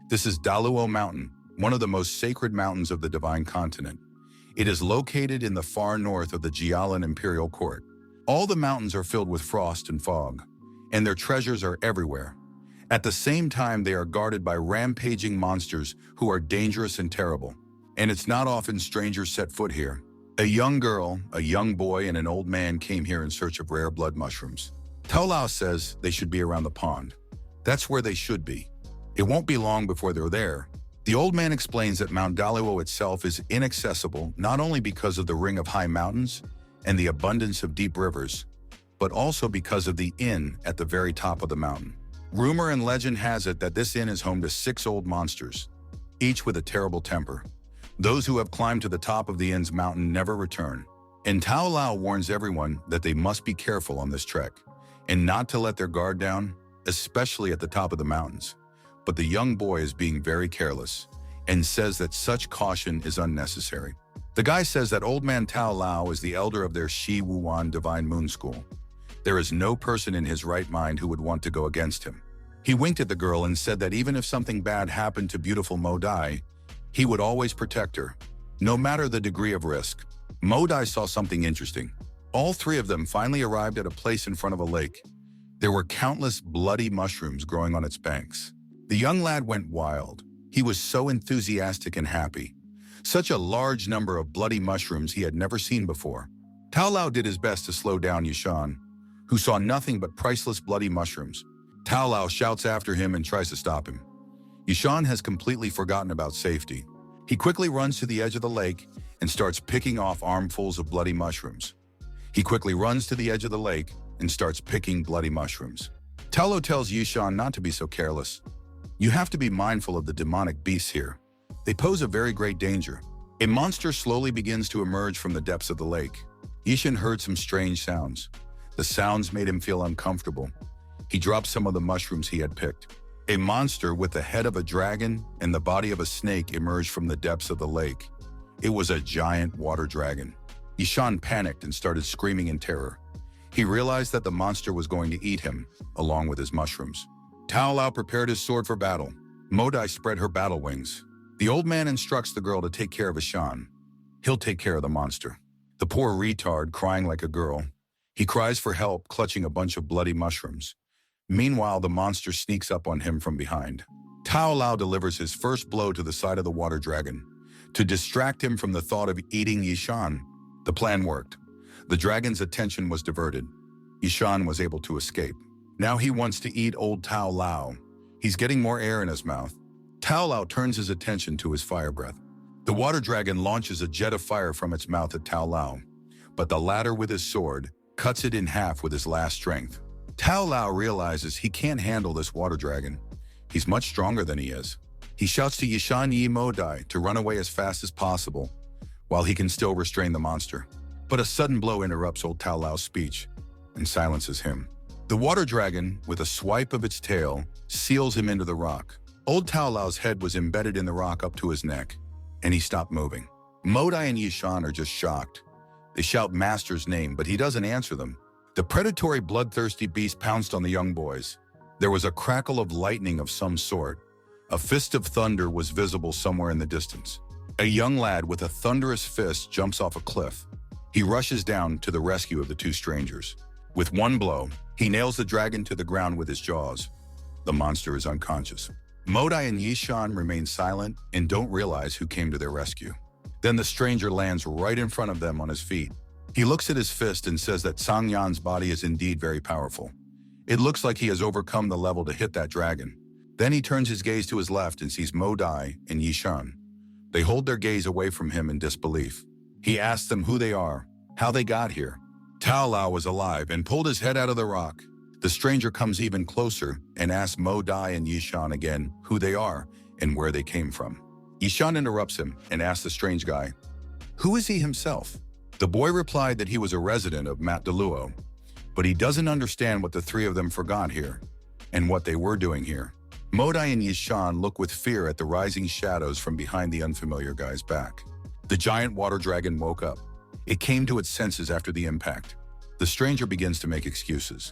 This is Dalo Mountain, one of the most sacred mountains of the Divine Continent. It is located in the far north of the Jialan Imperial Court. All the mountains are filled with frost and fog, and their treasures are everywhere. At the same time, they are guarded by rampaging monsters who are dangerous and terrible. And it's not often strangers set foot here. A young girl, a young boy, and an old man came here in search of rare blood mushrooms. Tao Lao says they should be around the pond. That's where they should be. It won't be long before they're there. The old man explains that Mount Dalo itself is inaccessible not only because of the ring of high mountains and the abundance of deep rivers, but also because of the inn at the very top of the mountain. Rumor and legend has it that this inn is home to 6 old monsters, each with a terrible temper. Those who have climbed to the top of the inn's mountain never return. And Tao Lao warns everyone that they must be careful on this trek and not to let their guard down, especially at the top of the mountains. But the young boy is being very careless and says that such caution is unnecessary. The guy says that old man Tao Lao is the elder of their Shi Wuan Divine Moon School. There is no person in his right mind who would want to go against him. He winked at the girl and said that even if something bad happened to beautiful Mo Dai, he would always protect her, no matter the degree of risk. Mo Dai saw something interesting. All 3 of them finally arrived at a place in front of a lake. There were countless bloody mushrooms growing on its banks. The young lad went wild. He was so enthusiastic and happy. Such a large number of bloody mushrooms he had never seen before. Tao Lao did his best to slow down Yishan, who saw nothing but priceless bloody mushrooms. Tao Lao shouts after him and tries to stop him. Yishan has completely forgotten about safety. He quickly runs to the edge of the lake and starts picking off armfuls of bloody mushrooms. He quickly runs to the edge of the lake and starts picking bloody mushrooms. Tao Lao tells Yishan not to be so careless. You have to be mindful of the demonic beasts here. They pose a very great danger. A monster slowly begins to emerge from the depths of the lake. Yishan heard some strange sounds. The sounds made him feel uncomfortable. He dropped some of the mushrooms he had picked. A monster with the head of a dragon and the body of a snake emerged from the depths of the lake. It was a giant water dragon. Yishan panicked and started screaming in terror. He realized that the monster was going to eat him, along with his mushrooms. Tao Lao prepared his sword for battle. Mo Dai spread her battle wings. The old man instructs the girl to take care of Yishan. He'll take care of the monster. The poor retard, crying like a girl. He cries for help, clutching a bunch of bloody mushrooms. Meanwhile, the monster sneaks up on him from behind. Tao Lao delivers his first blow to the side of the water dragon to distract him from the thought of eating Yishan. The plan worked. The dragon's attention was diverted. Yishan was able to escape. Now he wants to eat old Tao Lao. He's getting more air in his mouth. Tao Lao turns his attention to his fire breath. The water dragon launches a jet of fire from its mouth at Tao Lao, but the latter with his sword cuts it in half with his last strength. Tao Lao realizes he can't handle this water dragon. He's much stronger than he is. He shouts to Yishan Yi Mo Dai to run away as fast as possible, while he can still restrain the monster. But a sudden blow interrupts old Tao Lao's speech and silences him. The water dragon, with a swipe of its tail, seals him into the rock. Old Tao Lao's head was embedded in the rock up to his neck, and he stopped moving. Mo Dai and Yishan are just shocked. They shout Master's name, but he doesn't answer them. The predatory, bloodthirsty beast pounced on the young boys. There was a crackle of lightning of some sort. A fist of thunder was visible somewhere in the distance. A young lad with a thunderous fist jumps off a cliff. He rushes down to the rescue of the 2 strangers. With one blow, he nails the dragon to the ground with his jaws. The monster is unconscious. Mo Dai and Yishan remain silent and don't realize who came to their rescue. Then the stranger lands right in front of them on his feet. He looks at his fist and says that Sang Yan's body is indeed very powerful. It looks like he has overcome the level to hit that dragon. Then he turns his gaze to his left and sees Mo Dai and Yishan. They hold their gaze away from him in disbelief. He asks them who they are, how they got here. Tao Lao was alive and pulled his head out of the rock. The stranger comes even closer and asks Mo Dai and Yishan again who they are and where they came from. Yishan interrupts him and asks the strange guy, who is he himself? The boy replied that he was a resident of Mat Daluo, but he doesn't understand what the 3 of them forgot here and what they were doing here. Mo Dai and Yishan look with fear at the rising shadows from behind the unfamiliar guy's back. The giant water dragon woke up. It came to its senses after the impact. The stranger begins to make excuses.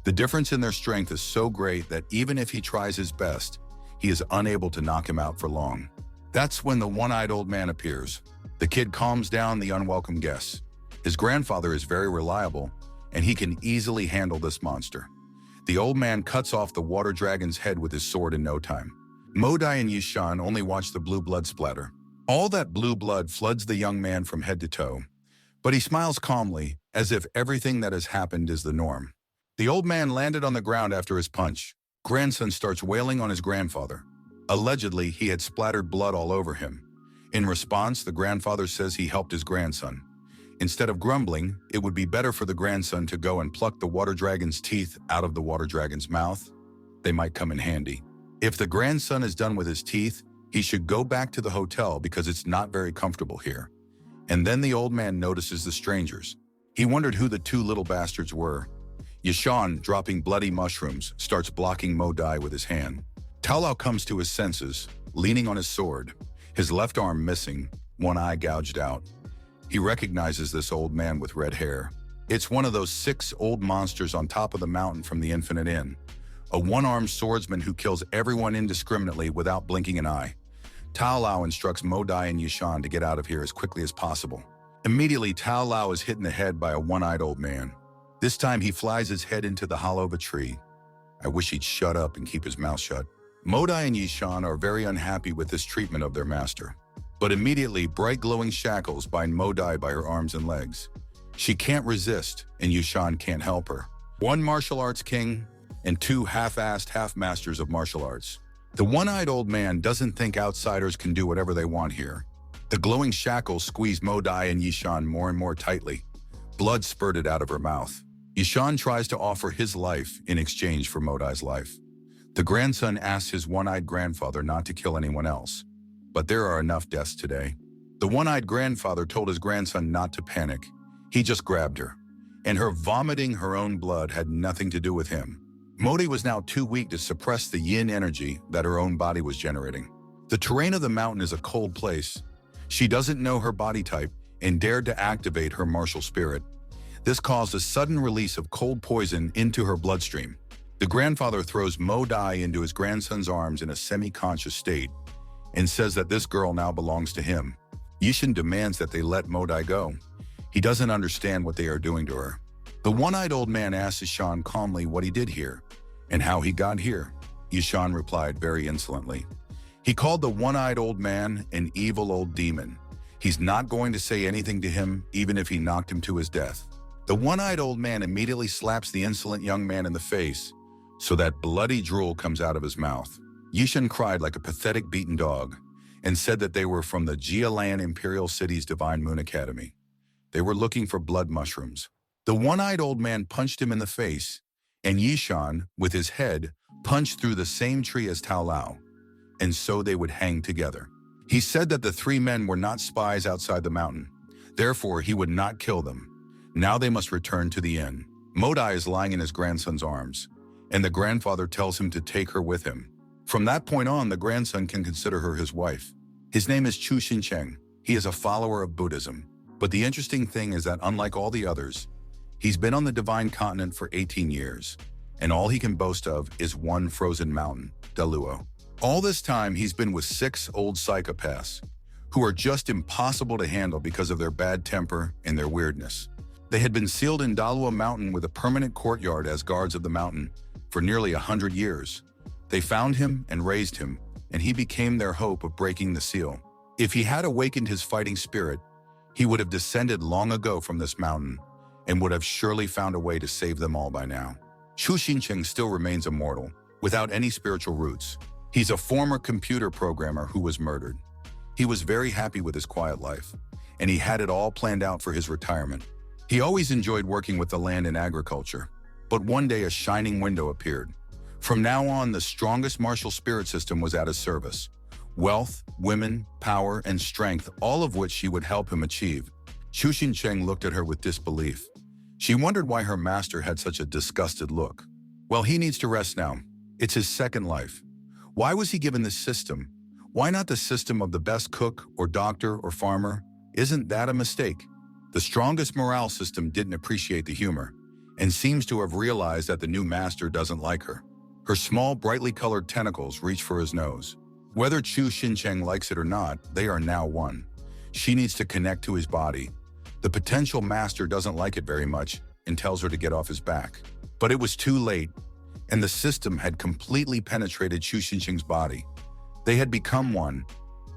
The difference in their strength is so great that even if he tries his best, he is unable to knock him out for long. That's when the one-eyed old man appears. The kid calms down the unwelcome guests. His grandfather is very reliable, and he can easily handle this monster. The old man cuts off the water dragon's head with his sword in no time. Modai and Yishan only watch the blue blood splatter. All that blue blood floods the young man from head to toe, but he smiles calmly, as if everything that has happened is the norm. The old man landed on the ground after his punch. Grandson starts wailing on his grandfather. Allegedly, he had splattered blood all over him. In response, the grandfather says he helped his grandson. Instead of grumbling, it would be better for the grandson to go and pluck the water dragon's teeth out of the water dragon's mouth. They might come in handy. If the grandson is done with his teeth, he should go back to the hotel because it's not very comfortable here. And then the old man notices the strangers. He wondered who the two little bastards were. Yishan, dropping bloody mushrooms, starts blocking Modai with his hand. Dalo comes to his senses, leaning on his sword, his left arm missing, one eye gouged out. He recognizes this old man with red hair. It's one of those 6 old monsters on top of the mountain from the Infinite Inn. A one-armed swordsman who kills everyone indiscriminately without blinking an eye. Dalo instructs Modai and Yishan to get out of here as quickly as possible. Immediately, Dalo is hit in the head by a one-eyed old man. This time, he flies his head into the hollow of a tree. I wish he'd shut up and keep his mouth shut. Modai and Yishan are very unhappy with this treatment of their master. But immediately, bright glowing shackles bind Modai by her arms and legs. She can't resist, and Yishan can't help her. One martial arts king, and 2 half-assed half-masters of martial arts. The one-eyed old man doesn't think outsiders can do whatever they want here. The glowing shackles squeeze Modai and Yishan more and more tightly. Blood spurted out of her mouth. Yishan tries to offer his life in exchange for Modai's life. The grandson asks his one-eyed grandfather not to kill anyone else. But there are enough deaths today. The one-eyed grandfather told his grandson not to panic. He just grabbed her. And her vomiting her own blood had nothing to do with him. Modai was now too weak to suppress the yin energy that her own body was generating. The terrain of the mountain is a cold place. She doesn't know her body type and dared to activate her martial spirit. This caused a sudden release of cold poison into her bloodstream. The grandfather throws Modai into his grandson's arms in a semi-conscious state and says that this girl now belongs to him. Yishan demands that they let Modai go. He doesn't understand what they are doing to her. The one-eyed old man asks Yishan calmly what he did here and how he got here. Yishan replied very insolently. He called the one-eyed old man an evil old demon. He's not going to say anything to him, even if he knocked him to his death. The one-eyed old man immediately slaps the insolent young man in the face so that bloody drool comes out of his mouth. Yishan cried like a pathetic beaten dog and said that they were from the Jialan Imperial City's Divine Moon Academy. They were looking for blood mushrooms. The one-eyed old man punched him in the face, and Yishan, with his head, punched through the same tree as Dalo, and so they would hang together. He said that the 3 men were not spies outside the mountain. Therefore, he would not kill them. Now they must return to the inn. Modai is lying in his grandson's arms, and the grandfather tells him to take her with him. From that point on, the grandson can consider her his wife. His name is Chu Xincheng. He is a follower of Buddhism. But the interesting thing is that unlike all the others, he's been on the divine continent for 18 years, and all he can boast of is one frozen mountain, Dalo. All this time, he's been with 6 old psychopaths, who are just impossible to handle because of their bad temper and their weirdness. They had been sealed in Dalo Mountain with a permanent courtyard as guards of the mountain for nearly 100 years. They found him and raised him, and he became their hope of breaking the seal. If he had awakened his fighting spirit, he would have descended long ago from this mountain and would have surely found a way to save them all by now. Chu Xincheng still remains immortal, without any spiritual roots. He's a former computer programmer who was murdered. He was very happy with his quiet life, and he had it all planned out for his retirement. He always enjoyed working with the land and agriculture, but one day a shining window appeared. From now on, the strongest martial spirit system was at his service. Wealth, women, power, and strength, all of which she would help him achieve. Chu Xincheng looked at her with disbelief. She wondered why her master had such a disgusted look. Well, he needs to rest now. It's his second life. Why was he given this system? Why not the system of the best cook or doctor or farmer? Isn't that a mistake? The strongest morale system didn't appreciate the humor and seems to have realized that the new master doesn't like her. Her small, brightly colored tentacles reach for his nose. Whether Chu Xincheng likes it or not, they are now one. She needs to connect to his body. The potential master doesn't like it very much and tells her to get off his back. But it was too late, and the system had completely penetrated Chu Xincheng's body. They had become one.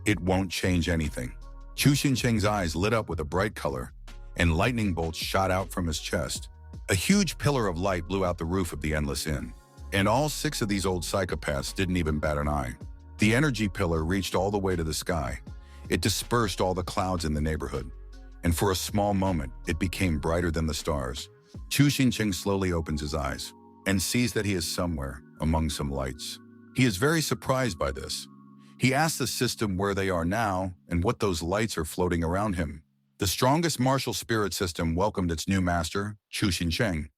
It won't change anything. Chu Xincheng's eyes lit up with a bright color, and lightning bolts shot out from his chest. A huge pillar of light blew out the roof of the Endless Inn, and all 6 of these old psychopaths didn't even bat an eye. The energy pillar reached all the way to the sky. It dispersed all the clouds in the neighborhood, and for a small moment, it became brighter than the stars. Chu Xincheng slowly opens his eyes and sees that he is somewhere among some lights. He is very surprised by this. He asks the system where they are now and what those lights are floating around him. The strongest martial spirit system welcomed its new master, Chu Xincheng.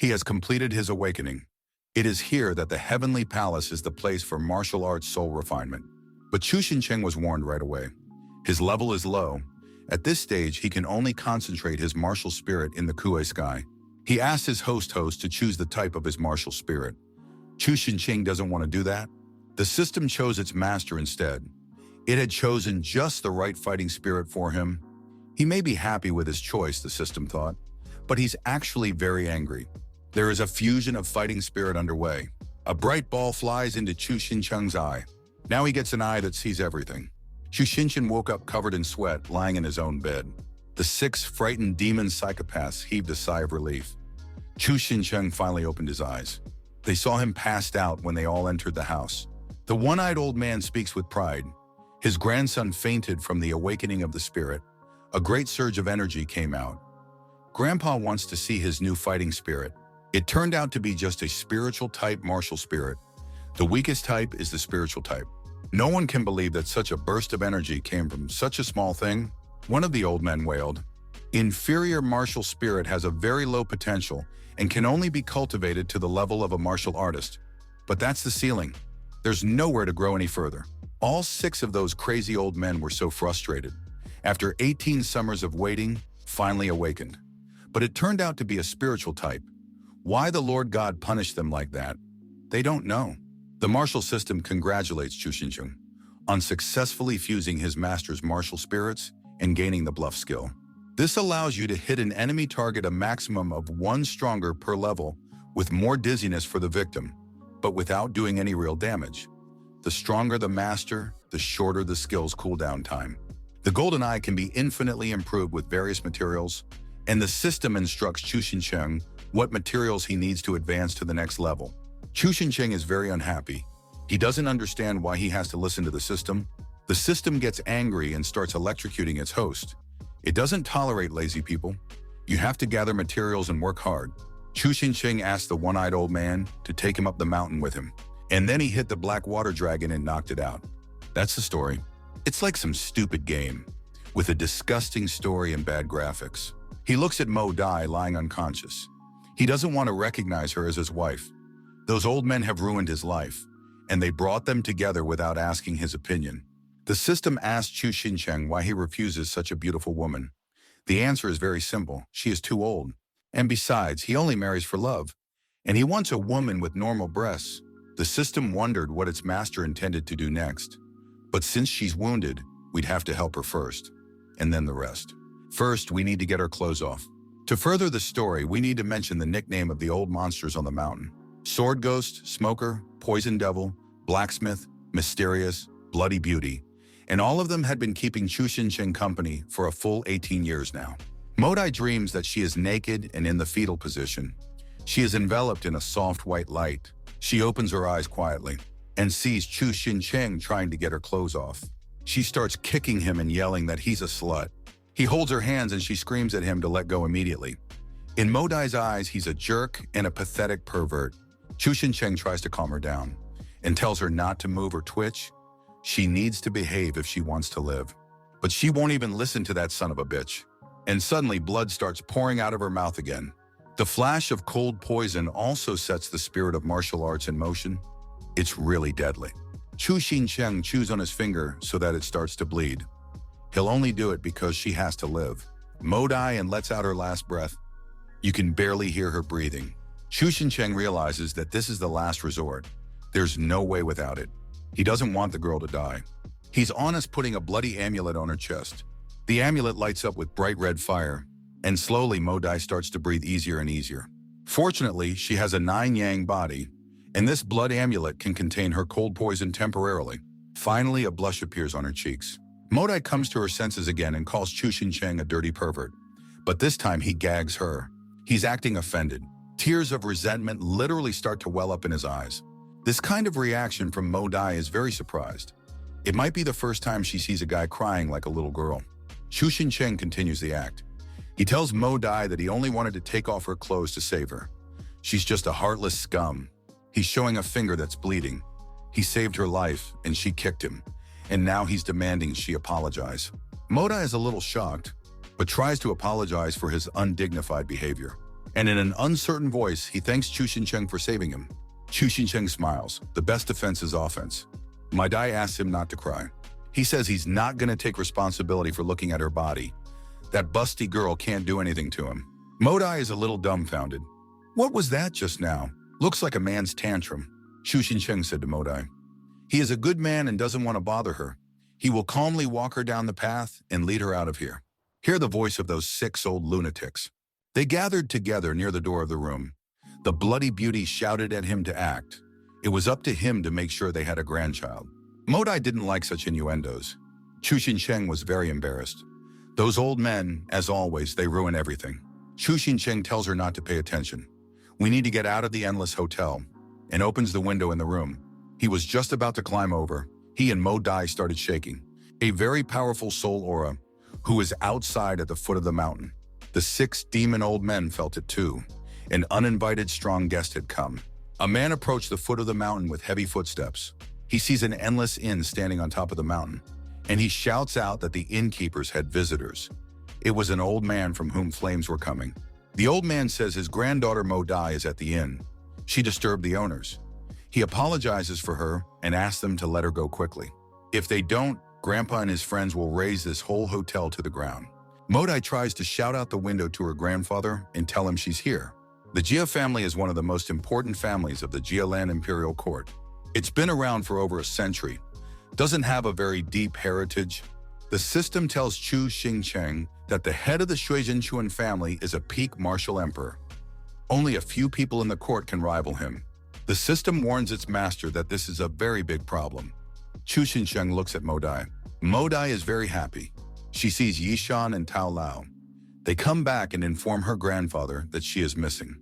He has completed his awakening. It is here that the Heavenly Palace is the place for martial arts soul refinement. But Chu Xincheng was warned right away. His level is low. At this stage, he can only concentrate his martial spirit in the Kuei sky. He asked his host to choose the type of his martial spirit. Chu Xincheng doesn't want to do that. The system chose its master instead. It had chosen just the right fighting spirit for him. He may be happy with his choice, the system thought, but he's actually very angry. There is a fusion of fighting spirit underway. A bright ball flies into Chu Xincheng's eye. Now he gets an eye that sees everything. Chu Xincheng woke up covered in sweat, lying in his own bed. The 6 frightened demon psychopaths heaved a sigh of relief. Chu Xincheng finally opened his eyes. They saw him passed out when they all entered the house. The one-eyed old man speaks with pride. His grandson fainted from the awakening of the spirit. A great surge of energy came out. Grandpa wants to see his new fighting spirit. It turned out to be just a spiritual type martial spirit. The weakest type is the spiritual type. No one can believe that such a burst of energy came from such a small thing. One of the old men wailed. Inferior martial spirit has a very low potential and can only be cultivated to the level of a martial artist. But that's the ceiling. There's nowhere to grow any further. All 6 of those crazy old men were so frustrated. After 18 summers of waiting, finally awakened. But it turned out to be a spiritual type. Why the Lord God punished them like that? They don't know. The martial system congratulates Chu Xincheng on successfully fusing his master's martial spirits and gaining the bluff skill. This allows you to hit an enemy target a maximum of 1 stronger per level, with more dizziness for the victim, but without doing any real damage. The stronger the master, the shorter the skill's cooldown time. The golden eye can be infinitely improved with various materials, and the system instructs Chu Xincheng what materials he needs to advance to the next level. Chu Xincheng is very unhappy. He doesn't understand why he has to listen to the system. The system gets angry and starts electrocuting its host. It doesn't tolerate lazy people. You have to gather materials and work hard. Chu Xincheng asked the one-eyed old man to take him up the mountain with him. And then he hit the black water dragon and knocked it out. That's the story. It's like some stupid game, with a disgusting story and bad graphics. He looks at Mo Dai lying unconscious. He doesn't want to recognize her as his wife. Those old men have ruined his life, and they brought them together without asking his opinion. The system asked Chu Xincheng why he refuses such a beautiful woman. The answer is very simple. She is too old. And besides, he only marries for love. And he wants a woman with normal breasts. The system wondered what its master intended to do next. But since she's wounded, we'd have to help her first. And then the rest. First, we need to get her clothes off. To further the story, we need to mention the nickname of the old monsters on the mountain. Sword Ghost, Smoker, Poison Devil, Blacksmith, Mysterious, Bloody Beauty. And all of them had been keeping Chu Xincheng company for a full 18 years now. Modai dreams that she is naked and in the fetal position. She is enveloped in a soft white light. She opens her eyes quietly and sees Chu Xincheng trying to get her clothes off. She starts kicking him and yelling that he's a slut. He holds her hands and she screams at him to let go immediately. In Modai's eyes, he's a jerk and a pathetic pervert. Chu Xincheng tries to calm her down and tells her not to move or twitch. She needs to behave if she wants to live. But she won't even listen to that son of a bitch. And suddenly blood starts pouring out of her mouth again. The flash of cold poison also sets the spirit of martial arts in motion. It's really deadly. Chu Xincheng chews on his finger so that it starts to bleed. He'll only do it because she has to live. Modai and lets out her last breath. You can barely hear her breathing. Chu Xincheng realizes that this is the last resort. There's no way without it. He doesn't want the girl to die. He's honest putting a bloody amulet on her chest. The amulet lights up with bright red fire, and slowly Modai starts to breathe easier and easier. Fortunately, she has a 9-yang body, and this blood amulet can contain her cold poison temporarily. Finally, a blush appears on her cheeks. Modai comes to her senses again and calls Chu Xincheng a dirty pervert. But this time he gags her. He's acting offended. Tears of resentment literally start to well up in his eyes. This kind of reaction from Modai is very surprised. It might be the first time she sees a guy crying like a little girl. Chu Xincheng continues the act. He tells Modai that he only wanted to take off her clothes to save her. She's just a heartless scum. He's showing a finger that's bleeding. He saved her life, and she kicked him. And now he's demanding she apologize. Modai is a little shocked, but tries to apologize for his undignified behavior. And in an uncertain voice, he thanks Chu Xincheng for saving him. Chu Xincheng smiles. The best defense is offense. Modai asks him not to cry. He says he's not going to take responsibility for looking at her body. That busty girl can't do anything to him. Modai is a little dumbfounded. What was that just now? Looks like a man's tantrum, Chu Xincheng said to Modai. He is a good man and doesn't want to bother her. He will calmly walk her down the path and lead her out of here. Hear the voice of those 6 old lunatics. They gathered together near the door of the room. The bloody beauty shouted at him to act. It was up to him to make sure they had a grandchild. Modai didn't like such innuendos. Chu Xincheng was very embarrassed. Those old men, as always, they ruin everything. Chu Xincheng tells her not to pay attention. We need to get out of the endless hotel, and opens the window in the room. He was just about to climb over. He and Modai started shaking. A very powerful soul aura, who is outside at the foot of the mountain. The 6 demon old men felt it too. An uninvited strong guest had come. A man approached the foot of the mountain with heavy footsteps. He sees an endless inn standing on top of the mountain, and he shouts out that the innkeepers had visitors. It was an old man from whom flames were coming. The old man says his granddaughter Modai is at the inn. She disturbed the owners. He apologizes for her and asks them to let her go quickly. If they don't, Grandpa and his friends will raise this whole hotel to the ground. Modai tries to shout out the window to her grandfather and tell him she's here. The Jia family is one of the most important families of the Jialan imperial court. It's been around for over a century, doesn't have a very deep heritage. The system tells Chu Xincheng that the head of the Shuizhenchuan family is a peak martial emperor. Only a few people in the court can rival him. The system warns its master that this is a very big problem. Chu Xincheng looks at Modai. Modai is very happy. She sees Yishan and Tao Lao. They come back and inform her grandfather that she is missing.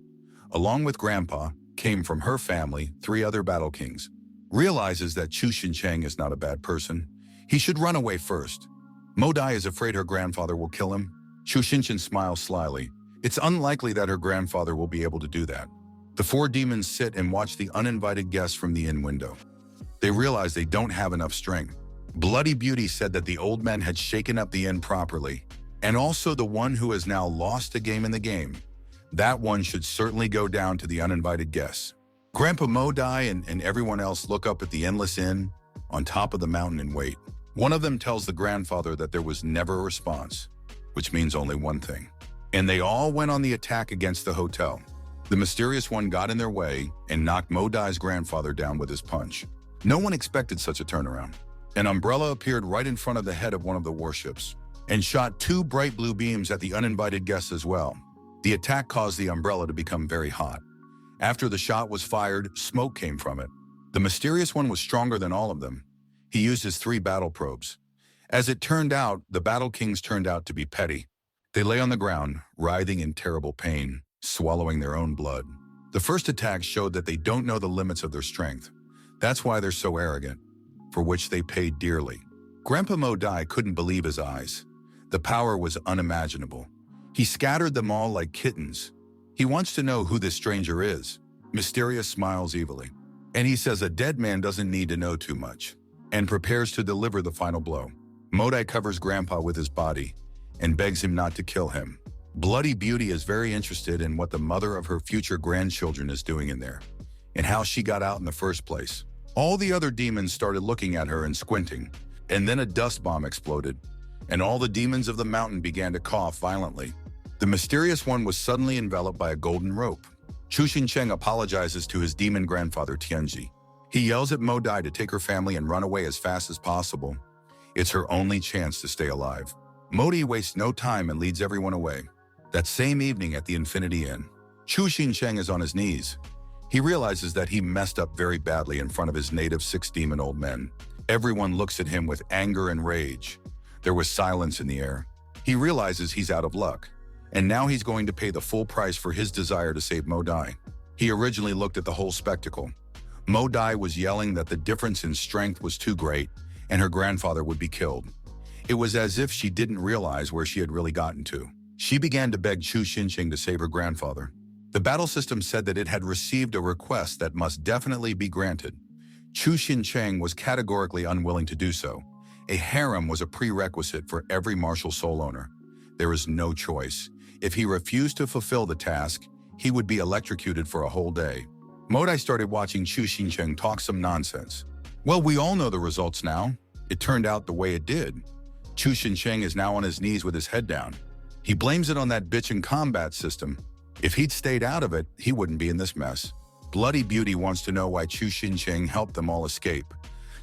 Along with Grandpa, came from her family 3 other battle kings. Realizes that Chu Xincheng is not a bad person. He should run away first. Modai is afraid her grandfather will kill him. Chu Xincheng smiles slyly. It's unlikely that her grandfather will be able to do that. The 4 demons sit and watch the uninvited guests from the inn window. They realize they don't have enough strength. Bloody Beauty said that the old men had shaken up the inn properly, and also the one who has now lost a game in the game. That one should certainly go down to the uninvited guests. Grandpa Modai and everyone else look up at the endless inn on top of the mountain and wait. One of them tells the grandfather that there was never a response, which means only one thing. And they all went on the attack against the hotel. The mysterious one got in their way and knocked Modai's grandfather down with his punch. No one expected such a turnaround. An umbrella appeared right in front of the head of one of the warships and shot 2 bright blue beams at the uninvited guests as well. The attack caused the umbrella to become very hot. After the shot was fired, smoke came from it. The mysterious one was stronger than all of them. He used his 3 battle probes. As it turned out, the battle kings turned out to be petty. They lay on the ground, writhing in terrible pain, swallowing their own blood. The first attack showed that they don't know the limits of their strength. That's why they're so arrogant, for which they paid dearly. Grandpa Modai couldn't believe his eyes. The power was unimaginable. He scattered them all like kittens. He wants to know who this stranger is. Mysterious smiles evilly. And he says a dead man doesn't need to know too much, and prepares to deliver the final blow. Modai covers Grandpa with his body and begs him not to kill him. Bloody Beauty is very interested in what the mother of her future grandchildren is doing in there, and how she got out in the first place. All the other demons started looking at her and squinting, and then a dust bomb exploded, and all the demons of the mountain began to cough violently. The mysterious one was suddenly enveloped by a golden rope. Chu Xincheng apologizes to his demon grandfather Tianji. He yells at Modai to take her family and run away as fast as possible. It's her only chance to stay alive. Modi wastes no time and leads everyone away. That same evening at the Infinity Inn, Chu Xincheng is on his knees. He realizes that he messed up very badly in front of his native six-demon old men. Everyone looks at him with anger and rage. There was silence in the air. He realizes he's out of luck, and now he's going to pay the full price for his desire to save Modai. He originally looked at the whole spectacle. Modai was yelling that the difference in strength was too great, and her grandfather would be killed. It was as if she didn't realize where she had really gotten to. She began to beg Chu Xincheng to save her grandfather. The battle system said that it had received a request that must definitely be granted. Chu Xincheng was categorically unwilling to do so. A harem was a prerequisite for every martial soul owner. There is no choice. If he refused to fulfill the task, he would be electrocuted for a whole day. Modai started watching Chu Xincheng talk some nonsense. Well, we all know the results now. It turned out the way it did. Chu Xincheng is now on his knees with his head down. He blames it on that bitchin' combat system. If he'd stayed out of it, he wouldn't be in this mess. Bloody Beauty wants to know why Chu Xincheng helped them all escape,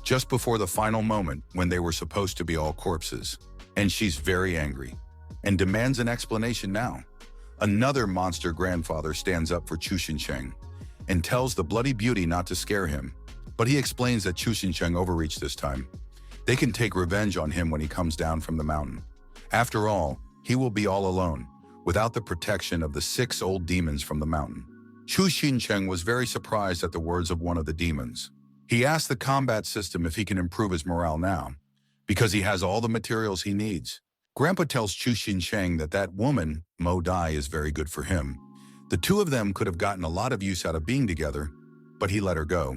just before the final moment when they were supposed to be all corpses. And she's very angry, and demands an explanation now. Another monster grandfather stands up for Chu Xincheng, and tells the Bloody Beauty not to scare him. But he explains that Chu Xincheng overreached this time. They can take revenge on him when he comes down from the mountain. After all, he will be all alone, without the protection of the 6 old demons from the mountain. Chu Xincheng was very surprised at the words of one of the demons. He asked the combat system if he can improve his morale now, because he has all the materials he needs. Grandpa tells Chu Xincheng that that woman, Modai, is very good for him. The two of them could have gotten a lot of use out of being together, but he let her go.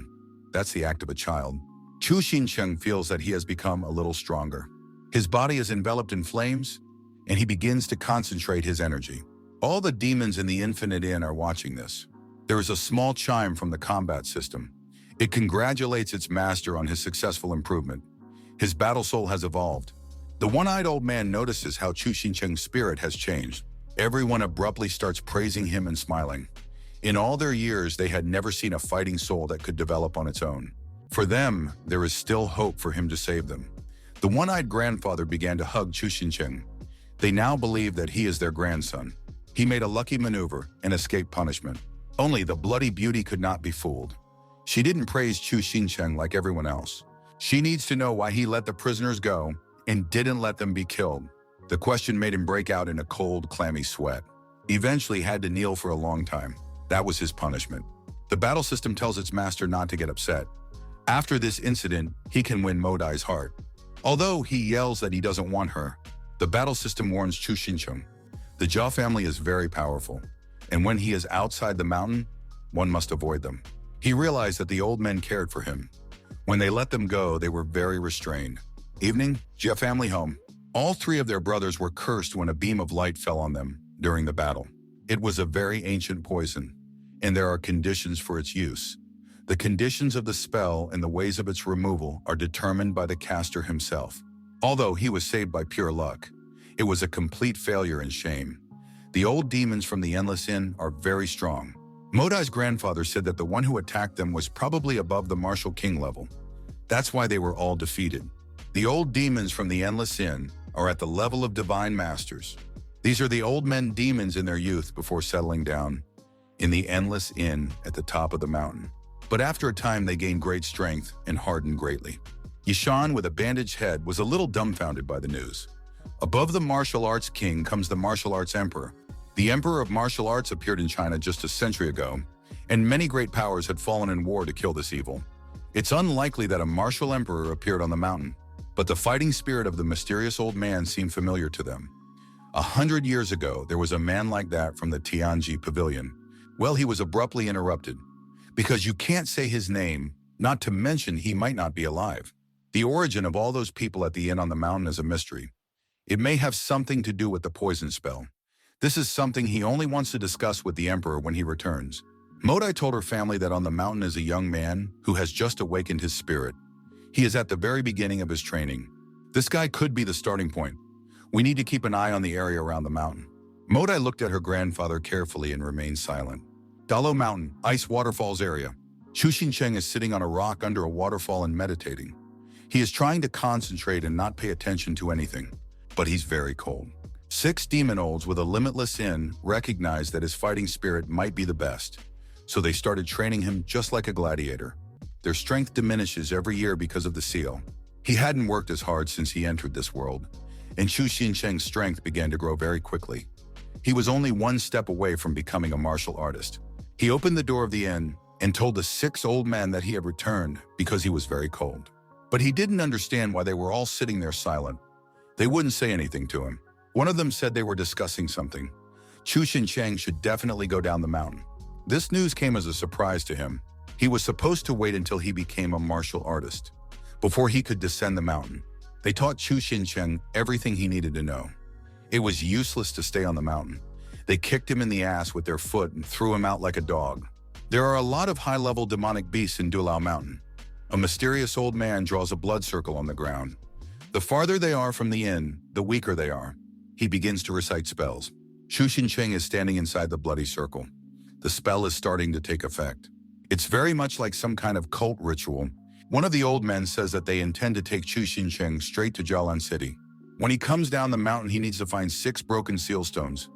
That's the act of a child. Chu Xincheng feels that he has become a little stronger. His body is enveloped in flames, and he begins to concentrate his energy. All the demons in the Infinite Inn are watching this. There is a small chime from the combat system. It congratulates its master on his successful improvement. His battle soul has evolved. The one-eyed old man notices how Chu Xincheng's spirit has changed. Everyone abruptly starts praising him and smiling. In all their years, they had never seen a fighting soul that could develop on its own. For them, there is still hope for him to save them. The one-eyed grandfather began to hug Chu Xincheng. They now believe that he is their grandson. He made a lucky maneuver and escaped punishment. Only the Bloody Beauty could not be fooled. She didn't praise Chu Xincheng like everyone else. She needs to know why he let the prisoners go and didn't let them be killed. The question made him break out in a cold, clammy sweat. Eventually had to kneel for a long time. That was his punishment. The battle system tells its master not to get upset. After this incident, he can win Modai's heart. Although he yells that he doesn't want her, the battle system warns Chu Xincheng. The Jia family is very powerful, and when he is outside the mountain, one must avoid them. He realized that the old men cared for him. When they let them go, they were very restrained. Evening, Jia family home. All 3 of their brothers were cursed when a beam of light fell on them during the battle. It was a very ancient poison, and there are conditions for its use. The conditions of the spell and the ways of its removal are determined by the caster himself. Although he was saved by pure luck, it was a complete failure and shame. The old demons from the Endless Inn are very strong. Modai's grandfather said that the one who attacked them was probably above the martial king level. That's why they were all defeated. The old demons from the Endless Inn are at the level of divine masters. These are the old men demons in their youth before settling down in the Endless Inn at the top of the mountain. But after a time, they gained great strength and hardened greatly. Yishan, with a bandaged head, was a little dumbfounded by the news. Above the martial arts king comes the martial arts emperor. The emperor of martial arts appeared in China just a century ago, and many great powers had fallen in war to kill this evil. It's unlikely that a martial emperor appeared on the mountain, but the fighting spirit of the mysterious old man seemed familiar to them. 100 years ago, there was a man like that from the Tianji pavilion. Well, he was abruptly interrupted, because you can't say his name, not to mention he might not be alive. The origin of all those people at the inn on the mountain is a mystery. It may have something to do with the poison spell. This is something he only wants to discuss with the emperor when he returns. Modai told her family that on the mountain is a young man who has just awakened his spirit. He is at the very beginning of his training. This guy could be the starting point. We need to keep an eye on the area around the mountain. Modai looked at her grandfather carefully and remained silent. Dalo Mountain, Ice Waterfalls area. Chu Xincheng is sitting on a rock under a waterfall and meditating. He is trying to concentrate and not pay attention to anything, but he's very cold. 6 demon olds with a limitless in recognized that his fighting spirit might be the best, so they started training him just like a gladiator. Their strength diminishes every year because of the seal. He hadn't worked as hard since he entered this world, and Chu Xincheng's strength began to grow very quickly. He was only one step away from becoming a martial artist. He opened the door of the inn and told the 6 old men that he had returned because he was very cold. But he didn't understand why they were all sitting there silent. They wouldn't say anything to him. One of them said they were discussing something. Chu Xincheng should definitely go down the mountain. This news came as a surprise to him. He was supposed to wait until he became a martial artist before he could descend the mountain. They taught Chu Xincheng everything he needed to know. It was useless to stay on the mountain. They kicked him in the ass with their foot and threw him out like a dog. There are a lot of high-level demonic beasts in Dalo Mountain. A mysterious old man draws a blood circle on the ground. The farther they are from the inn, the weaker they are. He begins to recite spells. Chu Xincheng is standing inside the bloody circle. The spell is starting to take effect. It's very much like some kind of cult ritual. One of the old men says that they intend to take Chu Xincheng straight to Jialan City. When he comes down the mountain, he needs to find 6 broken seal stones.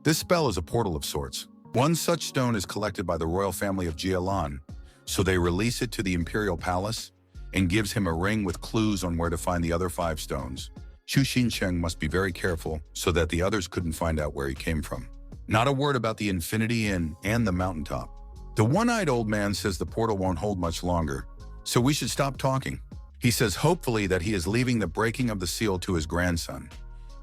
This spell is a portal of sorts. One such stone is collected by the royal family of Jialan, so they release it to the imperial palace and gives him a ring with clues on where to find the other 5 stones. Chu Xincheng must be very careful so that the others couldn't find out where he came from. Not a word about the Infinity Inn and the mountaintop. The one-eyed old man says the portal won't hold much longer, so we should stop talking. He says hopefully that he is leaving the breaking of the seal to his grandson,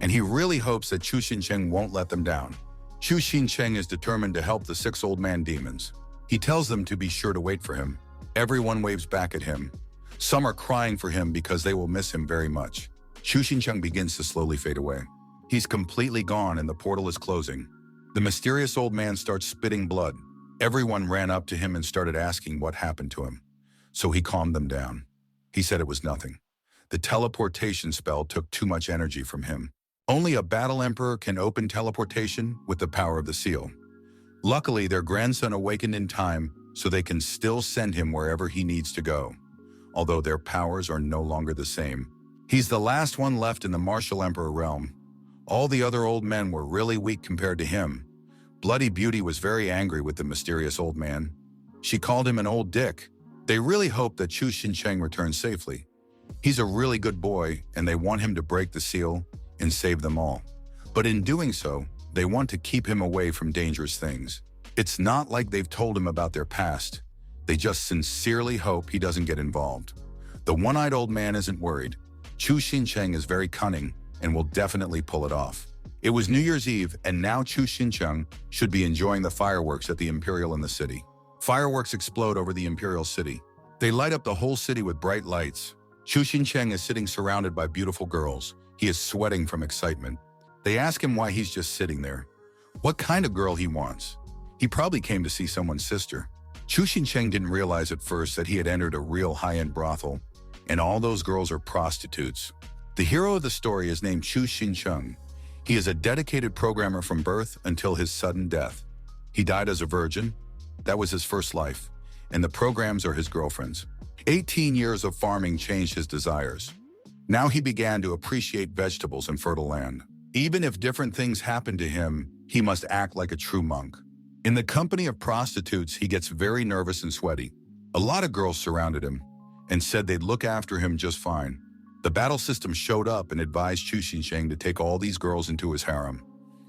and he really hopes that Chu Xincheng won't let them down. Chu Xincheng is determined to help the 6 old man demons. He tells them to be sure to wait for him. Everyone waves back at him. Some are crying for him because they will miss him very much. Chu Xincheng begins to slowly fade away. He's completely gone and the portal is closing. The mysterious old man starts spitting blood. Everyone ran up to him and started asking what happened to him. So he calmed them down. He said it was nothing. The teleportation spell took too much energy from him. Only a battle emperor can open teleportation with the power of the seal. Luckily, their grandson awakened in time, so they can still send him wherever he needs to go, although their powers are no longer the same. He's the last one left in the martial emperor realm. All the other old men were really weak compared to him. Bloody Beauty was very angry with the mysterious old man. She called him an old dick. They really hope that Chu Xincheng returns safely. He's a really good boy, and they want him to break the seal and save them all. But in doing so, they want to keep him away from dangerous things. It's not like they've told him about their past. They just sincerely hope he doesn't get involved. The one-eyed old man isn't worried. Chu Xincheng is very cunning and will definitely pull it off. It was New Year's Eve, and now Chu Xincheng should be enjoying the fireworks at the Imperial in the city. Fireworks explode over the Imperial city. They light up the whole city with bright lights. Chu Xincheng is sitting surrounded by beautiful girls. He is sweating from excitement. They ask him why he's just sitting there, what kind of girl he wants. He probably came to see someone's sister. Chu Xincheng didn't realize at first that he had entered a real high-end brothel, and all those girls are prostitutes. The hero of the story is named Chu Xincheng. He is a dedicated programmer from birth until his sudden death. He died as a virgin. That was his first life, and the programs are his girlfriends. 18 years of farming changed his desires. Now he began to appreciate vegetables and fertile land. Even if different things happen to him, he must act like a true monk. In the company of prostitutes, he gets very nervous and sweaty. A lot of girls surrounded him and said they'd look after him just fine. The battle system showed up and advised Chu Xincheng to take all these girls into his harem.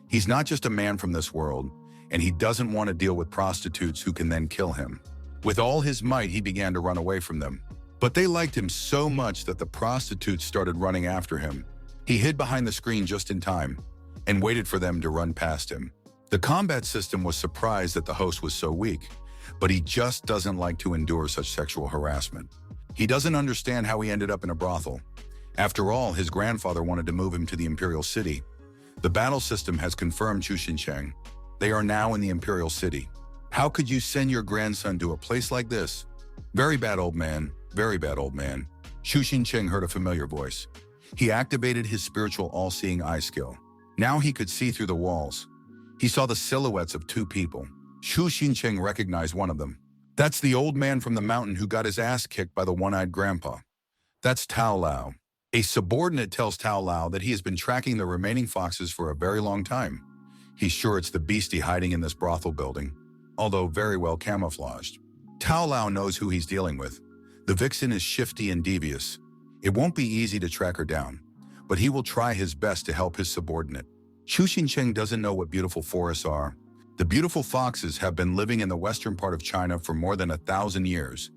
He's not just a man from this world, and he doesn't want to deal with prostitutes who can then kill him. With all his might, he began to run away from them. But they liked him so much that the prostitutes started running after him. He hid behind the screen just in time and waited for them to run past him. The combat system was surprised that the host was so weak, but he just doesn't like to endure such sexual harassment. He doesn't understand how he ended up in a brothel. After all, his grandfather wanted to move him to the Imperial City. The battle system has confirmed Chu Xincheng. They are now in the Imperial City. How could you send your grandson to a place like this? Very bad, old man. Very bad, old man. Chu Xincheng heard a familiar voice. He activated his spiritual all-seeing eye skill. Now he could see through the walls. He saw the silhouettes of 2 people. Chu Xincheng recognized one of them. That's the old man from the mountain who got his ass kicked by the one-eyed grandpa. That's Tao Lao. A subordinate tells Tao Lao that he has been tracking the remaining foxes for a very long time. He's sure it's the beastie hiding in this brothel building, although very well camouflaged. Tao Lao knows who he's dealing with. The vixen is shifty and devious. It won't be easy to track her down, but he will try his best to help his subordinate. Chu Xincheng doesn't know what beautiful forests are. The beautiful foxes have been living in the western part of China for more than 1,000 years.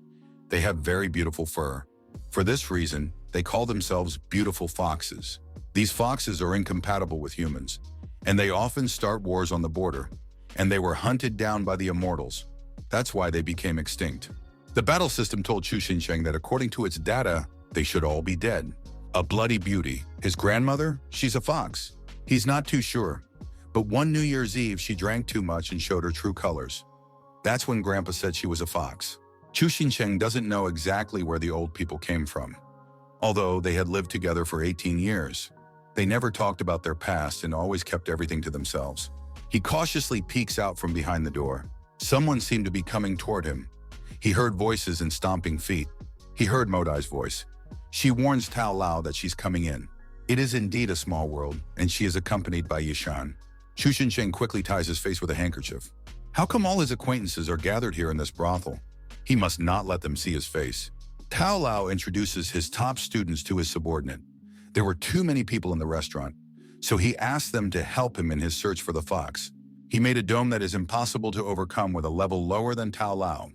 They have very beautiful fur. For this reason, they call themselves beautiful foxes. These foxes are incompatible with humans, and they often start wars on the border, and they were hunted down by the Immortals. That's why they became extinct. The battle system told Chu Xincheng that according to its data, they should all be dead. A bloody beauty. His grandmother? She's a fox. He's not too sure. But one New Year's Eve, she drank too much and showed her true colors. That's when Grandpa said she was a fox. Chu Xincheng doesn't know exactly where the old people came from. Although they had lived together for 18 years, they never talked about their past and always kept everything to themselves. He cautiously peeks out from behind the door. Someone seemed to be coming toward him. He heard voices and stomping feet. He heard Modai's voice. She warns Tao Lao that she's coming in. It is indeed a small world, and she is accompanied by Yishan. Chu Xincheng quickly ties his face with a handkerchief. How come all his acquaintances are gathered here in this brothel? He must not let them see his face. Tao Lao introduces his top students to his subordinate. There were too many people in the restaurant, so he asked them to help him in his search for the fox. He made a dome that is impossible to overcome with a level lower than Tao Lao.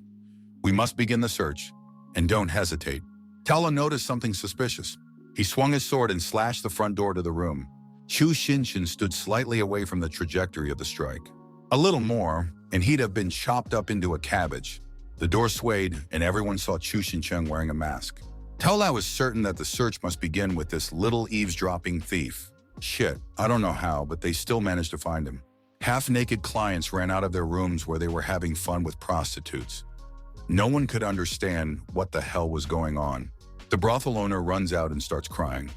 We must begin the search, and don't hesitate. Tao Lao noticed something suspicious. He swung his sword and slashed the front door to the room. Chu Xinchen stood slightly away from the trajectory of the strike. A little more, and he'd have been chopped up into a cabbage. The door swayed, and everyone saw Chu Xincheng wearing a mask. Tao Lao was certain that the search must begin with this little eavesdropping thief. Shit, I don't know how, but they still managed to find him. Half-naked clients ran out of their rooms where they were having fun with prostitutes. No one could understand what the hell was going on. The brothel owner runs out and starts crying.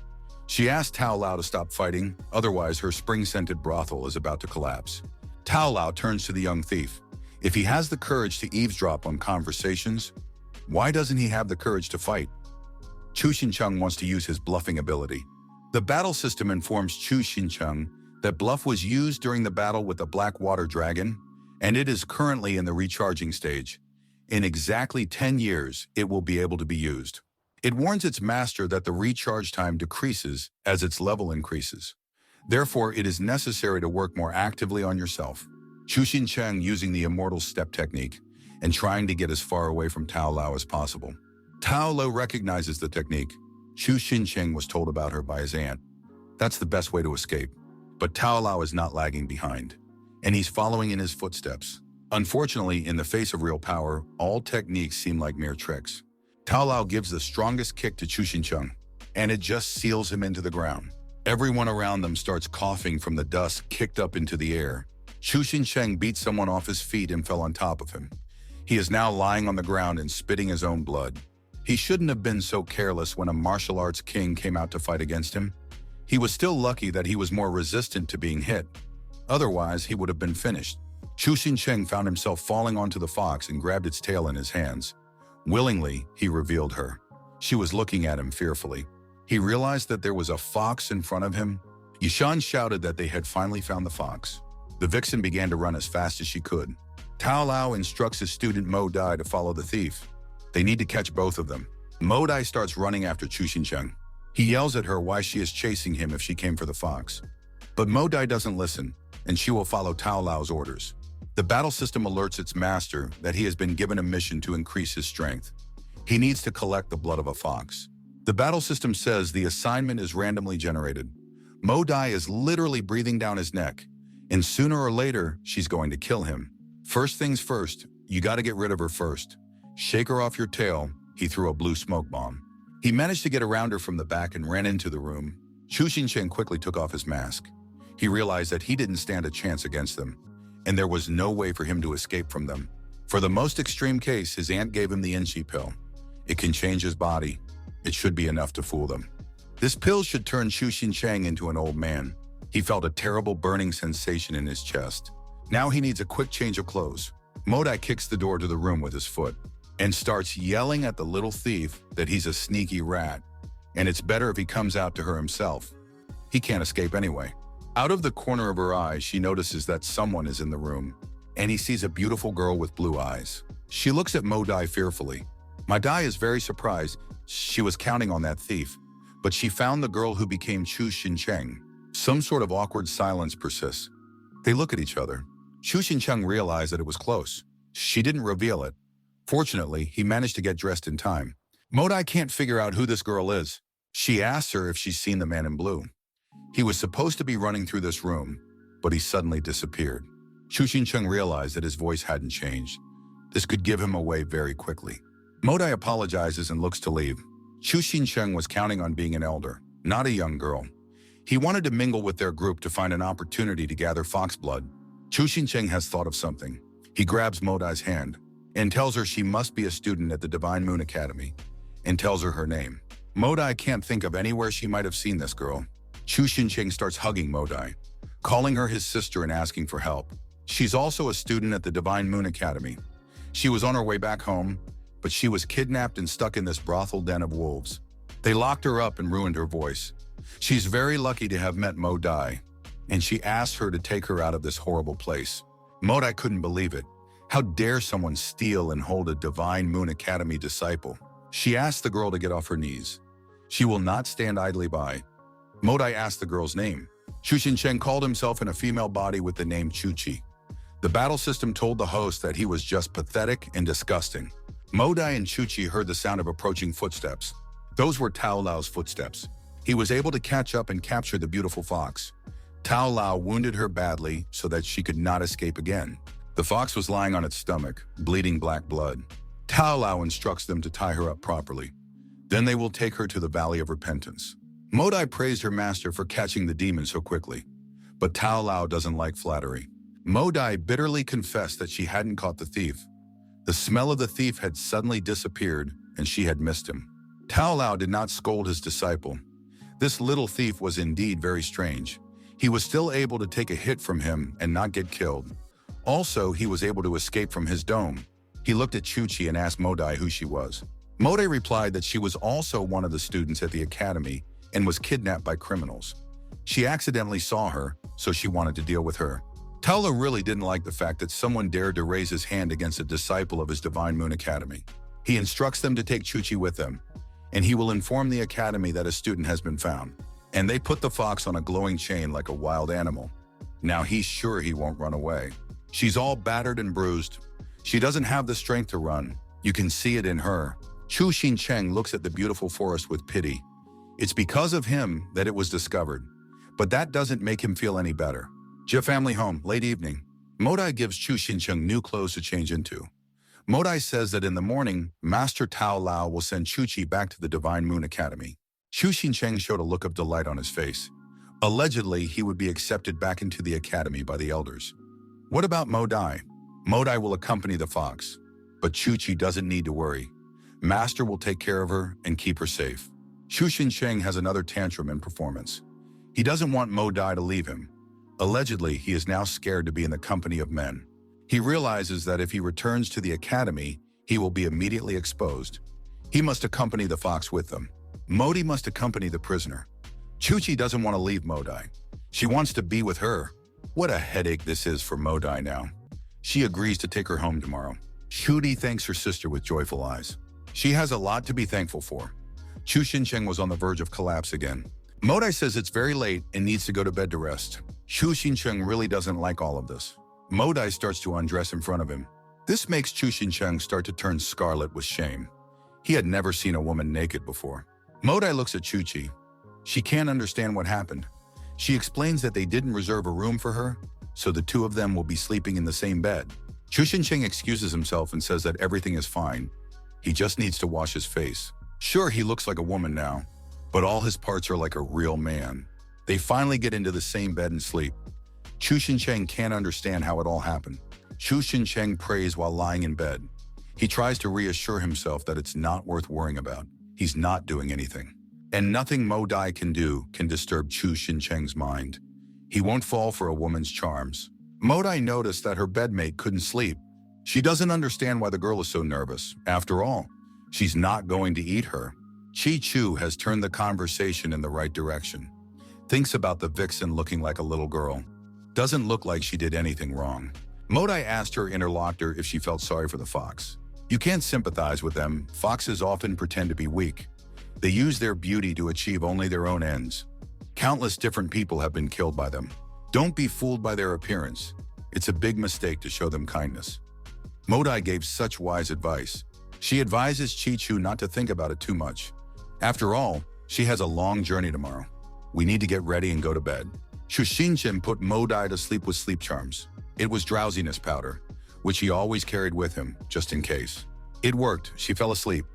She asked Tao Lao to stop fighting, otherwise her spring-scented brothel is about to collapse. Tao Lao turns to the young thief. If he has the courage to eavesdrop on conversations, why doesn't he have the courage to fight? Chu Xincheng wants to use his bluffing ability. The battle system informs Chu Xincheng that bluff was used during the battle with the Black Water Dragon, and it is currently in the recharging stage. In exactly 10 years, it will be able to be used. It warns its master that the recharge time decreases as its level increases. Therefore, it is necessary to work more actively on yourself. Chu Xincheng using the Immortal step technique and trying to get as far away from Tao Lao as possible. Tao Lao recognizes the technique. Chu Xincheng was told about her by his aunt. That's the best way to escape. But Tao Lao is not lagging behind, and he's following in his footsteps. Unfortunately, in the face of real power, all techniques seem like mere tricks. Tao Lao gives the strongest kick to Chu Xincheng, and it just seals him into the ground. Everyone around them starts coughing from the dust kicked up into the air. Chu Xincheng beat someone off his feet and fell on top of him. He is now lying on the ground and spitting his own blood. He shouldn't have been so careless when a martial arts king came out to fight against him. He was still lucky that he was more resistant to being hit. Otherwise, he would have been finished. Chu Xincheng found himself falling onto the fox and grabbed its tail in his hands. Willingly, he revealed her. She was looking at him fearfully. He realized that there was a fox in front of him. Yishan shouted that they had finally found the fox. The vixen began to run as fast as she could. Tao Lao instructs his student Mo Dai to follow the thief. They need to catch both of them. Mo Dai starts running after Chu Xincheng. He yells at her why she is chasing him if she came for the fox. But Mo Dai doesn't listen, and she will follow Tao Lao's orders. The battle system alerts its master that he has been given a mission to increase his strength. He needs to collect the blood of a fox. The battle system says the assignment is randomly generated. Mo Dai is literally breathing down his neck, and sooner or later, she's going to kill him. First things first, you gotta get rid of her first. Shake her off your tail. He threw a blue smoke bomb. He managed to get around her from the back and ran into the room. Chu Xincheng quickly took off his mask. He realized that he didn't stand a chance against them, and there was no way for him to escape from them. For the most extreme case, his aunt gave him the Enshi pill. It can change his body. It should be enough to fool them. This pill should turn Chu Xincheng into an old man. He felt a terrible burning sensation in his chest. Now he needs a quick change of clothes. Modai kicks the door to the room with his foot and starts yelling at the little thief that he's a sneaky rat, and it's better if he comes out to her himself. He can't escape anyway. Out of the corner of her eye, she notices that someone is in the room, and he sees a beautiful girl with blue eyes. She looks at Modai fearfully. Modai is very surprised. She was counting on that thief, but she found the girl who became Chu Xincheng. Some sort of awkward silence persists. They look at each other. Chu Xincheng realized that it was close. She didn't reveal it. Fortunately, he managed to get dressed in time. Modai can't figure out who this girl is. She asks her if she's seen the man in blue. He was supposed to be running through this room, but he suddenly disappeared. Chu Xincheng realized that his voice hadn't changed. This could give him away very quickly. Modai apologizes and looks to leave. Chu Xincheng was counting on being an elder, not a young girl. He wanted to mingle with their group to find an opportunity to gather fox blood. Chu Xincheng has thought of something. He grabs Modai's hand and tells her she must be a student at the Divine Moon Academy, and tells her name. Modai can't think of anywhere she might have seen this girl. Chu Xincheng starts hugging Modai, calling her his sister and asking for help. She's also a student at the Divine Moon Academy. She was on her way back home, but she was kidnapped and stuck in this brothel den of wolves. They locked her up and ruined her voice. She's very lucky to have met Modai, and she asked her to take her out of this horrible place. Modai couldn't believe it. How dare someone steal and hold a Divine Moon Academy disciple? She asked the girl to get off her knees. She will not stand idly by. Modai asked the girl's name. Chu Xincheng called himself in a female body with the name Chuchi. The battle system told the host that he was just pathetic and disgusting. Modai and Chuchi heard the sound of approaching footsteps. Those were Tao Lao's footsteps. He was able to catch up and capture the beautiful fox. Tao Lao wounded her badly so that she could not escape again. The fox was lying on its stomach, bleeding black blood. Tao Lao instructs them to tie her up properly. Then they will take her to the Valley of Repentance. Modai praised her master for catching the demon so quickly, but Tao Lao doesn't like flattery. Modai bitterly confessed that she hadn't caught the thief. The smell of the thief had suddenly disappeared, and she had missed him. Tao Lao did not scold his disciple. This little thief was indeed very strange. He was still able to take a hit from him and not get killed. Also, he was able to escape from his dome. He looked at Chuchi and asked Modai who she was. Modai replied that she was also one of the students at the academy and was kidnapped by criminals. She accidentally saw her, so she wanted to deal with her. Tao Lao really didn't like the fact that someone dared to raise his hand against a disciple of his Divine Moon Academy. He instructs them to take Chuchi with them, and he will inform the academy that a student has been found. And they put the fox on a glowing chain like a wild animal. Now he's sure he won't run away. She's all battered and bruised. She doesn't have the strength to run. You can see it in her. Chu Xincheng looks at the beautiful forest with pity. It's because of him that it was discovered, but that doesn't make him feel any better. Jia family home, late evening. Modai gives Chu Xincheng new clothes to change into. Modai says that in the morning, Master Tao Lao will send Chuchi back to the Divine Moon Academy. Chu Xincheng showed a look of delight on his face. Allegedly, he would be accepted back into the academy by the elders. What about Modai? Modai will accompany the fox, but Chuchi doesn't need to worry. Master will take care of her and keep her safe. Chu Xincheng has another tantrum in performance. He doesn't want Modai to leave him. Allegedly, he is now scared to be in the company of men. He realizes that if he returns to the academy, he will be immediately exposed. He must accompany the fox with them. Modi must accompany the prisoner. Chuchi doesn't want to leave Modai. She wants to be with her. What a headache this is for Modai now. She agrees to take her home tomorrow. Chuti thanks her sister with joyful eyes. She has a lot to be thankful for. Chu Xincheng was on the verge of collapse again. Modai says it's very late and needs to go to bed to rest. Chu Xincheng really doesn't like all of this. Modai starts to undress in front of him. This makes Chu Xincheng start to turn scarlet with shame. He had never seen a woman naked before. Modai looks at Chuchi. She can't understand what happened. She explains that they didn't reserve a room for her, so the two of them will be sleeping in the same bed. Chu Xincheng excuses himself and says that everything is fine. He just needs to wash his face. Sure, he looks like a woman now, but all his parts are like a real man. They finally get into the same bed and sleep. Chu Xincheng can't understand how it all happened. Chu Xincheng prays while lying in bed. He tries to reassure himself that it's not worth worrying about. He's not doing anything. And nothing Modai can do can disturb Chu Xincheng's mind. He won't fall for a woman's charms. Modai noticed that her bedmate couldn't sleep. She doesn't understand why the girl is so nervous. After all, she's not going to eat her. Chi-Chu has turned the conversation in the right direction. Thinks about the vixen looking like a little girl. Doesn't look like she did anything wrong. Modai asked her interlocutor if she felt sorry for the fox. You can't sympathize with them. Foxes often pretend to be weak. They use their beauty to achieve only their own ends. Countless different people have been killed by them. Don't be fooled by their appearance. It's a big mistake to show them kindness. Modai gave such wise advice. She advises Chi-Chu not to think about it too much. After all, she has a long journey tomorrow. We need to get ready and go to bed. Chen put Modai to sleep with sleep charms. It was drowsiness powder, which he always carried with him, just in case. It worked, she fell asleep.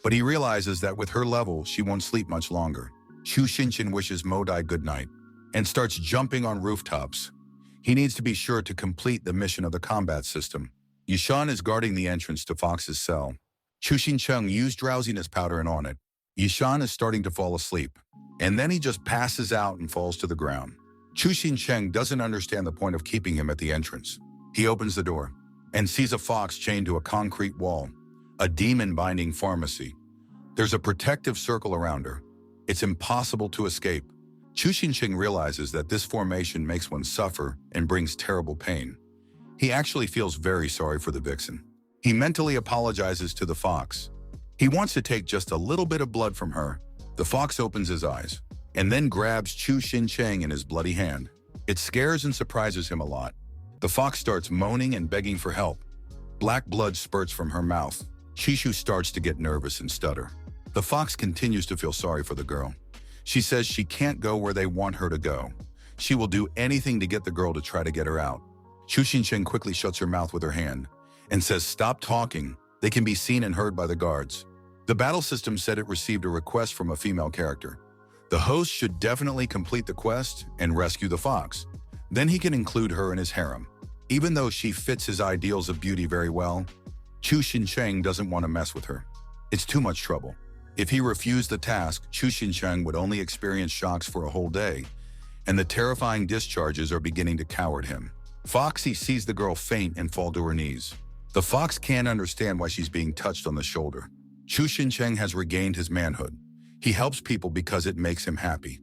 But he realizes that with her level, she won't sleep much longer. Chen wishes Modai good night and starts jumping on rooftops. He needs to be sure to complete the mission of the combat system. Yishan is guarding the entrance to Fox's cell. Chu-Shin-Chung used drowsiness powder and on it. Yishan is starting to fall asleep, and then he just passes out and falls to the ground. Chu-Shin-Chung doesn't understand the point of keeping him at the entrance. He opens the door and sees a fox chained to a concrete wall, a demon-binding pharmacy. There's a protective circle around her. It's impossible to escape. Chu-Shin-Chung realizes that this formation makes one suffer and brings terrible pain. He actually feels very sorry for the vixen. He mentally apologizes to the fox. He wants to take just a little bit of blood from her. The fox opens his eyes and then grabs Chu-Shin-Chung in his bloody hand. It scares and surprises him a lot. The fox starts moaning and begging for help. Black blood spurts from her mouth. Chi-Chu starts to get nervous and stutter. The fox continues to feel sorry for the girl. She says she can't go where they want her to go. She will do anything to get the girl to try to get her out. Chu-Shin-Chung quickly shuts her mouth with her hand and says, "Stop talking." They can be seen and heard by the guards. The battle system said it received a request from a female character. The host should definitely complete the quest and rescue the fox. Then he can include her in his harem. Even though she fits his ideals of beauty very well, Chu-Shin-Chung doesn't want to mess with her. It's too much trouble. If he refused the task, Chu-Shin-Chung would only experience shocks for a whole day, and the terrifying discharges are beginning to coward him. Foxy sees the girl faint and fall to her knees. The fox can't understand why she's being touched on the shoulder. Chu-Shin-Chung has regained his manhood. He helps people because it makes him happy.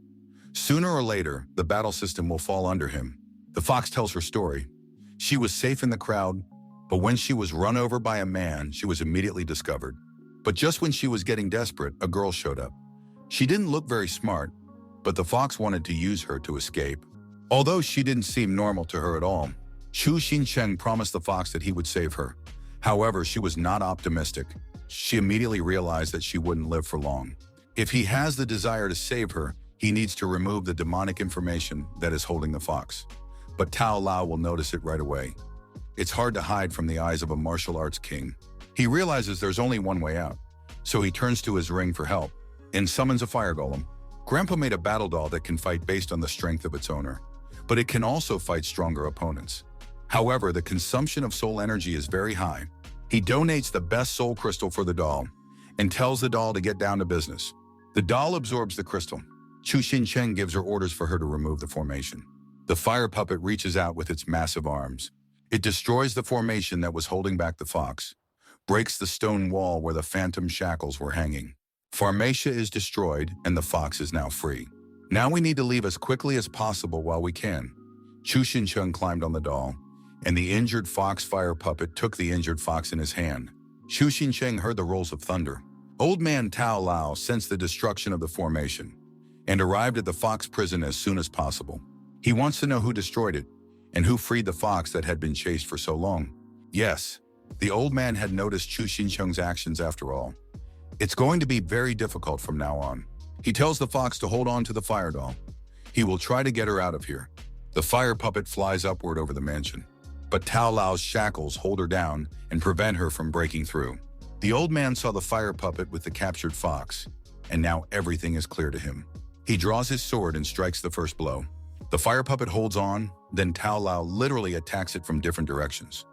Sooner or later, the battle system will fall under him. The fox tells her story. She was safe in the crowd, but when she was run over by a man, she was immediately discovered. But just when she was getting desperate, a girl showed up. She didn't look very smart, but the fox wanted to use her to escape. Although she didn't seem normal to her at all, Chu-Shin-Chung promised the fox that he would save her. However, she was not optimistic. She immediately realized that she wouldn't live for long. If he has the desire to save her, he needs to remove the demonic information that is holding the fox. But Tao Lao will notice it right away. It's hard to hide from the eyes of a martial arts king. He realizes there's only one way out, so he turns to his ring for help and summons a fire golem. Grandpa made a battle doll that can fight based on the strength of its owner, but it can also fight stronger opponents. However, the consumption of soul energy is very high. He donates the best soul crystal for the doll and tells the doll to get down to business. The doll absorbs the crystal. Chu-Shin-Chung gives her orders for her to remove the formation. The fire puppet reaches out with its massive arms. It destroys the formation that was holding back the fox, breaks the stone wall where the phantom shackles were hanging. Pharmacia is destroyed and the fox is now free. Now we need to leave as quickly as possible while we can. Chu-Shin-Chung climbed on the doll, and the injured fox fire puppet took the injured fox in his hand. Chu-Shin-Chung heard the rolls of thunder. Old man Tao Lao sensed the destruction of the formation and arrived at the fox prison as soon as possible. He wants to know who destroyed it and who freed the fox that had been chased for so long. Yes, the old man had noticed Chu-Shin-Chung's actions after all. It's going to be very difficult from now on. He tells the fox to hold on to the fire doll. He will try to get her out of here. The fire puppet flies upward over the mansion, but Tao Lao's shackles hold her down and prevent her from breaking through. The old man saw the fire puppet with the captured fox, and now everything is clear to him. He draws his sword and strikes the first blow. The fire puppet holds on, then Tao Lao literally attacks it from different directions.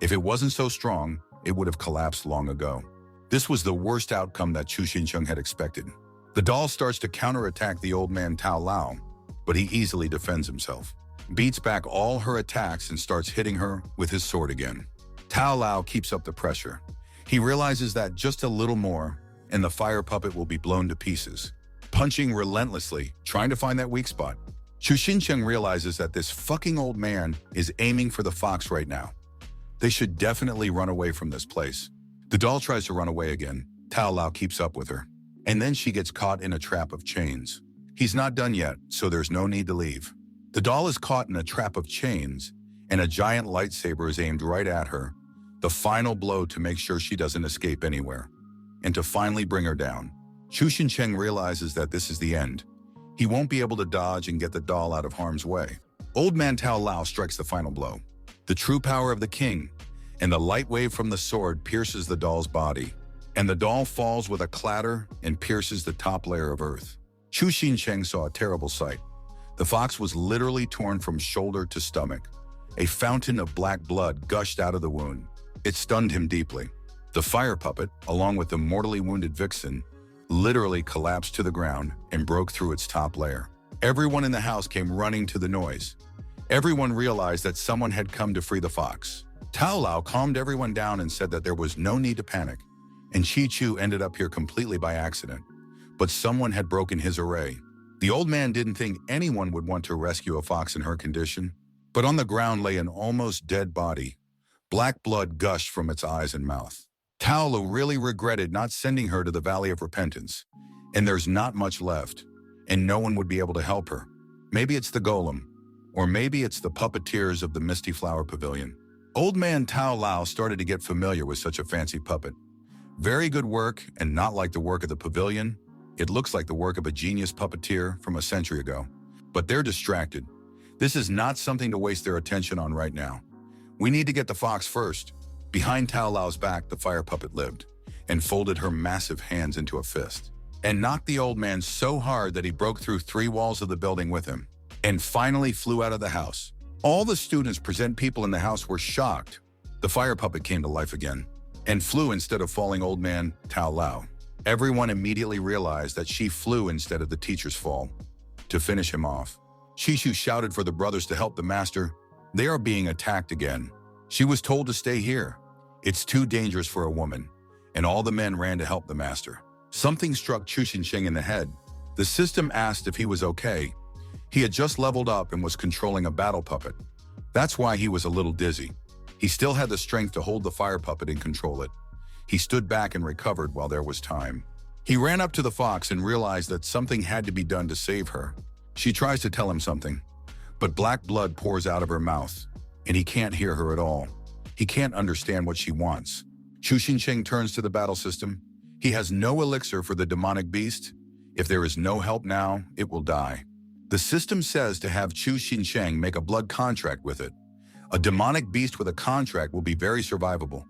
If it wasn't so strong, it would have collapsed long ago. This was the worst outcome that Chu-Shin-Chung had expected. The doll starts to counterattack the old man Tao Lao, but he easily defends himself, beats back all her attacks and starts hitting her with his sword again. Tao Lao keeps up the pressure. He realizes that just a little more, and the fire puppet will be blown to pieces. Punching relentlessly, trying to find that weak spot. Chu Xincheng realizes that this fucking old man is aiming for the fox right now. They should definitely run away from this place. The doll tries to run away again. Tao Lao keeps up with her. And then she gets caught in a trap of chains. He's not done yet, so there's no need to leave. The doll is caught in a trap of chains, and a giant lightsaber is aimed right at her, the final blow to make sure she doesn't escape anywhere, and to finally bring her down. Chu Xincheng realizes that this is the end. He won't be able to dodge and get the doll out of harm's way. Old man Tao Lao strikes the final blow. The true power of the king, and the light wave from the sword pierces the doll's body, and the doll falls with a clatter and pierces the top layer of earth. Chu Xincheng saw a terrible sight. The fox was literally torn from shoulder to stomach. A fountain of black blood gushed out of the wound. It stunned him deeply. The fire puppet, along with the mortally wounded vixen, literally collapsed to the ground and broke through its top layer. Everyone in the house came running to the noise. Everyone realized that someone had come to free the fox. Tao Lao calmed everyone down and said that there was no need to panic, and Chi Chu ended up here completely by accident. But someone had broken his array. The old man didn't think anyone would want to rescue a fox in her condition, but on the ground lay an almost dead body. Black blood gushed from its eyes and mouth. Tao Lao really regretted not sending her to the Valley of Repentance, and there's not much left, and no one would be able to help her. Maybe it's the golem, or maybe it's the puppeteers of the Misty Flower Pavilion. Old man Tao Lao started to get familiar with such a fancy puppet. Very good work, and not like the work of the pavilion. It looks like the work of a genius puppeteer from a century ago. But they're distracted. This is not something to waste their attention on right now. We need to get the fox first. Behind Tao Lao's back, the fire puppet lived, and folded her massive hands into a fist, and knocked the old man so hard that he broke through 3 walls of the building with him, and finally flew out of the house. All the students present people in the house were shocked. The fire puppet came to life again, and flew instead of falling old man Tao Lao. Everyone immediately realized that she flew instead of the teacher's fall. To finish him off, Shishu shouted for the brothers to help the master. They are being attacked again. She was told to stay here. It's too dangerous for a woman, and all the men ran to help the master. Something struck Chu Xincheng in the head. The system asked if he was okay. He had just leveled up and was controlling a battle puppet. That's why he was a little dizzy. He still had the strength to hold the fire puppet and control it. He stood back and recovered while there was time. He ran up to the fox and realized that something had to be done to save her. She tries to tell him something, but black blood pours out of her mouth, and he can't hear her at all. He can't understand what she wants. Chu Xincheng turns to the battle system. He has no elixir for the demonic beast. If there is no help now, it will die. The system says to have Chu Xincheng make a blood contract with it. A demonic beast with a contract will be very survivable,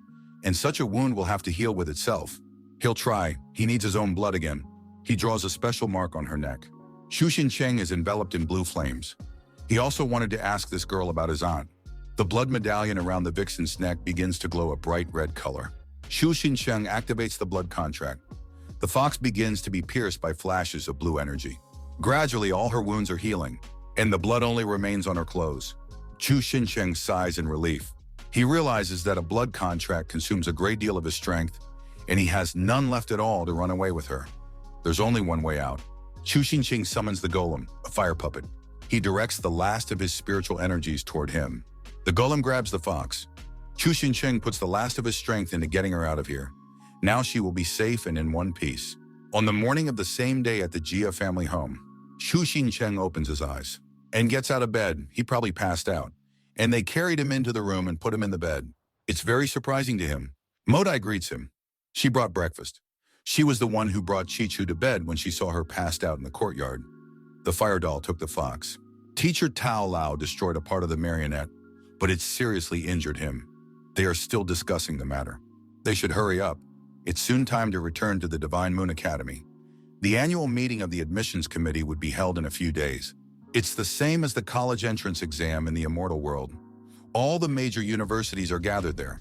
and such a wound will have to heal with itself. He'll try. He needs his own blood again. He draws a special mark on her neck. Chu Xincheng is enveloped in blue flames. He also wanted to ask this girl about his aunt. The blood medallion around the vixen's neck begins to glow a bright red color. Chu Xincheng activates the blood contract. The fox begins to be pierced by flashes of blue energy. Gradually, all her wounds are healing, and the blood only remains on her clothes. Chu Xincheng sighs in relief. He realizes that a blood contract consumes a great deal of his strength, and he has none left at all to run away with her. There's only one way out. Chu Xincheng summons the golem, a fire puppet. He directs the last of his spiritual energies toward him. The golem grabs the fox. Chu Xincheng puts the last of his strength into getting her out of here. Now she will be safe and in one piece. On the morning of the same day at the Jia family home, Chu Xincheng opens his eyes and gets out of bed. He probably passed out, and they carried him into the room and put him in the bed. It's very surprising to him. Modai greets him. She brought breakfast. She was the one who brought Chi-Chu to bed when she saw her passed out in the courtyard. The fire doll took the fox. Teacher Tao Lao destroyed a part of the marionette, but it seriously injured him. They are still discussing the matter. They should hurry up. It's soon time to return to the Divine Moon Academy. The annual meeting of the admissions committee would be held in a few days. It's the same as the college entrance exam in the Immortal world. All the major universities are gathered there.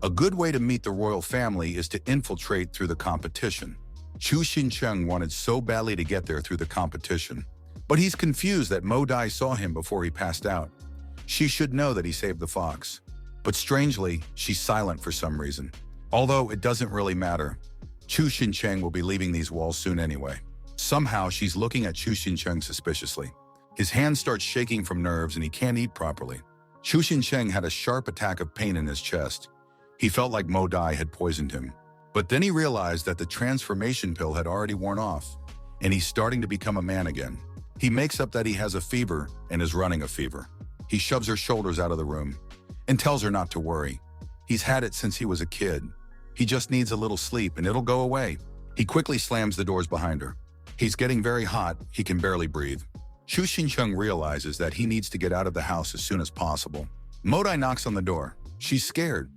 A good way to meet the royal family is to infiltrate through the competition. Chu Xincheng wanted so badly to get there through the competition, but he's confused that Modai saw him before he passed out. She should know that he saved the fox. But strangely, she's silent for some reason. Although it doesn't really matter. Chu Xincheng will be leaving these walls soon anyway. Somehow, she's looking at Chu Xincheng suspiciously. His hand starts shaking from nerves and he can't eat properly. Chu Xincheng had a sharp attack of pain in his chest. He felt like Mo Dai had poisoned him. But then he realized that the transformation pill had already worn off, and he's starting to become a man again. He makes up that he has a fever and is running a fever. He shoves her shoulders out of the room and tells her not to worry. He's had it since he was a kid. He just needs a little sleep and it'll go away. He quickly slams the doors behind her. He's getting very hot, he can barely breathe. Chu Xincheng realizes that he needs to get out of the house as soon as possible. Mo Dai knocks on the door. She's scared.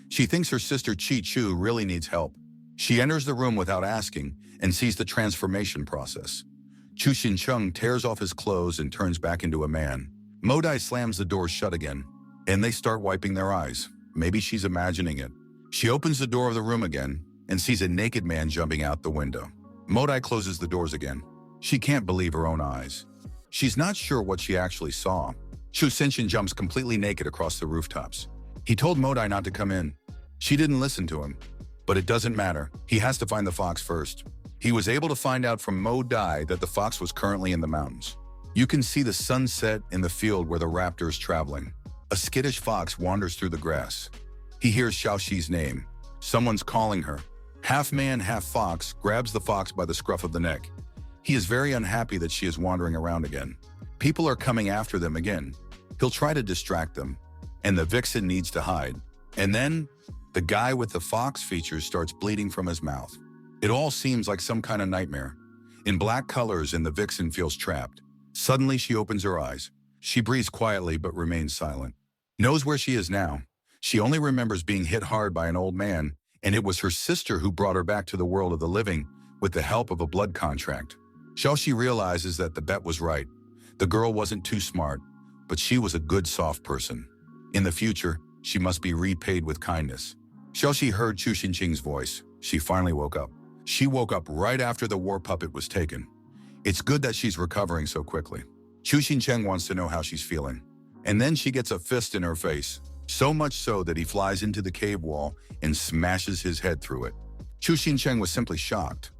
She thinks her sister Chi Chu really needs help. She enters the room without asking and sees the transformation process. Chu Xincheng tears off his clothes and turns back into a man. Mo Dai slams the door shut again, and they start wiping their eyes. Maybe she's imagining it. She opens the door of the room again and sees a naked man jumping out the window. Mo Dai closes the doors again. She can't believe her own eyes. She's not sure what she actually saw. Chu Xinchen jumps completely naked across the rooftops. He told Mo Dai not to come in. She didn't listen to him. But it doesn't matter. He has to find the fox first. He was able to find out from Mo Dai that the fox was currently in the mountains. You can see the sunset in the field where the raptor is traveling. A skittish fox wanders through the grass. He hears Xiaoxi's name. Someone's calling her. Half man, half fox grabs the fox by the scruff of the neck. He is very unhappy that she is wandering around again. People are coming after them again. He'll try to distract them, and the vixen needs to hide. And then, the guy with the fox features starts bleeding from his mouth. It all seems like some kind of nightmare. In black colors, and the vixen feels trapped. Suddenly, she opens her eyes. She breathes quietly but remains silent. Knows where she is now. She only remembers being hit hard by an old man, and it was her sister who brought her back to the world of the living with the help of a blood contract. Xiaoxi realizes that the bet was right. The girl wasn't too smart, but she was a good soft person. In the future, she must be repaid with kindness. Xiaoxi heard Chu Xinqing's voice. She finally woke up. She woke up right after the war puppet was taken. It's good that she's recovering so quickly. Chu Xincheng wants to know how she's feeling. And then she gets a fist in her face, so much so that he flies into the cave wall and smashes his head through it. Chu Xincheng was simply shocked.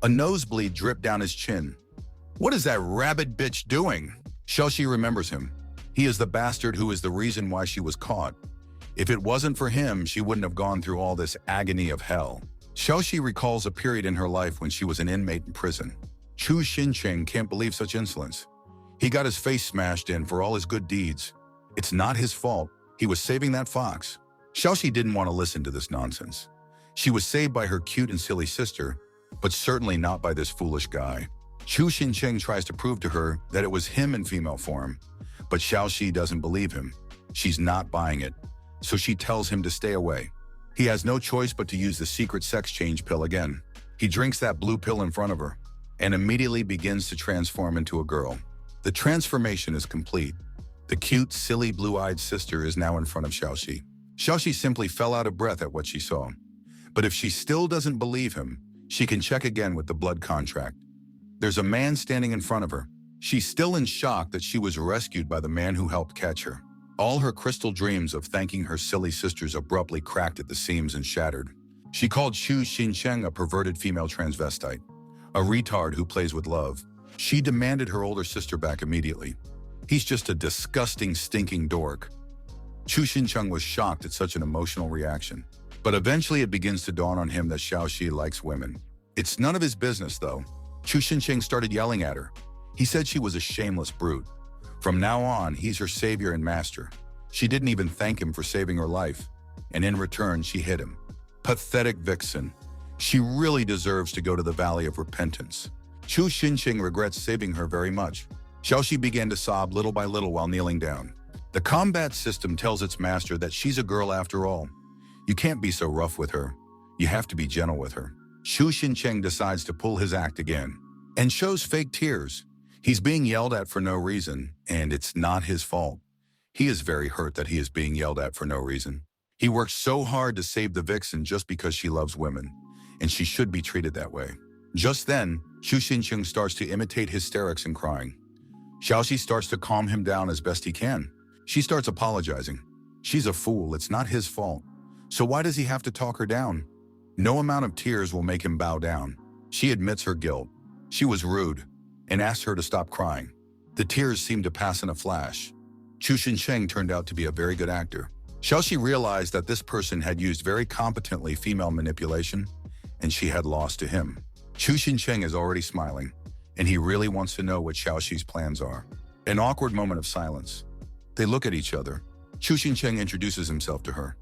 A nosebleed dripped down his chin. What is that rabid bitch doing? Xiaoxi remembers him. He is the bastard who is the reason why she was caught. If it wasn't for him, she wouldn't have gone through all this agony of hell. Xiaoxi recalls a period in her life when she was an inmate in prison. Chu Xincheng can't believe such insolence. He got his face smashed in for all his good deeds. It's not his fault. He was saving that fox. Xiaoxi didn't want to listen to this nonsense. She was saved by her cute and silly sister, but certainly not by this foolish guy. Chu Xincheng tries to prove to her that it was him in female form, but Xiaoxi doesn't believe him. She's not buying it, so she tells him to stay away. He has no choice but to use the secret sex change pill again. He drinks that blue pill in front of her and immediately begins to transform into a girl. The transformation is complete. The cute, silly, blue-eyed sister is now in front of Xiaoxi. Xiaoxi simply fell out of breath at what she saw. But if she still doesn't believe him, she can check again with the blood contract. There's a man standing in front of her. She's still in shock that she was rescued by the man who helped catch her. All her crystal dreams of thanking her silly sisters abruptly cracked at the seams and shattered. She called Chu Xincheng a perverted female transvestite, a retard who plays with love. She demanded her older sister back immediately. He's just a disgusting, stinking dork. Chu Xincheng was shocked at such an emotional reaction. But eventually it begins to dawn on him that Xiaoxi likes women. It's none of his business, though. Chu Xincheng started yelling at her. He said she was a shameless brute. From now on, he's her savior and master. She didn't even thank him for saving her life, and in return, she hit him. Pathetic vixen. She really deserves to go to the Valley of Repentance. Chu Xincheng regrets saving her very much. Xiaoxi began to sob little by little while kneeling down. The combat system tells its master that she's a girl after all. You can't be so rough with her. You have to be gentle with her. Chu Xincheng decides to pull his act again and shows fake tears. He's being yelled at for no reason, and it's not his fault. He is very hurt that he is being yelled at for no reason. He worked so hard to save the vixen just because she loves women, and she should be treated that way. Just then, Chu Xincheng starts to imitate hysterics and crying. Xiaoxi starts to calm him down as best he can. She starts apologizing. She's a fool, it's not his fault. So why does he have to talk her down? No amount of tears will make him bow down. She admits her guilt. She was rude and asked her to stop crying. The tears seemed to pass in a flash. Chu Xinsheng turned out to be a very good actor. Xiaoxi realized that this person had used very competently female manipulation, and she had lost to him. Chu Xinsheng is already smiling, and he really wants to know what Xiaoxi's plans are. An awkward moment of silence. They look at each other. Chu Xinsheng introduces himself to her.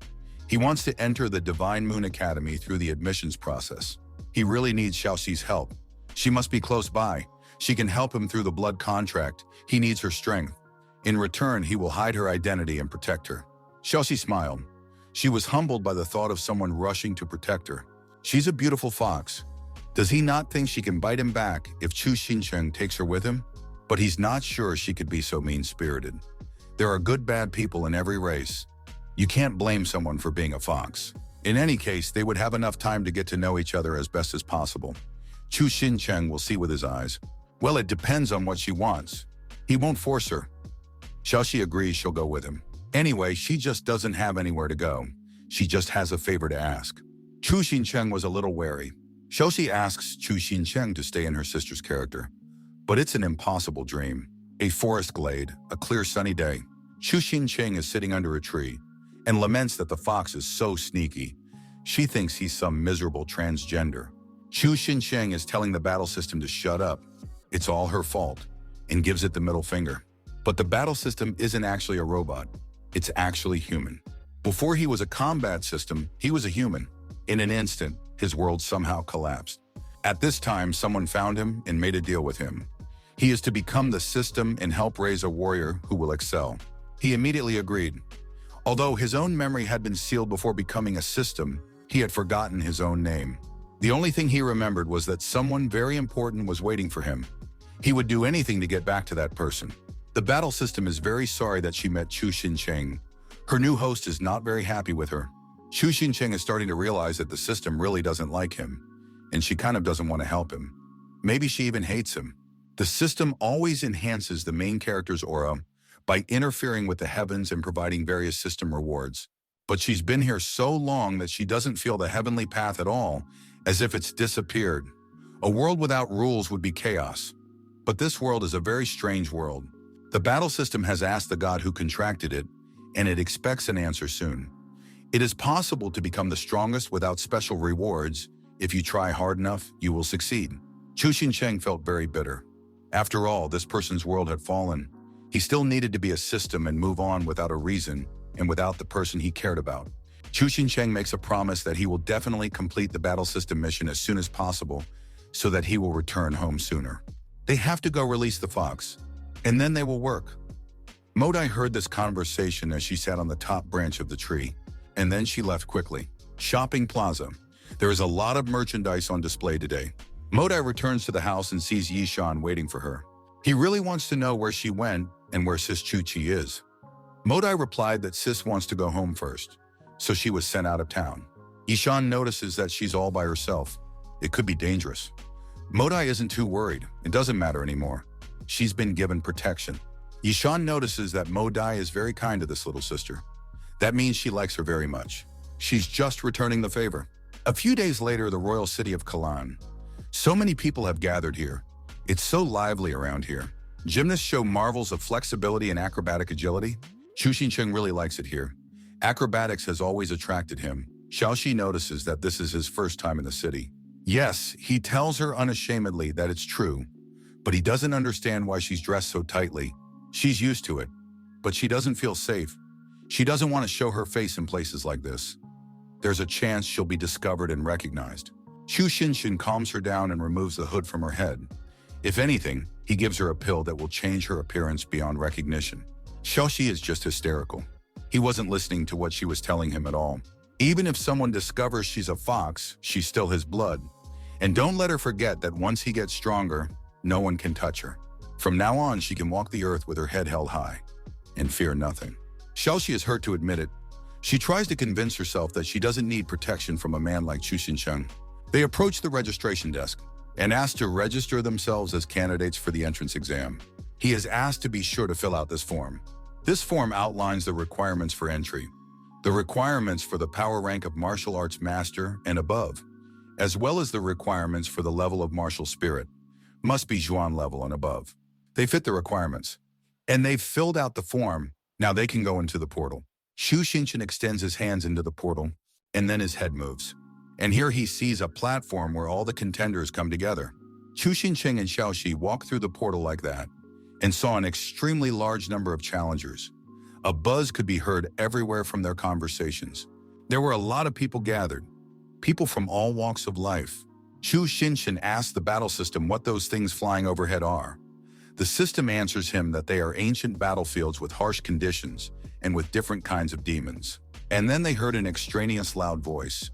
He wants to enter the Divine Moon Academy through the admissions process. He really needs Xiaoxi's help. She must be close by. She can help him through the blood contract. He needs her strength. In return, he will hide her identity and protect her. Xiaoxi smiled. She was humbled by the thought of someone rushing to protect her. She's a beautiful fox. Does he not think she can bite him back if Chu Xinsheng takes her with him? But he's not sure she could be so mean-spirited. There are good bad people in every race. You can't blame someone for being a fox. In any case, they would have enough time to get to know each other as best as possible. Chu Xinsheng will see with his eyes. Well, it depends on what she wants. He won't force her. Xiaoxi agrees she'll go with him. Anyway, she just doesn't have anywhere to go. She just has a favor to ask. Chu Xinsheng was a little wary. Xiaoxi asks Chu Xinsheng to stay in her sister's character. But it's an impossible dream. A forest glade, a clear sunny day. Chu Xinsheng is sitting under a tree and laments that the fox is so sneaky. She thinks he's some miserable transgender. Chu Xinsheng is telling the battle system to shut up. It's all her fault, and gives it the middle finger. But the battle system isn't actually a robot. It's actually human. Before he was a combat system, he was a human. In an instant, his world somehow collapsed. At this time, someone found him and made a deal with him. He is to become the system and help raise a warrior who will excel. He immediately agreed. Although his own memory had been sealed before becoming a system, he had forgotten his own name. The only thing he remembered was that someone very important was waiting for him. He would do anything to get back to that person. The battle system is very sorry that she met Chu Xinsheng. Her new host is not very happy with her. Chu Xinsheng is starting to realize that the system really doesn't like him, and she kind of doesn't want to help him. Maybe she even hates him. The system always enhances the main character's aura by interfering with the heavens and providing various system rewards. But she's been here so long that she doesn't feel the heavenly path at all, as if it's disappeared. A world without rules would be chaos. But this world is a very strange world. The battle system has asked the god who contracted it, and it expects an answer soon. It is possible to become the strongest without special rewards. If you try hard enough, you will succeed. Chu Xinsheng felt very bitter. After all, this person's world had fallen. He still needed to be a system and move on without a reason and without the person he cared about. Chu Xinsheng makes a promise that he will definitely complete the battle system mission as soon as possible so that he will return home sooner. They have to go release the fox, and then they will work. Modai heard this conversation as she sat on the top branch of the tree, and then she left quickly. Shopping plaza. There is a lot of merchandise on display today. Modai returns to the house and sees Yishan waiting for her. He really wants to know where she went and where Sis Chuchi is. Modai replied that Sis wants to go home first, so she was sent out of town. Yishan notices that she's all by herself. It could be dangerous. Modai isn't too worried. It doesn't matter anymore. She's been given protection. Yishan notices that Modai is very kind to this little sister. That means she likes her very much. She's just returning the favor. A few days later, the royal city of Kalan. So many people have gathered here. It's so lively around here. Gymnasts show marvels of flexibility and acrobatic agility. Chu Xinsheng really likes it here. Acrobatics has always attracted him. Xiaoxi notices that this is his first time in the city. Yes, he tells her unashamedly that it's true, but he doesn't understand why she's dressed so tightly. She's used to it, but she doesn't feel safe. She doesn't want to show her face in places like this. There's a chance she'll be discovered and recognized. Chu Xinsheng calms her down and removes the hood from her head. If anything, he gives her a pill that will change her appearance beyond recognition. Xiaoxi is just hysterical. He wasn't listening to what she was telling him at all. Even if someone discovers she's a fox, she's still his blood. And don't let her forget that once he gets stronger, no one can touch her. From now on, she can walk the earth with her head held high and fear nothing. Xiaoxi is hurt to admit it. She tries to convince herself that she doesn't need protection from a man like Chu Xinsheng. They approach the registration desk and ask to register themselves as candidates for the entrance exam. He is asked to be sure to fill out this form. This form outlines the requirements for entry, the requirements for the power rank of martial arts master and above, as well as the requirements for the level of martial spirit, must be Zhuan level and above. They fit the requirements, and they've filled out the form. Now they can go into the portal. Xu Xinchen extends his hands into the portal, and then his head moves. And here he sees a platform where all the contenders come together. Chu Xincheng and Xiaoxi walked through the portal like that, and saw an extremely large number of challengers. A buzz could be heard everywhere from their conversations. There were a lot of people gathered, people from all walks of life. Chu Xinchen asked the battle system what those things flying overhead are. The system answers him that they are ancient battlefields with harsh conditions and with different kinds of demons. And then they heard an extraneous loud voice.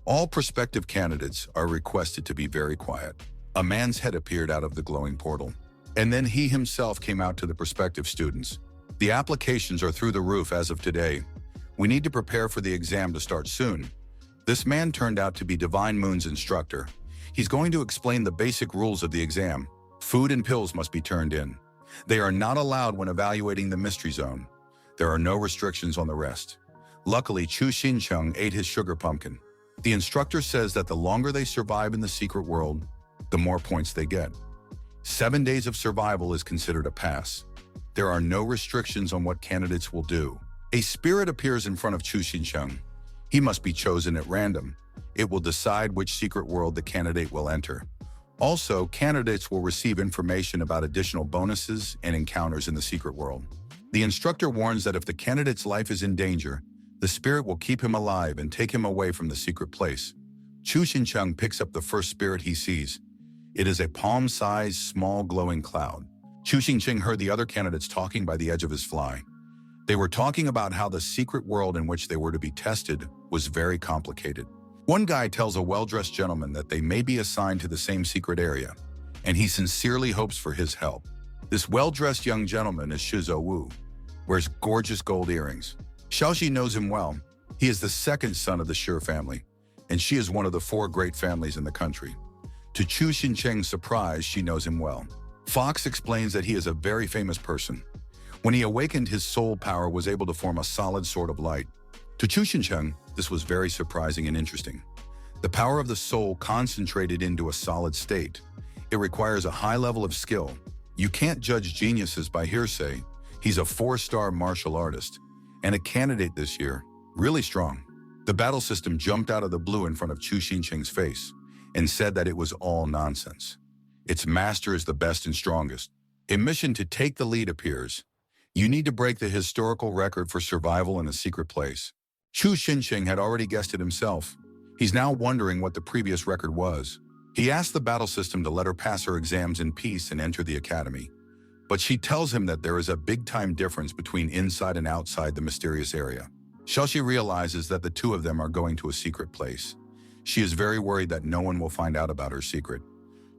All prospective candidates are requested to be very quiet. A man's head appeared out of the glowing portal. And then he himself came out to the prospective students. The applications are through the roof as of today. We need to prepare for the exam to start soon. This man turned out to be Divine Moon's instructor. He's going to explain the basic rules of the exam. Food and pills must be turned in. They are not allowed when evaluating the mystery zone. There are no restrictions on the rest. Luckily, Chu Xincheng ate his sugar pumpkin. The instructor says that the longer they survive in the secret world, the more points they get. 7 days of survival is considered a pass. There are no restrictions on what candidates will do. A spirit appears in front of Chu Xincheng. He must be chosen at random. It will decide which secret world the candidate will enter. Also, candidates will receive information about additional bonuses and encounters in the secret world. The instructor warns that if the candidate's life is in danger, the spirit will keep him alive and take him away from the secret place. Chu Xincheng picks up the first spirit he sees. It is a palm-sized, small, glowing cloud. Chu Xincheng heard the other candidates talking by the edge of his fly. They were talking about how the secret world in which they were to be tested was very complicated. One guy tells a well-dressed gentleman that they may be assigned to the same secret area, and he sincerely hopes for his help. This well-dressed young gentleman is Shizuo Wu, wears gorgeous gold earrings. Xiaoxi knows him well. He is the second son of the Shi family, and she is one of the 4 great families in the country. To Chu Xincheng's surprise, she knows him well. Fox explains that he is a very famous person. When he awakened, his soul power was able to form a solid sword of light. To Chu Xincheng, this was very surprising and interesting. The power of the soul concentrated into a solid state. It requires a high level of skill. You can't judge geniuses by hearsay. He's a 4-star martial artist and a candidate this year, really strong. The battle system jumped out of the blue in front of Chu Xincheng's face and said that it was all nonsense. Its master is the best and strongest. A mission to take the lead appears. You need to break the historical record for survival in a secret place. Chu Xincheng had already guessed it himself. He's now wondering what the previous record was. He asked the battle system to let her pass her exams in peace and enter the academy. But she tells him that there is a big-time difference between inside and outside the mysterious area. Xiaoxi realizes that the two of them are going to a secret place. She is very worried that no one will find out about her secret.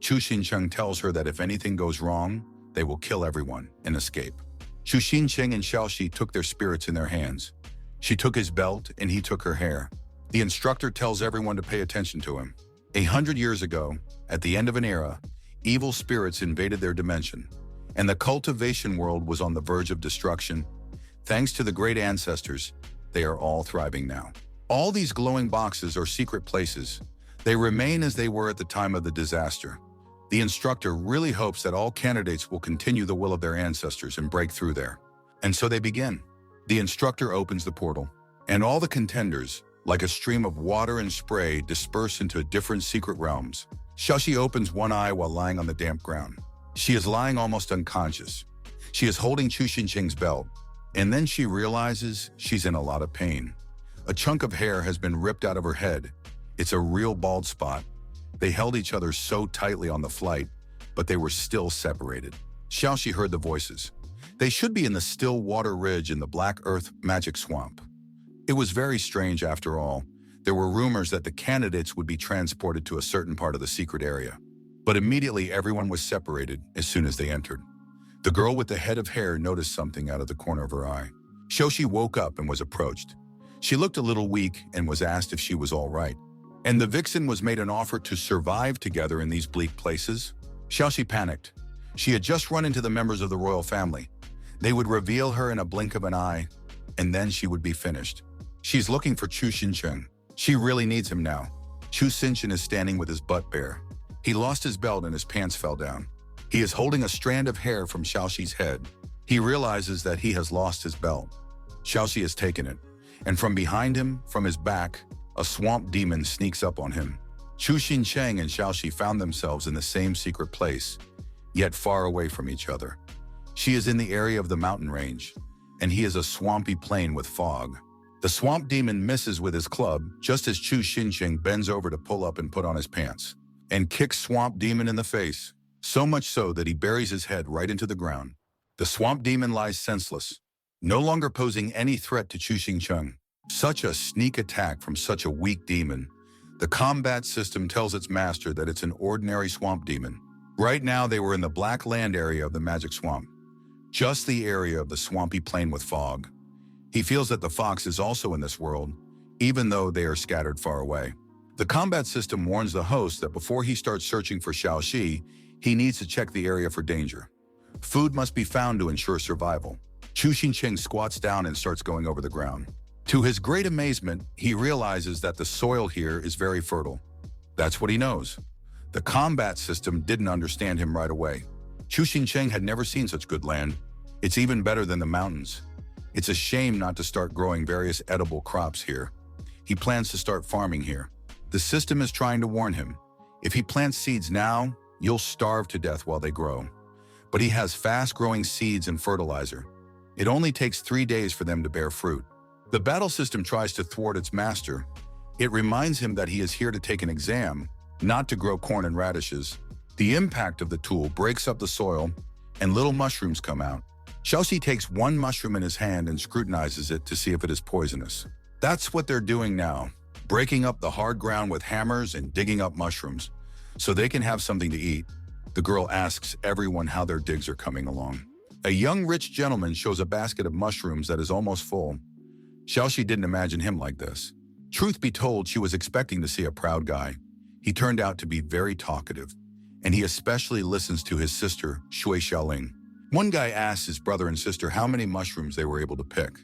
Chu Xincheng tells her that if anything goes wrong, they will kill everyone and escape. Chu Xincheng and Xiaoxi took their spirits in their hands. She took his belt and he took her hair. The instructor tells everyone to pay attention to him. 100 years ago, at the end of an era, evil spirits invaded their dimension, and the cultivation world was on the verge of destruction. Thanks to the great ancestors, they are all thriving now. All these glowing boxes are secret places. They remain as they were at the time of the disaster. The instructor really hopes that all candidates will continue the will of their ancestors and break through there. And so they begin. The instructor opens the portal, and all the contenders, like a stream of water and spray, disperse into different secret realms. Xiaoxi opens one eye while lying on the damp ground. She is lying almost unconscious. She is holding Chu Xincheng's belt, and then she realizes she's in a lot of pain. A chunk of hair has been ripped out of her head. It's a real bald spot. They held each other so tightly on the flight, but they were still separated. Xiaoxi heard the voices. They should be in the still water ridge in the Black Earth magic swamp. It was very strange after all. There were rumors that the candidates would be transported to a certain part of the secret area. But immediately everyone was separated as soon as they entered. The girl with the head of hair noticed something out of the corner of her eye. Xiaoxi woke up and was approached. She looked a little weak and was asked if she was all right. And the vixen was made an offer to survive together in these bleak places. Xiaoxi panicked. She had just run into the members of the royal family. They would reveal her in a blink of an eye, and then she would be finished. She's looking for Chu Xincheng. She really needs him now. Chu Xinchen is standing with his butt bare. He lost his belt and his pants fell down. He is holding a strand of hair from Xiaoxi's head. He realizes that he has lost his belt. Xiaoxi has taken it, and from behind him, from his back, a swamp demon sneaks up on him. Chu Xincheng and Xiaoxi found themselves in the same secret place, yet far away from each other. She is in the area of the mountain range, and he is a swampy plain with fog. The swamp demon misses with his club just as Chu Xincheng bends over to pull up and put on his pants, and kicks swamp demon in the face, so much so that he buries his head right into the ground. The swamp demon lies senseless, no longer posing any threat to Chu Xincheng. Such a sneak attack from such a weak demon. The combat system tells its master that it's an ordinary swamp demon. Right now they were in the black land area of the magic swamp, just the area of the swampy plain with fog. He feels that the fox is also in this world, even though they are scattered far away. The combat system warns the host that before he starts searching for Xiaoxi, he needs to check the area for danger. Food must be found to ensure survival. Chu Xincheng squats down and starts going over the ground. To his great amazement, he realizes that the soil here is very fertile. That's what he knows. The combat system didn't understand him right away. Chu Xincheng had never seen such good land. It's even better than the mountains. It's a shame not to start growing various edible crops here. He plans to start farming here. The system is trying to warn him. If he plants seeds now, you'll starve to death while they grow. But he has fast-growing seeds and fertilizer. It only takes 3 days for them to bear fruit. The battle system tries to thwart its master. It reminds him that he is here to take an exam, not to grow corn and radishes. The impact of the tool breaks up the soil, and little mushrooms come out. Xiaoxi takes one mushroom in his hand and scrutinizes it to see if it is poisonous. That's what they're doing now, breaking up the hard ground with hammers and digging up mushrooms, so they can have something to eat. The girl asks everyone how their digs are coming along. A young rich gentleman shows a basket of mushrooms that is almost full. Xiaoxi didn't imagine him like this. Truth be told, she was expecting to see a proud guy. He turned out to be very talkative, and he especially listens to his sister, Shui Xiaoling. One guy asks his brother and sister how many mushrooms they were able to pick.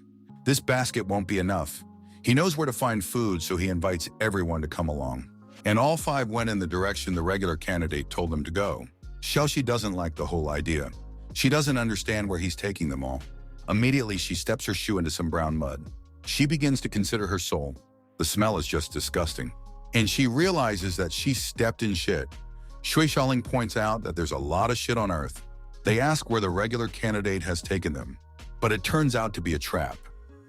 This basket won't be enough. He knows where to find food, so he invites everyone to come along. And all 5 went in the direction the regular candidate told them to go. Xiaoxi doesn't like the whole idea. She doesn't understand where he's taking them all. Immediately, she steps her shoe into some brown mud. She begins to consider her soul. The smell is just disgusting. And she realizes that she stepped in shit. Shui Xiaoling points out that there's a lot of shit on Earth. They ask where the regular candidate has taken them, but it turns out to be a trap.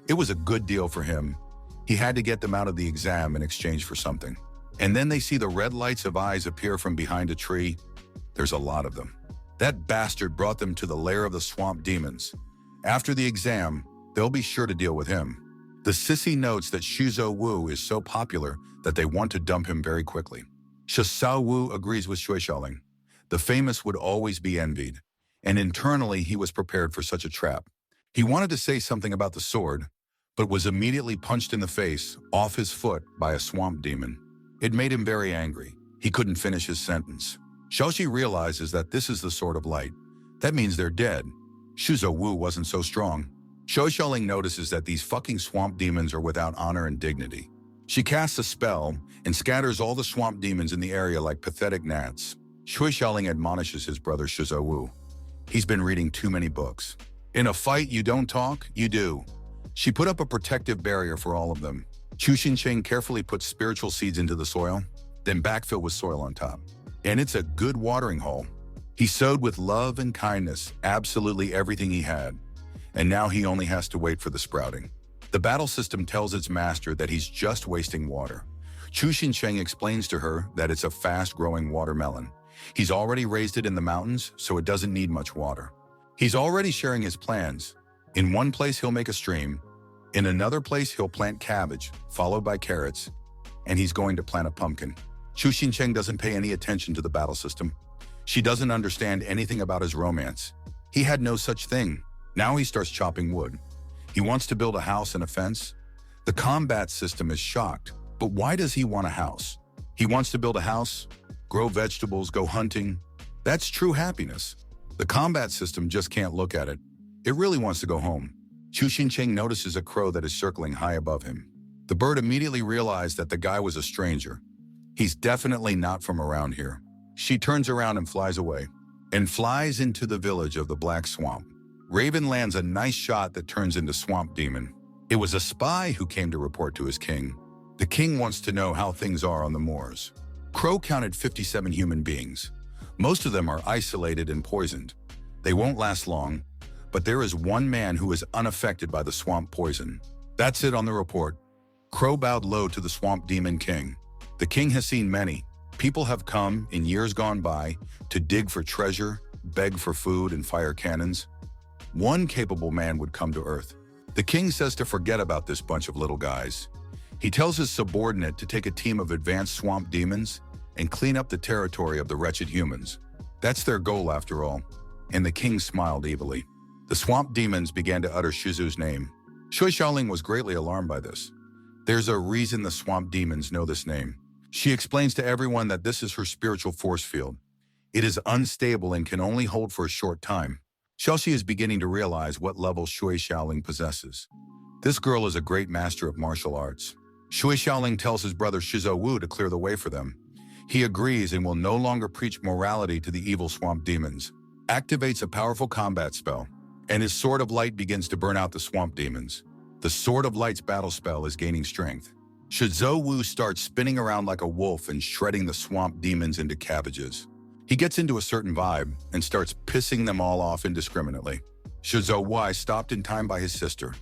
It was a good deal for him. He had to get them out of the exam in exchange for something. And then they see the red lights of eyes appear from behind a tree. There's a lot of them. That bastard brought them to the lair of the swamp demons. After the exam, they'll be sure to deal with him. The sissy notes that Shuzhou Wu is so popular that they want to dump him very quickly. Shizhou Wu agrees with Shui Xiaoling. The famous would always be envied, and internally he was prepared for such a trap. He wanted to say something about the sword, but was immediately punched in the face, off his foot, by a swamp demon. It made him very angry. He couldn't finish his sentence. Xiaoxi realizes that this is the sword of light. That means they're dead. Shuzhou Wu wasn't so strong. Shui Xiaoling notices that these fucking swamp demons are without honor and dignity. She casts a spell and scatters all the swamp demons in the area like pathetic gnats. Shui Xiaoling admonishes his brother Shuzhou Wu. He's been reading too many books. In a fight, you don't talk, you do. She put up a protective barrier for all of them. Chu Xincheng carefully puts spiritual seeds into the soil, then backfill with soil on top. And it's a good watering hole. He sowed with love and kindness absolutely everything he had, and now he only has to wait for the sprouting. The battle system tells its master that he's just wasting water. Chu Xincheng explains to her that it's a fast-growing watermelon. He's already raised it in the mountains, so it doesn't need much water. He's already sharing his plans. In one place, he'll make a stream. In another place, he'll plant cabbage, followed by carrots, and he's going to plant a pumpkin. Chu Xincheng doesn't pay any attention to the battle system. She doesn't understand anything about his romance. He had no such thing. Now he starts chopping wood. He wants to build a house and a fence. The combat system is shocked, but why does he want a house? He wants to build a house, grow vegetables, go hunting. That's true happiness. The combat system just can't look at it. It really wants to go home. Chu Xincheng notices a crow that is circling high above him. The bird immediately realized that the guy was a stranger. He's definitely not from around here. She turns around and flies away, and flies into the village of the Black Swamp. Raven lands a nice shot that turns into Swamp Demon. It was a spy who came to report to his king. The king wants to know how things are on the moors. Crow counted 57 human beings. Most of them are isolated and poisoned. They won't last long, but there is one man who is unaffected by the swamp poison. That's it on the report. Crow bowed low to the Swamp Demon King. The king has seen many. People have come, in years gone by, to dig for treasure, beg for food, and fire cannons. One capable man would come to Earth. The king says to forget about this bunch of little guys. He tells his subordinate to take a team of advanced swamp demons and clean up the territory of the wretched humans. That's their goal, after all. And the king smiled evilly. The swamp demons began to utter Shizu's name. Shui Xiaoling was greatly alarmed by this. There's a reason the swamp demons know this name. She explains to everyone that this is her spiritual force field. It is unstable and can only hold for a short time. Xiaoxi is beginning to realize what level Shui Xiaoling possesses. This girl is a great master of martial arts. Shui Xiaoling tells his brother Shizou Wu to clear the way for them. He agrees and will no longer preach morality to the evil swamp demons. Activates a powerful combat spell, and his Sword of Light begins to burn out the swamp demons. The Sword of Light's battle spell is gaining strength. Shizou Wu starts spinning around like a wolf and shredding the swamp demons into cabbages. He gets into a certain vibe and starts pissing them all off indiscriminately. Shizou Wu stopped in time by his sister.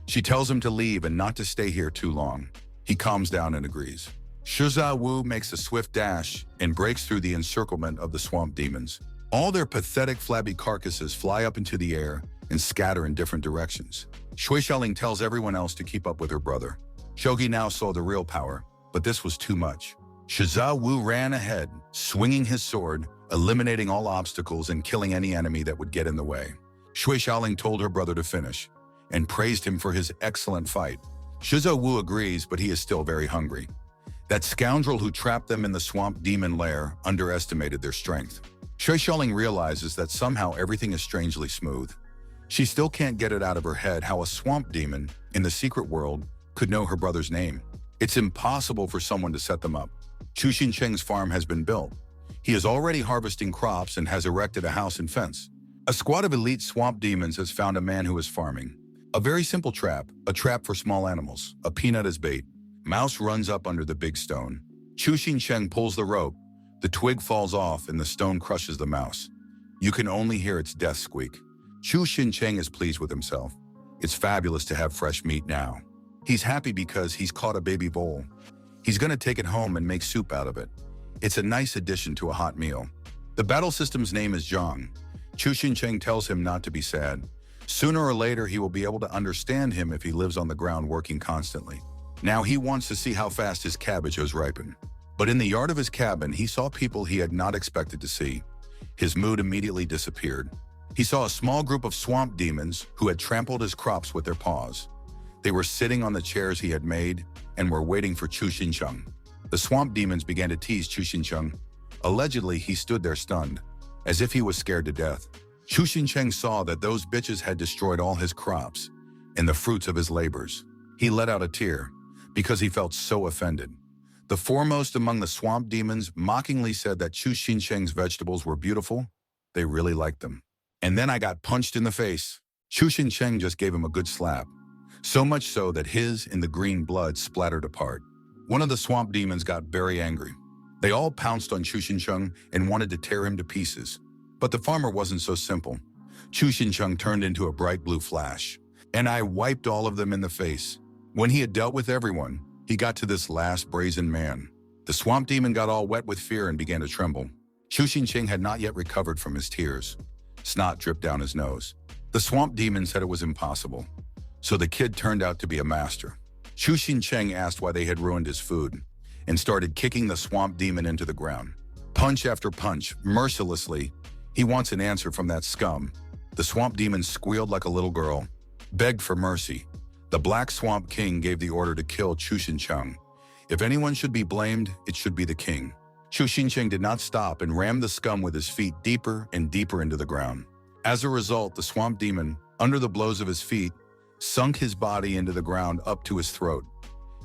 She tells him to leave and not to stay here too long. He calms down and agrees. Shizou Wu makes a swift dash and breaks through the encirclement of the swamp demons. All their pathetic, flabby carcasses fly up into the air and scatter in different directions. Shui Xiaoling tells everyone else to keep up with her brother. Shogi now saw the real power, but this was too much. Shizou Wu ran ahead, swinging his sword, eliminating all obstacles and killing any enemy that would get in the way. Shui Xiaoling told her brother to finish, and praised him for his excellent fight. Shizou Wu agrees, but he is still very hungry. That scoundrel who trapped them in the swamp demon lair underestimated their strength. Shui Xiaoling realizes that somehow everything is strangely smooth. She still can't get it out of her head how a swamp demon, in the secret world, could know her brother's name. It's impossible for someone to set them up. Chu Xincheng's farm has been built. He is already harvesting crops and has erected a house and fence. A squad of elite swamp demons has found a man who is farming. A very simple trap, a trap for small animals, a peanut as bait. Mouse runs up under the big stone. Chu Xincheng pulls the rope. The twig falls off and the stone crushes the mouse. You can only hear its death squeak. Chu Xincheng is pleased with himself. It's fabulous to have fresh meat now. He's happy because he's caught a baby vole. He's gonna take it home and make soup out of it. It's a nice addition to a hot meal. The battle system's name is Zhang. Chu Xincheng tells him not to be sad. Sooner or later, he will be able to understand him if he lives on the ground working constantly. Now he wants to see how fast his cabbages ripen. But in the yard of his cabin, he saw people he had not expected to see. His mood immediately disappeared. He saw a small group of swamp demons who had trampled his crops with their paws. They were sitting on the chairs he had made and were waiting for Chu Xincheng. The swamp demons began to tease Chu Xincheng. Allegedly, he stood there stunned, as if he was scared to death. Chu Xincheng saw that those bitches had destroyed all his crops and the fruits of his labors. He let out a tear because he felt so offended. The foremost among the swamp demons mockingly said that Chu Xincheng's vegetables were beautiful. They really liked them. And then I got punched in the face. Chu Xincheng just gave him a good slap. So much so that his and the green blood splattered apart. One of the swamp demons got very angry. They all pounced on Chu Xincheng and wanted to tear him to pieces. But the farmer wasn't so simple. Chu Xincheng turned into a bright blue flash, and I wiped all of them in the face. When he had dealt with everyone, he got to this last brazen man. The swamp demon got all wet with fear and began to tremble. Chu Xincheng had not yet recovered from his tears. Snot dripped down his nose. The swamp demon said it was impossible. So the kid turned out to be a master. Chu Xincheng asked why they had ruined his food and started kicking the swamp demon into the ground. Punch after punch, mercilessly. He wants an answer from that scum. The swamp demon squealed like a little girl, begged for mercy. The Black Swamp King gave the order to kill Chu Xincheng. If anyone should be blamed, it should be the king. Chu Xincheng did not stop and rammed the scum with his feet deeper and deeper into the ground. As a result, the swamp demon, under the blows of his feet, sunk his body into the ground up to his throat.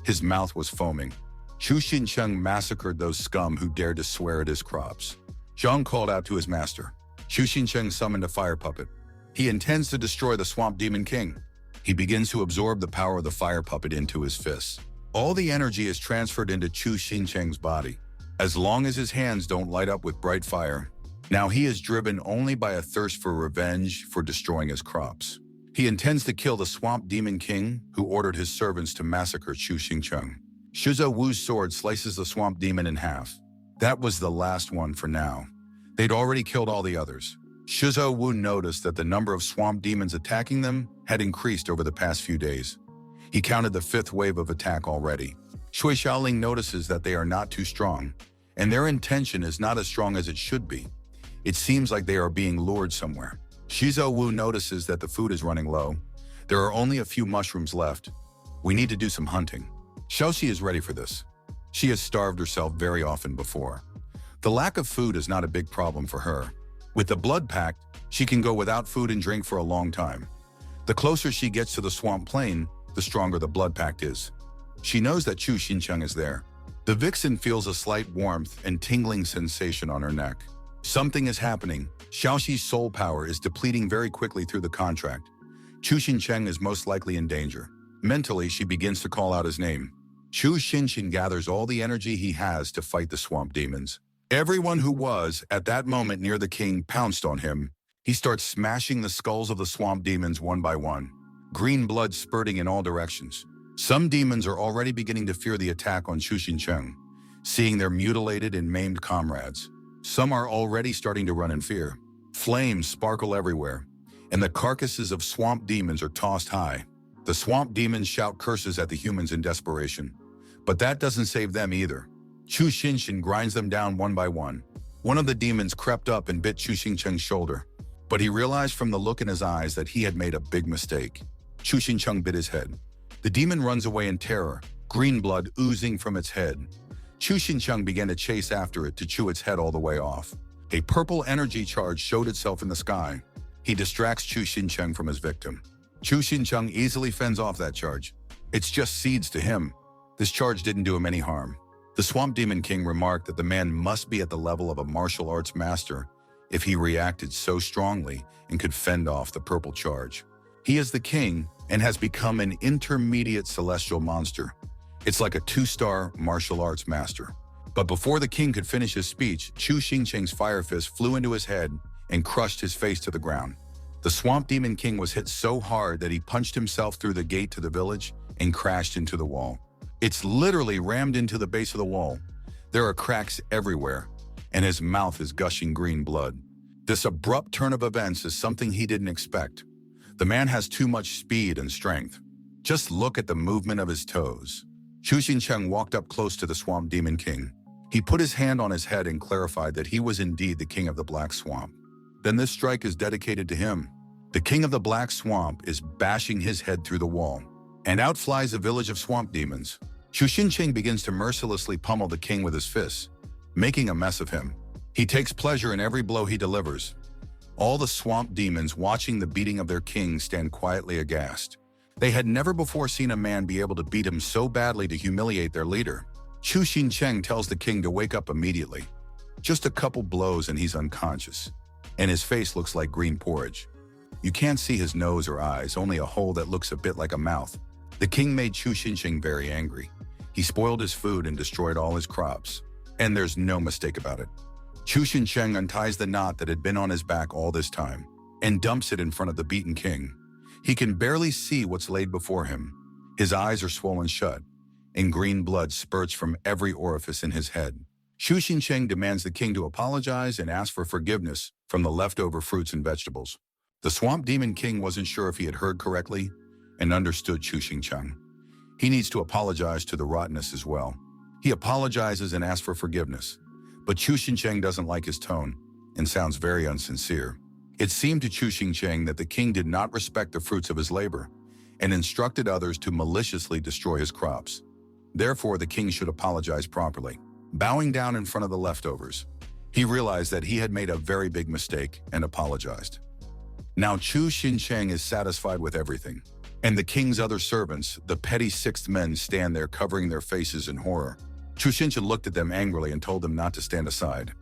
His mouth was foaming. Chu Xincheng massacred those scum who dared to swear at his crops. Zhang called out to his master. Chu Xincheng summoned a fire puppet. He intends to destroy the Swamp Demon King. He begins to absorb the power of the fire puppet into his fists. All the energy is transferred into Chu Xincheng's body. As long as his hands don't light up with bright fire, now he is driven only by a thirst for revenge for destroying his crops. He intends to kill the Swamp Demon King, who ordered his servants to massacre Chu Xincheng. Shizuo Wu's sword slices the Swamp Demon in half. That was the last one for now. They'd already killed all the others. Shizuo Wu noticed that the number of swamp demons attacking them had increased over the past few days. He counted the 5th wave of attack already. Shui Xiaoling notices that they are not too strong, and their intention is not as strong as it should be. It seems like they are being lured somewhere. Shizuo Wu notices that the food is running low. There are only a few mushrooms left. We need to do some hunting. Xiaoxi is ready for this. She has starved herself very often before. The lack of food is not a big problem for her. With the blood pact, she can go without food and drink for a long time. The closer she gets to the swamp plain, the stronger the blood pact is. She knows that Chu Xincheng is there. The vixen feels a slight warmth and tingling sensation on her neck. Something is happening. Xiaoxi's soul power is depleting very quickly through the contract. Chu Xincheng is most likely in danger. Mentally, she begins to call out his name. Chu Xincheng gathers all the energy he has to fight the swamp demons. Everyone who was, at that moment near the king, pounced on him. He starts smashing the skulls of the swamp demons one by one, green blood spurting in all directions. Some demons are already beginning to fear the attack on Chu Xincheng, seeing their mutilated and maimed comrades. Some are already starting to run in fear. Flames sparkle everywhere, and the carcasses of swamp demons are tossed high. The swamp demons shout curses at the humans in desperation, but that doesn't save them either. Chu Xincheng grinds them down one by one. One of the demons crept up and bit Chu Xincheng's shoulder, but he realized from the look in his eyes that he had made a big mistake. Chu Xincheng bit his head. The demon runs away in terror, green blood oozing from its head. Chu Xincheng began to chase after it to chew its head all the way off. A purple energy charge showed itself in the sky. He distracts Chu Xincheng from his victim. Chu Xincheng easily fends off that charge. It's just seeds to him. This charge didn't do him any harm. The Swamp Demon King remarked that the man must be at the level of a martial arts master if he reacted so strongly and could fend off the purple charge. He is the king and has become an intermediate celestial monster. It's like a 2-star martial arts master. But before the king could finish his speech, Chu Xincheng's fire fist flew into his head and crushed his face to the ground. The Swamp Demon King was hit so hard that he punched himself through the gate to the village and crashed into the wall. It's literally rammed into the base of the wall. There are cracks everywhere, and his mouth is gushing green blood. This abrupt turn of events is something he didn't expect. The man has too much speed and strength. Just look at the movement of his toes. Chu Xincheng walked up close to the Swamp Demon King. He put his hand on his head and clarified that he was indeed the king of the Black Swamp. Then this strike is dedicated to him. The king of the Black Swamp is bashing his head through the wall, and out flies a village of swamp demons. Chu Xincheng begins to mercilessly pummel the king with his fists, making a mess of him. He takes pleasure in every blow he delivers. All the swamp demons watching the beating of their king stand quietly aghast. They had never before seen a man be able to beat him so badly to humiliate their leader. Chu Xincheng tells the king to wake up immediately. Just a couple blows and he's unconscious, and his face looks like green porridge. You can't see his nose or eyes, only a hole that looks a bit like a mouth. The king made Chu Xincheng very angry. He spoiled his food and destroyed all his crops. And there's no mistake about it. Chu Xincheng unties the knot that had been on his back all this time and dumps it in front of the beaten king. He can barely see what's laid before him. His eyes are swollen shut, and green blood spurts from every orifice in his head. Chu Xincheng demands the king to apologize and ask for forgiveness from the leftover fruits and vegetables. The Swamp Demon King wasn't sure if he had heard correctly and understood Chu Xincheng. He needs to apologize to the rottenness as well. He apologizes and asks for forgiveness, but Chu Xincheng doesn't like his tone and sounds very unsincere. It seemed to Chu Xincheng that the king did not respect the fruits of his labor and instructed others to maliciously destroy his crops. Therefore, the king should apologize properly. Bowing down in front of the leftovers, he realized that he had made a very big mistake and apologized. Now Chu Xincheng is satisfied with everything. And the king's other servants, the petty sixth men, stand there covering their faces in horror. Chu Xincheng looked at them angrily and told them not to stand aside.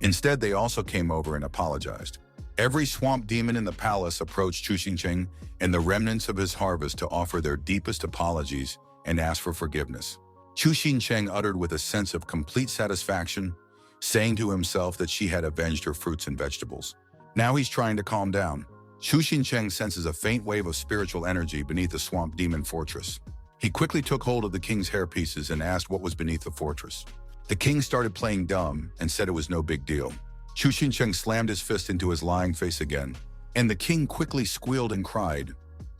Instead, they also came over and apologized. Every swamp demon in the palace approached Chu Xincheng and the remnants of his harvest to offer their deepest apologies and ask for forgiveness. Chu Xincheng uttered with a sense of complete satisfaction, saying to himself that she had avenged her fruits and vegetables. Now he's trying to calm down. Chu Xincheng senses a faint wave of spiritual energy beneath the swamp demon fortress. He quickly took hold of the king's hairpieces and asked what was beneath the fortress. The king started playing dumb and said it was no big deal. Chu Xincheng slammed his fist into his lying face again, and the king quickly squealed and cried.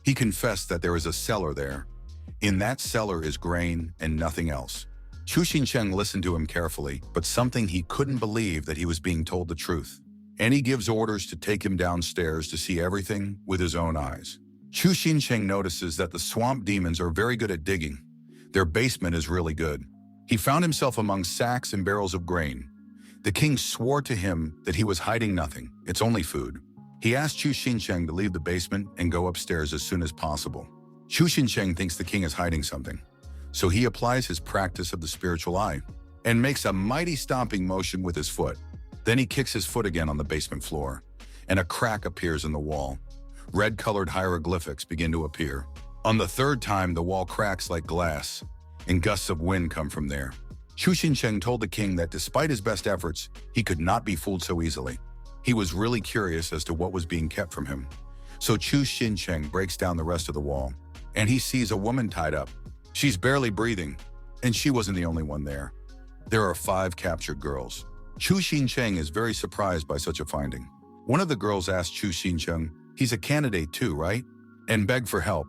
He confessed that there is a cellar there. In that cellar is grain and nothing else. Chu Xincheng listened to him carefully, but something he couldn't believe that he was being told the truth. And he gives orders to take him downstairs to see everything with his own eyes. Chu Xincheng notices that the swamp demons are very good at digging. Their basement is really good. He found himself among sacks and barrels of grain. The king swore to him that he was hiding nothing, it's only food. He asked Chu Xincheng to leave the basement and go upstairs as soon as possible. Chu Xincheng thinks the king is hiding something, so he applies his practice of the spiritual eye and makes a mighty stomping motion with his foot. Then he kicks his foot again on the basement floor, and a crack appears in the wall. Red-colored hieroglyphics begin to appear. On the third time, the wall cracks like glass, and gusts of wind come from there. Chu Xincheng told the king that despite his best efforts, he could not be fooled so easily. He was really curious as to what was being kept from him. So Chu Xincheng breaks down the rest of the wall, and he sees a woman tied up. She's barely breathing, and she wasn't the only one there. There are 5 captured girls. Chu Xincheng is very surprised by such a finding. One of the girls asked Chu Xincheng, he's a candidate too, right? And begged for help.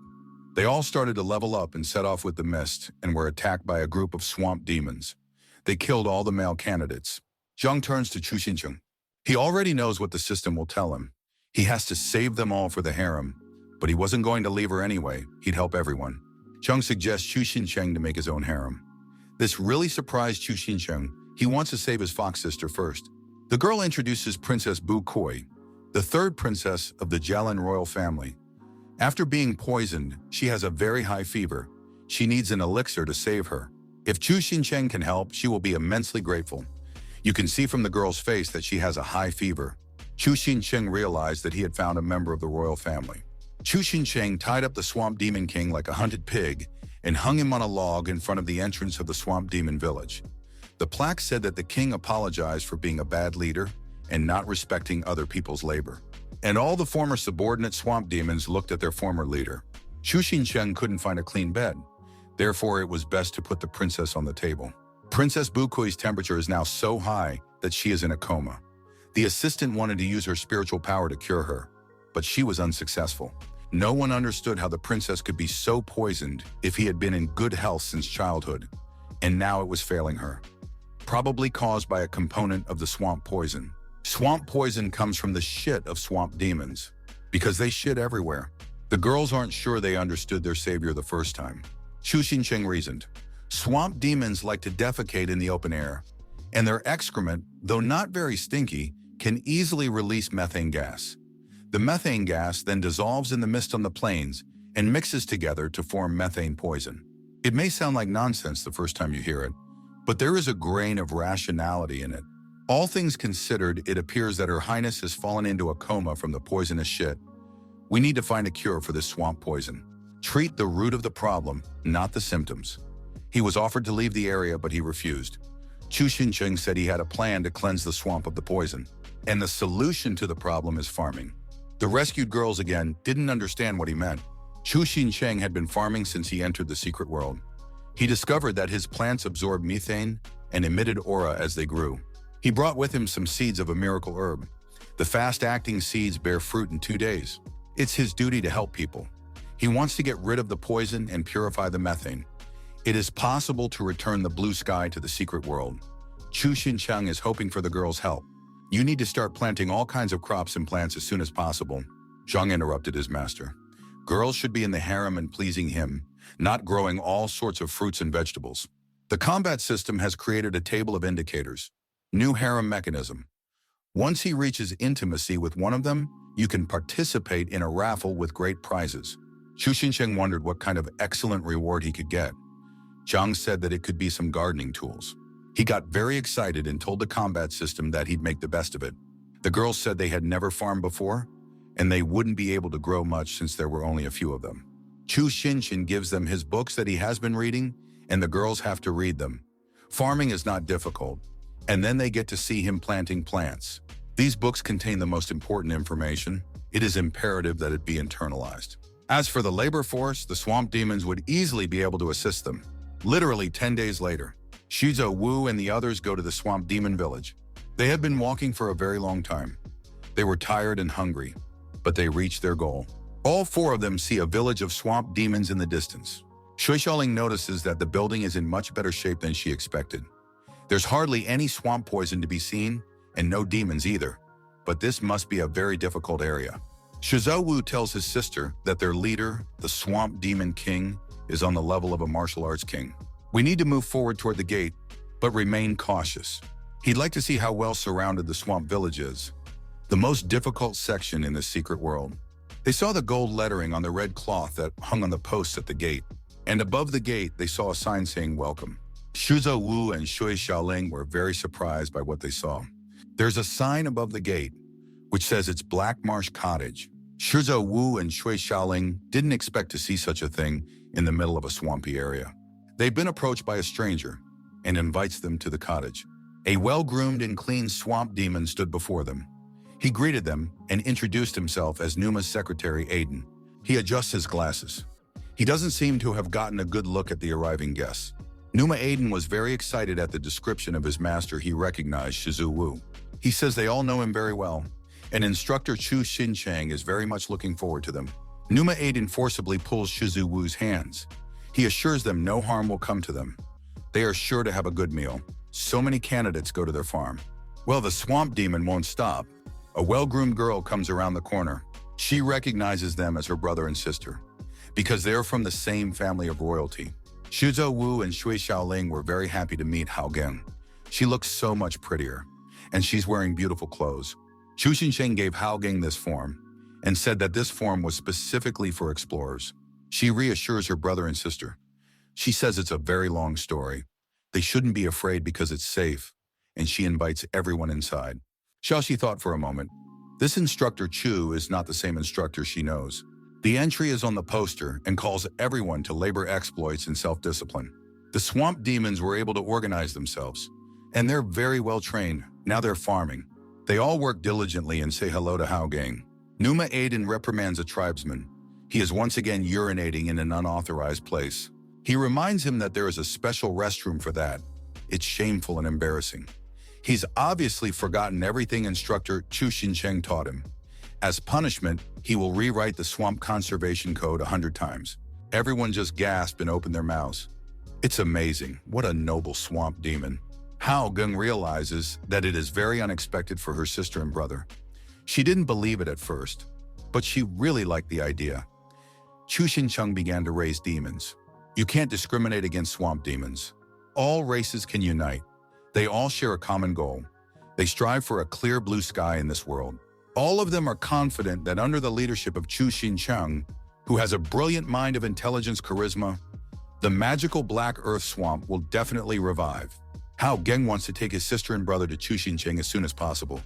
They all started to level up and set off with the mist and were attacked by a group of swamp demons. They killed all the male candidates. Zhang turns to Chu Xincheng. He already knows what the system will tell him. He has to save them all for the harem, but he wasn't going to leave her anyway. He'd help everyone. Zhang suggests Chu Xincheng to make his own harem. This really surprised Chu Xincheng. He wants to save his fox sister first. The girl introduces Princess Bu Koi, the 3rd princess of the Jialan royal family. After being poisoned, she has a very high fever. She needs an elixir to save her. If Chu Xincheng can help, she will be immensely grateful. You can see from the girl's face that she has a high fever. Chu Xincheng realized that he had found a member of the royal family. Chu Xincheng tied up the swamp demon king like a hunted pig and hung him on a log in front of the entrance of the swamp demon village. The plaque said that the king apologized for being a bad leader and not respecting other people's labor. And all the former subordinate swamp demons looked at their former leader. Chu Xincheng couldn't find a clean bed. Therefore, it was best to put the princess on the table. Princess Bukui's temperature is now so high that she is in a coma. The assistant wanted to use her spiritual power to cure her, but she was unsuccessful. No one understood how the princess could be so poisoned if he had been in good health since childhood, and now it was failing her. Probably caused by a component of the swamp poison. Swamp poison comes from the shit of swamp demons, because they shit everywhere. The girls aren't sure they understood their savior the first time. Chu Xincheng reasoned. Swamp demons like to defecate in the open air, and their excrement, though not very stinky, can easily release methane gas. The methane gas then dissolves in the mist on the plains and mixes together to form methane poison. It may sound like nonsense the first time you hear it, but there is a grain of rationality in it. All things considered, it appears that Her Highness has fallen into a coma from the poisonous shit. We need to find a cure for this swamp poison. Treat the root of the problem, not the symptoms. He was offered to leave the area, but he refused. Chu Xincheng said he had a plan to cleanse the swamp of the poison, and the solution to the problem is farming. The rescued girls again didn't understand what he meant. Chu Xincheng had been farming since he entered the secret world. He discovered that his plants absorbed methane and emitted aura as they grew. He brought with him some seeds of a miracle herb. The fast-acting seeds bear fruit in 2 days. It's his duty to help people. He wants to get rid of the poison and purify the methane. It is possible to return the blue sky to the secret world. Chu Xincheng is hoping for the girls' help. You need to start planting all kinds of crops and plants as soon as possible. Zhang interrupted his master. Girls should be in the harem and pleasing him, not growing all sorts of fruits and vegetables. The combat system has created a table of indicators. New harem mechanism. Once he reaches intimacy with one of them, You can participate in a raffle with great prizes. Chu Xincheng wondered what kind of excellent reward he could get. Zhang said that it could be some gardening tools. He got very excited and told the combat system that he'd make the best of it. The girls said they had never farmed before, and they wouldn't be able to grow much since there were only a few of them. Chu Xinchen gives them his books that he has been reading, and the girls have to read them. Farming is not difficult, and then they get to see him planting plants. These books contain the most important information. It is imperative that it be internalized. As for the labor force, the swamp demons would easily be able to assist them. Literally 10 days later, Shizuo Wu and the others go to the swamp demon village. They had been walking for a very long time. They were tired and hungry, but they reached their goal. All four of them see a village of swamp demons in the distance. Shui Xiaoling notices that the building is in much better shape than she expected. There's hardly any swamp poison to be seen, and no demons either, but this must be a very difficult area. Shizuo Wu tells his sister that their leader, the swamp demon king, is on the level of a martial arts king. We need to move forward toward the gate, but remain cautious. He'd like to see how well surrounded the swamp village is, the most difficult section in this secret world. They saw the gold lettering on the red cloth that hung on the posts at the gate, and above the gate they saw a sign saying welcome. Shizuo Wu and Shui Xiaoling were very surprised by what they saw. There's a sign above the gate, which says it's Black Marsh Cottage. Shizuo Wu and Shui Xiaoling didn't expect to see such a thing in the middle of a swampy area. They've been approached by a stranger and invites them to the cottage. A well-groomed and clean swamp demon stood before them. He greeted them and introduced himself as Numa's secretary, Aiden. He adjusts his glasses. He doesn't seem to have gotten a good look at the arriving guests. Numa Aiden was very excited at the description of his master. He recognized Shizuo Wu. He says they all know him very well, and instructor Chu Xincheng is very much looking forward to them. Numa Aiden forcibly pulls Shizuo Wu's hands. He assures them no harm will come to them. They are sure to have a good meal. So many candidates go to their farm. Well, the swamp demon won't stop. A well-groomed girl comes around the corner. She recognizes them as her brother and sister, because they are from the same family of royalty. Shizuo Wu and Shui Xiaoling were very happy to meet Hao Geng. She looks so much prettier, and she's wearing beautiful clothes. Chu Xincheng gave Hao Geng this form, and said that this form was specifically for explorers. She reassures her brother and sister. She says it's a very long story. They shouldn't be afraid because it's safe, and she invites everyone inside. Xiaoxi thought for a moment. This instructor Chu is not the same instructor she knows. The entry is on the poster and calls everyone to labor exploits and self-discipline. The swamp demons were able to organize themselves, and they're very well trained. Now they're farming. They all work diligently and say hello to Hao Gang. Numa Aiden reprimands a tribesman. He is once again urinating in an unauthorized place. He reminds him that there is a special restroom for that. It's shameful and embarrassing. He's obviously forgotten everything instructor Chu Xincheng taught him. As punishment, he will rewrite the swamp conservation code 100 times. Everyone just gasped and opened their mouths. It's amazing. What a noble swamp demon. Hao Geng realizes that it is very unexpected for her sister and brother. She didn't believe it at first, but she really liked the idea. Chu Xincheng began to raise demons. You can't discriminate against swamp demons. All races can unite. They all share a common goal. They strive for a clear blue sky in this world. All of them are confident that under the leadership of Chu Xincheng, who has a brilliant mind of intelligence charisma, the magical black earth swamp will definitely revive. Hao Geng wants to take his sister and brother to Chu Xincheng as soon as possible.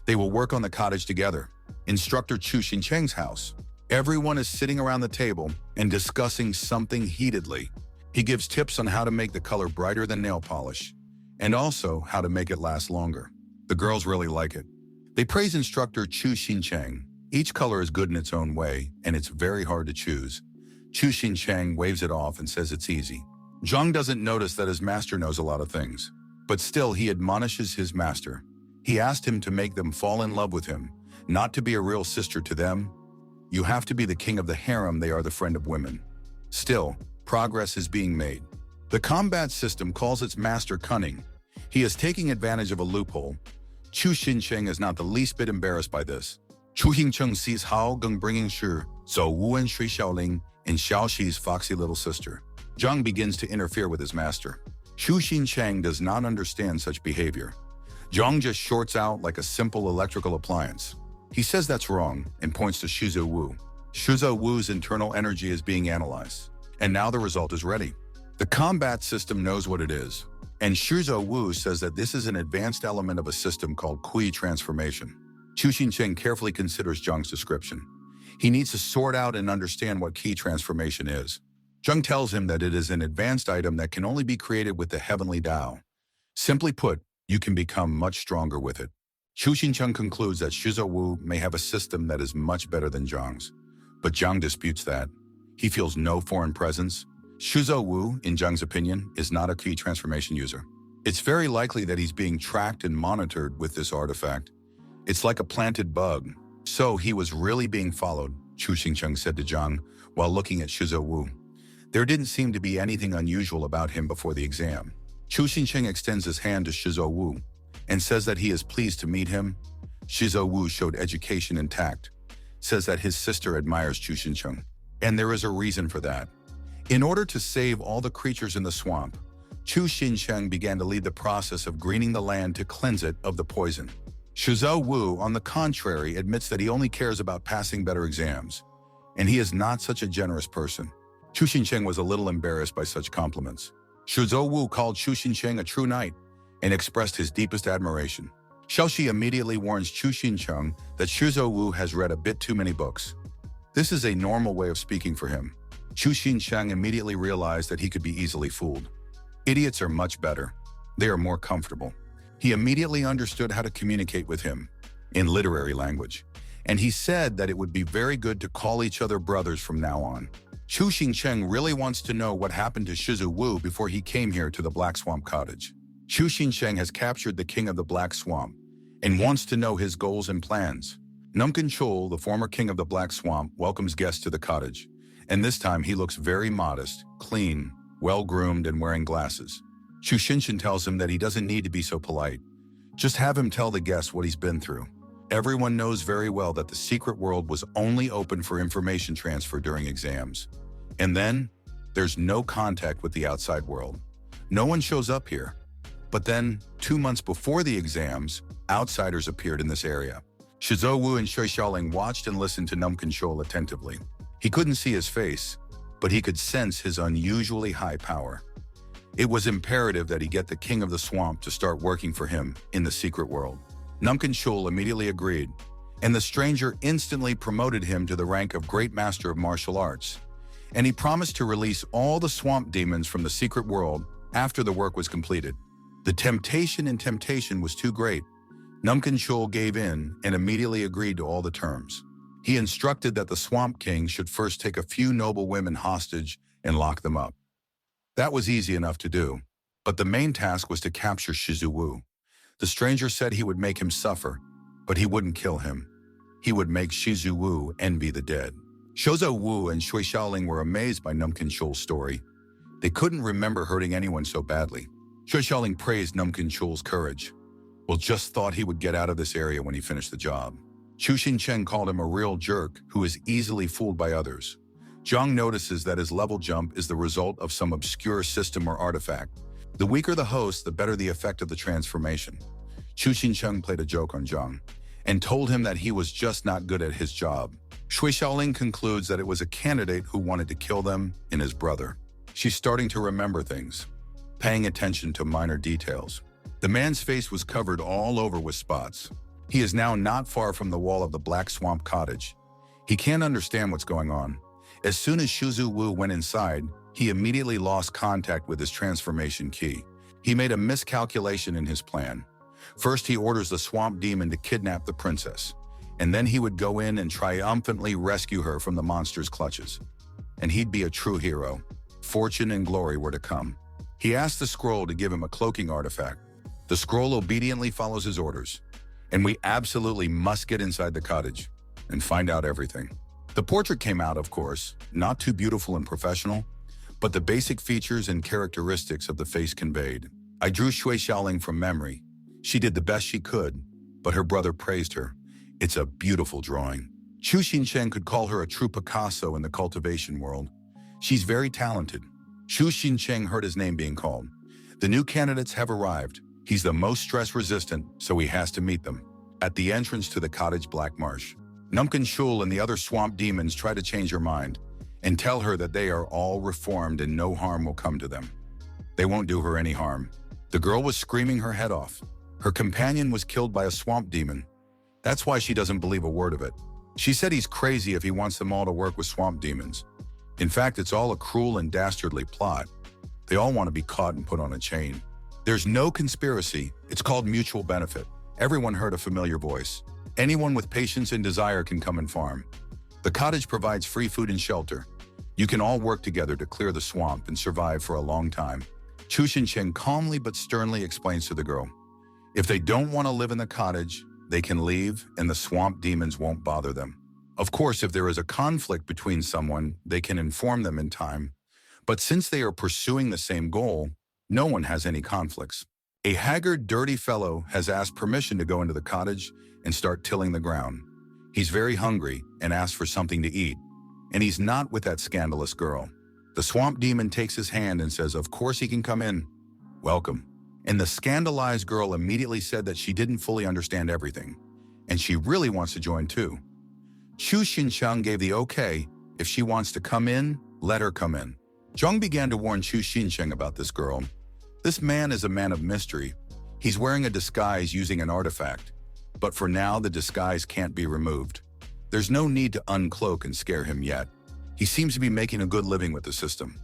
They will work on the cottage together. Instructor Chu Xincheng's house. Everyone is sitting around the table and discussing something heatedly. He gives tips on how to make the color brighter than nail polish, and also how to make it last longer. The girls really like it. They praise instructor Chu Xincheng. Each color is good in its own way, and it's very hard to choose. Chu Xincheng waves it off and says it's easy. Zhang doesn't notice that his master knows a lot of things, but still he admonishes his master. He asked him to make them fall in love with him, not to be a real sister to them. You have to be the king of the harem, they are the friend of women. Still, progress is being made. The combat system calls its master cunning. He is taking advantage of a loophole. Chu Xincheng is not the least bit embarrassed by this. Chu Xincheng sees Hao Geng bringing Shi, Zhou Wu and Shui Xiaoling, and Xiaoxi's foxy little sister. Zhang begins to interfere with his master. Chu Xincheng does not understand such behavior. Zhang just shorts out like a simple electrical appliance. He says that's wrong and points to Shuzo Wu. Shuzo Wu's internal energy is being analyzed, and now the result is ready. The combat system knows what it is, and Shuzo Wu says that this is an advanced element of a system called Kui transformation. Chu Xincheng carefully considers Zhang's description. He needs to sort out and understand what Ki transformation is. Zhang tells him that it is an advanced item that can only be created with the heavenly Dao. Simply put, you can become much stronger with it. Chu Xincheng concludes that Shuzo Wu may have a system that is much better than Zhang's. But Zhang disputes that. He feels no foreign presence. Shuzo Wu, in Zhang's opinion, is not a Ki transformation user. It's very likely that he's being tracked and monitored with this artifact. It's like a planted bug. So he was really being followed, Chu Xingcheng said to Zhang while looking at Shuzo Wu. There didn't seem to be anything unusual about him before the exam. Chu Xingcheng extends his hand to Shuzo Wu and says that he is pleased to meet him. Shuzo Wu showed education and tact, says that his sister admires Chu Xingcheng, and there is a reason for that. In order to save all the creatures in the swamp, Chu Xincheng began to lead the process of greening the land to cleanse it of the poison. Shuzo Wu, on the contrary, admits that he only cares about passing better exams, and he is not such a generous person. Chu Xincheng was a little embarrassed by such compliments. Shuzo Wu called Chu Xincheng a true knight and expressed his deepest admiration. Xiaoxi immediately warns Chu Xincheng that Shuzo Wu has read a bit too many books. This is a normal way of speaking for him. Chu Xincheng immediately realized that he could be easily fooled. Idiots are much better. They are more comfortable. He immediately understood how to communicate with him in literary language, and he said that it would be very good to call each other brothers from now on. Chu Xingcheng really wants to know what happened to Shuzo Wu before he came here to the Black Swamp Cottage. Chu Xingcheng has captured the king of the Black Swamp and wants to know his goals and plans. Numkin Chol, the former king of the Black Swamp, welcomes guests to the cottage, and this time he looks very modest, clean, well-groomed, and wearing glasses. Chu Xinchen tells him that he doesn't need to be so polite. Just have him tell the guests what he's been through. Everyone knows very well that the secret world was only open for information transfer during exams. And then, there's no contact with the outside world. No one shows up here. But then, 2 months before the exams, outsiders appeared in this area. Shuzo Wu and Shui Xiaoling watched and listened to Numkin Chol attentively. He couldn't see his face, but he could sense his unusually high power. It was imperative that he get the king of the swamp to start working for him in the secret world. Numkin Chol immediately agreed, and the stranger instantly promoted him to the rank of Great Master of Martial Arts, and he promised to release all the swamp demons from the secret world after the work was completed. The temptation was too great. Numkin Chol gave in and immediately agreed to all the terms. He instructed that the Swamp King should first take a few noble women hostage and lock them up. That was easy enough to do, but the main task was to capture Shuzo Wu. The stranger said he would make him suffer, but he wouldn't kill him. He would make Shuzo Wu envy the dead. Shuzo Wu and Shui Xiaoling were amazed by Numkin Chol's story. They couldn't remember hurting anyone so badly. Shui Xiaoling praised Numkin Chol's courage. Well, just thought he would get out of this area when he finished the job. Chu Xincheng called him a real jerk who is easily fooled by others. Zhang notices that his level jump is the result of some obscure system or artifact. The weaker the host, the better the effect of the transformation. Chu Xincheng played a joke on Zhang and told him that he was just not good at his job. Shui Xiaoling concludes that it was a candidate who wanted to kill them and his brother. She's starting to remember things, paying attention to minor details. The man's face was covered all over with spots. He is now not far from the wall of the Black Swamp Cottage. He can't understand what's going on. As soon as Shuzo Wu went inside, he immediately lost contact with his transformation key. He made a miscalculation in his plan. First, he orders the swamp demon to kidnap the princess, and then he would go in and triumphantly rescue her from the monster's clutches. And he'd be a true hero. Fortune and glory were to come. He asked the scroll to give him a cloaking artifact. The scroll obediently follows his orders, and we absolutely must get inside the cottage and find out everything. The portrait came out, of course, not too beautiful and professional, but the basic features and characteristics of the face conveyed. I drew Shui Xiaoling from memory. She did the best she could, but her brother praised her. It's a beautiful drawing. Chu Xincheng could call her a true Picasso in the cultivation world. She's very talented. Chu Xincheng heard his name being called. The new candidates have arrived. He's the most stress-resistant, so he has to meet them. At the entrance to the cottage Black Marsh, Numpkin Shul and the other swamp demons try to change her mind and tell her that they are all reformed and no harm will come to them. They won't do her any harm. The girl was screaming her head off. Her companion was killed by a swamp demon. That's why she doesn't believe a word of it. She said he's crazy if he wants them all to work with swamp demons. In fact, it's all a cruel and dastardly plot. They all want to be caught and put on a chain. There's no conspiracy. It's called mutual benefit. Everyone heard a familiar voice. Anyone with patience and desire can come and farm. The cottage provides free food and shelter. You can all work together to clear the swamp and survive for a long time. Chu Xincheng calmly but sternly explains to the girl, if they don't want to live in the cottage, they can leave and the swamp demons won't bother them. Of course, if there is a conflict between someone, they can inform them in time. But since they are pursuing the same goal, no one has any conflicts. A haggard, dirty fellow has asked permission to go into the cottage and start tilling the ground. He's very hungry and asks for something to eat. And he's not with that scandalous girl. The swamp demon takes his hand and says, of course he can come in. Welcome. And the scandalized girl immediately said that she didn't fully understand everything, and she really wants to join too. Chu Xincheng gave the okay. If she wants to come in, let her come in. Zhang began to warn Chu Xincheng about this girl. This man is a man of mystery. He's wearing a disguise using an artifact, but for now the disguise can't be removed. There's no need to uncloak and scare him yet. He seems to be making a good living with the system.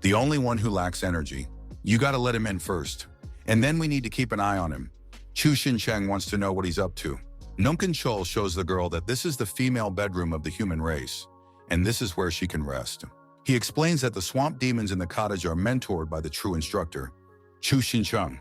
The only one who lacks energy. You gotta let him in first. And then we need to keep an eye on him. Chu Xincheng wants to know what he's up to. Numpkin Chul shows the girl that this is the female bedroom of the human race, and this is where she can rest. He explains that the swamp demons in the cottage are mentored by the true instructor, Chu Xincheng,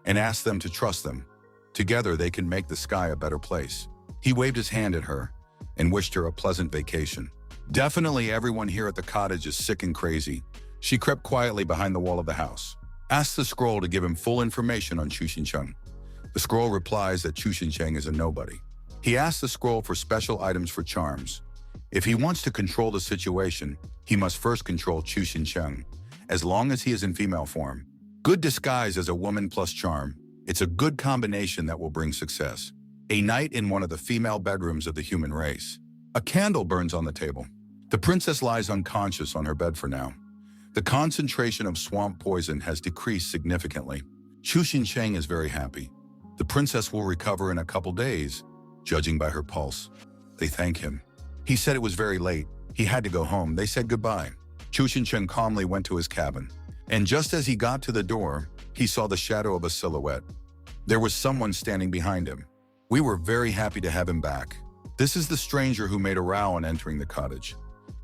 and asks them to trust them. Together they can make the sky a better place. He waved his hand at her and wished her a pleasant vacation. Definitely everyone here at the cottage is sick and crazy. She crept quietly behind the wall of the house. Asks the scroll to give him full information on Chu Xincheng. The scroll replies that Chu Xincheng is a nobody. He asks the scroll for special items for charms. If he wants to control the situation, he must first control Chu Xincheng, as long as he is in female form. Good disguise as a woman plus charm. It's a good combination that will bring success. A night in one of the female bedrooms of the human race. A candle burns on the table. The princess lies unconscious on her bed for now. The concentration of swamp poison has decreased significantly. Chu Xincheng is very happy. The princess will recover in a couple days, judging by her pulse. They thank him. He said it was very late. He had to go home. They said goodbye. Chu Xincheng calmly went to his cabin. And just as he got to the door, he saw the shadow of a silhouette. There was someone standing behind him. We were very happy to have him back. This is the stranger who made a row on entering the cottage.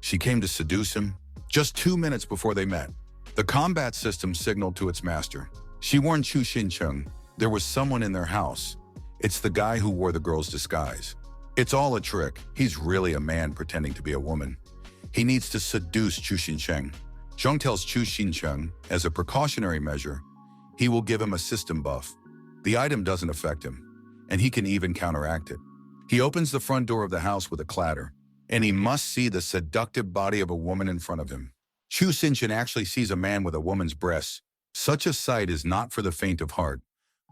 She came to seduce him. Just 2 minutes before they met, the combat system signaled to its master. She warned Chu Xincheng there was someone in their house. It's the guy who wore the girl's disguise. It's all a trick. He's really a man pretending to be a woman. He needs to seduce Chu Xincheng. Zhang tells Chu Xincheng, as a precautionary measure, he will give him a system buff. The item doesn't affect him, and he can even counteract it. He opens the front door of the house with a clatter, and he must see the seductive body of a woman in front of him. Chu Xincheng actually sees a man with a woman's breasts. Such a sight is not for the faint of heart.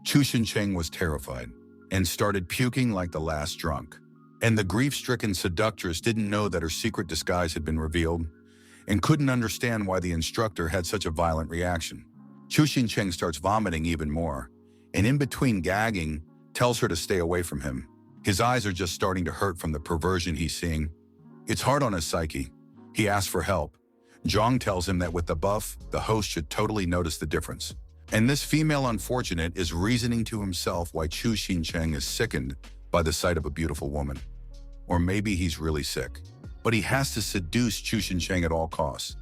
Chu Xincheng was terrified and started puking like the last drunk. And the grief-stricken seductress didn't know that her secret disguise had been revealed and couldn't understand why the instructor had such a violent reaction. Chu Xincheng starts vomiting even more, and in between gagging, tells her to stay away from him. His eyes are just starting to hurt from the perversion he's seeing. It's hard on his psyche. He asks for help. Zhang tells him that with the buff, the host should totally notice the difference. And this female unfortunate is reasoning to himself why Chu Xincheng is sickened by the sight of a beautiful woman. Or maybe he's really sick. But he has to seduce Chu Xincheng at all costs.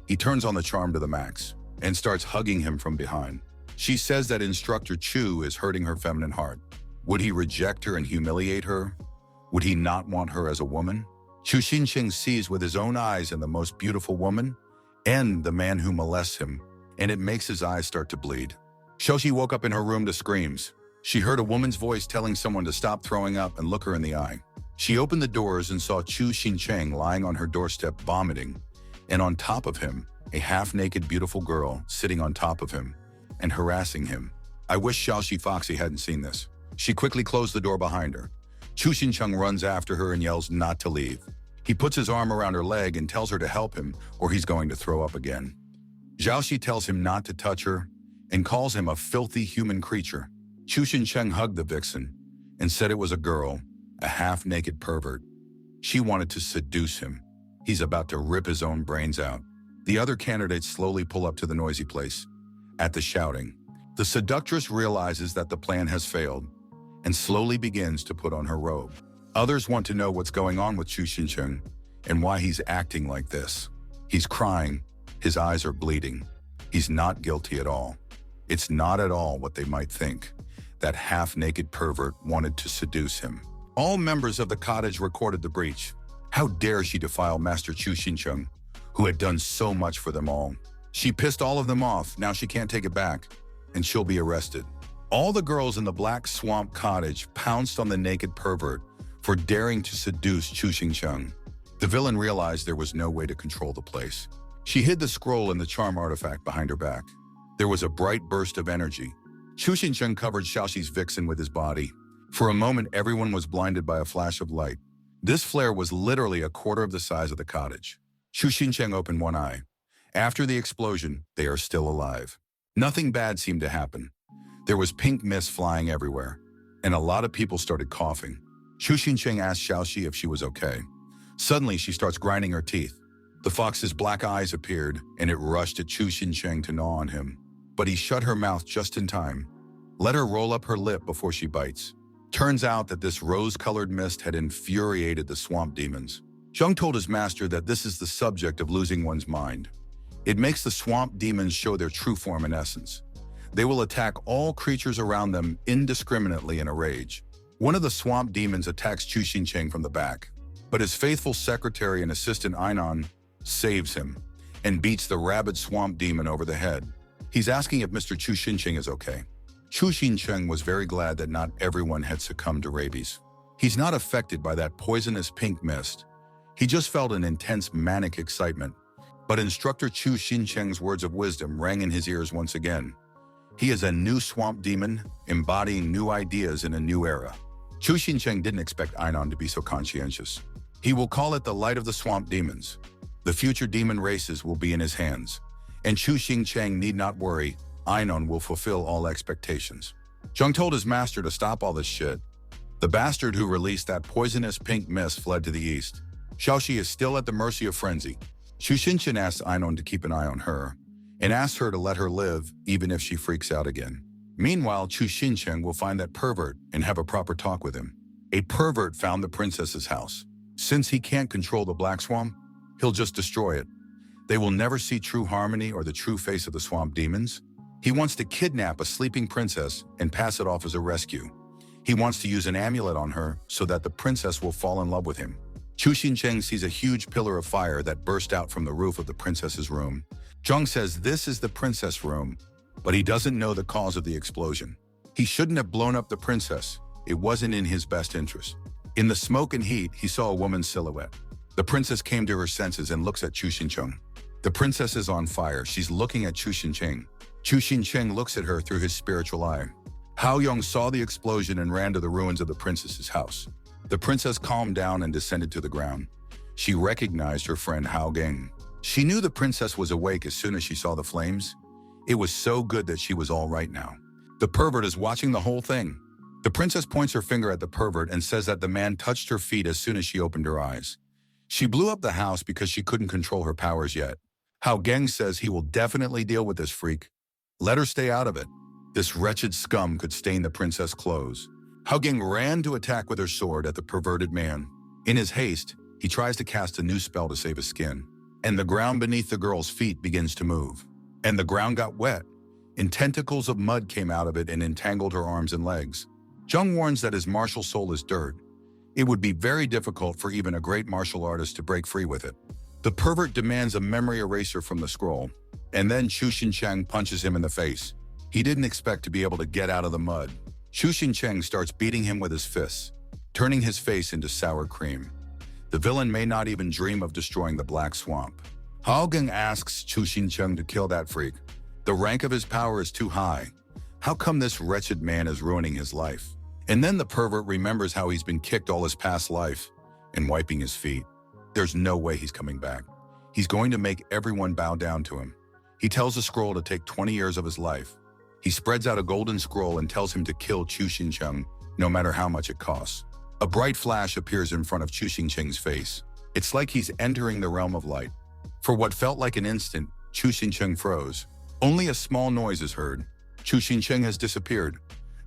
He turns on the charm to the max and starts hugging him from behind. She says that Instructor Chu is hurting her feminine heart. Would he reject her and humiliate her? Would he not want her as a woman? Chu Xincheng sees with his own eyes in the most beautiful woman and the man who molests him, and it makes his eyes start to bleed. Shoshi woke up in her room to screams. She heard a woman's voice telling someone to stop throwing up and look her in the eye. She opened the doors and saw Chu Xincheng lying on her doorstep vomiting, and on top of him, a half-naked beautiful girl sitting on top of him and harassing him. I wish Xiaoxi Foxy hadn't seen this. She quickly closed the door behind her. Chu Xincheng runs after her and yells not to leave. He puts his arm around her leg and tells her to help him or he's going to throw up again. Zhaoxi tells him not to touch her and calls him a filthy human creature. Chu Xincheng hugged the vixen and said it was a girl, a half-naked pervert. She wanted to seduce him. He's about to rip his own brains out. The other candidates slowly pull up to the noisy place. At the shouting, the seductress realizes that the plan has failed and slowly begins to put on her robe. Others want to know what's going on with Chu Xincheng and why he's acting like this. He's crying. His eyes are bleeding. He's not guilty at all. It's not at all what they might think. That half-naked pervert wanted to seduce him. All members of the cottage recorded the breach. How dare she defile Master Chu Xincheng, who had done so much for them all. She pissed all of them off, now she can't take it back, and she'll be arrested. All the girls in the Black Swamp cottage pounced on the naked pervert for daring to seduce Chu Xincheng. The villain realized there was no way to control the place. She hid the scroll and the charm artifact behind her back. There was a bright burst of energy. Chu Xincheng covered Xiaoxi's vixen with his body. For a moment, everyone was blinded by a flash of light. This flare was literally a quarter of the size of the cottage. Chu Xincheng opened one eye. After the explosion, they are still alive. Nothing bad seemed to happen. There was pink mist flying everywhere, and a lot of people started coughing. Chu Xincheng asked Xiaoxi if she was okay. Suddenly, she starts grinding her teeth. The fox's black eyes appeared, and it rushed at Chu Xincheng to gnaw on him. But he shut her mouth just in time. Let her roll up her lip before she bites. Turns out that this rose-colored mist had infuriated the swamp demons. Zheng told his master that this is the subject of losing one's mind. It makes the swamp demons show their true form and essence. They will attack all creatures around them indiscriminately in a rage. One of the swamp demons attacks Chu Xincheng from the back, but his faithful secretary and assistant Ainon saves him and beats the rabid swamp demon over the head. He's asking if Mr. Chu Xincheng is okay. Chu Xincheng was very glad that not everyone had succumbed to rabies. He's not affected by that poisonous pink mist. He just felt an intense manic excitement. But Instructor Chu Xincheng's words of wisdom rang in his ears once again. He is a new swamp demon, embodying new ideas in a new era. Chu Xincheng didn't expect Ainon to be so conscientious. He will call it the light of the swamp demons. The future demon races will be in his hands. And Chu Xincheng need not worry, Ainon will fulfill all expectations. Zheng told his master to stop all this shit. The bastard who released that poisonous pink mist fled to the east. Xiaoxi is still at the mercy of frenzy. Chu Xincheng asked Ainon to keep an eye on her, and asked her to let her live even if she freaks out again. Meanwhile, Chu Xincheng will find that pervert and have a proper talk with him. A pervert found the princess's house. Since he can't control the Black Swamp, he'll just destroy it. They will never see true harmony or the true face of the swamp demons. He wants to kidnap a sleeping princess and pass it off as a rescue. He wants to use an amulet on her so that the princess will fall in love with him. Chu Xincheng sees a huge pillar of fire that burst out from the roof of the princess's room. Zheng says this is the princess room, but he doesn't know the cause of the explosion. He shouldn't have blown up the princess. It wasn't in his best interest. In the smoke and heat, he saw a woman's silhouette. The princess came to her senses and looks at Chu Xincheng. The princess is on fire. She's looking at Chu Xincheng. Chu Xincheng looks at her through his spiritual eye. Hao Yong saw the explosion and ran to the ruins of the princess's house. The princess calmed down and descended to the ground. She recognized her friend Hao Geng. She knew the princess was awake as soon as she saw the flames. It was so good that she was all right now. The pervert is watching the whole thing. The princess points her finger at the pervert and says that the man touched her feet as soon as she opened her eyes. She blew up the house because she couldn't control her powers yet. Hao Geng says he will definitely deal with this freak. Let her stay out of it. This wretched scum could stain the princess' clothes. Hao Geng ran to attack with her sword at the perverted man. In his haste, he tries to cast a new spell to save his skin. And the ground beneath the girl's feet begins to move. And the ground got wet, and tentacles of mud came out of it and entangled her arms and legs. Zheng warns that his martial soul is dirt. It would be very difficult for even a great martial artist to break free with it. The pervert demands a memory eraser from the scroll, and then Chu Xincheng punches him in the face. He didn't expect to be able to get out of the mud. Chu Xincheng starts beating him with his fists, turning his face into sour cream. The villain may not even dream of destroying the Black Swamp. Hao Geng asks Chu Xincheng to kill that freak. The rank of his power is too high. How come this wretched man is ruining his life? And then the pervert remembers how he's been kicked all his past life and wiping his feet. There's no way he's coming back. He's going to make everyone bow down to him. He tells the scroll to take 20 years of his life. He spreads out a golden scroll and tells him to kill Chu Xincheng, no matter how much it costs. A bright flash appears in front of Chu Xincheng's face. It's like he's entering the realm of light. For what felt like an instant, Chu Xincheng froze. Only a small noise is heard. Chu Xincheng has disappeared.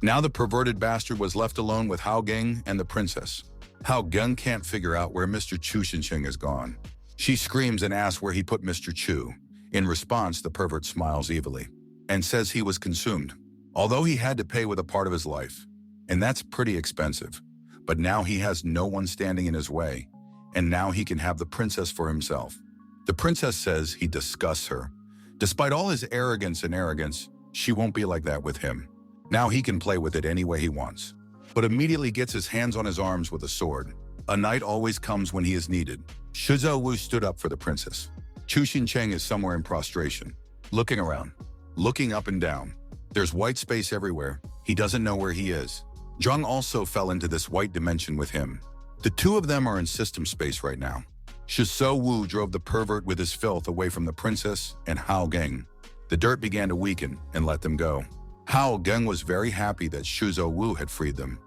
Now the perverted bastard was left alone with Hao Geng and the princess. Hao Geng can't figure out where Mr. Chu Xincheng has gone. She screams and asks where he put Mr. Chu. In response, the pervert smiles evilly and says he was consumed, although he had to pay with a part of his life. And that's pretty expensive. But now he has no one standing in his way, and now he can have the princess for himself. The princess says he disgusts her. Despite all his arrogance, she won't be like that with him. Now he can play with it any way he wants, but immediately gets his hands on his arms with a sword. A knight always comes when he is needed. Shizhou Wu stood up for the princess. Chu Xincheng is somewhere in prostration, looking around, looking up and down. There's white space everywhere. He doesn't know where he is. Zhang also fell into this white dimension with him. The two of them are in system space right now. Shizhou Wu drove the pervert with his filth away from the princess and Hao Geng. The dirt began to weaken and let them go. Hao Geng was very happy that Shizhou Wu had freed them.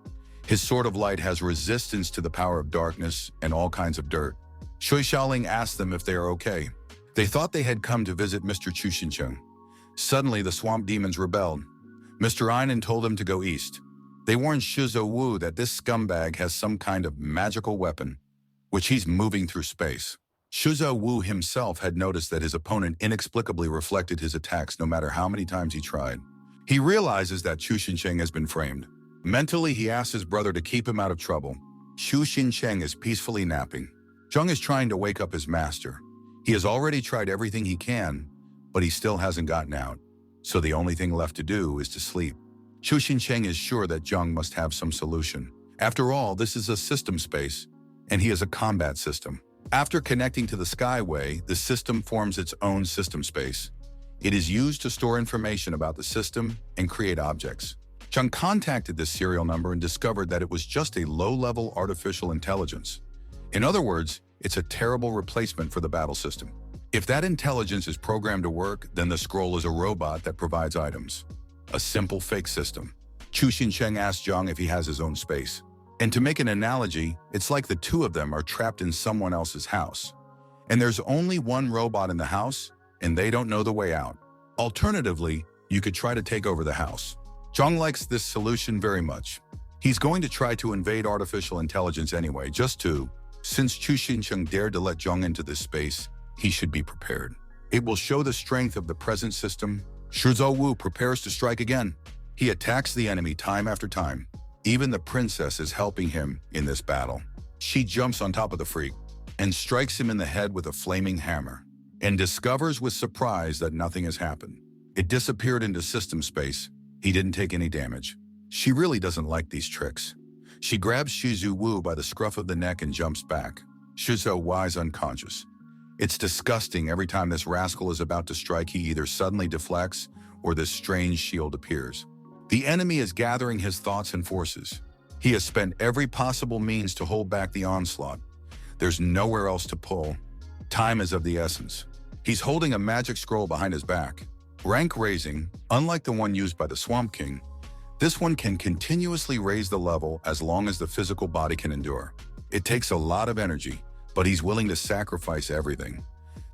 His sword of light has resistance to the power of darkness and all kinds of dirt. Shui Xiaoling asked them if they are okay. They thought they had come to visit Mr. Chu Xincheng. Suddenly, the swamp demons rebelled. Mr. Einan told them to go east. They warned Shizhou Wu that this scumbag has some kind of magical weapon, which he's moving through space. Shizhou Wu himself had noticed that his opponent inexplicably reflected his attacks no matter how many times he tried. He realizes that Chu Xincheng has been framed. Mentally, he asks his brother to keep him out of trouble. Chu Xincheng is peacefully napping. Zhang is trying to wake up his master. He has already tried everything he can, but he still hasn't gotten out. So the only thing left to do is to sleep. Chu Xincheng is sure that Zhang must have some solution. After all, this is a system space, and he is a combat system. After connecting to the Skyway, the system forms its own system space. It is used to store information about the system and create objects. Zhang contacted this serial number and discovered that it was just a low-level artificial intelligence. In other words, it's a terrible replacement for the battle system. If that intelligence is programmed to work, then the scroll is a robot that provides items. A simple fake system. Chu Xincheng asked Zhang if he has his own space. And to make an analogy, it's like the two of them are trapped in someone else's house. And there's only one robot in the house, and they don't know the way out. Alternatively, you could try to take over the house. Zhang likes this solution very much. He's going to try to invade artificial intelligence anyway, since Chu Xincheng dared to let Zhang into this space, he should be prepared. It will show the strength of the present system. Shizhou Wu prepares to strike again. He attacks the enemy time after time. Even the princess is helping him in this battle. She jumps on top of the freak and strikes him in the head with a flaming hammer and discovers with surprise that nothing has happened. It disappeared into system space. He didn't take any damage. She really doesn't like these tricks. She grabs Shizhou Wu by the scruff of the neck and jumps back. Shizhou Wu is unconscious. It's disgusting. Every time this rascal is about to strike, he either suddenly deflects or this strange shield appears. The enemy is gathering his thoughts and forces. He has spent every possible means to hold back the onslaught. There's nowhere else to pull. Time is of the essence. He's holding a magic scroll behind his back. Rank raising, unlike the one used by the Swamp King, this one can continuously raise the level as long as the physical body can endure. It takes a lot of energy, but he's willing to sacrifice everything.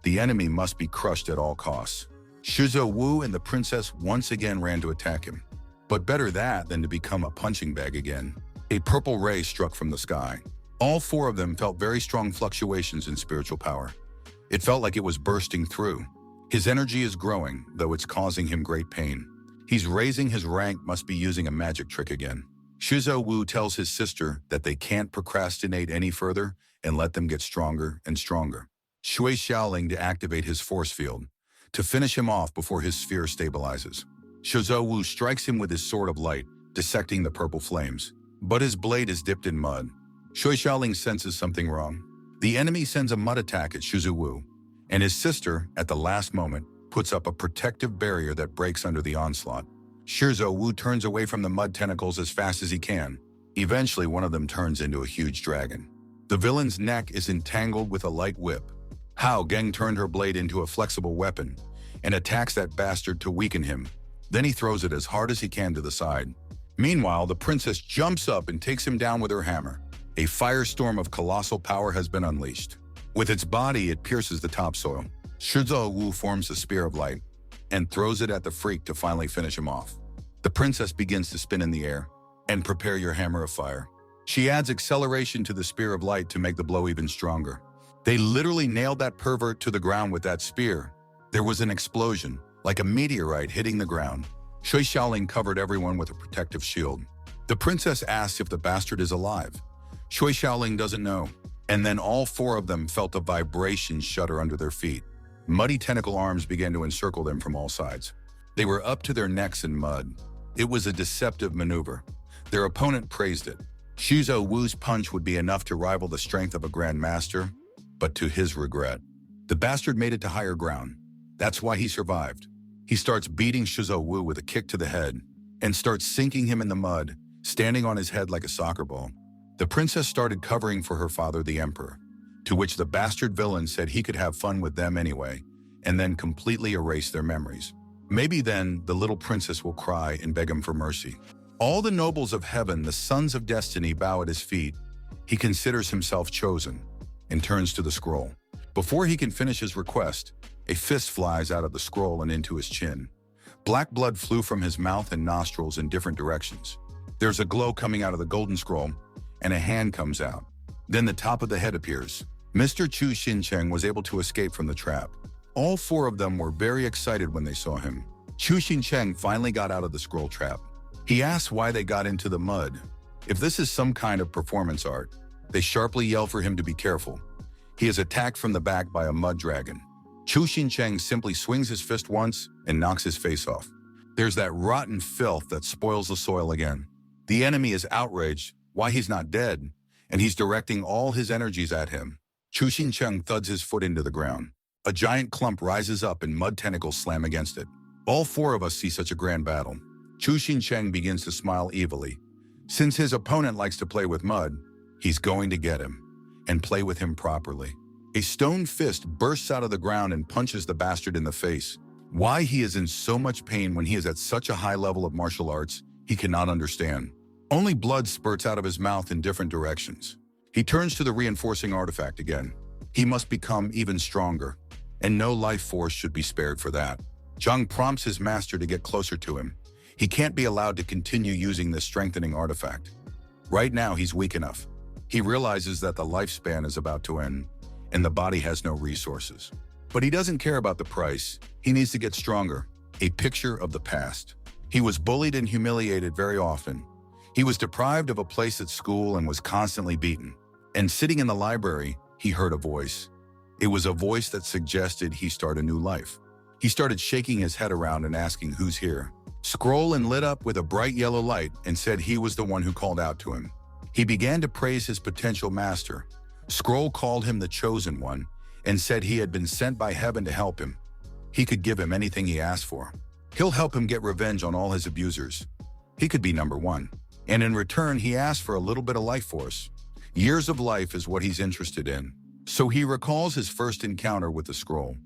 The enemy must be crushed at all costs. Shizhou Wu and the princess once again ran to attack him. But better that than to become a punching bag again. A purple ray struck from the sky. All four of them felt very strong fluctuations in spiritual power. It felt like it was bursting through. His energy is growing, though it's causing him great pain. He's raising his rank, must be using a magic trick again. Shizhou Wu tells his sister that they can't procrastinate any further and let them get stronger and stronger. Shui Xiaoling to activate his force field, to finish him off before his sphere stabilizes. Shizhou Wu strikes him with his sword of light, dissecting the purple flames. But his blade is dipped in mud. Shui Xiaoling senses something wrong. The enemy sends a mud attack at Shizhou Wu, and his sister, at the last moment, puts up a protective barrier that breaks under the onslaught. Shizhou Wu turns away from the mud tentacles as fast as he can. Eventually, one of them turns into a huge dragon. The villain's neck is entangled with a light whip. Hao Geng turned her blade into a flexible weapon and attacks that bastard to weaken him. Then he throws it as hard as he can to the side. Meanwhile, the princess jumps up and takes him down with her hammer. A firestorm of colossal power has been unleashed. With its body, it pierces the topsoil. Shizuo Wu forms a spear of light and throws it at the freak to finally finish him off. The princess begins to spin in the air and prepare your hammer of fire. She adds acceleration to the spear of light to make the blow even stronger. They literally nailed that pervert to the ground with that spear. There was an explosion, like a meteorite hitting the ground. Shui Xiaoling covered everyone with a protective shield. The princess asks if the bastard is alive. Shui Xiaoling doesn't know. And then all four of them felt a vibration shudder under their feet. Muddy tentacle arms began to encircle them from all sides. They were up to their necks in mud. It was a deceptive maneuver. Their opponent praised it. Shizuo Wu's punch would be enough to rival the strength of a Grand Master, but to his regret, the bastard made it to higher ground. That's why he survived. He starts beating Shizuo Wu with a kick to the head and starts sinking him in the mud, standing on his head like a soccer ball. The princess started covering for her father, the emperor, to which the bastard villain said he could have fun with them anyway, and then completely erase their memories. Maybe then the little princess will cry and beg him for mercy. All the nobles of heaven, the sons of destiny, bow at his feet. He considers himself chosen and turns to the scroll. Before he can finish his request, a fist flies out of the scroll and into his chin. Black blood flew from his mouth and nostrils in different directions. There's a glow coming out of the golden scroll, and a hand comes out. Then the top of the head appears. Mr. Chu Xincheng was able to escape from the trap. All four of them were very excited when they saw him. Chu Xincheng finally got out of the scroll trap. He asks why they got into the mud. If this is some kind of performance art, they sharply yell for him to be careful. He is attacked from the back by a mud dragon. Chu Xincheng simply swings his fist once and knocks his face off. There's that rotten filth that spoils the soil again. The enemy is outraged why he's not dead, and he's directing all his energies at him. Chu Xincheng thuds his foot into the ground. A giant clump rises up and mud tentacles slam against it. All four of us see such a grand battle. Chu Xincheng begins to smile evilly. Since his opponent likes to play with mud, he's going to get him and play with him properly. A stone fist bursts out of the ground and punches the bastard in the face. Why he is in so much pain when he is at such a high level of martial arts, he cannot understand. Only blood spurts out of his mouth in different directions. He turns to the reinforcing artifact again. He must become even stronger, and no life force should be spared for that. Zhang prompts his master to get closer to him. He can't be allowed to continue using this strengthening artifact. Right now, he's weak enough. He realizes that the lifespan is about to end, and the body has no resources. But he doesn't care about the price. He needs to get stronger. A picture of the past. He was bullied and humiliated very often. He was deprived of a place at school and was constantly beaten. And sitting in the library, he heard a voice. It was a voice that suggested he start a new life. He started shaking his head around and asking who's here. Scroll and lit up with a bright yellow light and said he was the one who called out to him. He began to praise his potential master. Scroll called him the chosen one and said he had been sent by heaven to help him. He could give him anything he asked for. He'll help him get revenge on all his abusers. He could be number one. And in return, he asked for a little bit of life force. Years of life is what he's interested in. So he recalls his first encounter with the scroll.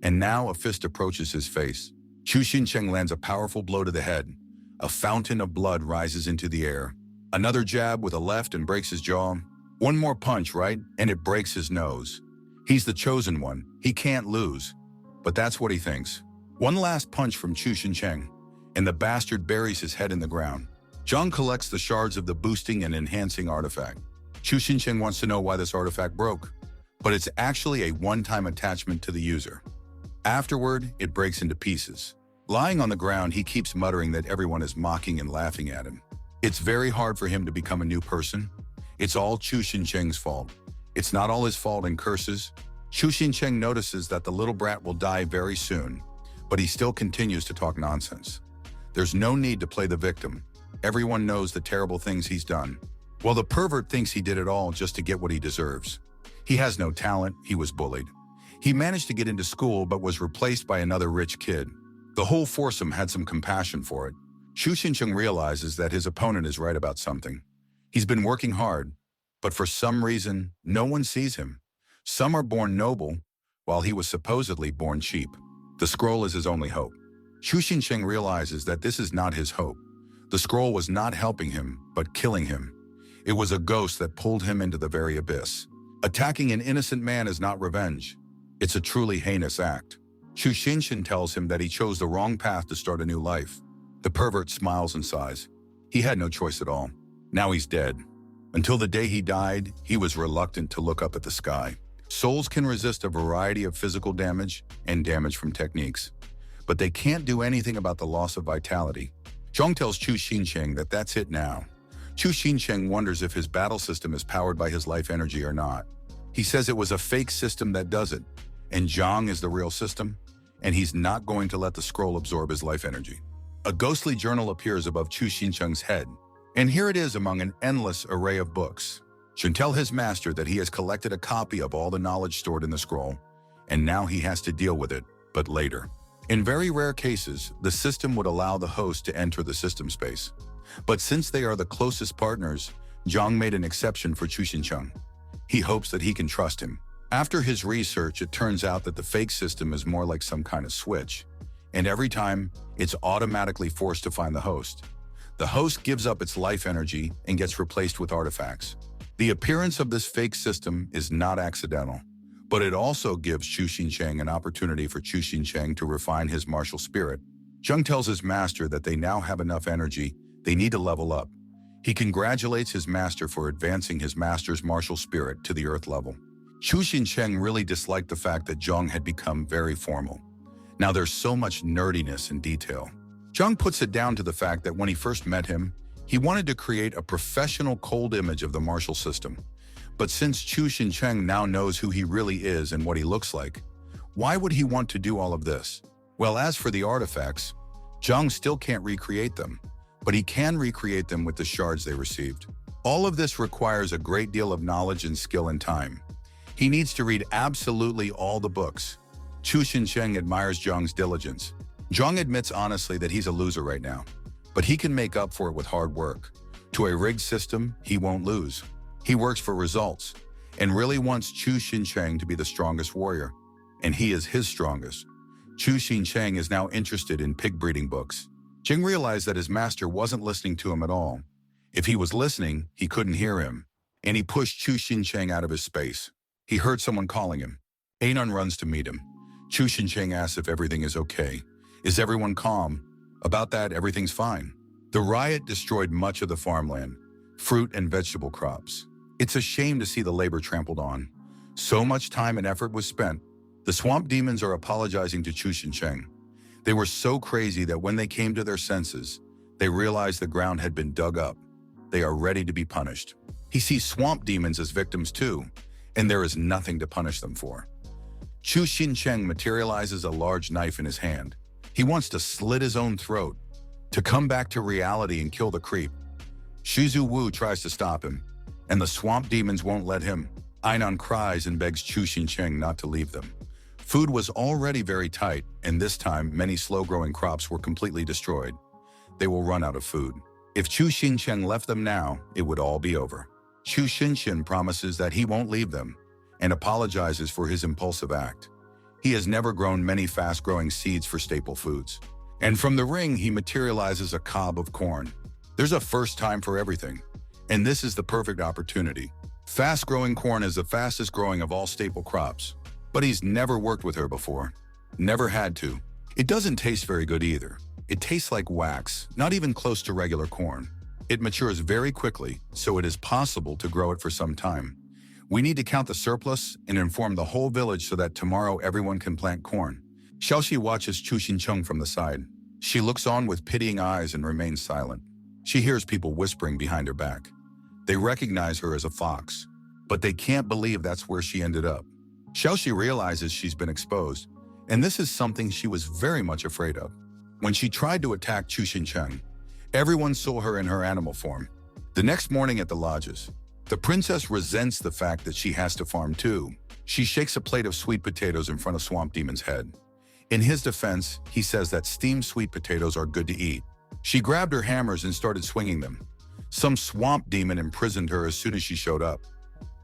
And now a fist approaches his face. Chu Xincheng lands a powerful blow to the head. A fountain of blood rises into the air. Another jab with a left and breaks his jaw. One more punch, right? And it breaks his nose. He's the chosen one. He can't lose. But that's what he thinks. One last punch from Chu Xincheng, and the bastard buries his head in the ground. Zhang collects the shards of the boosting and enhancing artifact. Chu Xincheng wants to know why this artifact broke, but it's actually a one-time attachment to the user. Afterward, it breaks into pieces. Lying on the ground, he keeps muttering that everyone is mocking and laughing at him. It's very hard for him to become a new person. It's all Chu Xincheng's fault. It's not all his fault and curses. Chu Xincheng notices that the little brat will die very soon, but he still continues to talk nonsense. There's no need to play the victim. Everyone knows the terrible things he's done. Well, the pervert thinks he did it all just to get what he deserves. He has no talent, he was bullied. He managed to get into school but was replaced by another rich kid. The whole foursome had some compassion for it. Chu Xincheng realizes that his opponent is right about something. He's been working hard, but for some reason, no one sees him. Some are born noble, while he was supposedly born cheap. The scroll is his only hope. Chu Xincheng realizes that this is not his hope. The scroll was not helping him, but killing him. It was a ghost that pulled him into the very abyss. Attacking an innocent man is not revenge. It's a truly heinous act. Chu Xinchen tells him that he chose the wrong path to start a new life. The pervert smiles and sighs. He had no choice at all. Now he's dead. Until the day he died, he was reluctant to look up at the sky. Souls can resist a variety of physical damage and damage from techniques, but they can't do anything about the loss of vitality. Zhang tells Chu Xincheng that that's it now. Chu Xincheng wonders if his battle system is powered by his life energy or not. He says it was a fake system that does it, and Zhang is the real system, and he's not going to let the scroll absorb his life energy. A ghostly journal appears above Chu Xincheng's head, and here it is among an endless array of books. Chen tells his master that he has collected a copy of all the knowledge stored in the scroll, and now he has to deal with it, but later. In very rare cases, the system would allow the host to enter the system space. But since they are the closest partners, Zhang made an exception for Chu Xincheng. He hopes that he can trust him. After his research, it turns out that the fake system is more like some kind of switch, and every time, it's automatically forced to find the host. The host gives up its life energy and gets replaced with artifacts. The appearance of this fake system is not accidental, but it also gives Chu Xincheng an opportunity for Chu Xincheng to refine his martial spirit. Zhang tells his master that they now have enough energy, they need to level up. He congratulates his master for advancing his master's martial spirit to the earth level. Chu Xincheng really disliked the fact that Zhang had become very formal. Now there's so much nerdiness and detail. Zhang puts it down to the fact that when he first met him, he wanted to create a professional cold image of the martial system. But since Chu Xincheng now knows who he really is and what he looks like, why would he want to do all of this? Well, as for the artifacts, Zhang still can't recreate them, but he can recreate them with the shards they received. All of this requires a great deal of knowledge and skill and time. He needs to read absolutely all the books. Chu Xincheng admires Zhang's diligence. Zhang admits honestly that he's a loser right now, but he can make up for it with hard work. To a rigged system, he won't lose. He works for results and really wants Chu Xincheng to be the strongest warrior, and he is his strongest. Chu Xincheng is now interested in pig breeding books. Jing realized that his master wasn't listening to him at all. If he was listening, he couldn't hear him, and he pushed Chu Xincheng out of his space. He heard someone calling him. Anon runs to meet him. Chu Xincheng asks if everything is okay. Is everyone calm? About that, everything's fine. The riot destroyed much of the farmland, fruit and vegetable crops. It's a shame to see the labor trampled on. So much time and effort was spent. The swamp demons are apologizing to Chu Xincheng. They were so crazy that when they came to their senses, they realized the ground had been dug up. They are ready to be punished. He sees swamp demons as victims too, and there is nothing to punish them for. Chu Xincheng materializes a large knife in his hand. He wants to slit his own throat, to come back to reality and kill the creep. Shizu Wu tries to stop him, and the swamp demons won't let him. Ainan cries and begs Chu Xincheng not to leave them. Food was already very tight, and this time many slow-growing crops were completely destroyed. They will run out of food. If Chu Xincheng left them now, it would all be over. Chu Xinchen promises that he won't leave them, and apologizes for his impulsive act. He has never grown many fast-growing seeds for staple foods. And from the ring, he materializes a cob of corn. There's a first time for everything, and this is the perfect opportunity. Fast-growing corn is the fastest growing of all staple crops, but he's never worked with her before. Never had to. It doesn't taste very good either. It tastes like wax, not even close to regular corn. It matures very quickly, so it is possible to grow it for some time. We need to count the surplus and inform the whole village so that tomorrow everyone can plant corn. Xiaoxi watches Chu Xincheng from the side. She looks on with pitying eyes and remains silent. She hears people whispering behind her back. They recognize her as a fox, but they can't believe that's where she ended up. Xiaoxi realizes she's been exposed, and this is something she was very much afraid of. When she tried to attack Chu Xincheng, everyone saw her in her animal form. The next morning at the lodges, the princess resents the fact that she has to farm too. She shakes a plate of sweet potatoes in front of Swamp Demon's head. In his defense, he says that steamed sweet potatoes are good to eat. She grabbed her hammers and started swinging them. Some swamp demon imprisoned her as soon as she showed up.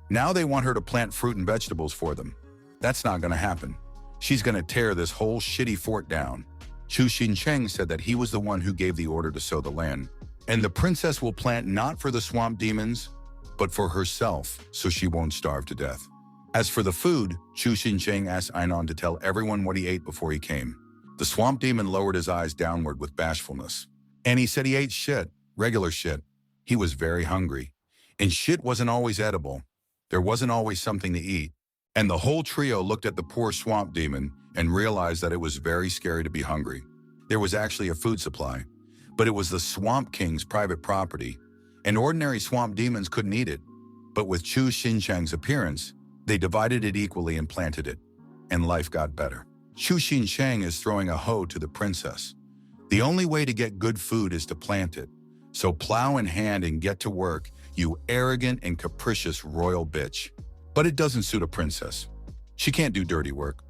Now they want her to plant fruit and vegetables for them. That's not gonna happen. She's gonna tear this whole shitty fort down. Chu Xincheng said that he was the one who gave the order to sow the land. And the princess will plant not for the swamp demons, but for herself, so she won't starve to death. As for the food, Chu Xincheng asked Ainon to tell everyone what he ate before he came. The swamp demon lowered his eyes downward with bashfulness. And he said he ate shit, regular shit. He was very hungry. And shit wasn't always edible. There wasn't always something to eat. And the whole trio looked at the poor swamp demon and realized that it was very scary to be hungry. There was actually a food supply, but it was the Swamp King's private property, and ordinary swamp demons couldn't eat it. But with Chu Xincheng's appearance, they divided it equally and planted it, and life got better. Chu Xincheng is throwing a hoe to the princess. The only way to get good food is to plant it. So plow in hand and get to work, you arrogant and capricious royal bitch. But it doesn't suit a princess. She can't do dirty work.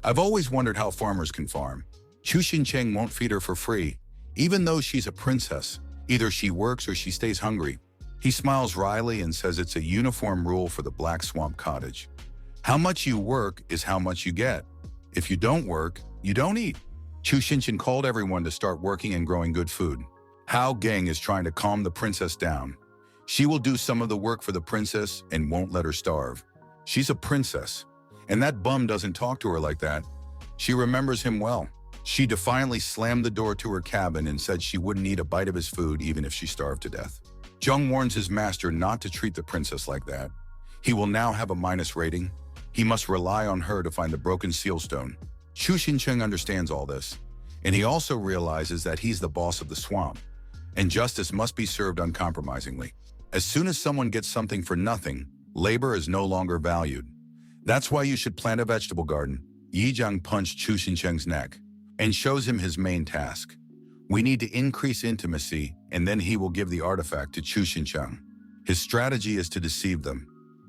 I've always wondered how farmers can farm. Chu Xincheng won't feed her for free, even though she's a princess. Either she works or she stays hungry. He smiles wryly and says it's a uniform rule for the Black Swamp Cottage. How much you work is how much you get. If you don't work, you don't eat. Chu Xincheng called everyone to start working and growing good food. Hao Geng is trying to calm the princess down. She will do some of the work for the princess and won't let her starve. She's a princess, and that bum doesn't talk to her like that. She remembers him well. She defiantly slammed the door to her cabin and said she wouldn't eat a bite of his food even if she starved to death. Zheng warns his master not to treat the princess like that. He will now have a minus rating. He must rely on her to find the broken seal stone. Chu Xincheng understands all this, and he also realizes that he's the boss of the swamp, and justice must be served uncompromisingly. As soon as someone gets something for nothing, labor is no longer valued. That's why you should plant a vegetable garden. Yi Jiang punched Chu Xincheng's neck and shows him his main task. We need to increase intimacy, and then he will give the artifact to Chu Xincheng. His strategy is to deceive them.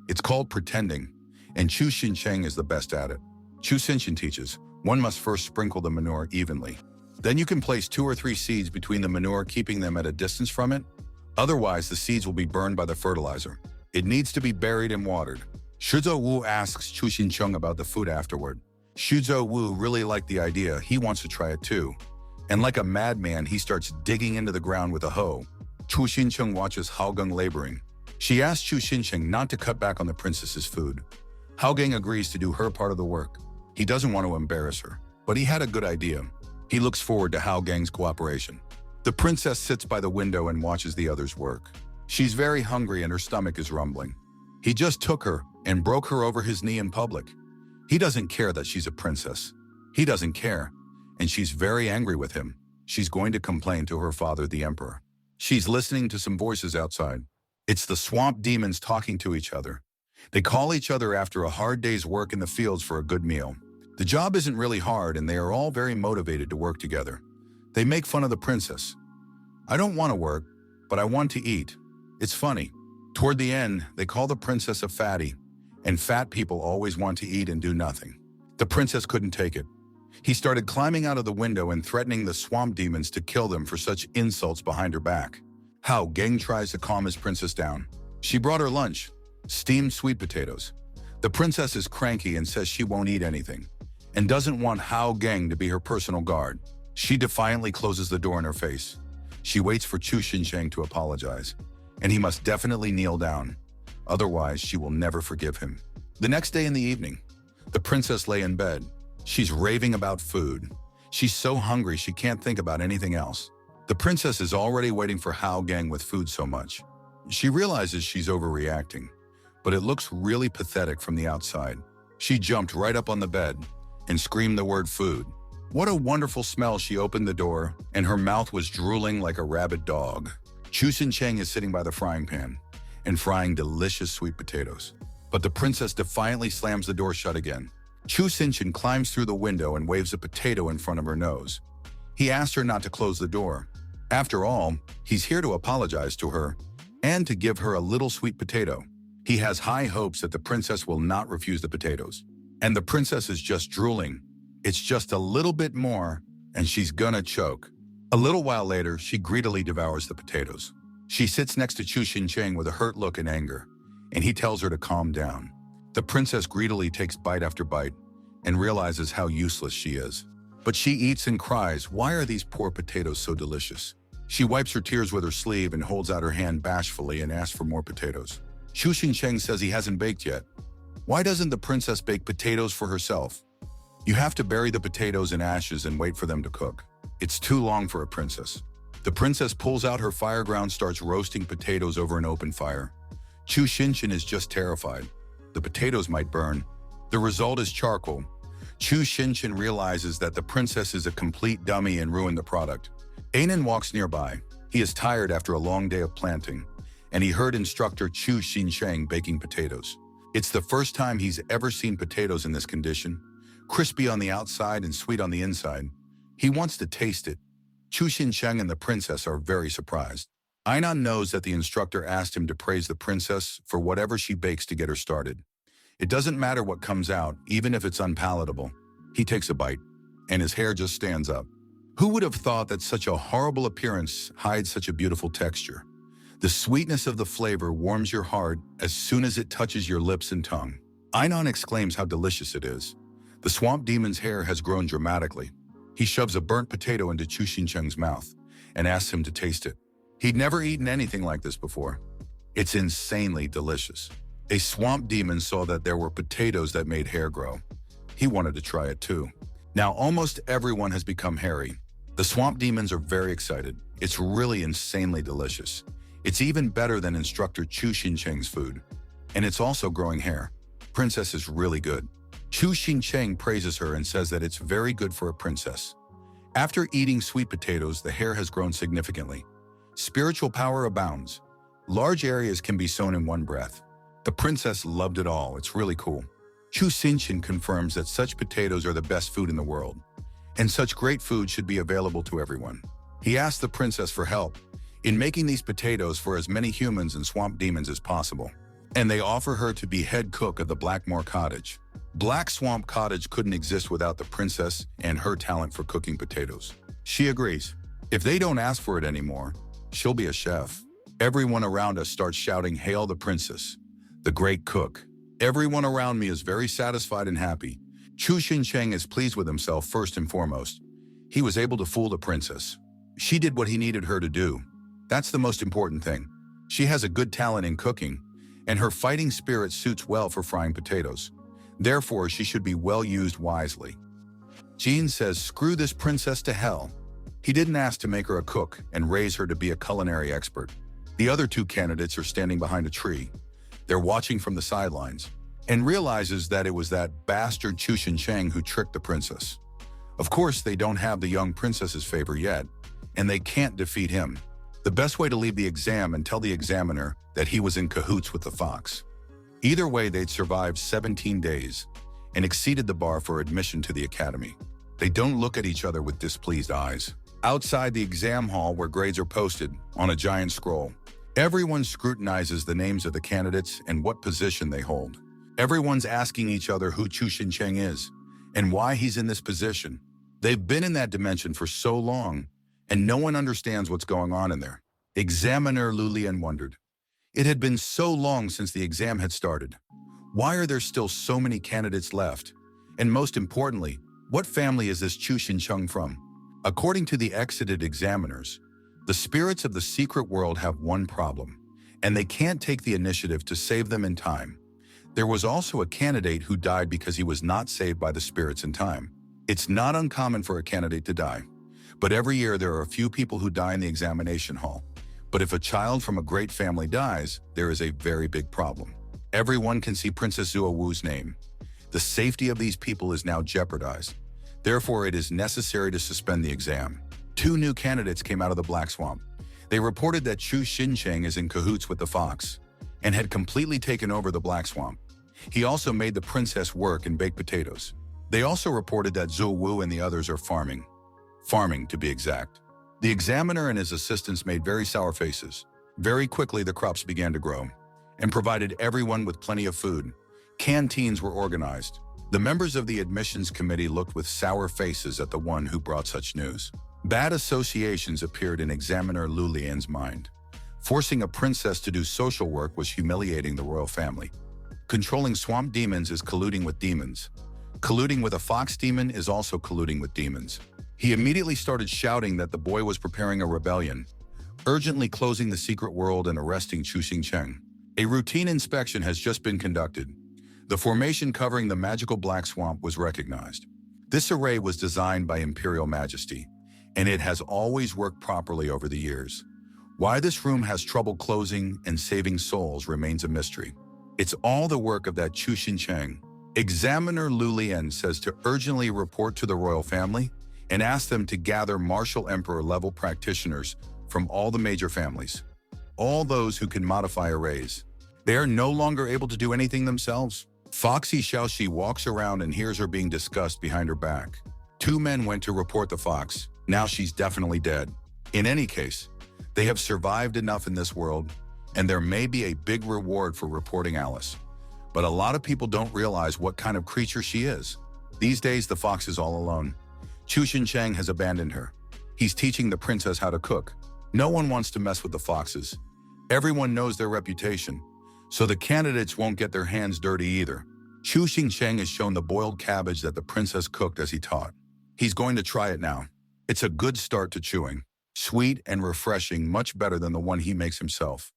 It's called pretending, and Chu Xincheng is the best at it. Chu Xincheng teaches, one must first sprinkle the manure evenly. Then you can place 2 or 3 seeds between the manure, keeping them at a distance from it. Otherwise, the seeds will be burned by the fertilizer. It needs to be buried and watered. Shizhou Wu asks Chu Xincheng about the food afterward. Shizhou Wu really liked the idea. He wants to try it too. And like a madman, he starts digging into the ground with a hoe. Chu Xincheng watches Hao Geng laboring. She asks Chu Xincheng not to cut back on the princess's food. Hao Geng agrees to do her part of the work. He doesn't want to embarrass her, but he had a good idea. He looks forward to Hao Geng's cooperation. The princess sits by the window and watches the others work. She's very hungry and her stomach is rumbling. He just took her and broke her over his knee in public. He doesn't care that she's a princess. He doesn't care, and she's very angry with him. She's going to complain to her father, the emperor. She's listening to some voices outside. It's the swamp demons talking to each other. They call each other after a hard day's work in the fields for a good meal. The job isn't really hard, and they are all very motivated to work together. They make fun of the princess. I don't want to work, but I want to eat. It's funny. Toward the end, they call the princess a fatty, and fat people always want to eat and do nothing. The princess couldn't take it. He started climbing out of the window and threatening the swamp demons to kill them for such insults behind her back. Hao Geng tries to calm his princess down. She brought her lunch, steamed sweet potatoes. The princess is cranky and says she won't eat anything, and doesn't want Hao Geng to be her personal guard. She defiantly closes the door in her face. She waits for Chu Xincheng to apologize, and he must definitely kneel down. Otherwise, she will never forgive him. The next day in the evening, the princess lay in bed. She's raving about food. She's so hungry she can't think about anything else. The princess is already waiting for Hao Geng with food so much. She realizes she's overreacting, but it looks really pathetic from the outside. She jumped right up on the bed and screamed the word food. What a wonderful smell. She opened the door, and her mouth was drooling like a rabid dog. Chu Xincheng is sitting by the frying pan and frying delicious sweet potatoes. But the princess defiantly slams the door shut again. Chu Xincheng climbs through the window and waves a potato in front of her nose. He asked her not to close the door. After all, he's here to apologize to her and to give her a little sweet potato. He has high hopes that the princess will not refuse the potatoes. And the princess is just drooling. It's just a little bit more, and she's gonna choke. A little while later, she greedily devours the potatoes. She sits next to Chu Xincheng with a hurt look and anger, and he tells her to calm down. The princess greedily takes bite after bite and realizes how useless she is. But she eats and cries, "Why are these poor potatoes so delicious?" She wipes her tears with her sleeve and holds out her hand bashfully and asks for more potatoes. Chu Xincheng says he hasn't baked yet. Why doesn't the princess bake potatoes for herself? You have to bury the potatoes in ashes and wait for them to cook. It's too long for a princess. The princess pulls out her fire ground, starts roasting potatoes over an open fire. Chu Xinchen is just terrified. The potatoes might burn. The result is charcoal. Chu Xinchen realizes that the princess is a complete dummy and ruined the product. Anan walks nearby. He is tired after a long day of planting, and he heard instructor Chu Xincheng baking potatoes. It's the first time he's ever seen potatoes in this condition, crispy on the outside and sweet on the inside. He wants to taste it. Chu Xincheng and the princess are very surprised. Ainan knows that the instructor asked him to praise the princess for whatever she bakes to get her started. It doesn't matter what comes out, even if it's unpalatable. He takes a bite, and his hair just stands up. Who would have thought that such a horrible appearance hides such a beautiful texture? The sweetness of the flavor warms your heart as soon as it touches your lips and tongue. Ainan exclaims how delicious it is. The swamp demon's hair has grown dramatically. He shoves a burnt potato into Chu Xincheng's mouth and asks him to taste it. He'd never eaten anything like this before. It's insanely delicious. A swamp demon saw that there were potatoes that made hair grow. He wanted to try it too. Now almost everyone has become hairy. The swamp demons are very excited. It's really insanely delicious. It's even better than instructor Chu Xincheng's food. And it's also growing hair. Princess is really good. Chu Xincheng praises her and says that it's very good for a princess. After eating sweet potatoes, the hair has grown significantly. Spiritual power abounds. Large areas can be sown in one breath. The princess loved it all. It's really cool. Chu Xinchen confirms that such potatoes are the best food in the world, and such great food should be available to everyone. He asks the princess for help in making these potatoes for as many humans and swamp demons as possible, and they offer her to be head cook of the Blackmore Cottage. Black Swamp Cottage couldn't exist without the princess and her talent for cooking potatoes. She agrees. If they don't ask for it anymore, she'll be a chef. Everyone around us starts shouting, "Hail the princess, the great cook." Everyone around me is very satisfied and happy. Chu Xincheng is pleased with himself first and foremost. He was able to fool the princess. She did what he needed her to do. That's the most important thing. She has a good talent in cooking, and her fighting spirit suits well for frying potatoes. Therefore, she should be well used wisely. Jean says, "Screw this princess to hell." He didn't ask to make her a cook and raise her to be a culinary expert. The other two candidates are standing behind a tree. They're watching from the sidelines and realizes that it was that bastard Chu Xincheng who tricked the princess. Of course, they don't have the young princess's favor yet, and they can't defeat him. The best way to leave the exam and tell the examiner that he was in cahoots with the fox. Either way, they'd survived 17 days and exceeded the bar for admission to the academy. They don't look at each other with displeased eyes. Outside the exam hall where grades are posted on a giant scroll, everyone scrutinizes the names of the candidates and what position they hold. Everyone's asking each other who Chu Xincheng is and why he's in this position. They've been in that dimension for so long, and no one understands what's going on in there. Examiner Lu Lian wondered. It had been so long since the exam had started. Why are there still so many candidates left? And most importantly, what family is this Chu Xincheng from? According to the exited examiners, the spirits of the secret world have one problem, and they can't take the initiative to save them in time. There was also a candidate who died because he was not saved by the spirits in time. It's not uncommon for a candidate to die, but every year there are a few people who die in the examination hall. But if a child from a great family dies, there is a very big problem. Everyone can see Princess Zhuo Wu's name. The safety of these people is now jeopardized. Therefore, it is necessary to suspend the exam. Two new candidates came out of the Black Swamp. They reported that Chu Xincheng is in cahoots with the fox and had completely taken over the Black Swamp. He also made the princess work and bake potatoes. They also reported that Zhuo Wu and the others are farming to be exact. The examiner and his assistants made very sour faces. Very quickly, the crops began to grow and provided everyone with plenty of food. Canteens were organized. The members of the admissions committee looked with sour faces at the one who brought such news. Bad associations appeared in examiner Lu Lian's mind. Forcing a princess to do social work was humiliating the royal family. Controlling swamp demons is colluding with demons. Colluding with a fox demon is also colluding with demons. He immediately started shouting that the boy was preparing a rebellion, urgently closing the secret world and arresting Chu Xingcheng. A routine inspection has just been conducted. The formation covering the magical black swamp was recognized. This array was designed by Imperial Majesty, and it has always worked properly over the years. Why this room has trouble closing and saving souls remains a mystery. It's all the work of that Chu Xingcheng. Examiner Lu Lian says to urgently report to the royal family and ask them to gather Martial Emperor-level practitioners from all the major families. All those who can modify arrays. They are no longer able to do anything themselves. Foxy Xiaoxi walks around and hears her being discussed behind her back. 2 men went to report the fox. Now she's definitely dead. In any case, they have survived enough in this world, and there may be a big reward for reporting Alice. But a lot of people don't realize what kind of creature she is. These days, the fox is all alone. Chu Xingcheng has abandoned her. He's teaching the princess how to cook. No one wants to mess with the foxes. Everyone knows their reputation, so the candidates won't get their hands dirty either. Chu Xingcheng has shown the boiled cabbage that the princess cooked as he taught. He's going to try it now. It's a good start to chewing. Sweet and refreshing, much better than the one he makes himself.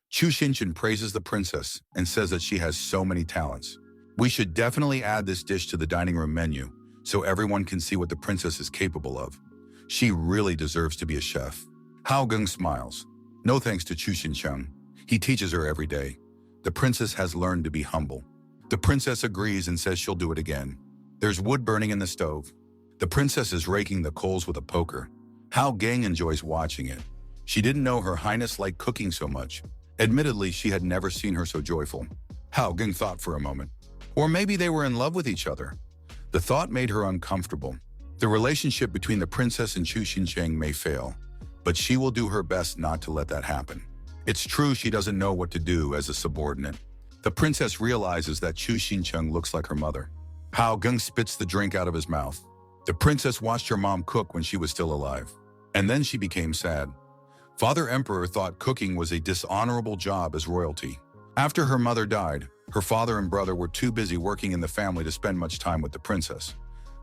Chu Xingchen praises the princess and says that she has so many talents. We should definitely add this dish to the dining room menu so everyone can see what the princess is capable of. She really deserves to be a chef. Hao Geng smiles. No thanks to Chu Xingcheng. He teaches her every day. The princess has learned to be humble. The princess agrees and says she'll do it again. There's wood burning in the stove. The princess is raking the coals with a poker. Hao Geng enjoys watching it. She didn't know Her Highness liked cooking so much. Admittedly, she had never seen her so joyful. Hao Geng thought for a moment. Or maybe they were in love with each other. The thought made her uncomfortable. The relationship between the princess and Chu Xingcheng may fail, but she will do her best not to let that happen. It's true she doesn't know what to do as a subordinate. The princess realizes that Chu Xingcheng looks like her mother. Hao Geng spits the drink out of his mouth. The princess watched her mom cook when she was still alive, and then she became sad. Father Emperor thought cooking was a dishonorable job as royalty. After her mother died, her father and brother were too busy working in the family to spend much time with the princess.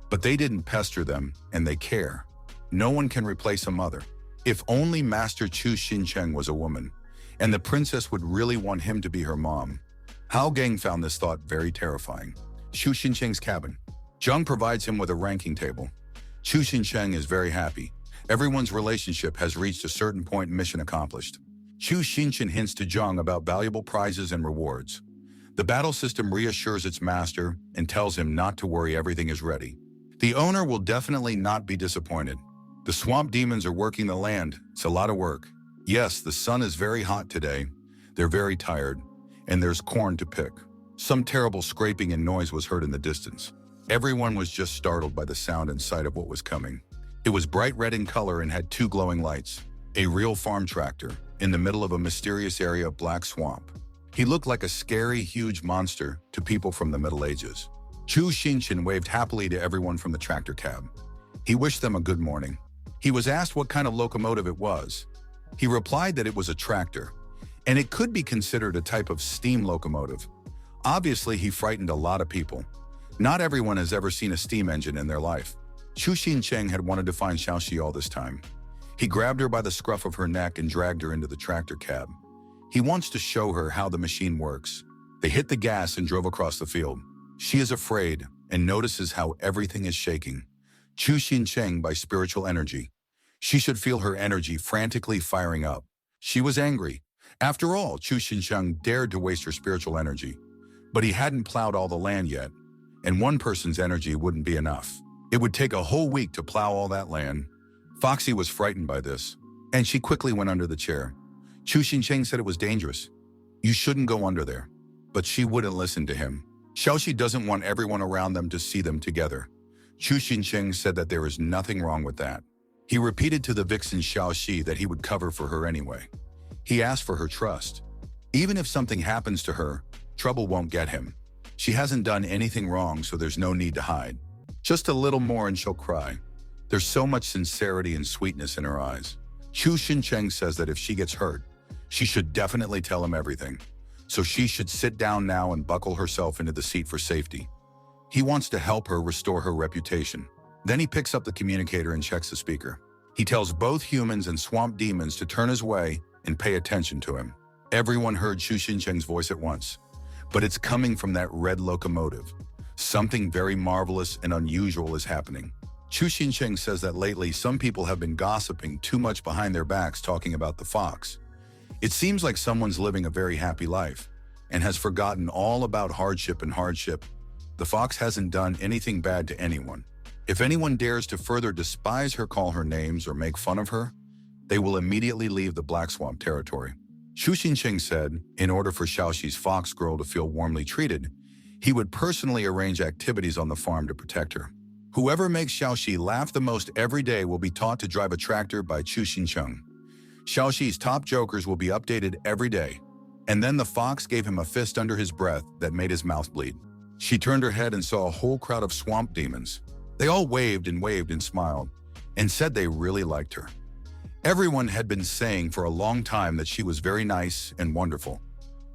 But they didn't pester them, and they care. No one can replace a mother. If only Master Chu Xingcheng was a woman, and the princess would really want him to be her mom. Hao Geng found this thought very terrifying. Chu Xingcheng's cabin. Zhang provides him with a ranking table. Chu Xingcheng is very happy. Everyone's relationship has reached a certain point, mission accomplished. Chu Xingchen hints to Zhang about valuable prizes and rewards. The battle system reassures its master and tells him not to worry, everything is ready. The owner will definitely not be disappointed. The swamp demons are working the land. It's a lot of work. Yes, the sun is very hot today. They're very tired, and there's corn to pick. Some terrible scraping and noise was heard in the distance. Everyone was just startled by the sound and sight of what was coming. It was bright red in color and had 2 glowing lights. A real farm tractor, in the middle of a mysterious area of black swamp. He looked like a scary, huge monster to people from the Middle Ages. Chu Xingchen waved happily to everyone from the tractor cab. He wished them a good morning. He was asked what kind of locomotive it was. He replied that it was a tractor, and it could be considered a type of steam locomotive. Obviously, he frightened a lot of people. Not everyone has ever seen a steam engine in their life. Chu Xingcheng had wanted to find Xiaoxi all this time. He grabbed her by the scruff of her neck and dragged her into the tractor cab. He wants to show her how the machine works. They hit the gas and drove across the field. She is afraid and notices how everything is shaking. Chu Xingcheng by spiritual energy. She should feel her energy frantically firing up. She was angry. After all, Chu Xingcheng dared to waste her spiritual energy. But he hadn't plowed all the land yet, and one person's energy wouldn't be enough. It would take a whole week to plow all that land. Foxy was frightened by this, and she quickly went under the chair. Chu Xingcheng said it was dangerous. You shouldn't go under there. But she wouldn't listen to him. Xiaoxi doesn't want everyone around them to see them together. Chu Xingcheng said that there is nothing wrong with that. He repeated to the vixen Xiaoxi that he would cover for her anyway. He asked for her trust. Even if something happens to her, trouble won't get him. She hasn't done anything wrong, so there's no need to hide. Just a little more and she'll cry. There's so much sincerity and sweetness in her eyes. Chu Xingcheng says that if she gets hurt, She should definitely tell him everything. So she should sit down now and buckle herself into the seat for safety. He wants to help her restore her reputation. Then he picks up the communicator and checks the speaker. He tells both humans and swamp demons to turn his way and pay attention to him. Everyone heard Chu Xincheng's voice at once, but it's coming from that red locomotive. Something very marvelous and unusual is happening. Chu Xincheng says that lately some people have been gossiping too much behind their backs talking about the fox. It seems like someone's living a very happy life and has forgotten all about hardship and hardship. The fox hasn't done anything bad to anyone. If anyone dares to further despise her, call her names, or make fun of her, they will immediately leave the Black Swamp territory. Chu Xincheng said, in order for Xiaoxi's fox girl to feel warmly treated, he would personally arrange activities on the farm to protect her. Whoever makes Xiaoxi laugh the most every day will be taught to drive a tractor by Chu Xincheng. Xiaoxi's top jokers will be updated every day. And then the fox gave him a fist under his breath that made his mouth bleed. She turned her head and saw a whole crowd of swamp demons. They all waved and smiled, and said they really liked her. Everyone had been saying for a long time that she was very nice and wonderful.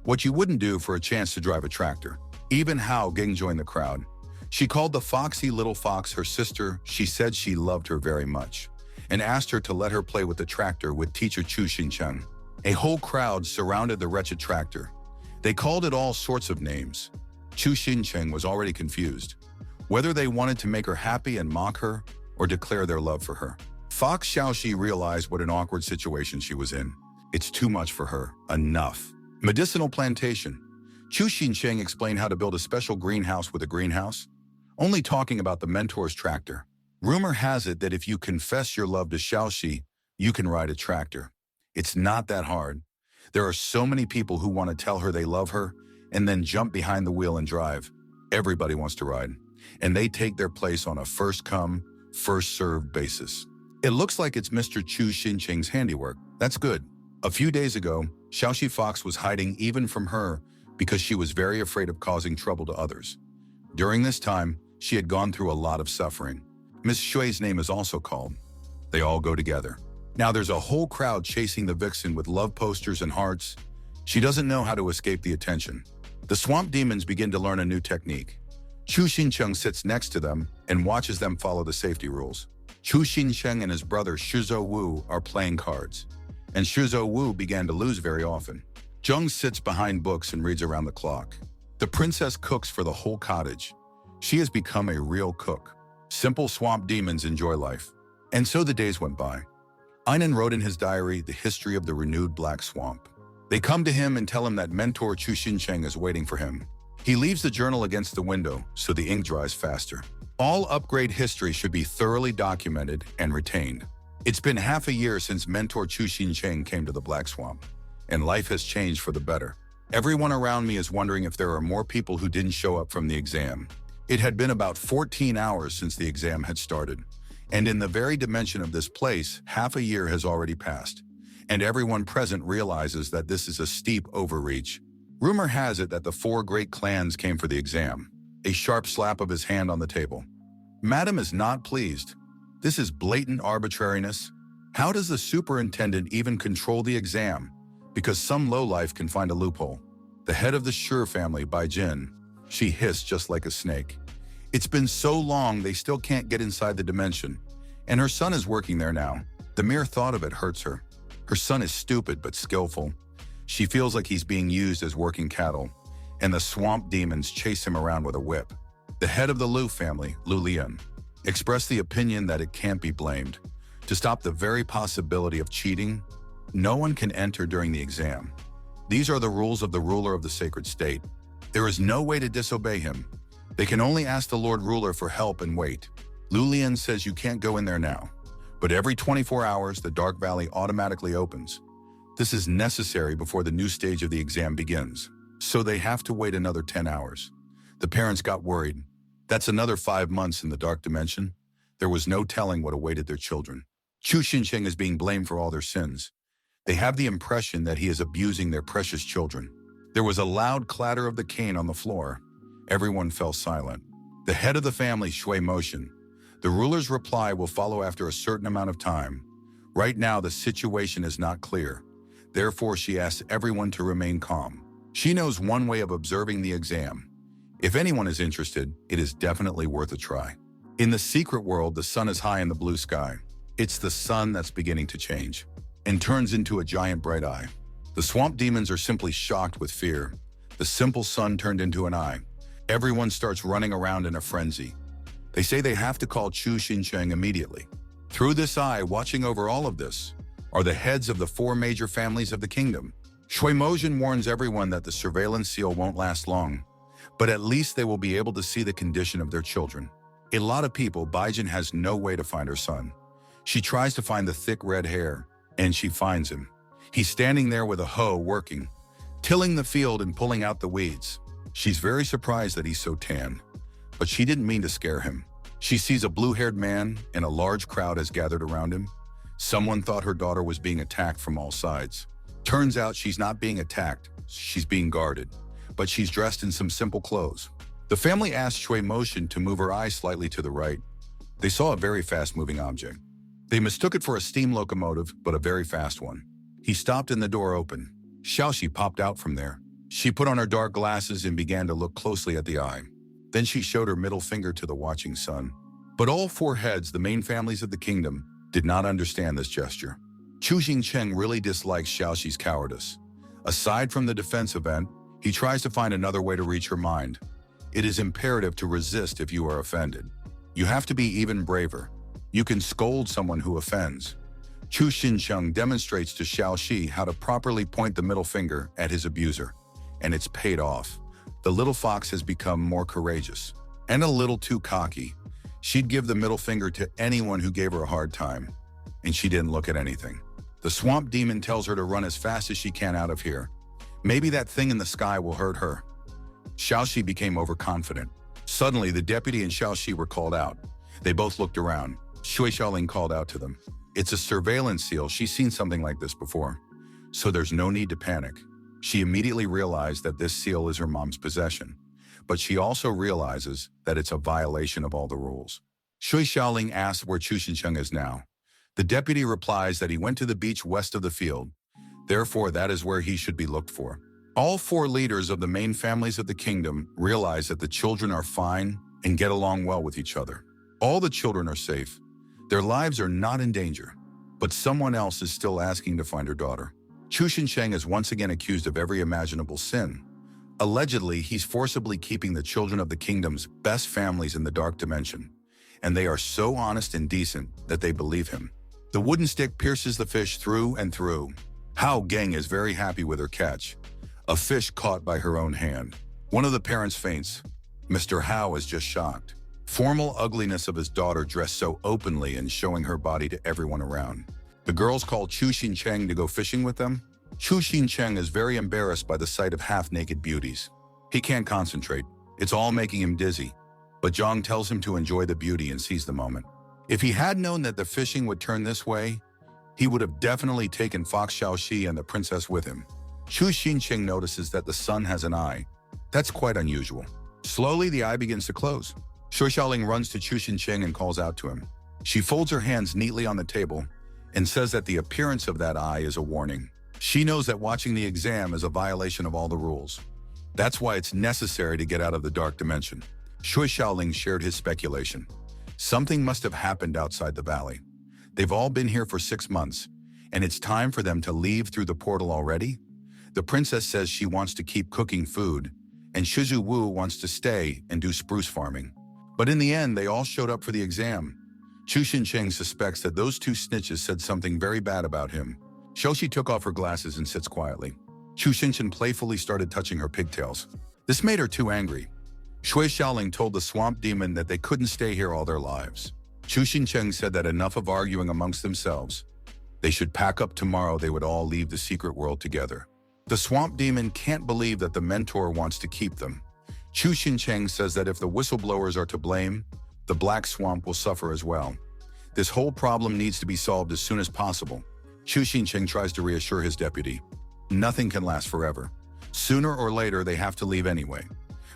What you wouldn't do for a chance to drive a tractor. Even Hao Ging joined the crowd. She called the foxy little fox her sister. She said she loved her very much, and asked her to let her play with the tractor with teacher Chu Xincheng. A whole crowd surrounded the wretched tractor. They called it all sorts of names. Chu Xincheng was already confused, whether they wanted to make her happy and mock her, or declare their love for her. Fox Xiaoxi realized what an awkward situation she was in. It's too much for her. Enough. Medicinal plantation. Chu Xincheng explained how to build a special greenhouse with a greenhouse, only talking about the mentor's tractor. Rumor has it that if you confess your love to Xiaoxi, you can ride a tractor. It's not that hard. There are so many people who want to tell her they love her and then jump behind the wheel and drive. Everybody wants to ride, and they take their place on a first-come, first-served basis. It looks like it's Mr. Chu Xincheng's handiwork. That's good. A few days ago, Xiaoxi Fox was hiding even from her because she was very afraid of causing trouble to others. During this time, she had gone through a lot of suffering. Miss Shui's name is also called. They all go together. Now there's a whole crowd chasing the vixen with love posters and hearts. She doesn't know how to escape the attention. The swamp demons begin to learn a new technique. Chu Xincheng sits next to them and watches them follow the safety rules. Chu Xincheng and his brother Shizhou Wu are playing cards, and Shizhou Wu began to lose very often. Zheng sits behind books and reads around the clock. The princess cooks for the whole cottage. She has become a real cook. Simple swamp demons enjoy life. And so the days went by. Einan wrote in his diary the history of the renewed Black Swamp. They come to him and tell him that mentor Chu Xincheng is waiting for him. He leaves the journal against the window so the ink dries faster. All upgrade history should be thoroughly documented and retained. It's been half a year since mentor Chu Xincheng came to the Black Swamp, and life has changed for the better. Everyone around me is wondering if there are more people who didn't show up from the exam. It had been about 14 hours since the exam had started, and in the very dimension of this place, half a year has already passed, and everyone present realizes that this is a steep overreach. Rumor has it that the 4 great clans came for the exam. A sharp slap of his hand on the table. Madam is not pleased. This is blatant arbitrariness. How does the superintendent even control the exam? Because some lowlife can find a loophole. The head of the Sure family, Bai Jin, she hissed just like a snake. It's been so long they still can't get inside the dimension, and her son is working there now. The mere thought of it hurts her. Her son is stupid but skillful. She feels like he's being used as working cattle, and the swamp demons chase him around with a whip. The head of the Lu family, Lu Lian, expressed the opinion that it can't be blamed. To stop the very possibility of cheating, no one can enter during the exam. These are the rules of the ruler of the sacred state. There is no way to disobey him. They can only ask the Lord Ruler for help and wait. Lu Lian says you can't go in there now, but every 24 hours the Dark Valley automatically opens. This is necessary before the new stage of the exam begins, so they have to wait another 10 hours. The parents got worried. That's another 5 months in the dark dimension. There was no telling what awaited their children. Chu Xincheng is being blamed for all their sins. They have the impression that he is abusing their precious children. There was a loud clatter of the cane on the floor. Everyone fell silent. The head of the family Shui motion. The ruler's reply will follow after a certain amount of time. Right now, the situation is not clear. Therefore, she asks everyone to remain calm. She knows one way of observing the exam. If anyone is interested, it is definitely worth a try. In the secret world, the sun is high in the blue sky. It's the sun that's beginning to change and turns into a giant bright eye. The swamp demons are simply shocked with fear. The simple sun turned into an eye. Everyone starts running around in a frenzy. They say they have to call Chu Xincheng immediately. Through this eye, watching over all of this, are the heads of the 4 major families of the kingdom. Shui Mozhen warns everyone that the surveillance seal won't last long, but at least they will be able to see the condition of their children. A lot of people, Baijin has no way to find her son. She tries to find the thick red hair, and she finds him. He's standing there with a hoe working, tilling the field and pulling out the weeds. She's very surprised that he's so tan, but she didn't mean to scare him. She sees a blue-haired man, and a large crowd has gathered around him. Someone thought her daughter was being attacked from all sides. Turns out she's not being attacked, she's being guarded, but she's dressed in some simple clothes. The family asked Shui Mozhen to move her eyes slightly to the right. They saw a very fast-moving object. They mistook it for a steam locomotive, but a very fast one. He stopped and the door opened. Xiaoxi popped out from there. She put on her dark glasses and began to look closely at the eye. Then she showed her middle finger to the watching sun. But all 4 heads, the main families of the kingdom, did not understand this gesture. Chu Xincheng really dislikes Xiaoxi's cowardice. Aside from the defense event, he tries to find another way to reach her mind. It is imperative to resist if you are offended. You have to be even braver. You can scold someone who offends. Chu Xincheng demonstrates to Xiaoxi how to properly point the middle finger at his abuser, and it's paid off. The little fox has become more courageous and a little too cocky. She'd give the middle finger to anyone who gave her a hard time, and she didn't look at anything. The swamp demon tells her to run as fast as she can out of here. Maybe that thing in the sky will hurt her. Xiaoxi became overconfident. Suddenly, the deputy and Xiaoxi were called out. They both looked around. Shui Xiaoling called out to them. It's a surveillance seal. She's seen something like this before, so there's no need to panic. She immediately realized that this seal is her mom's possession, but she also realizes that it's a violation of all the rules. Shui Xiaoling asks where Chu Xincheng is now. The deputy replies that he went to the beach west of the field. Therefore, that is where he should be looked for. All 4 leaders of the main families of the kingdom realize that the children are fine and get along well with each other. All the children are safe. Their lives are not in danger. But someone else is still asking to find her daughter. Chu Xincheng is once again accused of every imaginable sin. Allegedly, he's forcibly keeping the children of the kingdom's best families in the dark dimension, and they are so honest and decent that they believe him. The wooden stick pierces the fish through and through. Hao Geng is very happy with her catch, a fish caught by her own hand. One of the parents faints. Mr. Hao is just shocked. Formal ugliness of his daughter dressed so openly and showing her body to everyone around. The girls call Chu Xincheng to go fishing with them. Chu Xincheng is very embarrassed by the sight of half-naked beauties. He can't concentrate. It's all making him dizzy. But Zhang tells him to enjoy the beauty and seize the moment. If he had known that the fishing would turn this way, he would have definitely taken Fox Xiaoxi and the princess with him. Chu Xincheng notices that the sun has an eye. That's quite unusual. Slowly, the eye begins to close. Shui Xiaoling runs to Chu Xincheng and calls out to him. She folds her hands neatly on the table and says that the appearance of that eye is a warning. She knows that watching the exam is a violation of all the rules. That's why it's necessary to get out of the dark dimension. Shui Xiaoling shared his speculation. Something must have happened outside the valley. They've all been here for 6 months, and it's time for them to leave through the portal already. The princess says she wants to keep cooking food, and Shizu Wu wants to stay and do spruce farming. But in the end, they all showed up for the exam. Chu Xincheng suspects that those 2 snitches said something very bad about him. Xiaoxi took off her glasses and sits quietly. Chu Xincheng playfully started touching her pigtails. This made her too angry. Shui Xiaoling told the swamp demon that they couldn't stay here all their lives. Chu Xincheng said that enough of arguing amongst themselves. They should pack up tomorrow. They would all leave the secret world together. The swamp demon can't believe that the mentor wants to keep them. Chu Xincheng says that if the whistleblowers are to blame, the black swamp will suffer as well. This whole problem needs to be solved as soon as possible. Chu Xincheng tries to reassure his deputy. Nothing can last forever. Sooner or later, they have to leave anyway.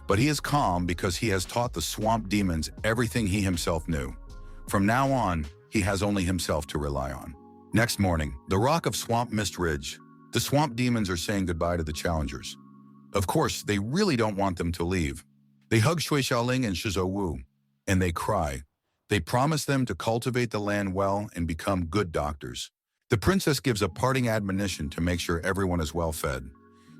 But he is calm because he has taught the swamp demons everything he himself knew. From now on, he has only himself to rely on. Next morning, the rock of Swamp Mist Ridge. The swamp demons are saying goodbye to the challengers. Of course, they really don't want them to leave. They hug Shui Xiaoling and Shizhou Wu, and they cry. They promise them to cultivate the land well and become good doctors. The princess gives a parting admonition to make sure everyone is well fed.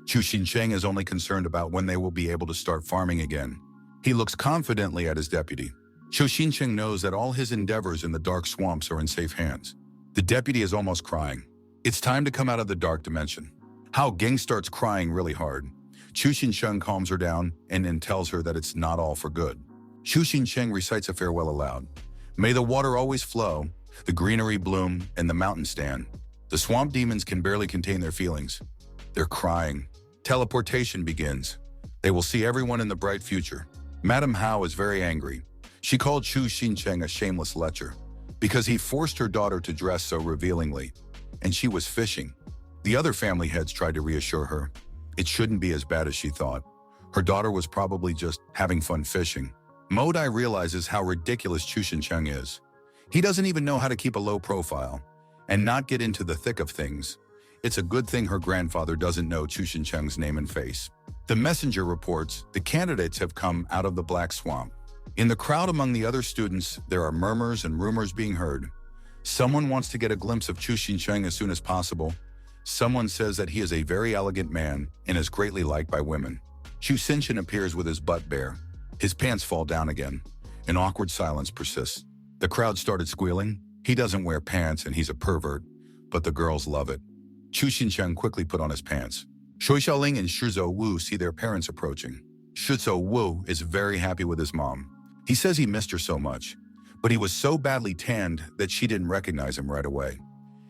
Chu Xincheng is only concerned about when they will be able to start farming again. He looks confidently at his deputy. Chu Xincheng knows that all his endeavors in the dark swamps are in safe hands. The deputy is almost crying. It's time to come out of the dark dimension. Hao Ging starts crying really hard. Chu Xincheng calms her down and then tells her that it's not all for good. Chu Xincheng recites a farewell aloud. May the water always flow, the greenery bloom, and the mountains stand. The swamp demons can barely contain their feelings. They're crying. Teleportation begins. They will see everyone in the bright future. Madame Hao is very angry. She called Chu Xincheng a shameless lecher because he forced her daughter to dress so revealingly, and she was fishing. The other family heads tried to reassure her. It shouldn't be as bad as she thought. Her daughter was probably just having fun fishing. Modai realizes how ridiculous Chu Xincheng is. He doesn't even know how to keep a low profile and not get into the thick of things. It's a good thing her grandfather doesn't know Chu Xincheng's name and face. The messenger reports the candidates have come out of the Black Swamp. In the crowd among the other students, there are murmurs and rumors being heard. Someone wants to get a glimpse of Chu Xincheng as soon as possible. Someone says that he is a very elegant man and is greatly liked by women. Chu Xinchen appears with his butt bare. His pants fall down again. An awkward silence persists. The crowd started squealing. He doesn't wear pants and he's a pervert, but the girls love it. Chu Xincheng quickly put on his pants. Shui Xiaoling and Shizhou Wu see their parents approaching. Shizhou Wu is very happy with his mom. He says he missed her so much, but he was so badly tanned that she didn't recognize him right away.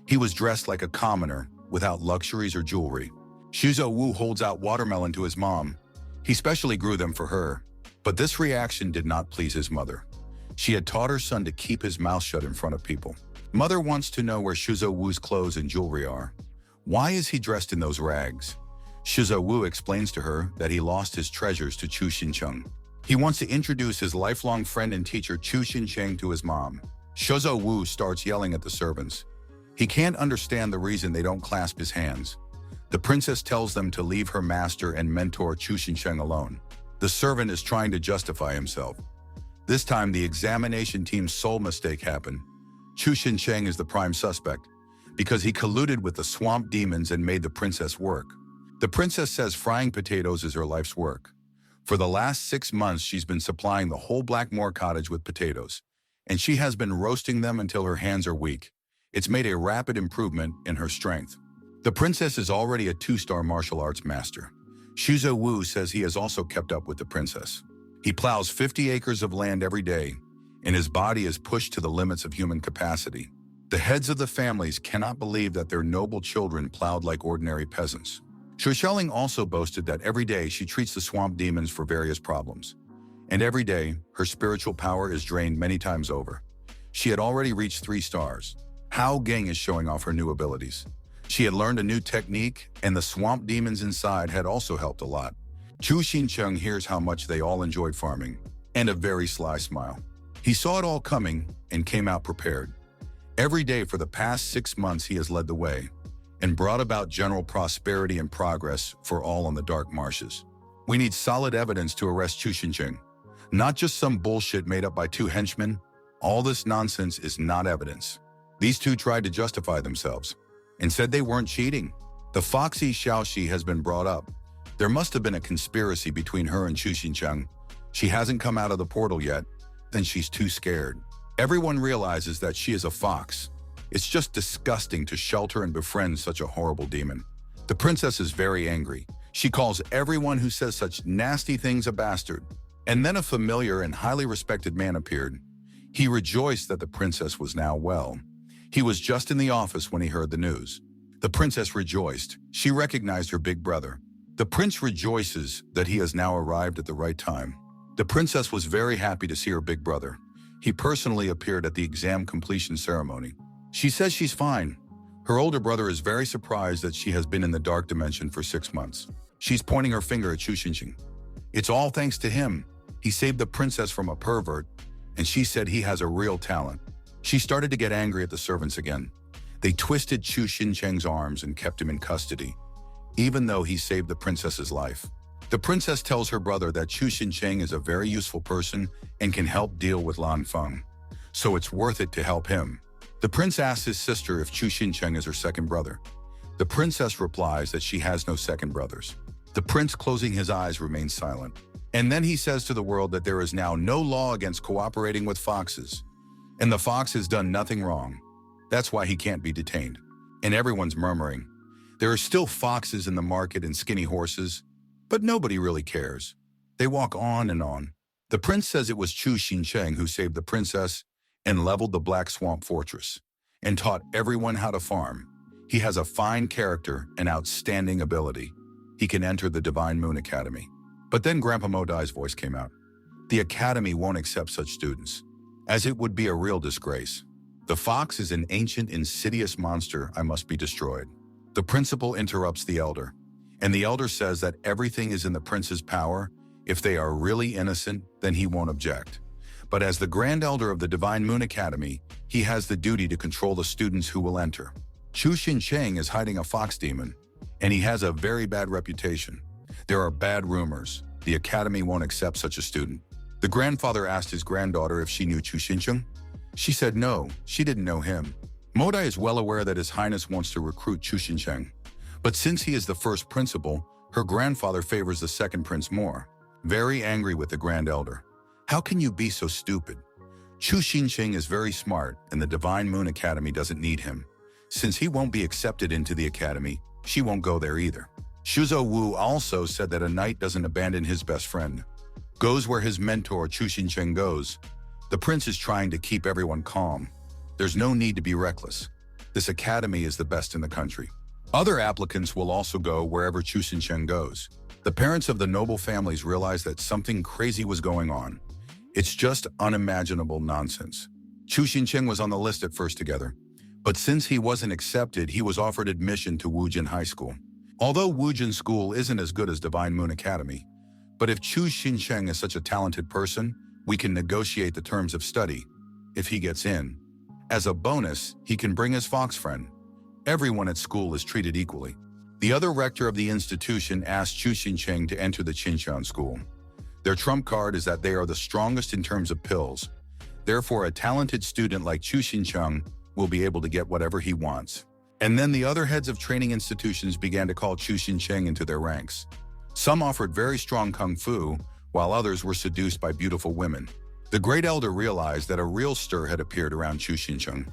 He was dressed like a commoner, without luxuries or jewelry. Shizhou Wu holds out watermelon to his mom. He specially grew them for her. But this reaction did not please his mother. She had taught her son to keep his mouth shut in front of people. Mother wants to know where Shizhou Wu's clothes and jewelry are. Why is he dressed in those rags? Shizhou Wu explains to her that he lost his treasures to Chu Xincheng. He wants to introduce his lifelong friend and teacher Chu Xincheng to his mom. Shizhou Wu starts yelling at the servants. He can't understand the reason they don't clasp his hands. The princess tells them to leave her master and mentor Chu Xincheng alone. The servant is trying to justify himself. This time, the examination team's sole mistake happened. Chu Xincheng is the prime suspect because he colluded with the swamp demons and made the princess work. The princess says frying potatoes is her life's work. For the last 6 months, she's been supplying the whole Blackmore cottage with potatoes, and she has been roasting them until her hands are weak. It's made a rapid improvement in her strength. The princess is already a 2-star martial arts master. Shizhou Wu says he has also kept up with the princess. He plows 50 acres of land every day, and his body is pushed to the limits of human capacity. The heads of the families cannot believe that their noble children plowed like ordinary peasants. Shui Xiaoling also boasted that every day she treats the swamp demons for various problems. And every day, her spiritual power is drained many times over. She had already reached 3 stars. Hao Ging is showing off her new abilities. She had learned a new technique, and the swamp demons inside had also helped a lot. Chu Xincheng hears how much they all enjoyed farming, and a very sly smile. He saw it all coming and came out prepared. Every day for the past 6 months he has led the way and brought about general prosperity and progress for all on the dark marshes. We need solid evidence to arrest Chu Xincheng, not just some bullshit made up by 2 henchmen. All this nonsense is not evidence. These 2 tried to justify themselves and said they weren't cheating. The foxy Xiaoxi has been brought up. There must have been a conspiracy between her and Chu Xincheng. She hasn't come out of the portal yet, then she's too scared. Everyone realizes that she is a fox. It's just disgusting to shelter and befriend such a horrible demon. The princess is very angry. She calls everyone who says such nasty things a bastard. And then a familiar and highly respected man appeared. He rejoiced that the princess was now well. He was just in the office when he heard the news. The princess rejoiced. She recognized her big brother. The prince rejoices that he has now arrived at the right time. The princess was very happy to see her big brother. He personally appeared at the exam completion ceremony. She says she's fine. Her older brother is very surprised that she has been in the dark dimension for 6 months. She's pointing her finger at Chu Xincheng. It's all thanks to him. He saved the princess from a pervert, and she said he has a real talent. She started to get angry at the servants again. They twisted Chu Xincheng's arms and kept him in custody, even though he saved the princess's life. The princess tells her brother that Chu Xincheng is a very useful person and can help deal with Lan Feng, so it's worth it to help him. The prince asks his sister if Chu Xincheng is her second brother. The princess replies that she has no second brothers. The prince, closing his eyes, remains silent. And then he says to the world that there is now no law against cooperating with foxes, and the fox has done nothing wrong. That's why he can't be detained. And everyone's murmuring. There are still foxes in the market and skinny horses, but nobody really cares. They walk on and on. The prince says it was Chu Xincheng who saved the princess and leveled the Black Swamp Fortress, and taught everyone how to farm. He has a fine character and outstanding ability. He can enter the Divine Moon Academy. But then Grandpa Modai's voice came out. The academy won't accept such students, as it would be a real disgrace. The fox is an ancient, insidious monster I must be destroyed. The principal interrupts the elder, and the elder says that everything is in the prince's power. If they are really innocent, then he won't object. But as the Grand Elder of the Divine Moon Academy, he has the duty to control the students who will enter. Chu Xincheng is hiding a fox demon, and he has a very bad reputation. There are bad rumors. The academy won't accept such a student. The grandfather asked his granddaughter if she knew Chu Xincheng. She said no, she didn't know him. Modai is well aware that His Highness wants to recruit Chu Xincheng, but since he is the first principal, her grandfather favors the second prince more. Very angry with the Grand Elder. How can you be so stupid? Chu Xincheng is very smart, and the Divine Moon Academy doesn't need him. Since he won't be accepted into the academy, she won't go there either. Shuzo Wu also said that a knight doesn't abandon his best friend, goes where his mentor Chu Xincheng goes. The prince is trying to keep everyone calm. There's no need to be reckless. This academy is the best in the country. Other applicants will also go wherever Chu Xincheng goes. The parents of the noble families realized that something crazy was going on. It's just unimaginable nonsense. Chu Xincheng was on the list at first together, but since he wasn't accepted, he was offered admission to Wujin High School. Although Wujin School isn't as good as Divine Moon Academy, but if Chu Xincheng is such a talented person, we can negotiate the terms of study. If he gets in, as a bonus, he can bring his fox friend. Everyone at school is treated equally. The other rector of the institution asked Chu Xincheng to enter the Qinshan school. Their trump card is that they are the strongest in terms of pills. Therefore, a talented student like Chu Xincheng will be able to get whatever he wants. And then the other heads of training institutions began to call Chu Xincheng into their ranks. Some offered very strong kung fu, while others were seduced by beautiful women. The Great Elder realized that a real stir had appeared around Chu Xincheng.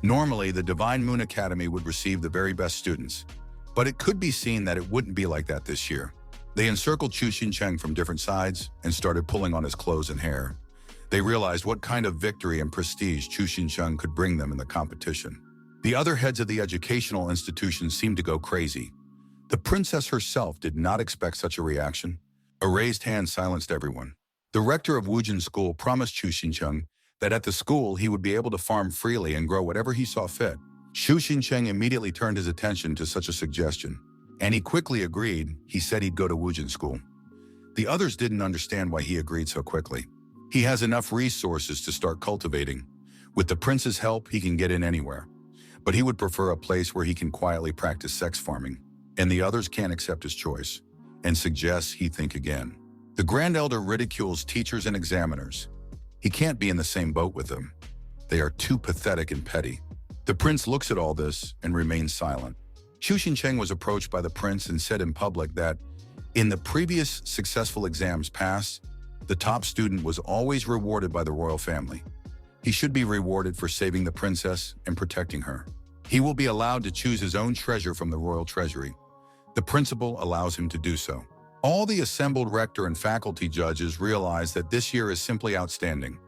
Normally, the Divine Moon Academy would receive the very best students, but it could be seen that it wouldn't be like that this year. They encircled Chu Xincheng from different sides and started pulling on his clothes and hair. They realized what kind of victory and prestige Chu Xincheng could bring them in the competition. The other heads of the educational institutions seemed to go crazy. The princess herself did not expect such a reaction. A raised hand silenced everyone. The rector of Wujin School promised Chu Xincheng that at the school he would be able to farm freely and grow whatever he saw fit. Chu Xincheng immediately turned his attention to such a suggestion, and he quickly agreed. He said he'd go to Wujin School. The others didn't understand why he agreed so quickly. He has enough resources to start cultivating. With the prince's help, he can get in anywhere. But he would prefer a place where he can quietly practice sex farming, and the others can't accept his choice, and suggests he think again. The Grand Elder ridicules teachers and examiners. He can't be in the same boat with them. They are too pathetic and petty. The prince looks at all this and remains silent. Chu Xincheng was approached by the prince and said in public that, in the previous successful exams passed, the top student was always rewarded by the royal family. He should be rewarded for saving the princess and protecting her. He will be allowed to choose his own treasure from the royal treasury. The principal allows him to do so. All the assembled rector and faculty judges realize that this year is simply outstanding,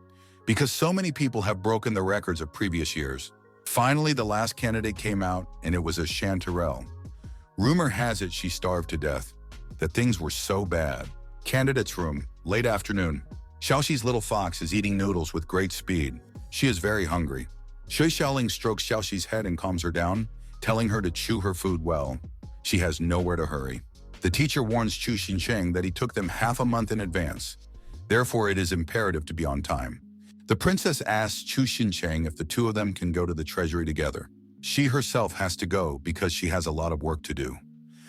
because so many people have broken the records of previous years. Finally, the last candidate came out, and it was a Chanterelle. Rumor has it she starved to death, that things were so bad. Candidate's room, late afternoon. Xiaoxi's little fox is eating noodles with great speed. She is very hungry. Shui Xiaoling strokes Xiaoxi's head and calms her down, telling her to chew her food well. She has nowhere to hurry. The teacher warns Chu Xincheng that he took them half a month in advance. Therefore, it is imperative to be on time. The princess asks Chu Xincheng if the two of them can go to the treasury together. She herself has to go because she has a lot of work to do.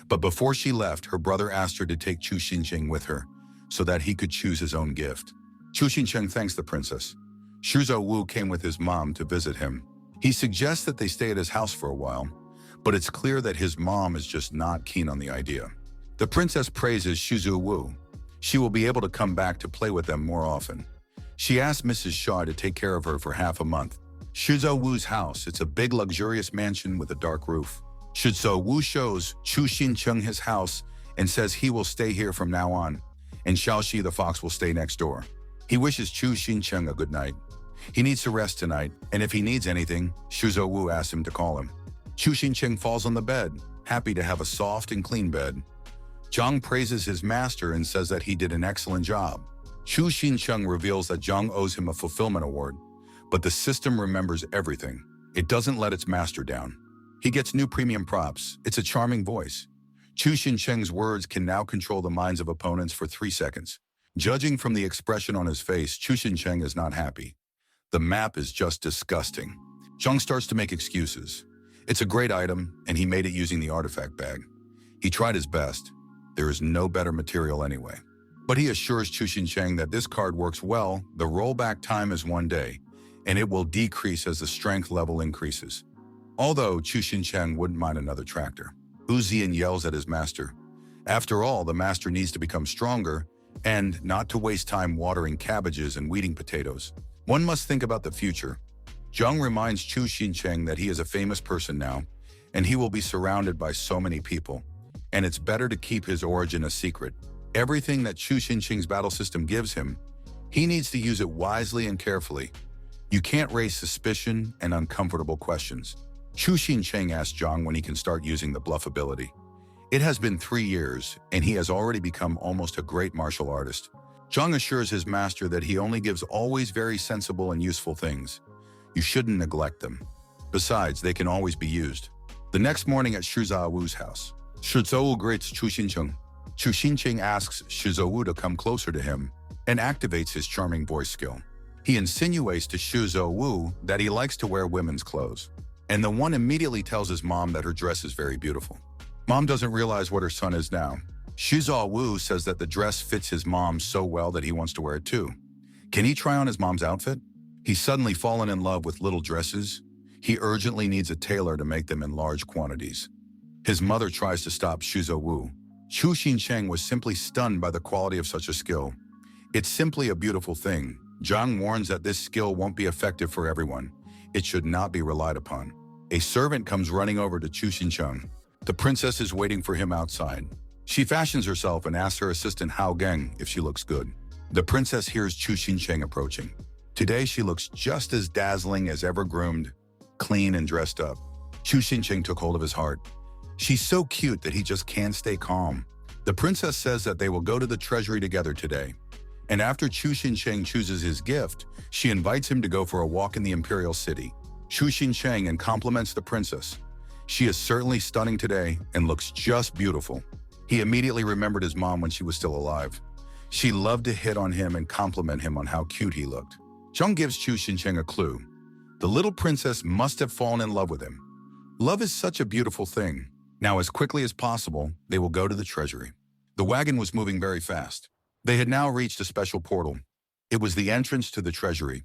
But before she left, her brother asked her to take Chu Xincheng with her so that he could choose his own gift. Chu Xincheng thanks the princess. Shuzo Wu came with his mom to visit him. He suggests that they stay at his house for a while, but it's clear that his mom is just not keen on the idea. The princess praises Shuzo Wu. She will be able to come back to play with them more often. She asks Mrs. Shaw to take care of her for half a month. Shuzo Wu's house, it's a big luxurious mansion with a dark roof. Shuzo Wu shows Chu Xincheng his house and says he will stay here from now on, and Xiaoxi the fox will stay next door. He wishes Chu Xincheng a good night. He needs to rest tonight, and if he needs anything, Shuzo Wu asks him to call him. Chu Xincheng falls on the bed, happy to have a soft and clean bed. Zhang praises his master and says that he did an excellent job. Chu Xincheng reveals that Zhang owes him a fulfillment award, but the system remembers everything. It doesn't let its master down. He gets new premium props. It's a charming voice. Chu Xincheng's words can now control the minds of opponents for 3 seconds. Judging from the expression on his face, Chu Xincheng is not happy. The map is just disgusting. Zhang starts to make excuses. It's a great item, and he made it using the artifact bag. He tried his best. There is no better material anyway. But he assures Chu Xincheng that this card works well, the rollback time is 1 day, and it will decrease as the strength level increases. Although Chu Xincheng wouldn't mind another tractor. Hu Zian yells at his master. After all, the master needs to become stronger and not to waste time watering cabbages and weeding potatoes. One must think about the future. Zhang reminds Chu Xincheng that he is a famous person now, and he will be surrounded by so many people, and it's better to keep his origin a secret. Everything that Chu Xincheng's battle system gives him, he needs to use it wisely and carefully. You can't raise suspicion and uncomfortable questions. Chu Xincheng asks Zhang when he can start using the bluff ability. It has been 3 years, and he has already become almost a great martial artist. Zhang assures his master that he only gives always very sensible and useful things. You shouldn't neglect them. Besides, they can always be used. The next morning at Shuzo Wu's house, Shuzo Wu greets Chu Xincheng. Chu Xincheng asks Shuzo Wu to come closer to him and activates his charming voice skill. He insinuates to Shuzo Wu that he likes to wear women's clothes, and the one immediately tells his mom that her dress is very beautiful. Mom doesn't realize what her son is now. Shuzo Wu says that the dress fits his mom so well that he wants to wear it too. Can he try on his mom's outfit? He's suddenly fallen in love with little dresses. He urgently needs a tailor to make them in large quantities. His mother tries to stop Shuzo Wu. Chu Xincheng was simply stunned by the quality of such a skill. It's simply a beautiful thing. Zhang warns that this skill won't be effective for everyone. It should not be relied upon. A servant comes running over to Chu Xincheng. The princess is waiting for him outside. She fashions herself and asks her assistant Hao Geng if she looks good. The princess hears Chu Xincheng approaching. Today she looks just as dazzling as ever, groomed, clean and dressed up. Chu Xincheng took hold of his heart. She's so cute that he just can't stay calm. The princess says that they will go to the treasury together today. And after Chu Xincheng chooses his gift, she invites him to go for a walk in the imperial city. Chu Xincheng and compliments the princess. She is certainly stunning today and looks just beautiful. He immediately remembered his mom when she was still alive. She loved to hit on him and compliment him on how cute he looked. Zhang gives Chu Xincheng a clue. The little princess must have fallen in love with him. Love is such a beautiful thing. Now, as quickly as possible, they will go to the treasury. The wagon was moving very fast. They had now reached a special portal. It was the entrance to the treasury.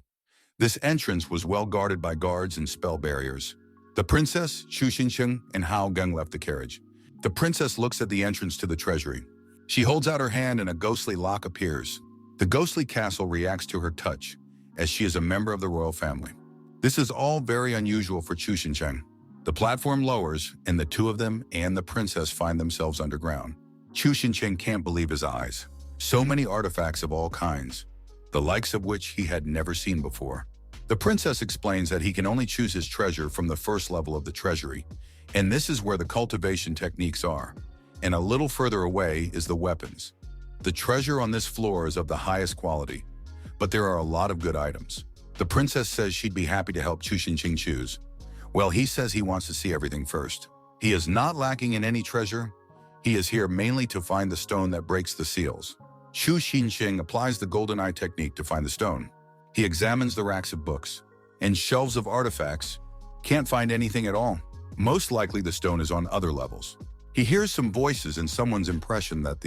This entrance was well guarded by guards and spell barriers. The princess, Chu Xincheng, and Hao Geng left the carriage. The princess looks at the entrance to the treasury. She holds out her hand and a ghostly lock appears. The ghostly castle reacts to her touch, as she is a member of the royal family. This is all very unusual for Chu Xincheng. The platform lowers, and the two of them and the princess find themselves underground. Chu Xincheng can't believe his eyes. So many artifacts of all kinds, the likes of which he had never seen before. The princess explains that he can only choose his treasure from the first level of the treasury, and this is where the cultivation techniques are. And a little further away is the weapons. The treasure on this floor is of the highest quality, but there are a lot of good items. The princess says she'd be happy to help Chu Xincheng choose. Well, he says he wants to see everything first. He is not lacking in any treasure. He is here mainly to find the stone that breaks the seals. Chu Xincheng applies the golden eye technique to find the stone. He examines the racks of books and shelves of artifacts. Can't find anything at all. Most likely the stone is on other levels. He hears some voices and someone's impression that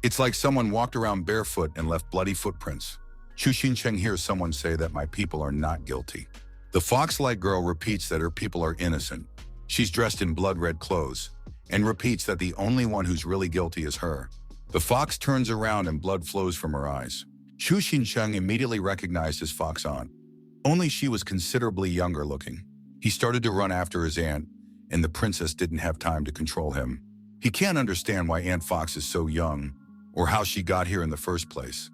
it's like someone walked around barefoot and left bloody footprints. Chu Xincheng hears someone say that my people are not guilty. The fox-like girl repeats that her people are innocent. She's dressed in blood-red clothes and repeats that the only one who's really guilty is her. The fox turns around and blood flows from her eyes. Chu Xincheng immediately recognized his fox aunt. Only she was considerably younger looking. He started to run after his aunt, and the princess didn't have time to control him. He can't understand why Aunt Fox is so young, or how she got here in the first place.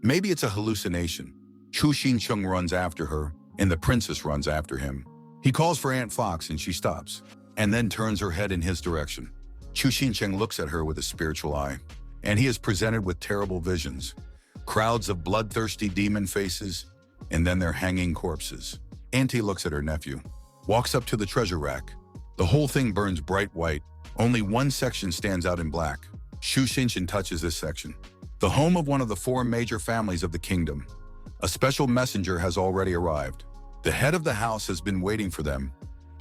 Maybe it's a hallucination. Chu Xincheng runs after her, and the princess runs after him. He calls for Aunt Fox and she stops, and then turns her head in his direction. Chu Xincheng looks at her with a spiritual eye, and he is presented with terrible visions. Crowds of bloodthirsty demon faces, and then their hanging corpses. Auntie looks at her nephew, walks up to the treasure rack. The whole thing burns bright white. Only one section stands out in black. Chu Xincheng touches this section. The home of one of the 4 major families of the kingdom. A special messenger has already arrived. The head of the house has been waiting for them.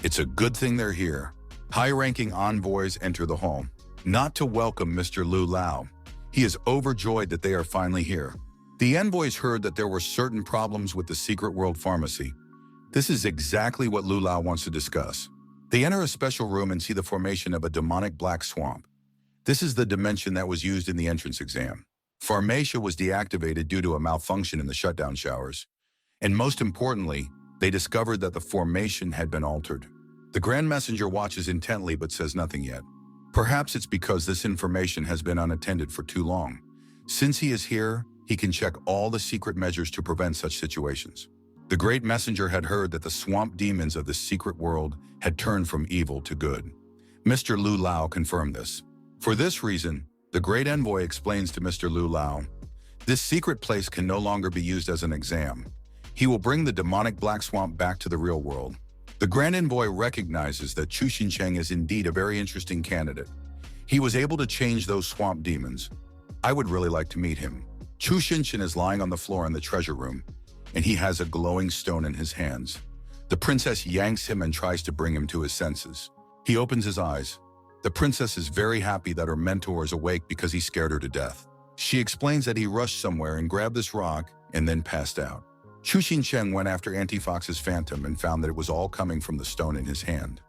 It's a good thing they're here. High-ranking envoys enter the hall, not to welcome Mr. Lu Lao. He is overjoyed that they are finally here. The envoys heard that there were certain problems with the secret world pharmacy. This is exactly what Lu Lao wants to discuss. They enter a special room and see the formation of a demonic black swamp. This is the dimension that was used in the entrance exam. Pharmacia was deactivated due to a malfunction in the shutdown showers. And most importantly, they discovered that the formation had been altered. The Grand Messenger watches intently but says nothing yet. Perhaps it's because this information has been unattended for too long. Since he is here, he can check all the secret measures to prevent such situations. The Great Messenger had heard that the swamp demons of the secret world had turned from evil to good. Mr. Lu Lao confirmed this. For this reason, the Great Envoy explains to Mr. Lu Lao, this secret place can no longer be used as an exam. He will bring the demonic black swamp back to the real world. The Grand Envoy recognizes that Chu Xincheng is indeed a very interesting candidate. He was able to change those swamp demons. I would really like to meet him. Chu Xincheng is lying on the floor in the treasure room, and he has a glowing stone in his hands. The princess yanks him and tries to bring him to his senses. He opens his eyes. The princess is very happy that her mentor is awake because he scared her to death. She explains that he rushed somewhere and grabbed this rock and then passed out. Chu Xincheng went after Auntie Fox's phantom and found that it was all coming from the stone in his hand.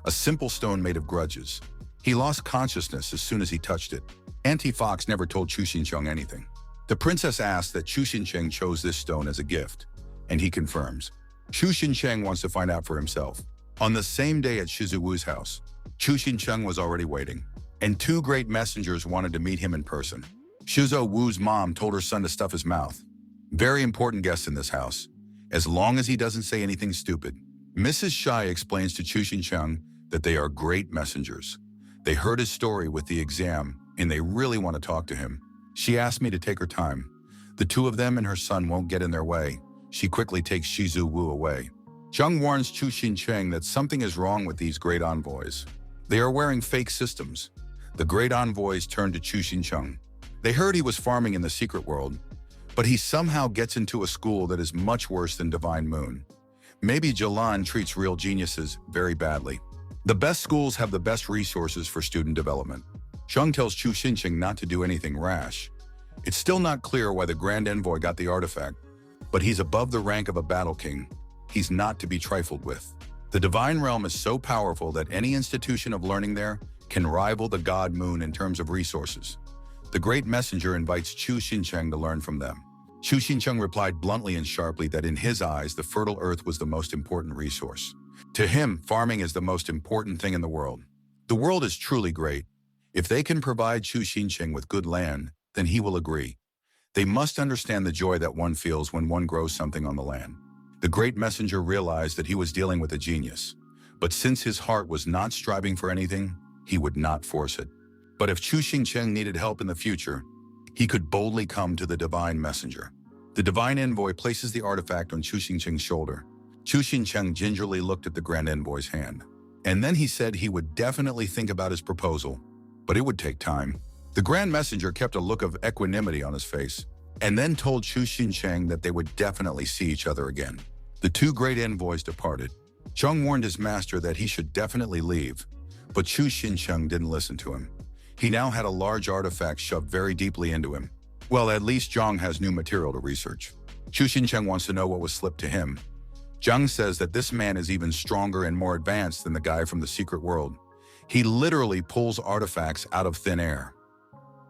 A simple stone made of grudges. He lost consciousness as soon as he touched it. Auntie Fox never told Chu Xincheng anything. The princess asks that Chu Xincheng chose this stone as a gift, and he confirms. Chu Xincheng wants to find out for himself. On the same day at Shizu Wu's house, Chu Xincheng was already waiting, and 2 great messengers wanted to meet him in person. Shizu Wu's mom told her son to stuff his mouth. Very important guest in this house, as long as he doesn't say anything stupid. Mrs. Shai explains to Chu Xincheng that they are great messengers. They heard his story with the exam, and they really want to talk to him. She asked me to take her time. The 2 of them and her son won't get in their way. She quickly takes Shizu Wu away. Zheng warns Chu Xincheng that something is wrong with these great envoys. They are wearing fake systems. The great envoys turn to Chu Xincheng. They heard he was farming in the secret world, but he somehow gets into a school that is much worse than Divine Moon. Maybe Jalan treats real geniuses very badly. The best schools have the best resources for student development. Zheng tells Chu Xincheng not to do anything rash. It's still not clear why the Grand Envoy got the artifact, but he's above the rank of a battle king. He's not to be trifled with. The Divine Realm is so powerful that any institution of learning there can rival the God Moon in terms of resources. The Great Messenger invites Chu Xincheng to learn from them. Chu Xincheng replied bluntly and sharply that in his eyes, the fertile earth was the most important resource. To him, farming is the most important thing in the world. The world is truly great. If they can provide Chu Xincheng with good land, then he will agree. They must understand the joy that one feels when one grows something on the land. The Great Messenger realized that he was dealing with a genius, but since his heart was not striving for anything, he would not force it. But if Chu Xincheng needed help in the future, he could boldly come to the Divine Messenger. The Divine Envoy places the artifact on Chu Xincheng's shoulder. Chu Xincheng gingerly looked at the Grand Envoy's hand, and then he said he would definitely think about his proposal, but it would take time. The Grand Messenger kept a look of equanimity on his face, and then told Chu Xincheng that they would definitely see each other again. The 2 great envoys departed. Cheng warned his master that he should definitely leave, but Chu Xincheng didn't listen to him. He now had a large artifact shoved very deeply into him. Well, at least Zhang has new material to research. Chu Xincheng wants to know what was slipped to him. Zhang says that this man is even stronger and more advanced than the guy from the secret world. He literally pulls artifacts out of thin air.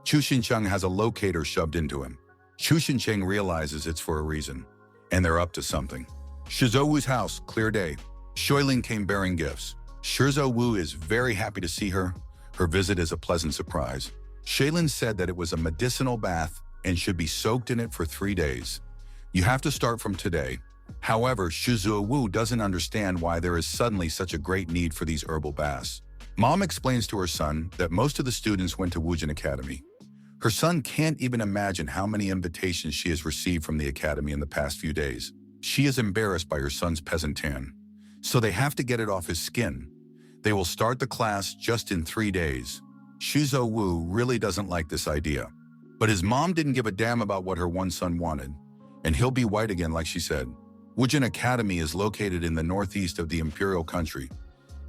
Chu Xincheng has a locator shoved into him. Chu Xincheng realizes it's for a reason, and they're up to something. Shizhou Wu's house, clear day. Shuilin came bearing gifts. Shizhou Wu is very happy to see her. Her visit is a pleasant surprise. Shaylin said that it was a medicinal bath and should be soaked in it for 3 days. You have to start from today. However, Shizhou Wu doesn't understand why there is suddenly such a great need for these herbal baths. Mom explains to her son that most of the students went to Wujin Academy. Her son can't even imagine how many invitations she has received from the academy in the past few days. She is embarrassed by her son's peasant tan, so they have to get it off his skin. They will start the class just in 3 days. Shizhou Wu really doesn't like this idea, but his mom didn't give a damn about what her one son wanted, and he'll be white again like she said. Wujin Academy is located in the northeast of the imperial country.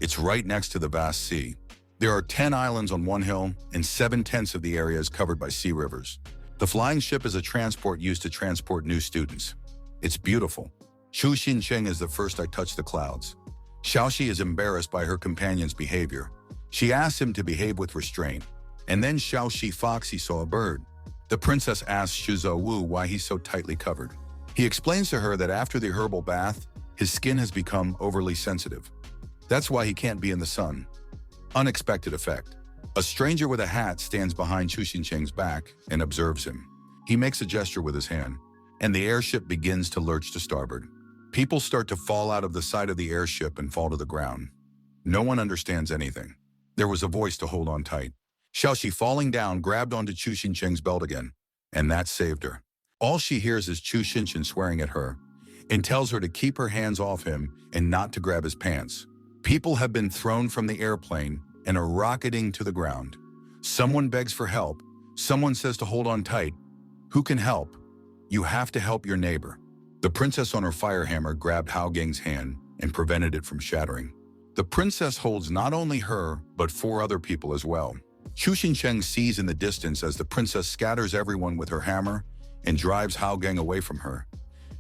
It's right next to the vast sea. There are 10 islands on one hill, and 7/10 of the area is covered by sea rivers. The flying ship is a transport used to transport new students. It's beautiful. Chu Xincheng is the first I touch the clouds. Xiaoxi is embarrassed by her companion's behavior. She asks him to behave with restraint, and then Xiaoxi Foxy saw a bird. The princess asks Shizhou Wu why he's so tightly covered. He explains to her that after the herbal bath, his skin has become overly sensitive. That's why he can't be in the sun. Unexpected effect. A stranger with a hat stands behind Chu Xincheng's back and observes him. He makes a gesture with his hand, and the airship begins to lurch to starboard. People start to fall out of the side of the airship and fall to the ground. No one understands anything. There was a voice to hold on tight. Xiaoxi, falling down, grabbed onto Chu Xincheng's belt again, and that saved her. All she hears is Chu Xinchen swearing at her and tells her to keep her hands off him and not to grab his pants. People have been thrown from the airplane and are rocketing to the ground. Someone begs for help. Someone says to hold on tight. Who can help? You have to help your neighbor. The princess on her fire hammer grabbed Hao Geng's hand and prevented it from shattering. The princess holds not only her, but 4 other people as well. Chu Xincheng sees in the distance as the princess scatters everyone with her hammer and drives Hao Geng away from her.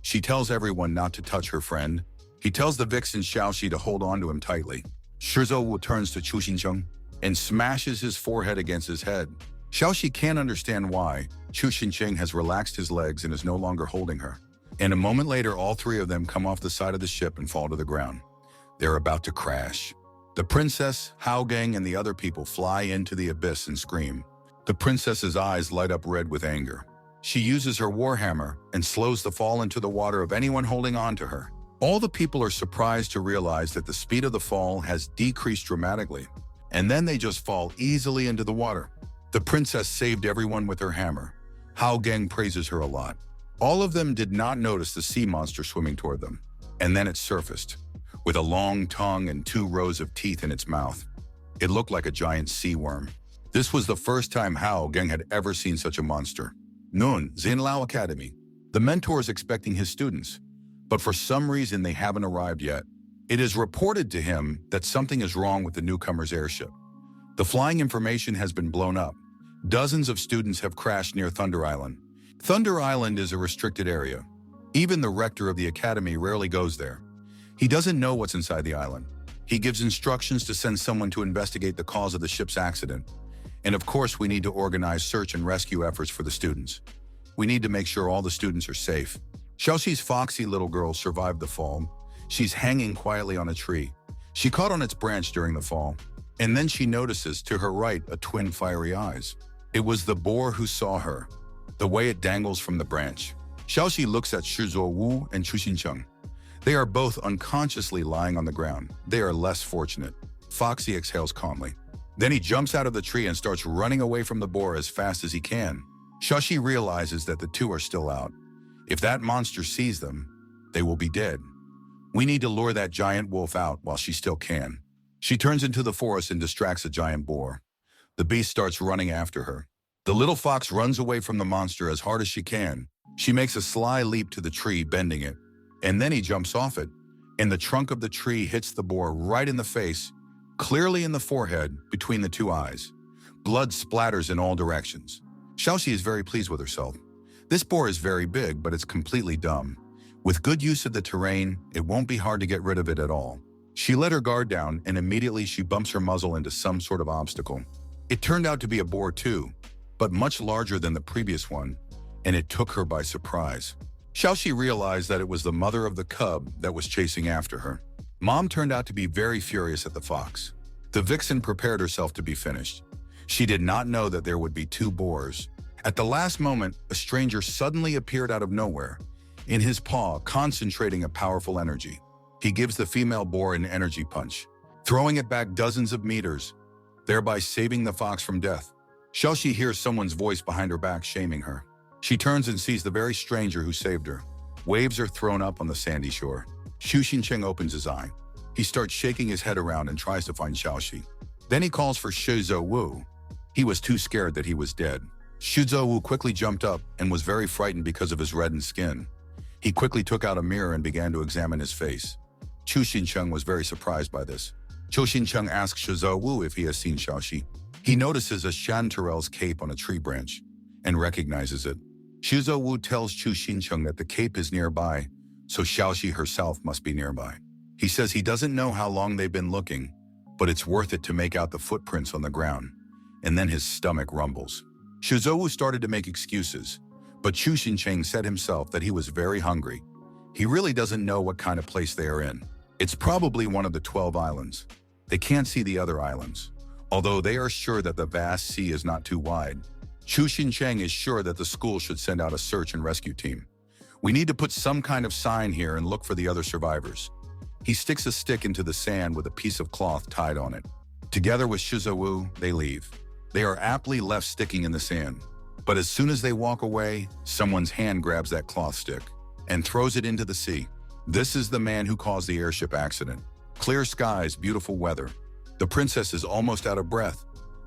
She tells everyone not to touch her friend. He tells the vixen Xiaoxi to hold on to him tightly. Shizhou Wu turns to Chu Xincheng and smashes his forehead against his head. Xiaoxi can't understand why. Chu Xincheng has relaxed his legs and is no longer holding her. And a moment later, all 3 of them come off the side of the ship and fall to the ground. They're about to crash. The princess, Hao Geng, and the other people fly into the abyss and scream. The princess's eyes light up red with anger. She uses her warhammer and slows the fall into the water of anyone holding on to her. All the people are surprised to realize that the speed of the fall has decreased dramatically, and then they just fall easily into the water. The princess saved everyone with her hammer. Hao Geng praises her a lot. All of them did not notice the sea monster swimming toward them, and then it surfaced, with a long tongue and 2 rows of teeth in its mouth. It looked like a giant sea worm. This was the first time Hao Geng had ever seen such a monster. Noon, Xinlao Academy. The mentor is expecting his students, but for some reason they haven't arrived yet. It is reported to him that something is wrong with the newcomer's airship. The flying information has been blown up. Dozens of students have crashed near Thunder Island. Thunder Island is a restricted area. Even the rector of the academy rarely goes there. He doesn't know what's inside the island. He gives instructions to send someone to investigate the cause of the ship's accident. And of course, we need to organize search and rescue efforts for the students. We need to make sure all the students are safe. Xiaoxi's foxy little girl survived the fall. She's hanging quietly on a tree. She caught on its branch during the fall, and then she notices to her right a twin fiery eyes. It was the boar who saw her, the way it dangles from the branch. Xiaoxi looks at Shizhou Wu and Chu Xincheng. They are both unconsciously lying on the ground. They are less fortunate. Foxy exhales calmly. Then he jumps out of the tree and starts running away from the boar as fast as he can. Xiaoxi realizes that the 2 are still out. If that monster sees them, they will be dead. We need to lure that giant wolf out while she still can. She turns into the forest and distracts a giant boar. The beast starts running after her. The little fox runs away from the monster as hard as she can. She makes a sly leap to the tree, bending it, and then he jumps off it. and the trunk of the tree hits the boar right in the face, clearly in the forehead between the two eyes. Blood splatters in all directions. Xiaoxi is very pleased with herself. This boar is very big, but it's completely dumb. With good use of the terrain, it won't be hard to get rid of it at all. She let her guard down, and immediately she bumps her muzzle into some sort of obstacle. It turned out to be a boar too, but much larger than the previous one, and it took her by surprise. Xiaoxi realized that it was the mother of the cub that was chasing after her. Mom turned out to be very furious at the fox. The vixen prepared herself to be finished. She did not know that there would be two boars. At the last moment, a stranger suddenly appeared out of nowhere, in his paw concentrating a powerful energy. He gives the female boar an energy punch, throwing it back dozens of meters, thereby saving the fox from death. Xiaoxi hears someone's voice behind her back shaming her. She turns and sees the very stranger who saved her. Waves are thrown up on the sandy shore. Xu Xincheng opens his eye. He starts shaking his head around and tries to find Xiaoxi. Then he calls for Shi Zhou. He was too scared that he was dead. Shi Zhou quickly jumped up and was very frightened because of his reddened skin. He quickly took out a mirror and began to examine his face. Chu Xincheng was very surprised by this. Chu Xincheng asks Shi Zhou if he has seen Xiaoxi. He notices a chanterelle's cape on a tree branch and recognizes it. Shi Zhou tells Chu Xincheng that the cape is nearby, so Xiaoxi herself must be nearby. He says he doesn't know how long they've been looking, but it's worth it to make out the footprints on the ground. And then his stomach rumbles. Shi Zhou started to make excuses, but Chu Xincheng said himself that he was very hungry. He really doesn't know what kind of place they are in. It's probably one of the 12 islands. They can't see the other islands, although they are sure that the vast sea is not too wide. Chu Xincheng is sure that the school should send out a search and rescue team. We need to put some kind of sign here and look for the other survivors. He sticks a stick into the sand with a piece of cloth tied on it. Together with Shi Zhou, they leave. They are aptly left sticking in the sand. But as soon as they walk away, someone's hand grabs that cloth stick and throws it into the sea. This is the man who caused the airship accident. Clear skies, beautiful weather. The princess is almost out of breath.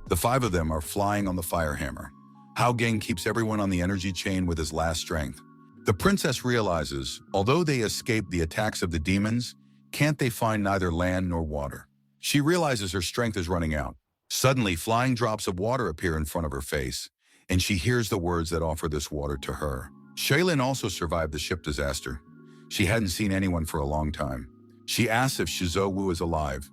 The 5 of them are flying on the fire hammer. Hao Gang keeps everyone on the energy chain with his last strength. The princess realizes, although they escaped the attacks of the demons, can't they find neither land nor water? She realizes her strength is running out. Suddenly, flying drops of water appear in front of her face, and she hears the words that offer this water to her. Shaylin also survived the ship disaster. She hadn't seen anyone for a long time. She asks if Shi Zhou is alive.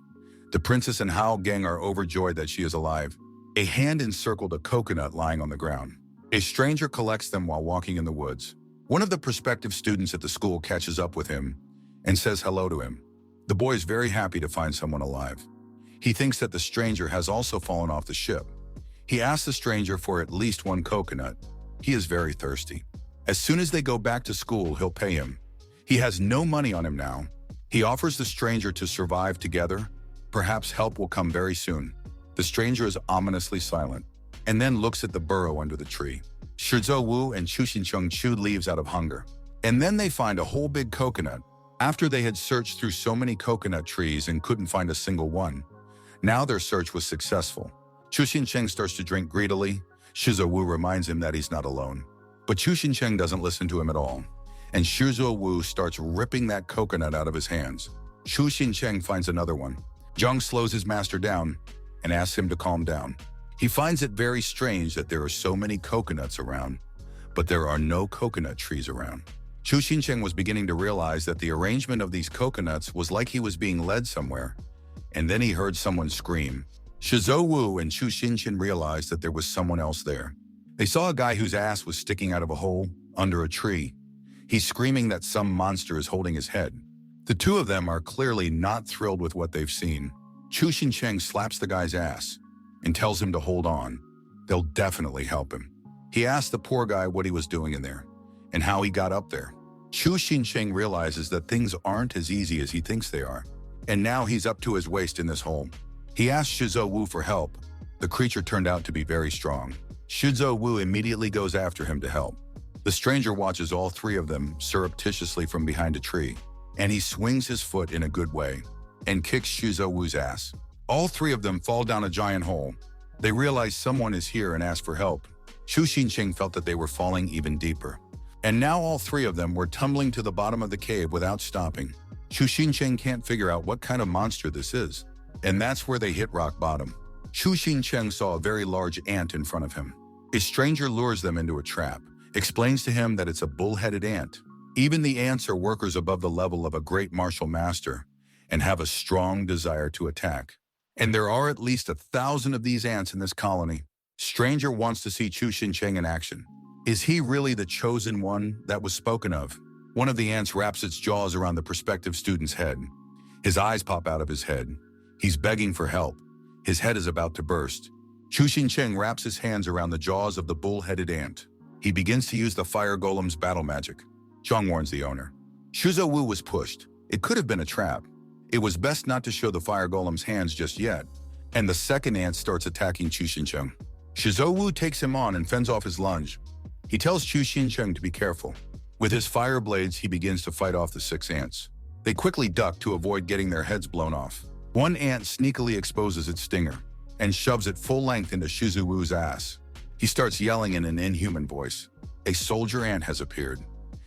The princess and Hao Gang are overjoyed that she is alive. A hand encircled a coconut lying on the ground. A stranger collects them while walking in the woods. One of the prospective students at the school catches up with him and says hello to him. The boy is very happy to find someone alive. He thinks that the stranger has also fallen off the ship. He asks the stranger for at least one coconut. He is very thirsty. As soon as they go back to school, he'll pay him. He has no money on him now. He offers the stranger to survive together. Perhaps help will come very soon. The stranger is ominously silent, and then looks at the burrow under the tree. Shi Zhou and Chu Xincheng chewed leaves out of hunger. And then they find a whole big coconut. After they had searched through so many coconut trees and couldn't find a single one, now their search was successful. Chu Xincheng starts to drink greedily. Shi Zhou reminds him that he's not alone. But Chu Xincheng doesn't listen to him at all, and Shi Zhou starts ripping that coconut out of his hands. Chu Xincheng finds another one. Zhang slows his master down and asks him to calm down. He finds it very strange that there are so many coconuts around, but there are no coconut trees around. Chu Xincheng was beginning to realize that the arrangement of these coconuts was like he was being led somewhere, and then he heard someone scream. Shi Zhou and Chu Xincheng realized that there was someone else there. They saw a guy whose ass was sticking out of a hole under a tree. He's screaming that some monster is holding his head. The 2 of them are clearly not thrilled with what they've seen. Chu Xincheng slaps the guy's ass and tells him to hold on. They'll definitely help him. He asks the poor guy what he was doing in there and how he got up there. Chu Xincheng realizes that things aren't as easy as he thinks they are, and now he's up to his waist in this hole. He asks Shi Zhou for help. The creature turned out to be very strong. Shi Zhou immediately goes after him to help. The stranger watches all 3 of them surreptitiously from behind a tree, and he swings his foot in a good way and kicks Shi Zhou's ass. All 3 of them fall down a giant hole. They realize someone is here and ask for help. Chu Xincheng felt that they were falling even deeper. And now all 3 of them were tumbling to the bottom of the cave without stopping. Chu Xincheng can't figure out what kind of monster this is. And that's where they hit rock bottom. Chu Xincheng saw a very large ant in front of him. A stranger lures them into a trap, explains to him that it's a bull-headed ant. Even the ants are workers above the level of a great martial master and have a strong desire to attack. And there are at least 1,000 of these ants in this colony. Stranger wants to see Chu Xincheng in action. Is he really the chosen one that was spoken of? One of the ants wraps its jaws around the prospective student's head. His eyes pop out of his head. He's begging for help. His head is about to burst. Chu Xincheng wraps his hands around the jaws of the bull-headed ant. He begins to use the fire golem's battle magic. Zhang warns the owner. Shuzo Wu was pushed. It could have been a trap. It was best not to show the fire golem's hands just yet. And the second ant starts attacking Chu Xincheng. Shuzo Wu takes him on and fends off his lunge. He tells Chu Xincheng to be careful. With his fire blades, he begins to fight off the 6 ants. They quickly duck to avoid getting their heads blown off. One ant sneakily exposes its stinger and shoves it full length into Shuzo Wu's ass. He starts yelling in an inhuman voice. A soldier ant has appeared.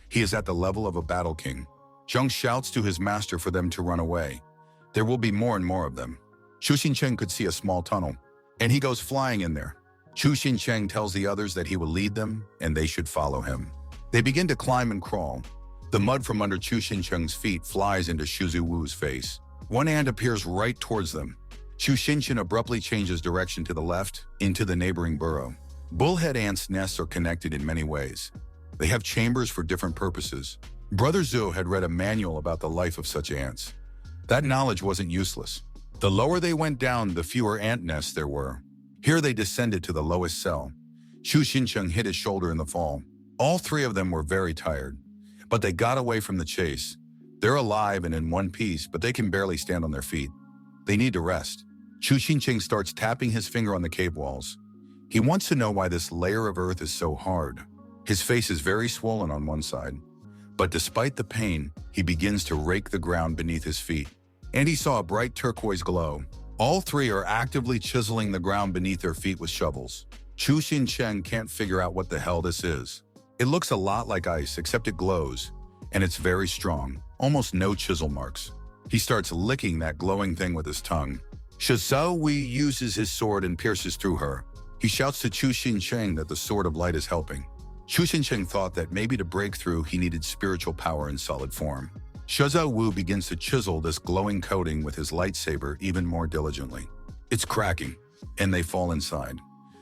He is at the level of a battle king. Zhang shouts to his master for them to run away. There will be more and more of them. Chu Xincheng could see a small tunnel, and he goes flying in there. Chu Xincheng tells the others that he will lead them, and they should follow him. They begin to climb and crawl. The mud from under Chu Xincheng's feet flies into Shuzu Wu's face. One ant appears right towards them. Chu Xinchen abruptly changes direction to the left, into the neighboring burrow. Bullhead ants' nests are connected in many ways. They have chambers for different purposes. Brother Zhou had read a manual about the life of such ants. That knowledge wasn't useless. The lower they went down, the fewer ant nests there were. Here they descended to the lowest cell. Chu Xincheng hit his shoulder in the fall. All 3 of them were very tired, but they got away from the chase. They're alive and in one piece, but they can barely stand on their feet. They need to rest. Chu Xincheng starts tapping his finger on the cave walls. He wants to know why this layer of earth is so hard. His face is very swollen on one side. But despite the pain, he begins to rake the ground beneath his feet. And he saw a bright turquoise glow. All 3 are actively chiseling the ground beneath their feet with shovels. Chu Xincheng can't figure out what the hell this is. It looks a lot like ice, except it glows. And it's very strong, almost no chisel marks. He starts licking that glowing thing with his tongue. Shizhou Wei uses his sword and pierces through her. He shouts to Chu Xincheng that the Sword of Light is helping. Chu Xincheng thought that maybe to break through he needed spiritual power in solid form. Shizhou Wu begins to chisel this glowing coating with his lightsaber even more diligently. It's cracking, and they fall inside.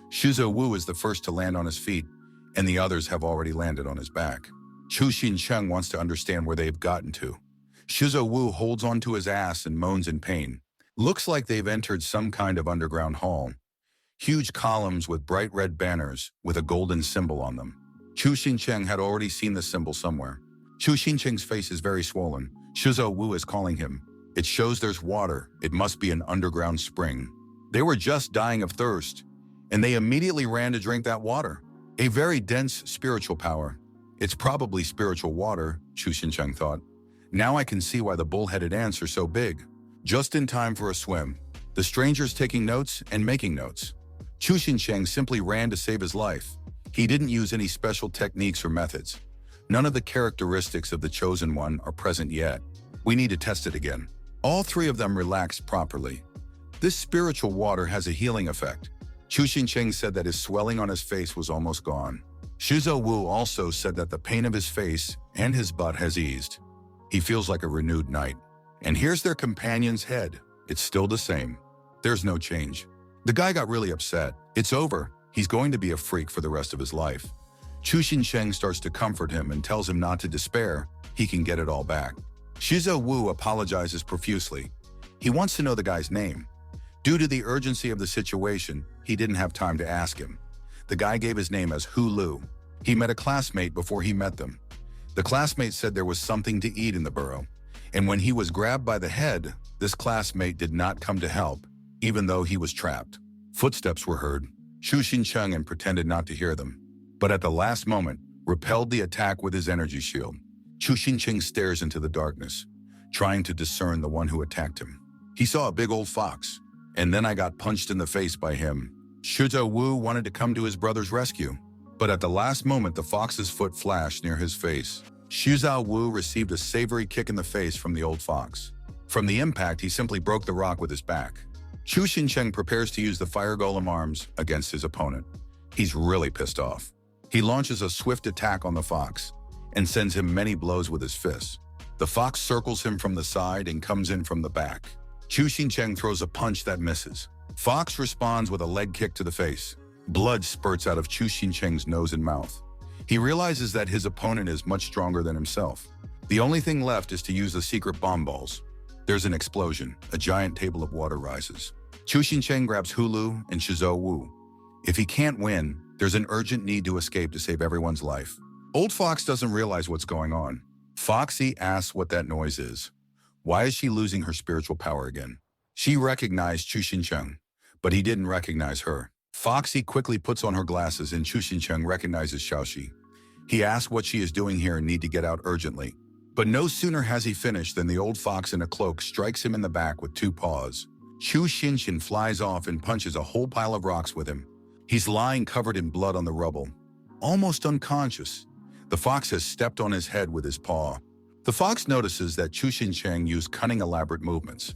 Shizhou Wu is the first to land on his feet, and the others have already landed on his back. Chu Xincheng wants to understand where they've gotten to. Shizhou Wu holds onto his ass and moans in pain. Looks like they've entered some kind of underground hall. Huge columns with bright red banners with a golden symbol on them. Chu Xincheng had already seen the symbol somewhere. Chu Xincheng's face is very swollen. Shizhou Wu is calling him. It shows there's water. It must be an underground spring. They were just dying of thirst, and they immediately ran to drink that water. A very dense spiritual power. It's probably spiritual water, Chu Xincheng thought. Now I can see why the bull-headed ants are so big. Just in time for a swim. The stranger's taking notes and making notes. Chu Xincheng simply ran to save his life. He didn't use any special techniques or methods. None of the characteristics of the Chosen One are present yet. We need to test it again. All 3 of them relaxed properly. This spiritual water has a healing effect. Chu Xincheng said that his swelling on his face was almost gone. Shizhou Wu also said that the pain of his face and his butt has eased. He feels like a renewed knight. And here's their companion's head. It's still the same. There's no change. The guy got really upset. It's over. He's going to be a freak for the rest of his life. Chu Xincheng starts to comfort him and tells him not to despair. He can get it all back. Shizhou Wu apologizes profusely. He wants to know the guy's name. Due to the urgency of the situation, he didn't have time to ask him. The guy gave his name as Hu Lu. He met a classmate before he met them. The classmate said there was something to eat in the burrow, and when he was grabbed by the head, this classmate did not come to help, even though he was trapped. Footsteps were heard. Chu Xincheng and pretended not to hear them, but at the last moment, repelled the attack with his energy shield. Chu Xincheng stares into the darkness, trying to discern the one who attacked him. He saw a big old fox, and then I got punched in the face by him. Shizhou Wu wanted to come to his brother's rescue, but at the last moment the fox's foot flashed near his face. Xu Zhao Wu received a savory kick in the face from the old fox. From the impact, he simply broke the rock with his back. Chu Xincheng prepares to use the fire golem arms against his opponent. He's really pissed off. He launches a swift attack on the fox and sends him many blows with his fists. The fox circles him from the side and comes in from the back. Chu Xincheng throws a punch that misses. Fox responds with a leg kick to the face. Blood spurts out of Chu Xincheng's nose and mouth. He realizes that his opponent is much stronger than himself. The only thing left is to use the secret bomb balls. There's an explosion. A giant table of water rises. Chu Xincheng grabs Hulu and Shizhou Wu. If he can't win, there's an urgent need to escape to save everyone's life. Old Fox doesn't realize what's going on. Foxy asks what that noise is. Why is she losing her spiritual power again? She recognized Chu Xincheng, but he didn't recognize her. Foxy quickly puts on her glasses and Chu Xincheng recognizes Xiaoxi. He asks what she is doing here and need to get out urgently. But no sooner has he finished than the old fox in a cloak strikes him in the back with 2 paws. Chu Xinchen flies off and punches a whole pile of rocks with him. He's lying covered in blood on the rubble, almost unconscious. The fox has stepped on his head with his paw. The fox notices that Chu Xincheng used cunning, elaborate movements.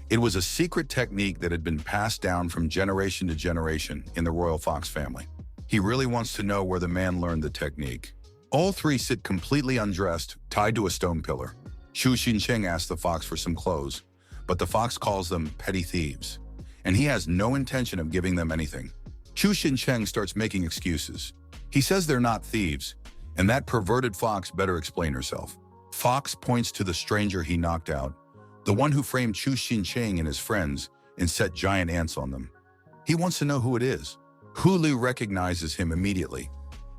It was a secret technique that had been passed down from generation to generation in the royal fox family. He really wants to know where the man learned the technique. All 3 sit completely undressed, tied to a stone pillar. Chu Xincheng asks the fox for some clothes, but the fox calls them petty thieves, and he has no intention of giving them anything. Chu Xincheng starts making excuses. He says they're not thieves, and that perverted fox better explain herself. Fox points to the stranger he knocked out, the one who framed Chu Xincheng and his friends and set giant ants on them. He wants to know who it is. Hulu recognizes him immediately.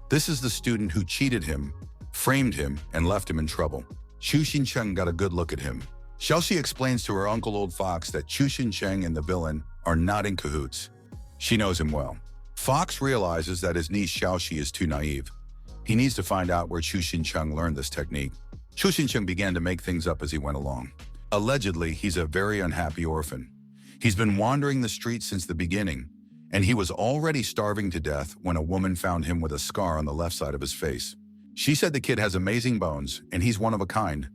This is the student who cheated him, framed him, and left him in trouble. Chu Xincheng got a good look at him. Xiaoxi explains to her uncle Old Fox that Chu Xincheng and the villain are not in cahoots. She knows him well. Fox realizes that his niece Xiaoxi is too naive. He needs to find out where Chu Xincheng learned this technique. Chu Xincheng began to make things up as he went along. Allegedly, he's a very unhappy orphan. He's been wandering the streets since the beginning, and he was already starving to death when a woman found him with a scar on the left side of his face. She said the kid has amazing bones, and he's one of a kind,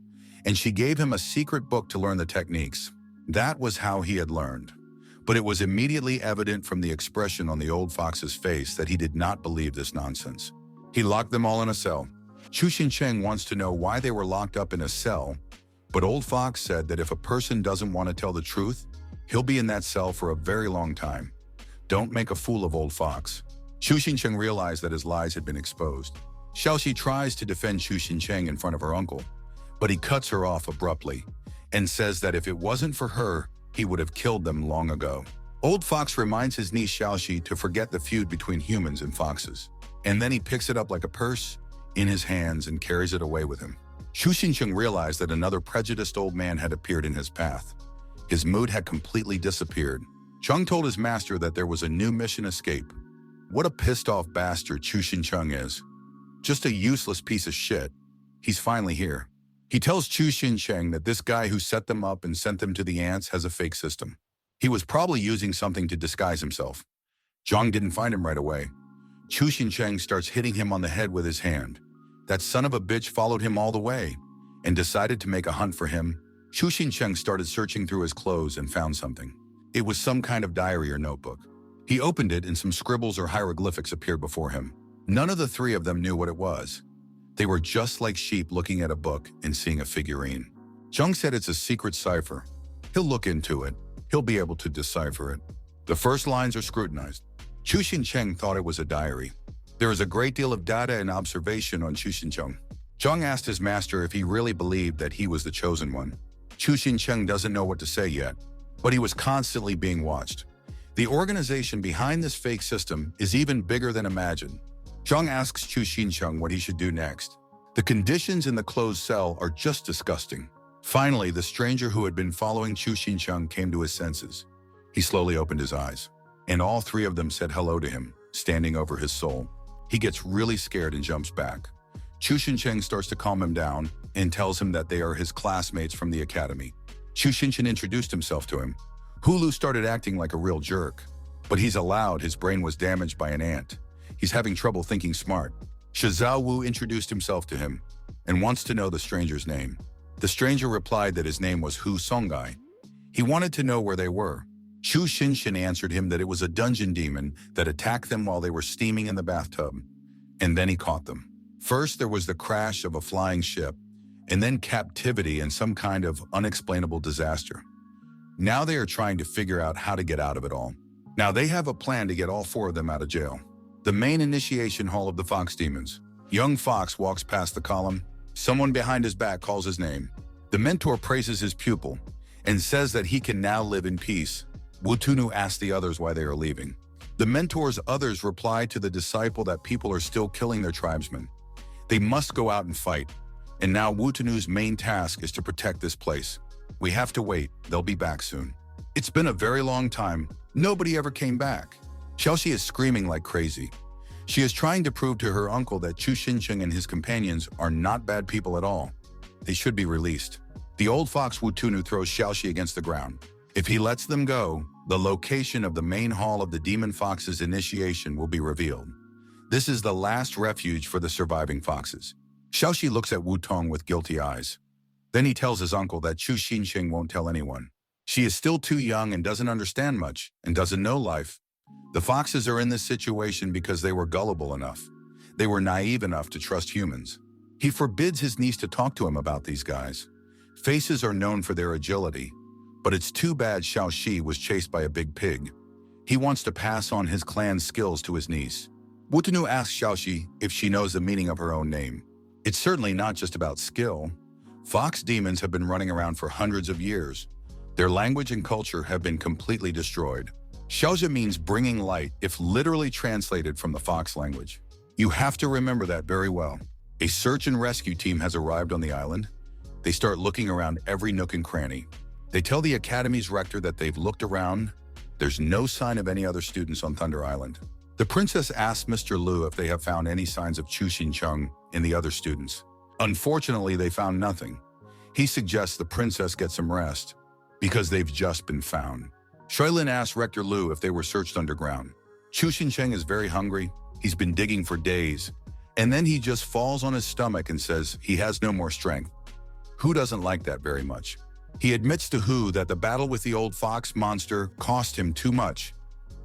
and she gave him a secret book to learn the techniques. That was how he had learned. But it was immediately evident from the expression on the old fox's face that he did not believe this nonsense. He locked them all in a cell. Chu Xincheng wants to know why they were locked up in a cell, but Old Fox said that if a person doesn't want to tell the truth, he'll be in that cell for a very long time. Don't make a fool of Old Fox. Chu Xincheng realized that his lies had been exposed. Xiaoxi tries to defend Chu Xincheng in front of her uncle, but he cuts her off abruptly and says that if it wasn't for her, he would have killed them long ago. Old Fox reminds his niece Xiaoxi to forget the feud between humans and foxes, and then he picks it up like a purse in his hands and carries it away with him. Chu Xincheng realized that another prejudiced old man had appeared in his path. His mood had completely disappeared. Chung told his master that there was a new mission escape. What a pissed-off bastard Chu Xincheng is. Just a useless piece of shit. He's finally here. He tells Chu Xincheng that this guy who set them up and sent them to the ants has a fake system. He was probably using something to disguise himself. Zhang didn't find him right away. Chu Xincheng starts hitting him on the head with his hand. That son of a bitch followed him all the way and decided to make a hunt for him. Chu Xincheng started searching through his clothes and found something. It was some kind of diary or notebook. He opened it and some scribbles or hieroglyphics appeared before him. None of the 3 of them knew what it was. They were just like sheep looking at a book and seeing a figurine. Zhang said it's a secret cipher. He'll look into it. He'll be able to decipher it. The first lines are scrutinized. Chu Xincheng thought it was a diary. There is a great deal of data and observation on Chu Xincheng. Zhang asked his master if he really believed that he was the chosen one. Chu Xincheng doesn't know what to say yet, but he was constantly being watched. The organization behind this fake system is even bigger than imagined. Zhang asks Chu Xincheng what he should do next. The conditions in the closed cell are just disgusting. Finally, the stranger who had been following Chu Xincheng came to his senses. He slowly opened his eyes, and all 3 of them said hello to him, standing over his soul. He gets really scared and jumps back. Chu Xincheng starts to calm him down and tells him that they are his classmates from the academy. Chu Xincheng introduced himself to him. Hulu started acting like a real jerk, but he's allowed. His brain was damaged by an ant. He's having trouble thinking smart. Shizhou Wu introduced himself to him, and wants to know the stranger's name. The stranger replied that his name was Hu Songai. He wanted to know where they were. Chu Xinshin answered him that it was a dungeon demon that attacked them while they were steaming in the bathtub. And then he caught them. First, there was the crash of a flying ship, and then captivity and some kind of unexplainable disaster. Now they are trying to figure out how to get out of it all. Now they have a plan to get all four of them out of jail. The main initiation hall of the fox demons. Young Fox walks past the column. Someone behind his back calls his name. The mentor praises his pupil and says that he can now live in peace. Wutunu asks the others why they are leaving. The mentor's others reply to the disciple that people are still killing their tribesmen. They must go out and fight. And now Wutunu's main task is to protect this place. We have to wait. They'll be back soon. It's been a very long time. Nobody ever came back. Xiaoxi is screaming like crazy. She is trying to prove to her uncle that Chu Xincheng and his companions are not bad people at all. They should be released. The old fox Wutunu throws Xiaoxi against the ground. If he lets them go, the location of the main hall of the demon fox's initiation will be revealed. This is the last refuge for the surviving foxes. Xiaoxi looks at Wu Tong with guilty eyes. Then he tells his uncle that Chu Xincheng won't tell anyone. She is still too young and doesn't understand much and doesn't know life. The foxes are in this situation because they were gullible enough. They were naive enough to trust humans. He forbids his niece to talk to him about these guys. Faces are known for their agility, but it's too bad Xiaoxi was chased by a big pig. He wants to pass on his clan's skills to his niece. Wutunu asks Xiaoxi if she knows the meaning of her own name. It's certainly not just about skill. Fox demons have been running around for hundreds of years. Their language and culture have been completely destroyed. Xiaoxia means bringing light if literally translated from the fox language. You have to remember that very well. A search and rescue team has arrived on the island. They start looking around every nook and cranny. They tell the academy's rector that they've looked around. There's no sign of any other students on Thunder Island. The princess asks Mr. Liu if they have found any signs of Chu Xincheng and the other students. Unfortunately, they found nothing. He suggests the princess get some rest because they've just been found. Shuilin asks Rector Liu if they were searched underground. Chu Xincheng is very hungry. He's been digging for days. And then he just falls on his stomach and says he has no more strength. Hu doesn't like that very much. He admits to Hu that the battle with the old fox monster cost him too much.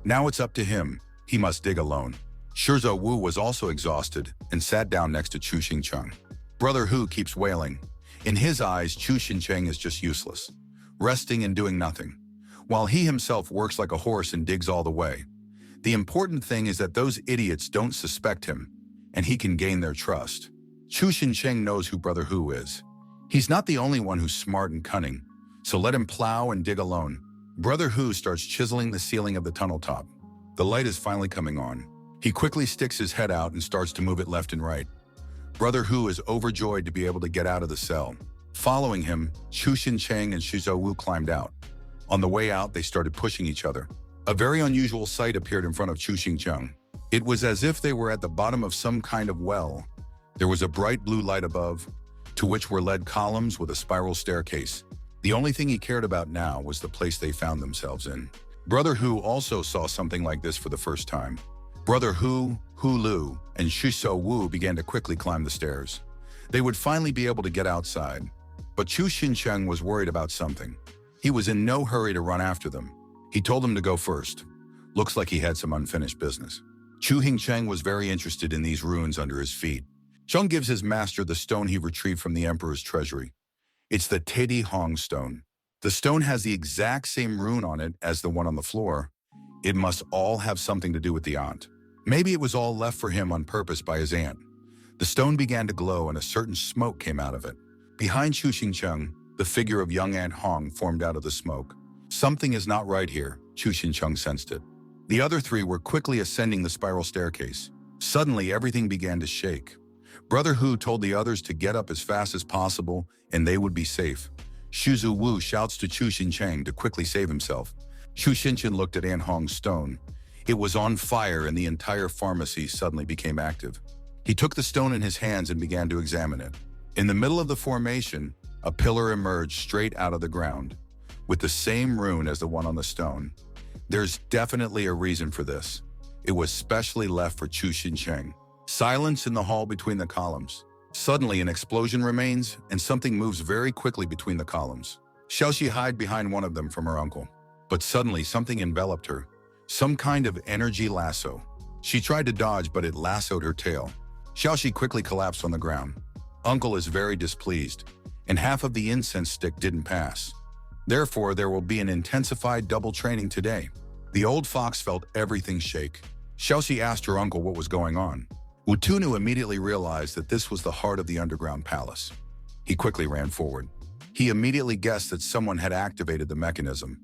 Now it's up to him. He must dig alone. Shizhou Wu was also exhausted and sat down next to Chu Xincheng. Brother Hu keeps wailing. In his eyes, Chu Xincheng is just useless, resting and doing nothing, while he himself works like a horse and digs all the way. The important thing is that those idiots don't suspect him, and he can gain their trust. Chu Xincheng knows who Brother Hu is. He's not the only one who's smart and cunning, so let him plow and dig alone. Brother Hu starts chiseling the ceiling of the tunnel top. The light is finally coming on. He quickly sticks his head out and starts to move it left and right. Brother Hu is overjoyed to be able to get out of the cell. Following him, Chu Xincheng and Shizhou Wu climbed out. On the way out, they started pushing each other. A very unusual sight appeared in front of Chu Xincheng. It was as if they were at the bottom of some kind of well. There was a bright blue light above, to which were led columns with a spiral staircase. The only thing he cared about now was the place they found themselves in. Brother Hu also saw something like this for the first time. Brother Hu, Hu Lu, and Shizhou Wu began to quickly climb the stairs. They would finally be able to get outside. But Chu Xincheng was worried about something. He was in no hurry to run after them. He told them to go first. Looks like he had some unfinished business. Chu Xincheng was very interested in these ruins under his feet. Zheng gives his master the stone he retrieved from the emperor's treasury. It's the Tedi Hong stone. The stone has the exact same rune on it as the one on the floor. It must all have something to do with the aunt. Maybe it was all left for him on purpose by his aunt. The stone began to glow and a certain smoke came out of it. Behind Chu Xincheng, the figure of young Aunt Hong formed out of the smoke. Something is not right here, Chu Xincheng sensed it. The other three were quickly ascending the spiral staircase. Suddenly, everything began to shake. Brother Hu told the others to get up as fast as possible and they would be safe. Shizhou Wu shouts to Chu Xincheng to quickly save himself. Chu Xincheng looked at Aunt Hong's stone. It was on fire and the entire pharmacy suddenly became active. He took the stone in his hands and began to examine it. In the middle of the formation, a pillar emerged straight out of the ground, with the same rune as the one on the stone. There's definitely a reason for this. It was specially left for Chu Xincheng. Silence in the hall between the columns. Suddenly, an explosion remains, and something moves very quickly between the columns. Xiaoxi hid behind one of them from her uncle. But suddenly, something enveloped her. Some kind of energy lasso. She tried to dodge, but it lassoed her tail. Xiaoxi quickly collapsed on the ground. Uncle is very displeased, and half of the incense stick didn't pass. Therefore, there will be an intensified double training today. The old fox felt everything shake. Xiaoxi asked her uncle what was going on. Wutunu immediately realized that this was the heart of the underground palace. He quickly ran forward. He immediately guessed that someone had activated the mechanism.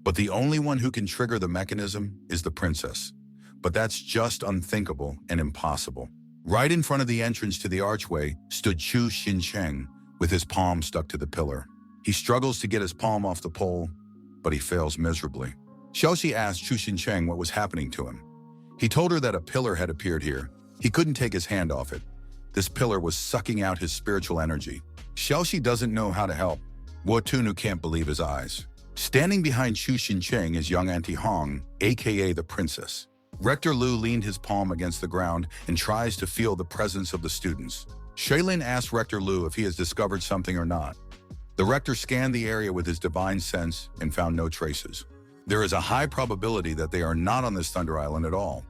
But the only one who can trigger the mechanism is the princess. But that's just unthinkable and impossible. Right in front of the entrance to the archway stood Chu Xincheng with his palm stuck to the pillar. He struggles to get his palm off the pole, but he fails miserably. Xiaoxi asked Chu Xincheng what was happening to him. He told her that a pillar had appeared here. He couldn't take his hand off it. This pillar was sucking out his spiritual energy. Xiaoxi doesn't know how to help. Wutunu can't believe his eyes. Standing behind Chu Xincheng is young Auntie Hong, aka the princess. Rector Lu leaned his palm against the ground and tries to feel the presence of the students. Shaylin asked Rector Lu if he has discovered something or not. The rector scanned the area with his divine sense and found no traces. There is a high probability that they are not on this Thunder Island at all.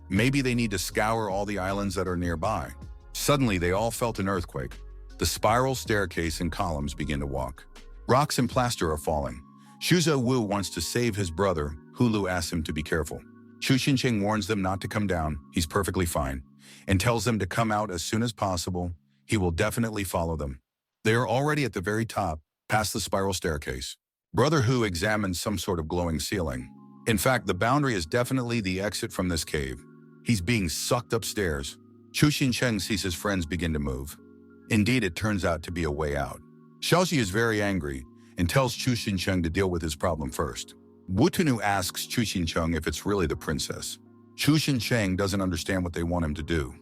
Maybe they need to scour all the islands that are nearby. Suddenly, they all felt an earthquake. The spiral staircase and columns begin to walk. Rocks and plaster are falling. Shuzo Wu wants to save his brother. Hulu asks him to be careful. Chu Xincheng warns them not to come down. He's perfectly fine, and tells them to come out as soon as possible. He will definitely follow them. They are already at the very top, past the spiral staircase. Brother Hu examines some sort of glowing ceiling. In fact, the boundary is definitely the exit from this cave. He's being sucked upstairs. Chu Xincheng sees his friends begin to move. Indeed, it turns out to be a way out. Xiaoxi is very angry and tells Chu Xincheng to deal with his problem first. Wutunu asks Chu Xincheng if it's really the princess. Chu Xincheng doesn't understand what they want him to do.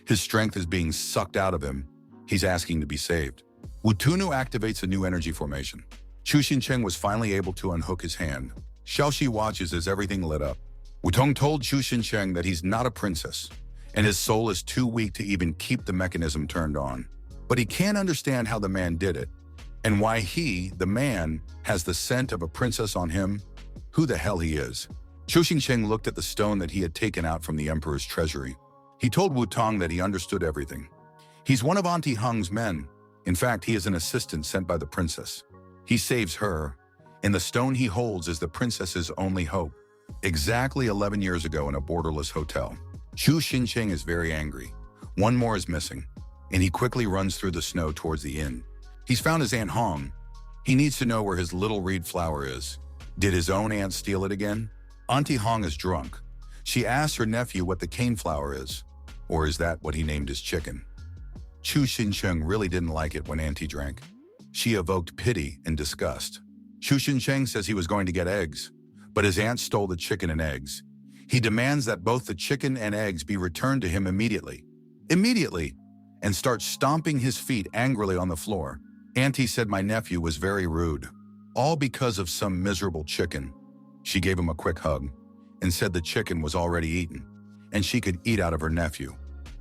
His strength is being sucked out of him. He's asking to be saved. Wutunu activates a new energy formation. Chu Xincheng was finally able to unhook his hand. Xiaoxi watches as everything lit up. Wutong told Chu Xincheng that he's not a princess, and his soul is too weak to even keep the mechanism turned on. But he can't understand how the man did it, and why he, the man, has the scent of a princess on him. Who the hell he is. Chu Xincheng looked at the stone that he had taken out from the emperor's treasury. He told Wutong that he understood everything. He's one of Auntie Hong's men. In fact, he is an assistant sent by the princess. He saves her, and the stone he holds is the princess's only hope. Exactly 11 years ago in a borderless hotel. Chu Xincheng is very angry. One more is missing, and he quickly runs through the snow towards the inn. He's found his Aunt Hong. He needs to know where his little reed flower is. Did his own aunt steal it again? Auntie Hong is drunk. She asks her nephew what the cane flower is. Or is that what he named his chicken? Chu Xincheng really didn't like it when Auntie drank. She evoked pity and disgust. Chu Xincheng says he was going to get eggs, but his aunt stole the chicken and eggs. He demands that both the chicken and eggs be returned to him immediately. Immediately! And starts stomping his feet angrily on the floor. Auntie said my nephew was very rude. All because of some miserable chicken. She gave him a quick hug and said the chicken was already eaten, and she could eat out of her nephew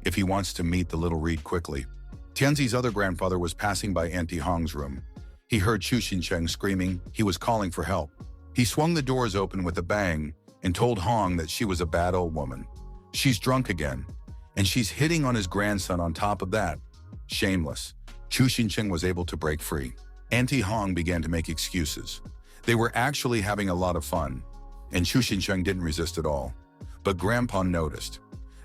if he wants to meet the little reed quickly. Tianzi's other grandfather was passing by Auntie Hong's room. He heard Chu Xincheng screaming. He was calling for help. He swung the doors open with a bang and told Hong that she was a bad old woman. She's drunk again, and she's hitting on his grandson on top of that. Shameless. Chu Xincheng was able to break free. Auntie Hong began to make excuses. They were actually having a lot of fun, and Chu Xincheng didn't resist at all. But Grandpa noticed.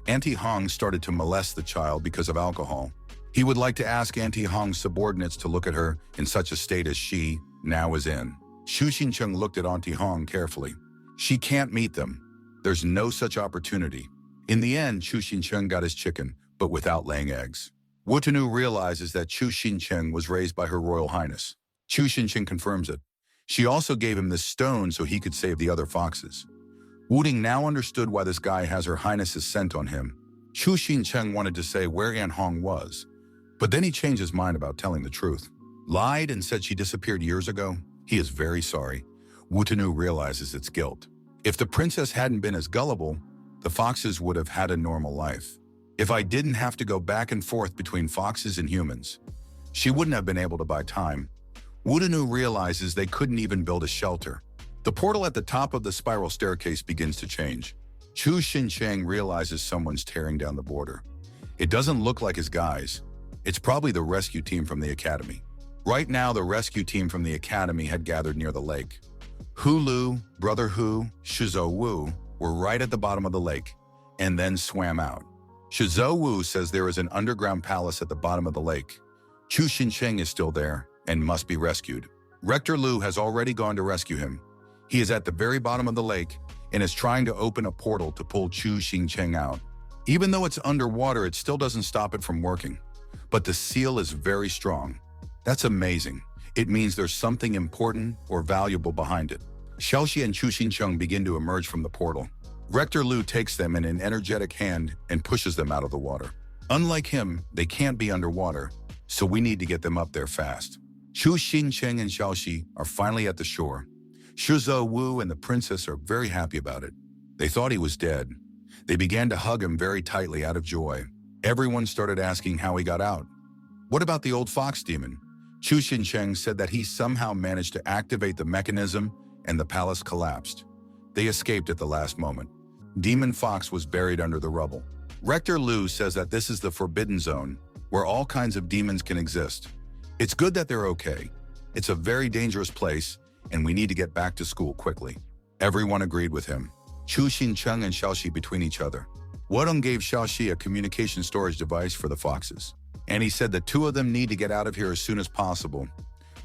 Auntie Hong started to molest the child because of alcohol. He would like to ask Auntie Hong's subordinates to look at her in such a state as she now is in. Chu Xincheng looked at Auntie Hong carefully. She can't meet them. There's no such opportunity. In the end, Chu Xincheng got his chicken, but without laying eggs. Wutanu realizes that Chu Xincheng was raised by Her Royal Highness. Chu Xincheng confirms it. She also gave him this stone so he could save the other foxes. Wuting now understood why this guy has Her Highness's scent on him. Chu Xincheng wanted to say where Aunt Hong was, but then he changed his mind about telling the truth. Lied and said she disappeared years ago. He is very sorry. Wutanu realizes its guilt. If the princess hadn't been as gullible, the foxes would have had a normal life. If I didn't have to go back and forth between foxes and humans, she wouldn't have been able to buy time. Wutanu realizes they couldn't even build a shelter. The portal at the top of the spiral staircase begins to change. Chu Xincheng realizes someone's tearing down the border. It doesn't look like his guys. It's probably the rescue team from the academy. Right now, the rescue team from the academy had gathered near the lake. Hu Lu, Brother Hu, Shizhou Wu were right at the bottom of the lake and then swam out. Shizhou Wu says there is an underground palace at the bottom of the lake. Chu Xincheng is still there and must be rescued. Rector Lu has already gone to rescue him. He is at the very bottom of the lake and is trying to open a portal to pull Chu Xincheng out. Even though it's underwater, it still doesn't stop it from working. But the seal is very strong. That's amazing. It means there's something important or valuable behind it. Xiaoxi and Chu Xincheng begin to emerge from the portal. Rector Lu takes them in an energetic hand and pushes them out of the water. Unlike him, they can't be underwater, so we need to get them up there fast. Chu Xincheng and Xiaoxi are finally at the shore. Shizhou Wu and the princess are very happy about it. They thought he was dead. They began to hug him very tightly out of joy. Everyone started asking how he got out. What about the old fox demon? Chu Xincheng said that he somehow managed to activate the mechanism and the palace collapsed. They escaped at the last moment. Demon Fox was buried under the rubble. Rector Lu says that this is the forbidden zone, where all kinds of demons can exist. It's good that they're okay. It's a very dangerous place, and we need to get back to school quickly. Everyone agreed with him. Chu Xincheng and Xiaoxi between each other. Wudong gave Xiaoxi a communication storage device for the foxes, and he said the two of them need to get out of here as soon as possible.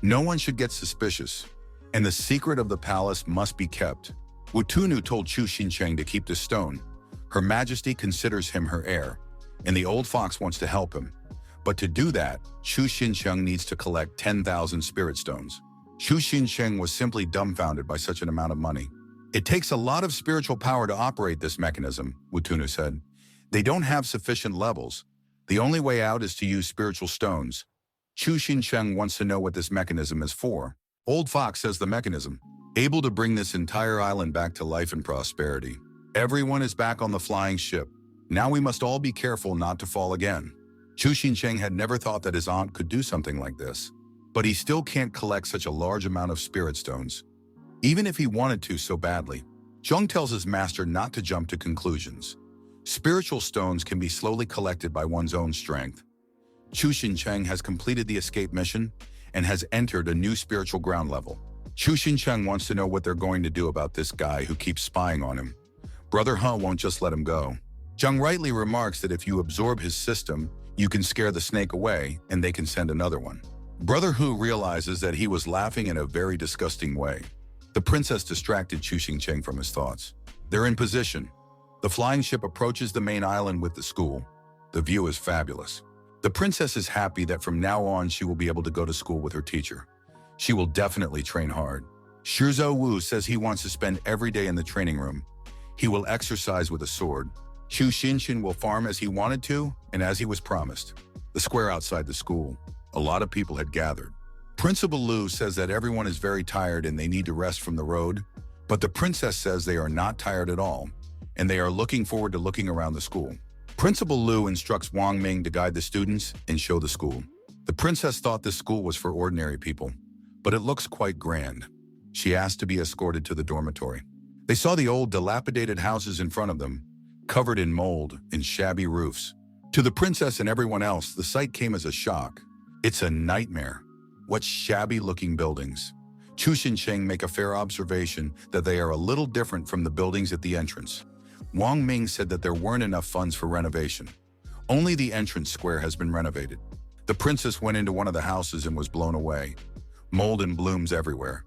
No one should get suspicious, and the secret of the palace must be kept. Wutunu told Chu Xincheng to keep the stone. Her Majesty considers him her heir, and the old fox wants to help him. But to do that, Chu Xincheng needs to collect 10,000 spirit stones. Chu Xincheng was simply dumbfounded by such an amount of money. It takes a lot of spiritual power to operate this mechanism, Wutunu said. They don't have sufficient levels. The only way out is to use spiritual stones. Chu Xincheng wants to know what this mechanism is for. Old Fox says the mechanism, able to bring this entire island back to life and prosperity. Everyone is back on the flying ship. Now we must all be careful not to fall again. Chu Xincheng had never thought that his aunt could do something like this, but he still can't collect such a large amount of spirit stones, even if he wanted to so badly. Zheng tells his master not to jump to conclusions. Spiritual stones can be slowly collected by one's own strength. Chu Xincheng has completed the escape mission and has entered a new spiritual ground level. Chu Xincheng wants to know what they're going to do about this guy who keeps spying on him. Brother He won't just let him go. Zheng rightly remarks that if you absorb his system, you can scare the snake away and they can send another one. Brother Hu realizes that he was laughing in a very disgusting way. The princess distracted Chu Xincheng from his thoughts. They're in position. The flying ship approaches the main island with the school. The view is fabulous. The princess is happy that from now on she will be able to go to school with her teacher. She will definitely train hard. Shizhou Wu says he wants to spend every day in the training room. He will exercise with a sword. Chu Xinchen will farm as he wanted to and as he was promised. The square outside the school. A lot of people had gathered. Principal Lu says that everyone is very tired and they need to rest from the road, but the princess says they are not tired at all, and they are looking forward to looking around the school. Principal Lu instructs Wang Ming to guide the students and show the school. The princess thought this school was for ordinary people, but it looks quite grand. She asked to be escorted to the dormitory. They saw the old dilapidated houses in front of them, covered in mold and shabby roofs. To the princess and everyone else, the sight came as a shock. It's a nightmare. What shabby-looking buildings. Chu Xincheng make a fair observation that they are a little different from the buildings at the entrance. Wang Ming said that there weren't enough funds for renovation. Only the entrance square has been renovated. The princess went into one of the houses and was blown away. Mold and blooms everywhere.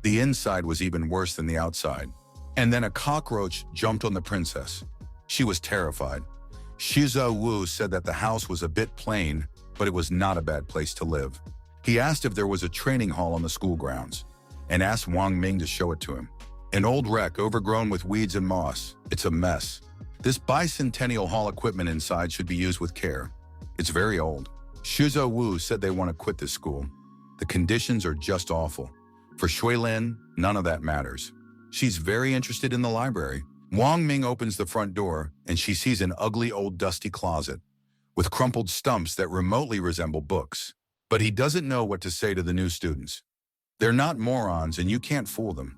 The inside was even worse than the outside. And then a cockroach jumped on the princess. She was terrified. Shizhou Wu said that the house was a bit plain, but it was not a bad place to live. He asked if there was a training hall on the school grounds, and asked Wang Ming to show it to him. An old wreck overgrown with weeds and moss. It's a mess. This bicentennial hall equipment inside should be used with care. It's very old. Shizhou Wu said they want to quit this school. The conditions are just awful. For Shuilin, none of that matters. She's very interested in the library, Wang Ming opens the front door and she sees an ugly old dusty closet with crumpled stumps that remotely resemble books. But he doesn't know what to say to the new students. They're not morons and you can't fool them.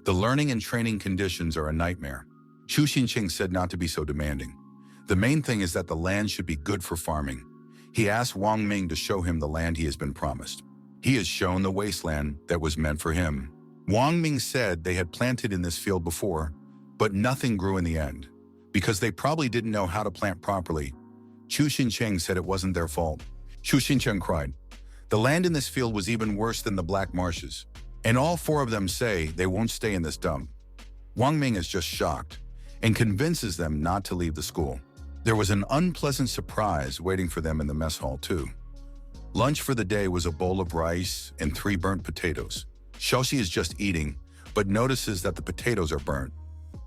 The learning and training conditions are a nightmare. Chu Xinqing said not to be so demanding. The main thing is that the land should be good for farming. He asked Wang Ming to show him the land he has been promised. He is shown the wasteland that was meant for him. Wang Ming said they had planted in this field before, but nothing grew in the end, because they probably didn't know how to plant properly. Chu Xincheng said it wasn't their fault. Chu Xincheng cried. The land in this field was even worse than the black marshes, and all four of them say they won't stay in this dump. Wang Ming is just shocked and convinces them not to leave the school. There was an unpleasant surprise waiting for them in the mess hall too. Lunch for the day was a bowl of rice and 3 burnt potatoes. Xiaoxi is just eating, but notices that the potatoes are burnt.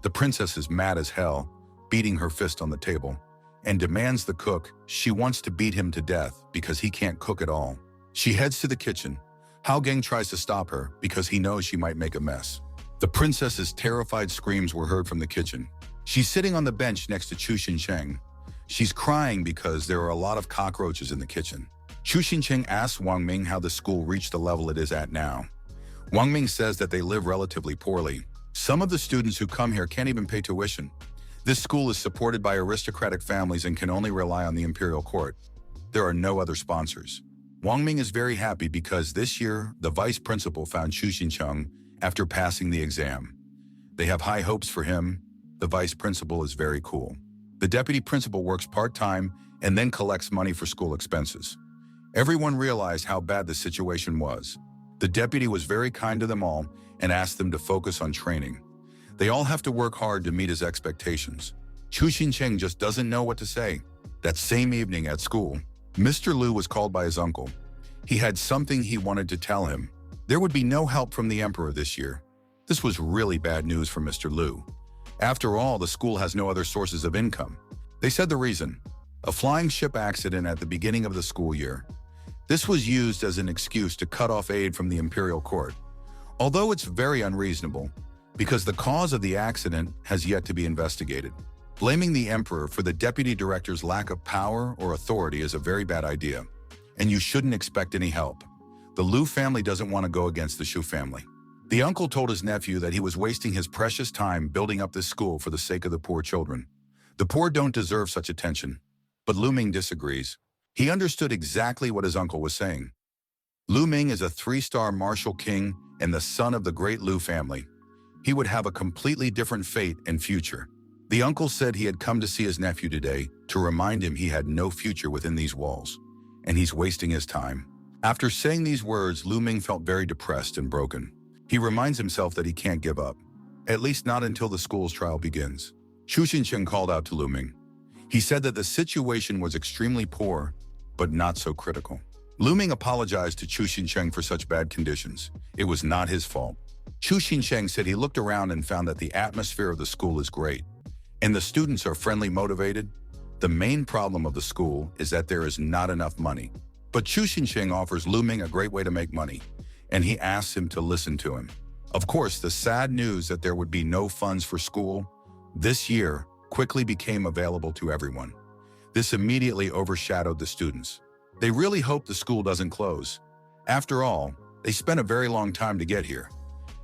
The princess is mad as hell, beating her fist on the table, and demands the cook. She wants to beat him to death because he can't cook at all. She heads to the kitchen. Hao Gang tries to stop her because he knows she might make a mess. The princess's terrified screams were heard from the kitchen. She's sitting on the bench next to Chu Xincheng. She's crying because there are a lot of cockroaches in the kitchen. Chu Xincheng asks Wang Ming how the school reached the level it is at now. Wang Ming says that they live relatively poorly. Some of the students who come here can't even pay tuition. This school is supported by aristocratic families and can only rely on the imperial court. There are no other sponsors. Wang Ming is very happy because this year, the vice principal found Chu Xincheng after passing the exam. They have high hopes for him. The vice principal is very cool. The deputy principal works part-time and then collects money for school expenses. Everyone realized how bad the situation was. The deputy was very kind to them all and asked them to focus on training. They all have to work hard to meet his expectations. Chu Xincheng just doesn't know what to say. That same evening at school, Mr. Liu was called by his uncle. He had something he wanted to tell him. There would be no help from the emperor this year. This was really bad news for Mr. Liu. After all, the school has no other sources of income. They said the reason: a flying ship accident at the beginning of the school year. This was used as an excuse to cut off aid from the imperial court. Although it's very unreasonable, because the cause of the accident has yet to be investigated. Blaming the emperor for the deputy director's lack of power or authority is a very bad idea, and you shouldn't expect any help. The Liu family doesn't want to go against the Shu family. The uncle told his nephew that he was wasting his precious time building up this school for the sake of the poor children. The poor don't deserve such attention. But Lu Ming disagrees. He understood exactly what his uncle was saying. Lu Ming is a 3-star martial king and the son of the great Liu family. He would have a completely different fate and future. The uncle said he had come to see his nephew today to remind him he had no future within these walls, and he's wasting his time. After saying these words, Lu Ming felt very depressed and broken. He reminds himself that he can't give up, at least not until the school's trial begins. Chu Xincheng called out to Lu Ming. He said that the situation was extremely poor, but not so critical. Lu Ming apologized to Chu Xincheng for such bad conditions. It was not his fault. Chu Xincheng said he looked around and found that the atmosphere of the school is great, and the students are friendly, motivated. The main problem of the school is that there is not enough money. But Chu Xincheng offers Lu Ming a great way to make money, and he asks him to listen to him. Of course, the sad news that there would be no funds for school this year quickly became available to everyone. This immediately overshadowed the students. They really hope the school doesn't close. After all, they spent a very long time to get here.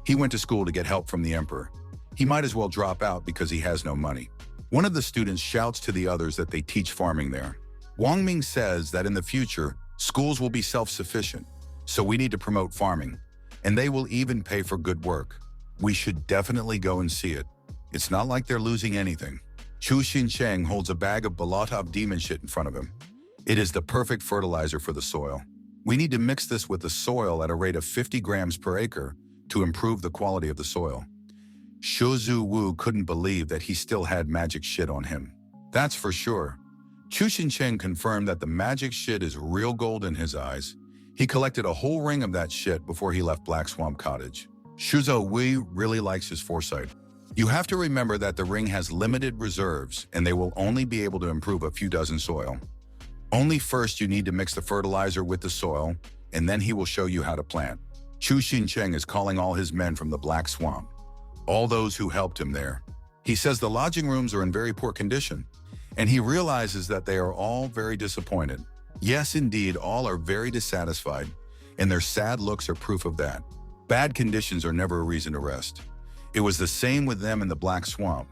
He went to school to get help from the emperor. He might as well drop out because he has no money. One of the students shouts to the others that they teach farming there. Wang Ming says that in the future, schools will be self-sufficient, so we need to promote farming, and they will even pay for good work. We should definitely go and see it. It's not like they're losing anything. Chu Xincheng holds a bag of Balotov demon shit in front of him. It is the perfect fertilizer for the soil. We need to mix this with the soil at a rate of 50 grams per acre to improve the quality of the soil. Zhu Wu couldn't believe that he still had magic shit on him. That's for sure. Chu Xincheng confirmed that the magic shit is real gold in his eyes. He collected a whole ring of that shit before he left Black Swamp Cottage. Zhu Wu really likes his foresight. You have to remember that the ring has limited reserves and they will only be able to improve a few dozen soil. Only first you need to mix the fertilizer with the soil, and then he will show you how to plant. Chu Xincheng is calling all his men from the Black Swamp, all those who helped him there. He says the lodging rooms are in very poor condition, and he realizes that they are all very disappointed. Yes, indeed, all are very dissatisfied, and their sad looks are proof of that. Bad conditions are never a reason to rest. It was the same with them in the Black Swamp.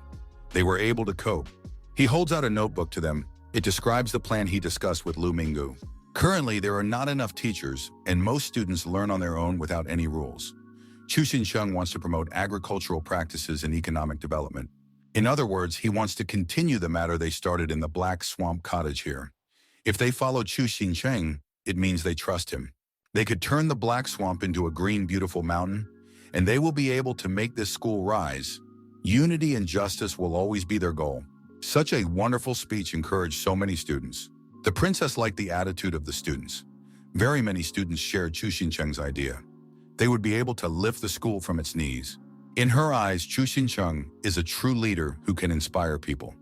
They were able to cope. He holds out a notebook to them. It describes the plan he discussed with Lu Minggu. Currently, there are not enough teachers, and most students learn on their own without any rules. Chu Xincheng wants to promote agricultural practices and economic development. In other words, he wants to continue the matter they started in the Black Swamp cottage here. If they follow Chu Xincheng, it means they trust him. They could turn the Black Swamp into a green, beautiful mountain, and they will be able to make this school rise. Unity and justice will always be their goal. Such a wonderful speech encouraged so many students. The princess liked the attitude of the students. Very many students shared Chu Xincheng's idea. They would be able to lift the school from its knees. In her eyes, Chu Xincheng is a true leader who can inspire people.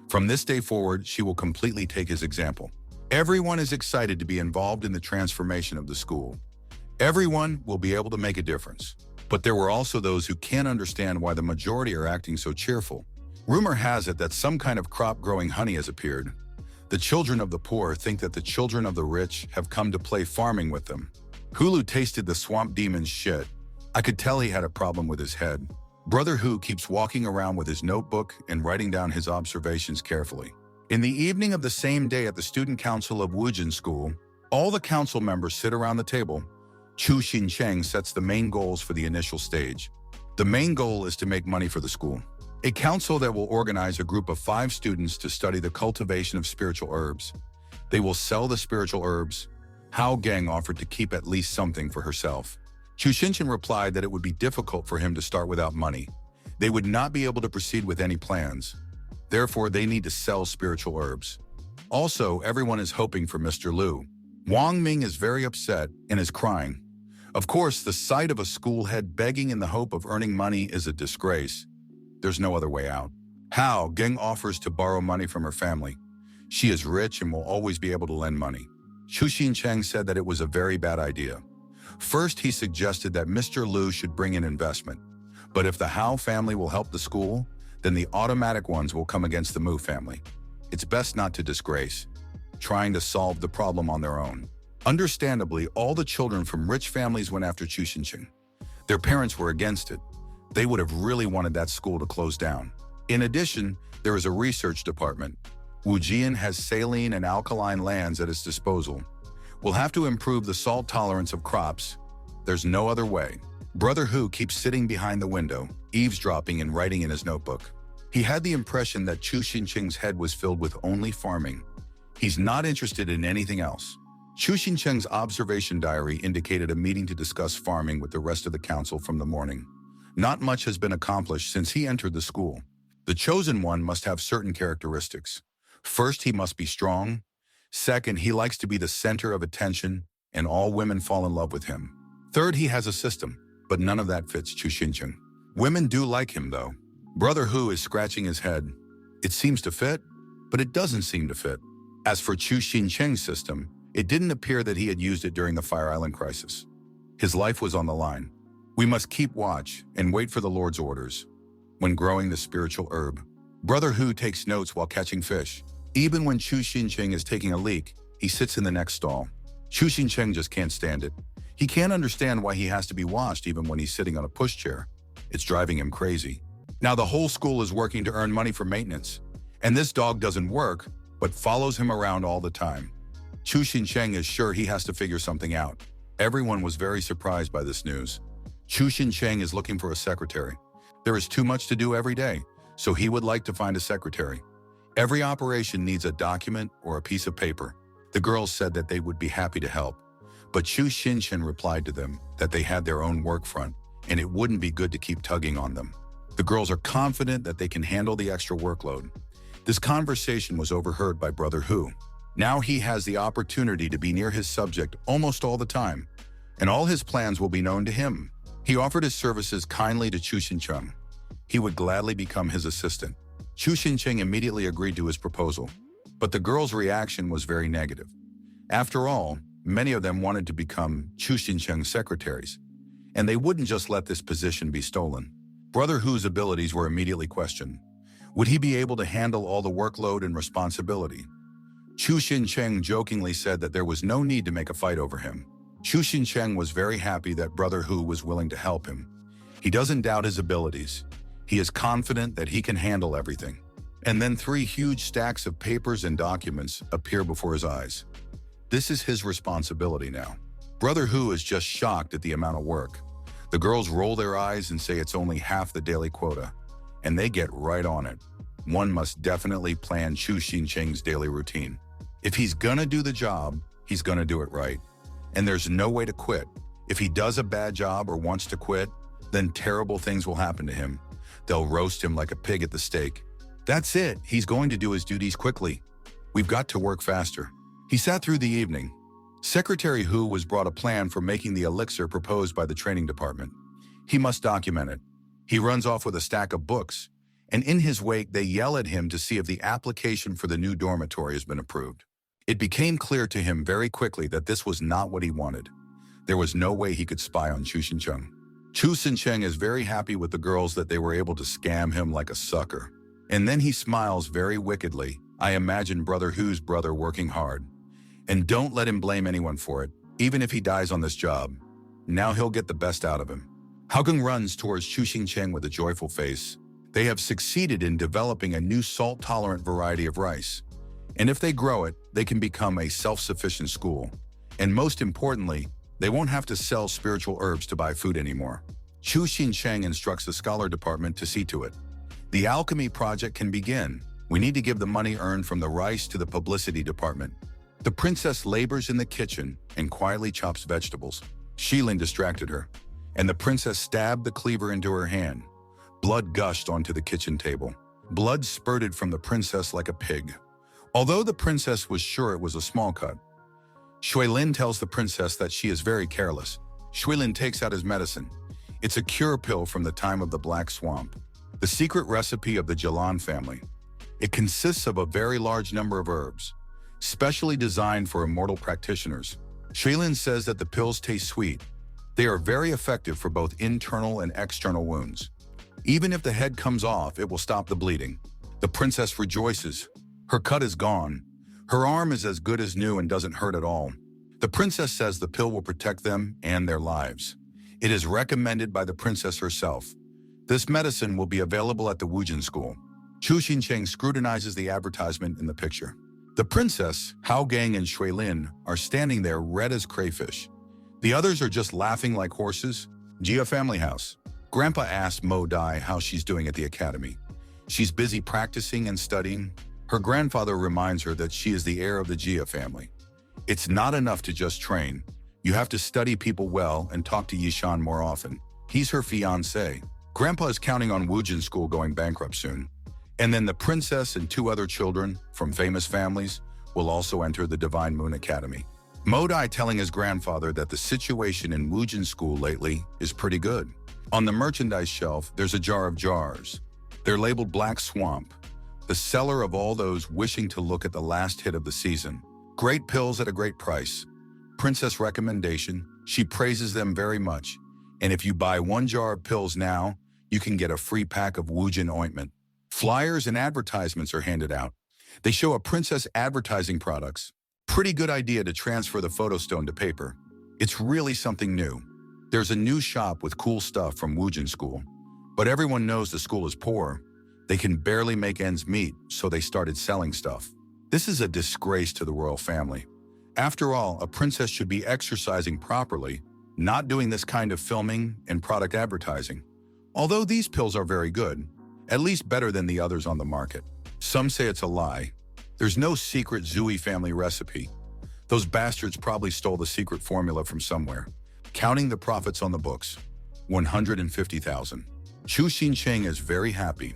From this day forward, she will completely take his example. Everyone is excited to be involved in the transformation of the school. Everyone will be able to make a difference. But there were also those who can't understand why the majority are acting so cheerful. Rumor has it that some kind of crop-growing honey has appeared. The children of the poor think that the children of the rich have come to play farming with them. Hulu tasted the swamp demon's shit. I could tell he had a problem with his head. Brother Hu keeps walking around with his notebook and writing down his observations carefully. In the evening of the same day at the student council of Wujin School, all the council members sit around the table. Chu Xincheng sets the main goals for the initial stage. The main goal is to make money for the school. A council that will organize a group of 5 students to study the cultivation of spiritual herbs. They will sell the spiritual herbs. Hao Geng offered to keep at least something for herself. Chu Xinchen replied that it would be difficult for him to start without money. They would not be able to proceed with any plans. Therefore, they need to sell spiritual herbs. Also, everyone is hoping for Mr. Lu. Wang Ming is very upset and is crying. Of course, the sight of a school head begging in the hope of earning money is a disgrace. There's no other way out. Hao Geng offers to borrow money from her family. She is rich and will always be able to lend money. Chu Xincheng said that it was a very bad idea. First, he suggested that Mr. Lu should bring in investment. But if the Hao family will help the school, then the automatic ones will come against the Mu family. It's best not to disgrace, trying to solve the problem on their own. Understandably, all the children from rich families went after Chu Xincheng. Their parents were against it. They would have really wanted that school to close down. In addition, there is a research department. Wujian has saline and alkaline lands at its disposal. We'll have to improve the salt tolerance of crops. There's no other way. Brother Hu keeps sitting behind the window, eavesdropping and writing in his notebook. He had the impression that Chu Xincheng's head was filled with only farming. He's not interested in anything else. Chu Xincheng's observation diary indicated a meeting to discuss farming with the rest of the council from the morning. Not much has been accomplished since he entered the school. The chosen one must have certain characteristics. First, he must be strong. Second, he likes to be the center of attention, and all women fall in love with him. Third, he has a system, but none of that fits Chu Xincheng. Women do like him, though. Brother Hu is scratching his head. It seems to fit, but it doesn't seem to fit. As for Chu Xincheng's system, it didn't appear that he had used it during the Fire Island crisis. His life was on the line. We must keep watch and wait for the Lord's orders. When growing the spiritual herb, Brother Hu takes notes while catching fish. Even when Chu Xincheng is taking a leak, he sits in the next stall. Chu Xincheng just can't stand it. He can't understand why he has to be washed even when he's sitting on a pushchair. It's driving him crazy. Now the whole school is working to earn money for maintenance. And this dog doesn't work, but follows him around all the time. Chu Xincheng is sure he has to figure something out. Everyone was very surprised by this news. Chu Xincheng is looking for a secretary. There is too much to do every day, so he would like to find a secretary. Every operation needs a document or a piece of paper. The girls said that they would be happy to help, but Chu Xinchen replied to them that they had their own work front, and it wouldn't be good to keep tugging on them. The girls are confident that they can handle the extra workload. This conversation was overheard by Brother Hu. Now he has the opportunity to be near his subject almost all the time, and all his plans will be known to him. He offered his services kindly to Chu Xincheng. He would gladly become his assistant. Chu Xincheng immediately agreed to his proposal, but the girls' reaction was very negative. After all, many of them wanted to become Chu Xincheng's secretaries, and they wouldn't just let this position be stolen. Brother Hu's abilities were immediately questioned. Would he be able to handle all the workload and responsibility? Chu Xin-cheng jokingly said that there was no need to make a fight over him. Chu Xin-cheng was very happy that Brother Hu was willing to help him. He doesn't doubt his abilities. He is confident that he can handle everything. And then 3 huge stacks of papers and documents appear before his eyes. This is his responsibility now. Brother Hu is just shocked at the amount of work. The girls roll their eyes and say it's only half the daily quota, and they get right on it. One must definitely plan Chu Xin-cheng's daily routine. If he's gonna do the job, he's gonna do it right. And there's no way to quit. If he does a bad job or wants to quit, then terrible things will happen to him. They'll roast him like a pig at the stake. That's it, he's going to do his duties quickly. We've got to work faster. He sat through the evening. Secretary Hu was brought a plan for making the elixir proposed by the training department. He must document it. He runs off with a stack of books, and in his wake they yell at him to see if the application for the new dormitory has been approved. It became clear to him very quickly that this was not what he wanted. There was no way he could spy on Chu Xin-cheng. Chu Xin-cheng is very happy with the girls that they were able to scam him like a sucker. And then he smiles very wickedly. I imagine Brother Hu's brother working hard. And don't let him blame anyone for it, even if he dies on this job. Now he'll get the best out of him. Haokung runs towards Chu Xin-cheng with a joyful face. They have succeeded in developing a new salt-tolerant variety of rice. And if they grow it, they can become a self-sufficient school. And most importantly, they won't have to sell spiritual herbs to buy food anymore. Chu Xin-cheng instructs the scholar department to see to it. The alchemy project can begin. We need to give the money earned from the rice to the publicity department. The princess labors in the kitchen and quietly chops vegetables. Shilin distracted her, and the princess stabbed the cleaver into her hand. Blood gushed onto the kitchen table. Blood spurted from the princess like a pig. Although the princess was sure it was a small cut, Shuilin tells the princess that she is very careless. Shuilin takes out his medicine. It's a cure pill from the time of the Black Swamp, the secret recipe of the Jilan family. It consists of a very large number of herbs, specially designed for immortal practitioners. Shuilin says that the pills taste sweet. They are very effective for both internal and external wounds. Even if the head comes off, it will stop the bleeding. The princess rejoices. Her cut is gone. Her arm is as good as new and doesn't hurt at all. The princess says the pill will protect them and their lives. It is recommended by the princess herself. This medicine will be available at the Wujin school. Chu Xin-cheng scrutinizes the advertisement in the picture. The princess, Hao Gang and Shui Lin are standing there red as crayfish. The others are just laughing like horses. Jia family house. Grandpa asked Mo Dai how she's doing at the academy. She's busy practicing and studying. Her grandfather reminds her that she is the heir of the Jia family. It's not enough to just train. You have to study people well and talk to Yishan more often. He's her fiancé. Grandpa is counting on Wujin school going bankrupt soon. And then the princess and 2 other children from famous families will also enter the Divine Moon Academy. Modai telling his grandfather that the situation in Wujin school lately is pretty good. On the merchandise shelf, there's a jar of jars. They're labeled Black Swamp, the seller of all those wishing to look at the last hit of the season. Great pills at a great price. Princess recommendation, she praises them very much. And if you buy 1 jar of pills now, you can get a free pack of Wujin ointment. Flyers and advertisements are handed out. They show a princess advertising products. Pretty good idea to transfer the photostone to paper. It's really something new. There's a new shop with cool stuff from Wujin school. But everyone knows the school is poor. They can barely make ends meet, so they started selling stuff. This is a disgrace to the royal family. After all, a princess should be exercising properly, not doing this kind of filming and product advertising. Although these pills are very good, at least better than the others on the market. Some say it's a lie. There's no secret Zui family recipe. Those bastards probably stole the secret formula from somewhere. Counting the profits on the books, 150,000. Chu Xin-cheng is very happy.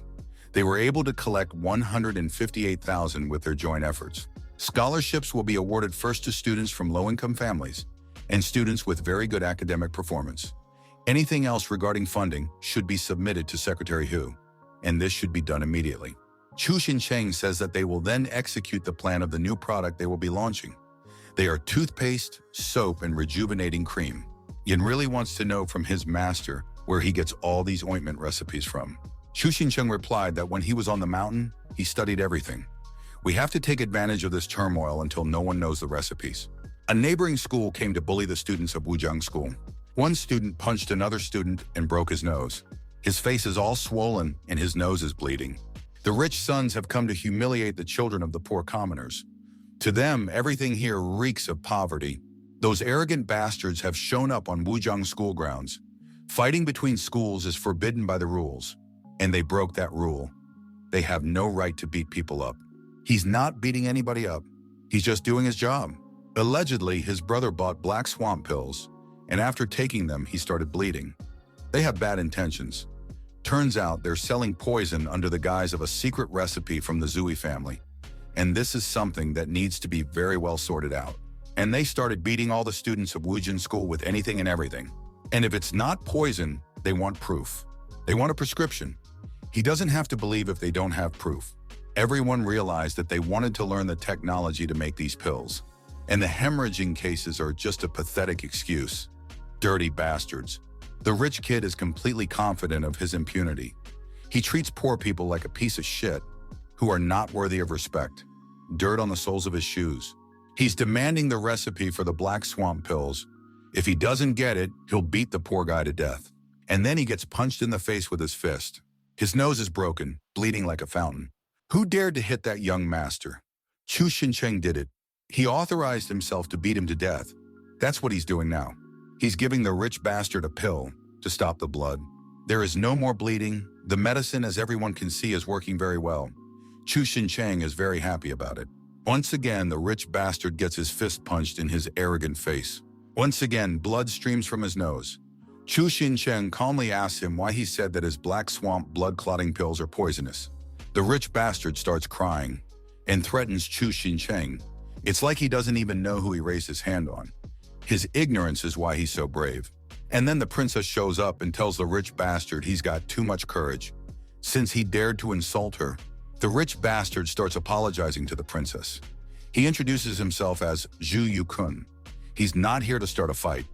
They were able to collect 158,000 with their joint efforts. Scholarships will be awarded first to students from low-income families and students with very good academic performance. Anything else regarding funding should be submitted to Secretary Hu, and this should be done immediately. Chu Xin-cheng says that they will then execute the plan of the new product they will be launching. They are toothpaste, soap, and rejuvenating cream. Yin really wants to know from his master where he gets all these ointment recipes from. Chu Xincheng replied that when he was on the mountain, he studied everything. We have to take advantage of this turmoil until no one knows the recipes. A neighboring school came to bully the students of Wujiang School. One student punched another student and broke his nose. His face is all swollen and his nose is bleeding. The rich sons have come to humiliate the children of the poor commoners. To them, everything here reeks of poverty. Those arrogant bastards have shown up on Wujiang school grounds. Fighting between schools is forbidden by the rules, and they broke that rule. They have no right to beat people up. He's not beating anybody up. He's just doing his job. Allegedly, his brother bought black swamp pills, and after taking them, he started bleeding. They have bad intentions. Turns out they're selling poison under the guise of a secret recipe from the Zui family. And this is something that needs to be very well sorted out. And they started beating all the students of Wujian School with anything and everything. And if it's not poison, they want proof. They want a prescription. He doesn't have to believe if they don't have proof. Everyone realized that they wanted to learn the technology to make these pills. And the hemorrhaging cases are just a pathetic excuse. Dirty bastards. The rich kid is completely confident of his impunity. He treats poor people like a piece of shit who are not worthy of respect. Dirt on the soles of his shoes. He's demanding the recipe for the black swamp pills. If he doesn't get it, he'll beat the poor guy to death. And then he gets punched in the face with his fist. His nose is broken, bleeding like a fountain. Who dared to hit that young master? Chu Xincheng did it. He authorized himself to beat him to death. That's what he's doing now. He's giving the rich bastard a pill to stop the blood. There is no more bleeding. The medicine, as everyone can see, is working very well. Chu Xincheng is very happy about it. Once again, the rich bastard gets his fist punched in his arrogant face. Once again, blood streams from his nose. Chu Xincheng calmly asks him why he said that his black swamp blood-clotting pills are poisonous. The rich bastard starts crying and threatens Chu Xincheng. It's like he doesn't even know who he raised his hand on. His ignorance is why he's so brave. And then the princess shows up and tells the rich bastard he's got too much courage. Since he dared to insult her, the rich bastard starts apologizing to the princess. He introduces himself as Zhu Yukun. He's not here to start a fight.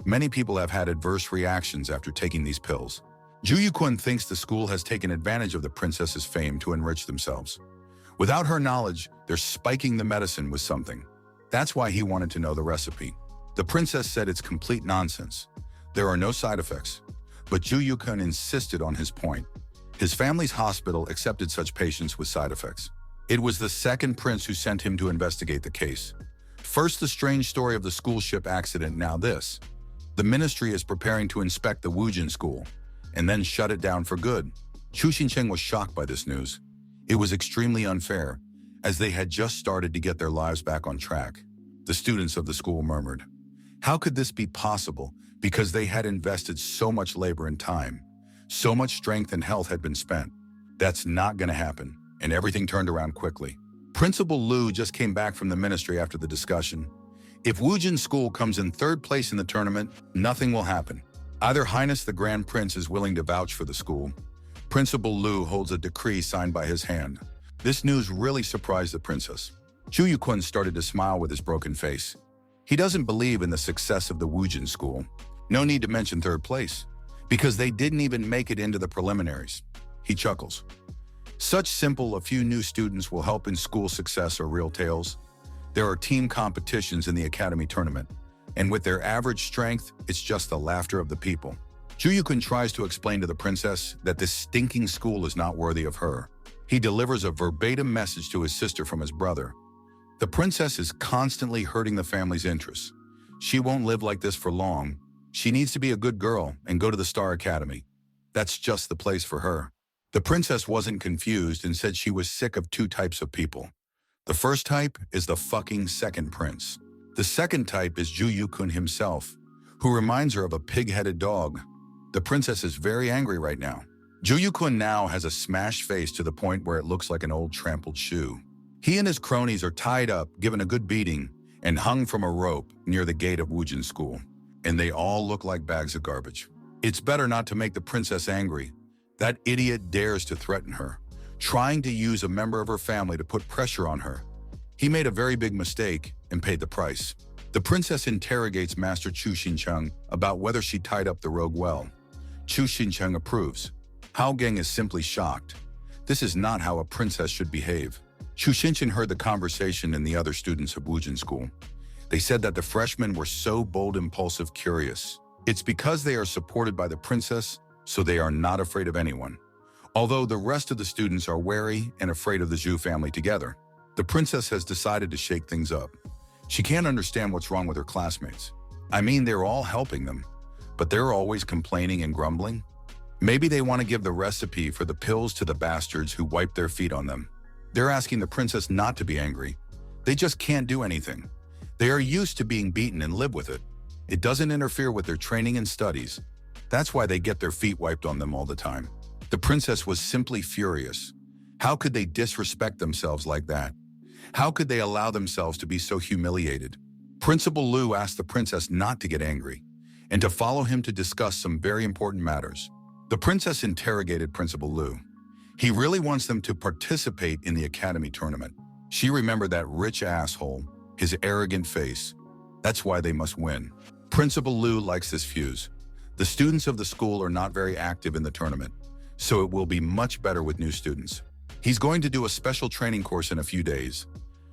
Many people have had adverse reactions after taking these pills. Zhu Yukun thinks the school has taken advantage of the princess's fame to enrich themselves. Without her knowledge, they're spiking the medicine with something. That's why he wanted to know the recipe. The princess said it's complete nonsense. There are no side effects. But Zhu Yukun insisted on his point. His family's hospital accepted such patients with side effects. It was the second prince who sent him to investigate the case. First the strange story of the school ship accident, now this. The ministry is preparing to inspect the Wujian school, and then shut it down for good. Chu Xincheng was shocked by this news. It was extremely unfair, as they had just started to get their lives back on track. The students of the school murmured. How could this be possible? Because they had invested so much labor and time. So much strength and health had been spent. That's not going to happen, and everything turned around quickly. Principal Lu just came back from the ministry after the discussion. If Wujian School comes in third place in the tournament, nothing will happen. Either Highness the Grand Prince is willing to vouch for the school. Principal Lu holds a decree signed by his hand. This news really surprised the princess. Zhu Yukun started to smile with his broken face. He doesn't believe in the success of the Wujian School. No need to mention third place, because they didn't even make it into the preliminaries. He chuckles. Such simple, a few new students will help in school success are real tales. There are team competitions in the academy tournament, and with their average strength, it's just the laughter of the people. Zhu Yukun tries to explain to the princess that this stinking school is not worthy of her. He delivers a verbatim message to his sister from his brother. The princess is constantly hurting the family's interests. She won't live like this for long. She needs to be a good girl and go to the Star Academy. That's just the place for her. The princess wasn't confused and said she was sick of two types of people. The first type is the fucking second prince. The second type is Zhu Yukun himself, who reminds her of a pig-headed dog. The princess is very angry right now. Zhu Yukun now has a smashed face to the point where it looks like an old trampled shoe. He and his cronies are tied up, given a good beating, and hung from a rope near the gate of Wujian School. And they all look like bags of garbage. It's better not to make the princess angry. That idiot dares to threaten her, trying to use a member of her family to put pressure on her. He made a very big mistake and paid the price. The princess interrogates Master Chu Xincheng about whether she tied up the rogue well. Chu Xincheng approves. Hao Geng is simply shocked. This is not how a princess should behave. Chu Xinchen heard the conversation in the other students of Wujin School. They said that the freshmen were so bold, impulsive, curious. It's because they are supported by the princess, so they are not afraid of anyone. Although the rest of the students are wary and afraid of the Zhu family together, the princess has decided to shake things up. She can't understand what's wrong with her classmates. I mean, they're all helping them, but they're always complaining and grumbling. Maybe they want to give the recipe for the pills to the bastards who wipe their feet on them. They're asking the princess not to be angry. They just can't do anything. They are used to being beaten and live with it. It doesn't interfere with their training and studies. That's why they get their feet wiped on them all the time. The princess was simply furious. How could they disrespect themselves like that? How could they allow themselves to be so humiliated? Principal Lu asked the princess not to get angry and to follow him to discuss some very important matters. The princess interrogated Principal Lu. He really wants them to participate in the academy tournament. She remembered that rich asshole, his arrogant face. That's why they must win. Principal Lu likes this fuse. The students of the school are not very active in the tournament, so it will be much better with new students. He's going to do a special training course in a few days.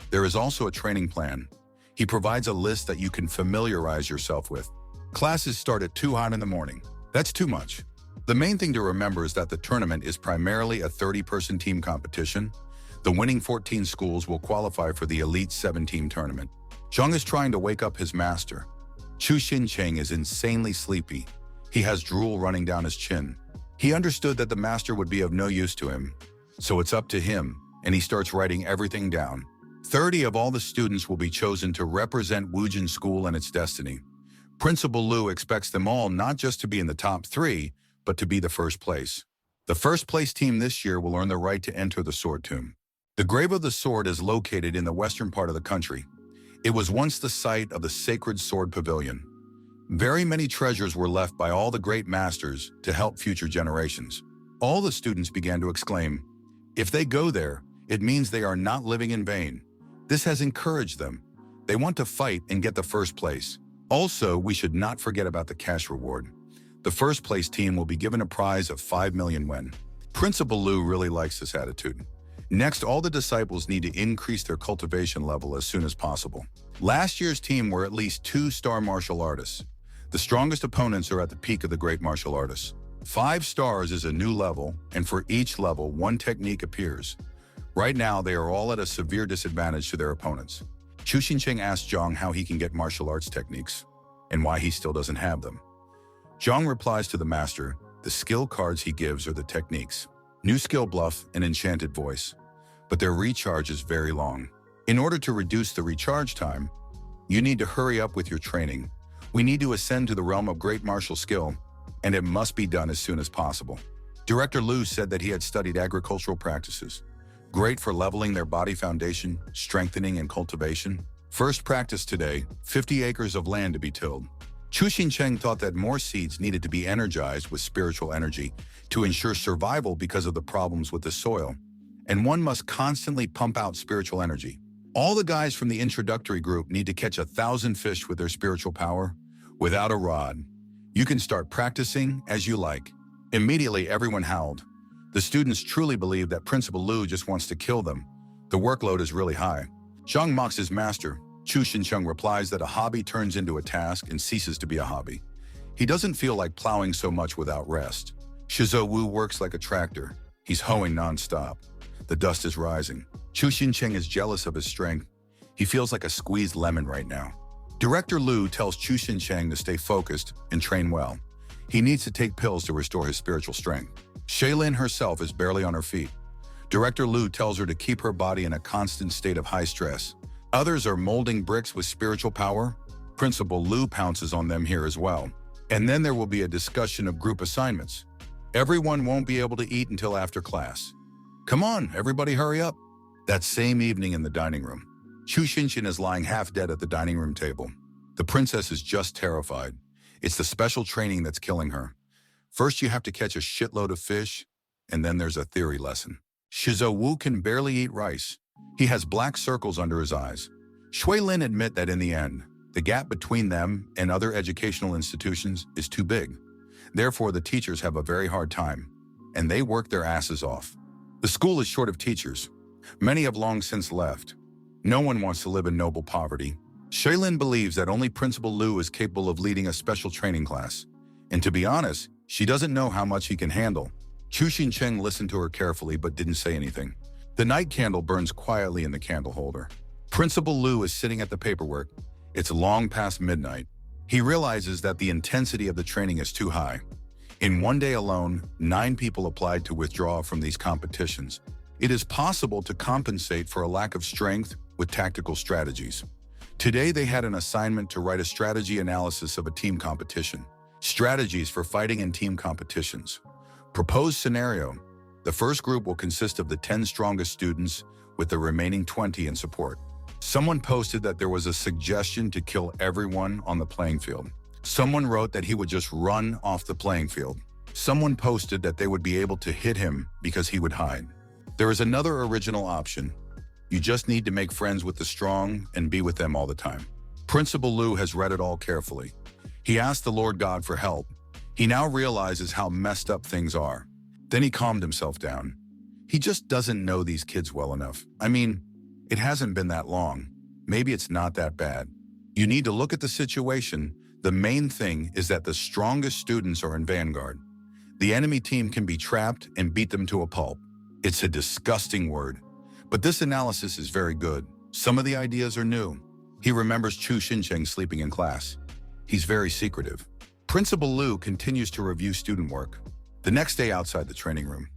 There is also a training plan. He provides a list that you can familiarize yourself with. Classes start at 2 hot in the morning. That's too much. The main thing to remember is that the tournament is primarily a 30-person team competition. The winning 14 schools will qualify for the Elite 7-team tournament. Zhang is trying to wake up his master. Chu Xincheng is insanely sleepy. He has drool running down his chin. He understood that the master would be of no use to him, so it's up to him, and he starts writing everything down. 30 of all the students will be chosen to represent Wujin School and its destiny. Principal Lu expects them all not just to be in the top 3, but to be the first place. The first place team this year will earn the right to enter the Sword Tomb. The Grave of the Sword is located in the western part of the country. It was once the site of the sacred sword pavilion. Very many treasures were left by all the great masters to help future generations. All the students began to exclaim, if they go there, it means they are not living in vain. This has encouraged them. They want to fight and get the first place. Also, we should not forget about the cash reward. The first place team will be given a prize of 5 million yuan. Principal Lu really likes this attitude. Next, all the disciples need to increase their cultivation level as soon as possible. Last year's team were at least 2-star martial artists. The strongest opponents are at the peak of the great martial artists. 5 stars is a new level, and for each level, 1 technique appears. Right now, they are all at a severe disadvantage to their opponents. Chu Xincheng asked Zhang how he can get martial arts techniques, and why he still doesn't have them. Zhang replies to the master, the skill cards he gives are the techniques. New skill bluff and enchanted voice, but their recharge is very long. In order to reduce the recharge time, you need to hurry up with your training. We need to ascend to the realm of great martial skill, and it must be done as soon as possible. Director Lu said that he had studied agricultural practices, great for leveling their body foundation, strengthening and cultivation. First practice today, 50 acres of land to be tilled. Chu Xincheng thought that more seeds needed to be energized with spiritual energy to ensure survival because of the problems with the soil, and one must constantly pump out spiritual energy. All the guys from the introductory group need to catch 1,000 fish with their spiritual power without a rod. You can start practicing as you like. Immediately, everyone howled. The students truly believe that Principal Lu just wants to kill them. The workload is really high. Zhang mocks his master. Chu Xincheng replies that a hobby turns into a task and ceases to be a hobby. He doesn't feel like plowing so much without rest. Shizhou Wu works like a tractor. He's hoeing non-stop. The dust is rising. Chu Xincheng is jealous of his strength. He feels like a squeezed lemon right now. Director Lu tells Chu Xincheng to stay focused and train well. He needs to take pills to restore his spiritual strength. Shaylin herself is barely on her feet. Director Lu tells her to keep her body in a constant state of high stress. Others are molding bricks with spiritual power. Principal Lu pounces on them here as well. And then there will be a discussion of group assignments. Everyone won't be able to eat until after class. Come on, everybody hurry up. That same evening in the dining room, Chu Xinchen is lying half dead at the dining room table. The princess is just terrified. It's the special training that's killing her. First you have to catch a shitload of fish, and then there's a theory lesson. Shizhou Wu can barely eat rice. He has black circles under his eyes. Shui Lin admit that in the end, the gap between them and other educational institutions is too big. Therefore, the teachers have a very hard time. and they work their asses off. The school is short of teachers. Many have long since left. No one wants to live in noble poverty. Shaylin believes that only Principal Lu is capable of leading a special training class. And to be honest, she doesn't know how much he can handle. Chu Xincheng listened to her carefully but didn't say anything. The night candle burns quietly in the candle holder. Principal Lu is sitting at the paperwork. It's long past midnight. He realizes that the intensity of the training is too high. In one day alone, 9 people applied to withdraw from these competitions. It is possible to compensate for a lack of strength with tactical strategies. Today they had an assignment to write a strategy analysis of a team competition. Strategies for fighting in team competitions. Proposed scenario. The first group will consist of the 10 strongest students with the remaining 20 in support. Someone posted that there was a suggestion to kill everyone on the playing field. Someone wrote that he would just run off the playing field. Someone posted that they would be able to hit him because he would hide. There is another original option. You just need to make friends with the strong and be with them all the time. Principal Lu has read it all carefully. He asked the Lord God for help. He now realizes how messed up things are. Then he calmed himself down. He just doesn't know these kids well enough. I mean, it hasn't been that long. Maybe it's not that bad. You need to look at the situation. The main thing is that the strongest students are in vanguard. The enemy team can be trapped and beat them to a pulp. It's a disgusting word. But this analysis is very good. Some of the ideas are new. He remembers Chu Xincheng sleeping in class. He's very secretive. Principal Lu continues to review student work. The next day outside the training room.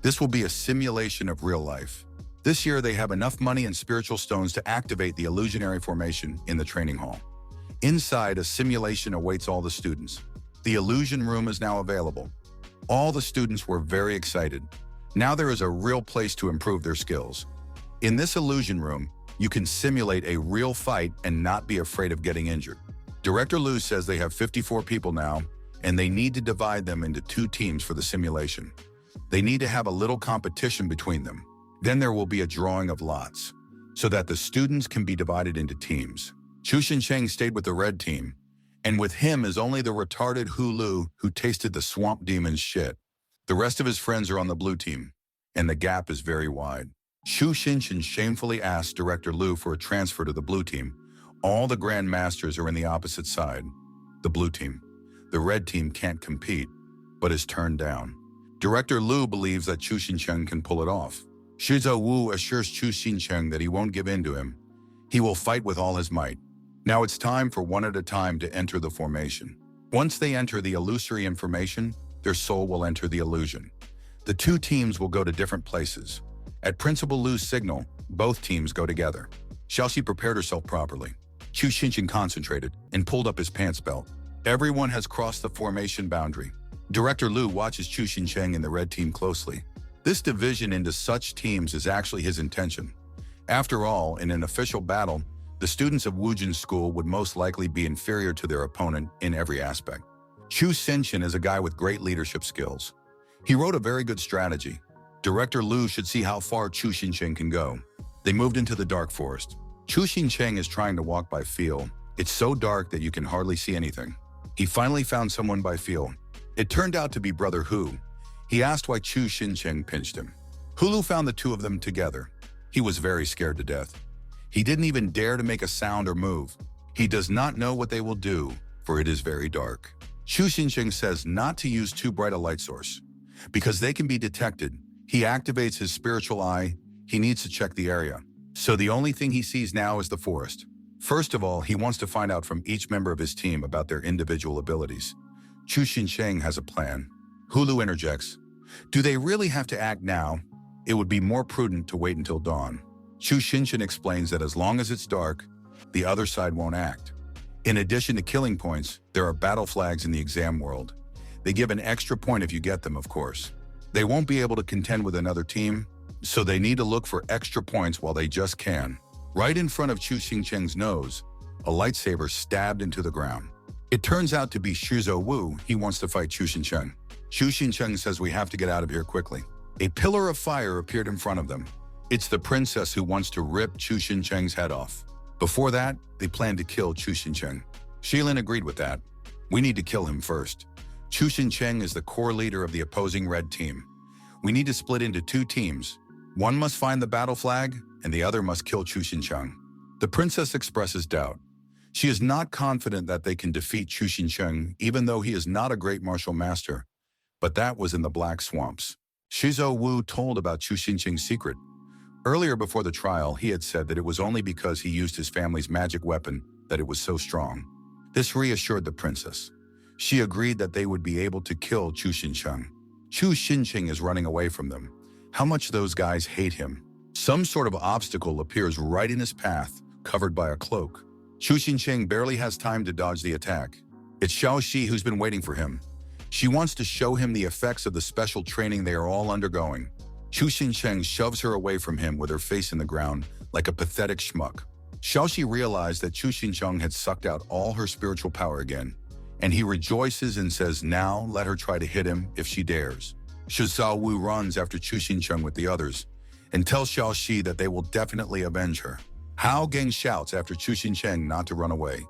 This will be a simulation of real life. This year they have enough money and spiritual stones to activate the illusionary formation in the training hall. Inside, a simulation awaits all the students. The illusion room is now available. All the students were very excited. Now there is a real place to improve their skills. In this illusion room, you can simulate a real fight and not be afraid of getting injured. Director Lu says they have 54 people now, and they need to divide them into 2 teams for the simulation. They need to have a little competition between them. Then there will be a drawing of lots, so that the students can be divided into teams. Chu Xincheng stayed with the red team, and with him is only the retarded Hulu who tasted the swamp demon's shit. The rest of his friends are on the blue team, and the gap is very wide. Chu Xinchen shamefully asked Director Lu for a transfer to the blue team. All the Grand Masters are in the opposite side, the blue team. The red team can't compete, but is turned down. Director Lu believes that Chu Xincheng can pull it off. Shizuo Wu assures Chu Xincheng that he won't give in to him. He will fight with all his might. Now it's time for one at a time to enter the formation. Once they enter the illusory information, their soul will enter the illusion. The 2 teams will go to different places. At Principal Lu's signal, both teams go together. Xiaoxi prepared herself properly. Chu Xinchen concentrated and pulled up his pants belt. Everyone has crossed the formation boundary. Director Lu watches Chu Xincheng and the red team closely. This division into such teams is actually his intention. After all, in an official battle, the students of Wujin School would most likely be inferior to their opponent in every aspect. Chu Xinchen is a guy with great leadership skills. He wrote a very good strategy. Director Lu should see how far Chu Xincheng can go. They moved into the dark forest. Chu Xincheng is trying to walk by feel. It's so dark that you can hardly see anything. He finally found someone by feel. It turned out to be Brother Hu. He asked why Chu Xincheng pinched him. Hulu found the 2 of them together. He was very scared to death. He didn't even dare to make a sound or move. He does not know what they will do, for it is very dark. Chu Xincheng says not to use too bright a light source. Because they can be detected, he activates his spiritual eye. He needs to check the area. So the only thing he sees now is the forest. First of all, he wants to find out from each member of his team about their individual abilities. Chu Xincheng has a plan. Hulu interjects. Do they really have to act now? It would be more prudent to wait until dawn. Chu Xinchen explains that as long as it's dark, the other side won't act. In addition to killing points, there are battle flags in the exam world. They give an extra point if you get them, of course. They won't be able to contend with another team, so they need to look for extra points while they just can. Right in front of Chu Xincheng's nose, a lightsaber stabbed into the ground. It turns out to be Shizuo Wu. He wants to fight Chu Xincheng. Chu Xincheng says we have to get out of here quickly. A pillar of fire appeared in front of them. It's the princess who wants to rip Chu Xincheng's head off. Before that, they plan to kill Chu Xincheng. Shilin agreed with that. We need to kill him first. Chu Xincheng is the core leader of the opposing red team. We need to split into 2 teams. One must find the battle flag, and the other must kill Chu Xincheng. The princess expresses doubt. She is not confident that they can defeat Chu Xincheng, even though he is not a great martial master. But that was in the Black Swamps. Shizuo Wu told about Chu Xincheng's secret. Earlier before the trial, he had said that it was only because he used his family's magic weapon that it was so strong. This reassured the princess. She agreed that they would be able to kill Chu Xincheng. Chu Xincheng is running away from them. How much those guys hate him. Some sort of obstacle appears right in his path, covered by a cloak. Chu Xincheng barely has time to dodge the attack. It's Xiaoxi who's been waiting for him. She wants to show him the effects of the special training they are all undergoing. Chu Xincheng shoves her away from him with her face in the ground, like a pathetic schmuck. Xiaoxi realized that Chu Xincheng had sucked out all her spiritual power again, and he rejoices and says now let her try to hit him if she dares. Shizuo Wu runs after Chu Xincheng with the others, and tells Xiaoxi that they will definitely avenge her. Hao Geng shouts after Chu Xincheng not to run away.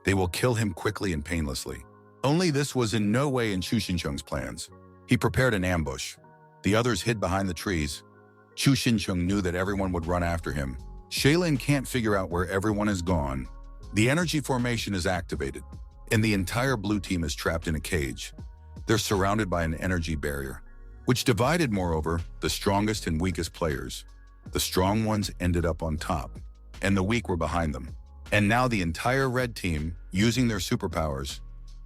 They will kill him quickly and painlessly. Only this was in no way in Chu Xincheng's plans. He prepared an ambush. The others hid behind the trees. Chu Xincheng knew that everyone would run after him. Shaylin can't figure out where everyone is gone. The energy formation is activated, and the entire blue team is trapped in a cage. They're surrounded by an energy barrier, which divided, moreover, the strongest and weakest players. The strong ones ended up on top, and the weak were behind them. And now the entire red team, using their superpowers,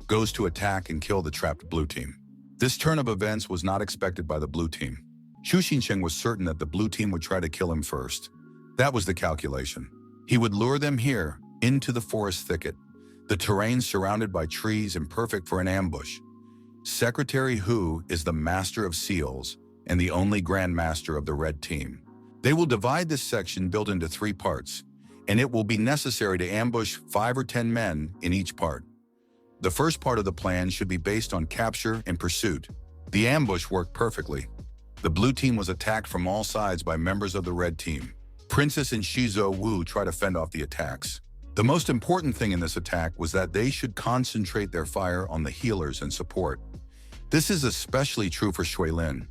goes to attack and kill the trapped blue team. This turn of events was not expected by the blue team. Chu Xincheng was certain that the blue team would try to kill him first. That was the calculation. He would lure them here, into the forest thicket, the terrain surrounded by trees and perfect for an ambush. Secretary Hu is the master of seals and the only Grand Master of the red team. They will divide this section built into 3 parts, and it will be necessary to ambush 5 or 10 men in each part. The first part of the plan should be based on capture and pursuit. The ambush worked perfectly. The blue team was attacked from all sides by members of the red team. Princess and Shizuo Wu try to fend off the attacks. The most important thing in this attack was that they should concentrate their fire on the healers and support. This is especially true for Shuilin.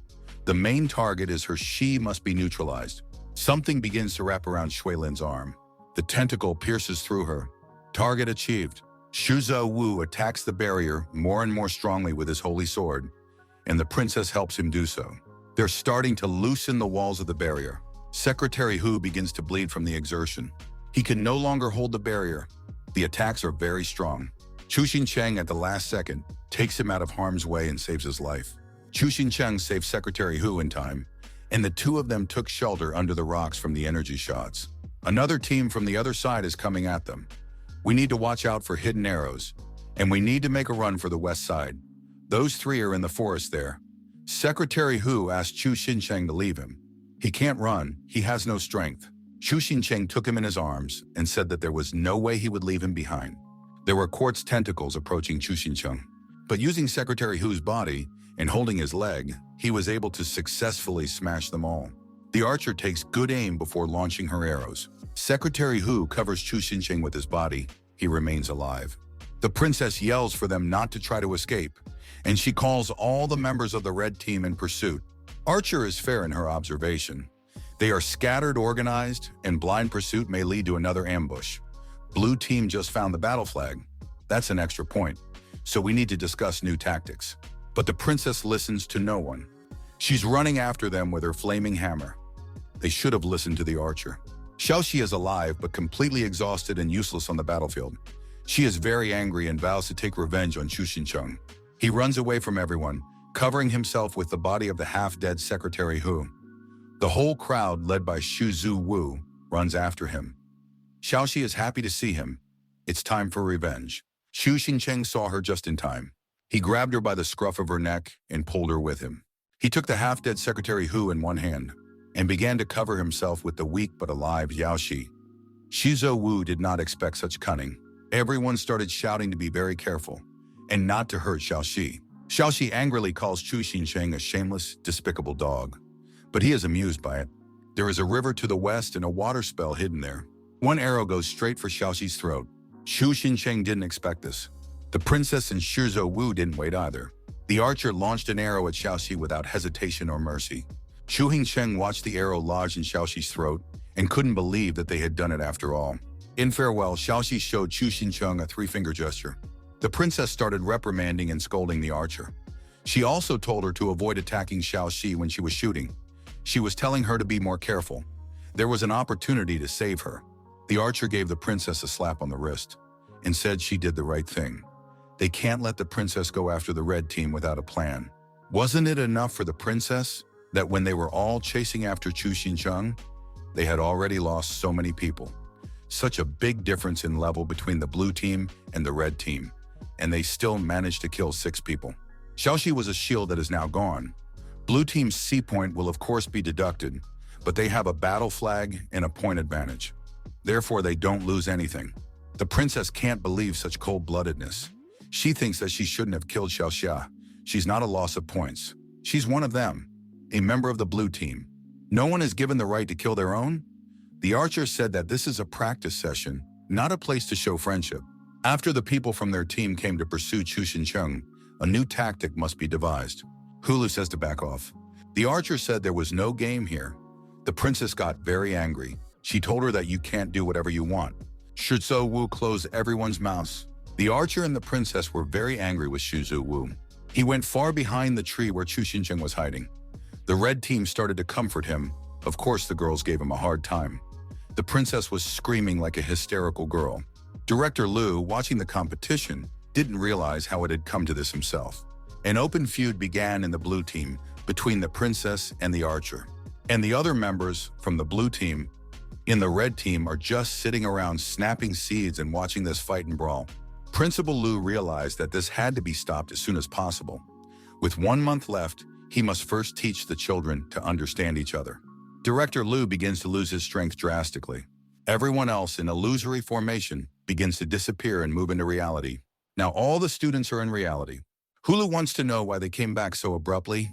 The main target is her Shi must be neutralized. Something begins to wrap around Shuilin's arm. The tentacle pierces through her. Target achieved. Shizuo Wu attacks the barrier more and more strongly with his holy sword, and the princess helps him do so. They're starting to loosen the walls of the barrier. Secretary Hu begins to bleed from the exertion. He can no longer hold the barrier. The attacks are very strong. Chu Xincheng at the last second takes him out of harm's way and saves his life. Chu Xincheng saved Secretary Hu in time, and the 2 of them took shelter under the rocks from the energy shots. Another team from the other side is coming at them. We need to watch out for hidden arrows, and we need to make a run for the west side. Those 3 are in the forest there. Secretary Hu asked Chu Xincheng to leave him. He can't run, he has no strength. Chu Xincheng took him in his arms and said that there was no way he would leave him behind. There were quartz tentacles approaching Chu Xincheng, but using Secretary Hu's body and holding his leg, he was able to successfully smash them all. The archer takes good aim before launching her arrows. Secretary Hu covers Chu Xincheng with his body. He remains alive. The princess yells for them not to try to escape, and she calls all the members of the red team in pursuit. Archer is fair in her observation. They are scattered, organized, and blind pursuit may lead to another ambush. Blue team just found the battle flag. That's an extra point, so we need to discuss new tactics. But the princess listens to no one. She's running after them with her flaming hammer. They should have listened to the archer. Xiaoxi is alive but completely exhausted and useless on the battlefield. She is very angry and vows to take revenge on Chu Xincheng. He runs away from everyone, covering himself with the body of the half-dead Secretary Hu. The whole crowd, led by Shizuo Wu, runs after him. Xiaoxi is happy to see him. It's time for revenge. Chu Xincheng saw her just in time. He grabbed her by the scruff of her neck and pulled her with him. He took the half-dead Secretary Hu in one hand and began to cover himself with the weak but alive Yaoxi. Shizuo Wu did not expect such cunning. Everyone started shouting to be very careful and not to hurt Xiaoxi. Xiaoxi angrily calls Chu Xincheng a shameless, despicable dog, but he is amused by it. There is a river to the west and a water spell hidden there. One arrow goes straight for Xiaoxi's throat. Chu Xincheng didn't expect this. The princess and Shizuo Wu didn't wait either. The archer launched an arrow at Xiaoxi without hesitation or mercy. Chu Hingcheng watched the arrow lodge in Xiaoxi's throat and couldn't believe that they had done it after all. In farewell, Xiaoxi showed Chu Xincheng a three-finger gesture. The princess started reprimanding and scolding the archer. She also told her to avoid attacking Xiaoxi when she was shooting. She was telling her to be more careful. There was an opportunity to save her. The archer gave the princess a slap on the wrist and said she did the right thing. They can't let the princess go after the red team without a plan. Wasn't it enough for the princess that when they were all chasing after Chu Xincheng, they had already lost so many people? Such a big difference in level between the blue team and the red team, and they still managed to kill 6 people. Xiaoxi was a shield that is now gone. Blue team's C point will of course be deducted, but they have a battle flag and a point advantage. Therefore, they don't lose anything. The princess can't believe such cold-bloodedness. She thinks that she shouldn't have killed Xiaoxia. She's not a loss of points. She's one of them, a member of the blue team. No one is given the right to kill their own? The archer said that this is a practice session, not a place to show friendship. After the people from their team came to pursue Chu Xincheng, a new tactic must be devised. Hulu says to back off. The archer said there was no game here. The princess got very angry. She told her that you can't do whatever you want. Shizu Wu closed everyone's mouths. The archer and the princess were very angry with Shizu Wu. He went far behind the tree where Chu Xincheng was hiding. The red team started to comfort him. Of course, the girls gave him a hard time. The princess was screaming like a hysterical girl. Director Liu, watching the competition, didn't realize how it had come to this himself. An open feud began in the blue team between the princess and the archer. And the other members from the blue team in the red team are just sitting around snapping seeds and watching this fight and brawl. Principal Liu realized that this had to be stopped as soon as possible. With 1 month left, he must first teach the children to understand each other. Director Liu begins to lose his strength drastically. Everyone else in illusory formation begins to disappear and move into reality. Now all the students are in reality. Hulu wants to know why they came back so abruptly.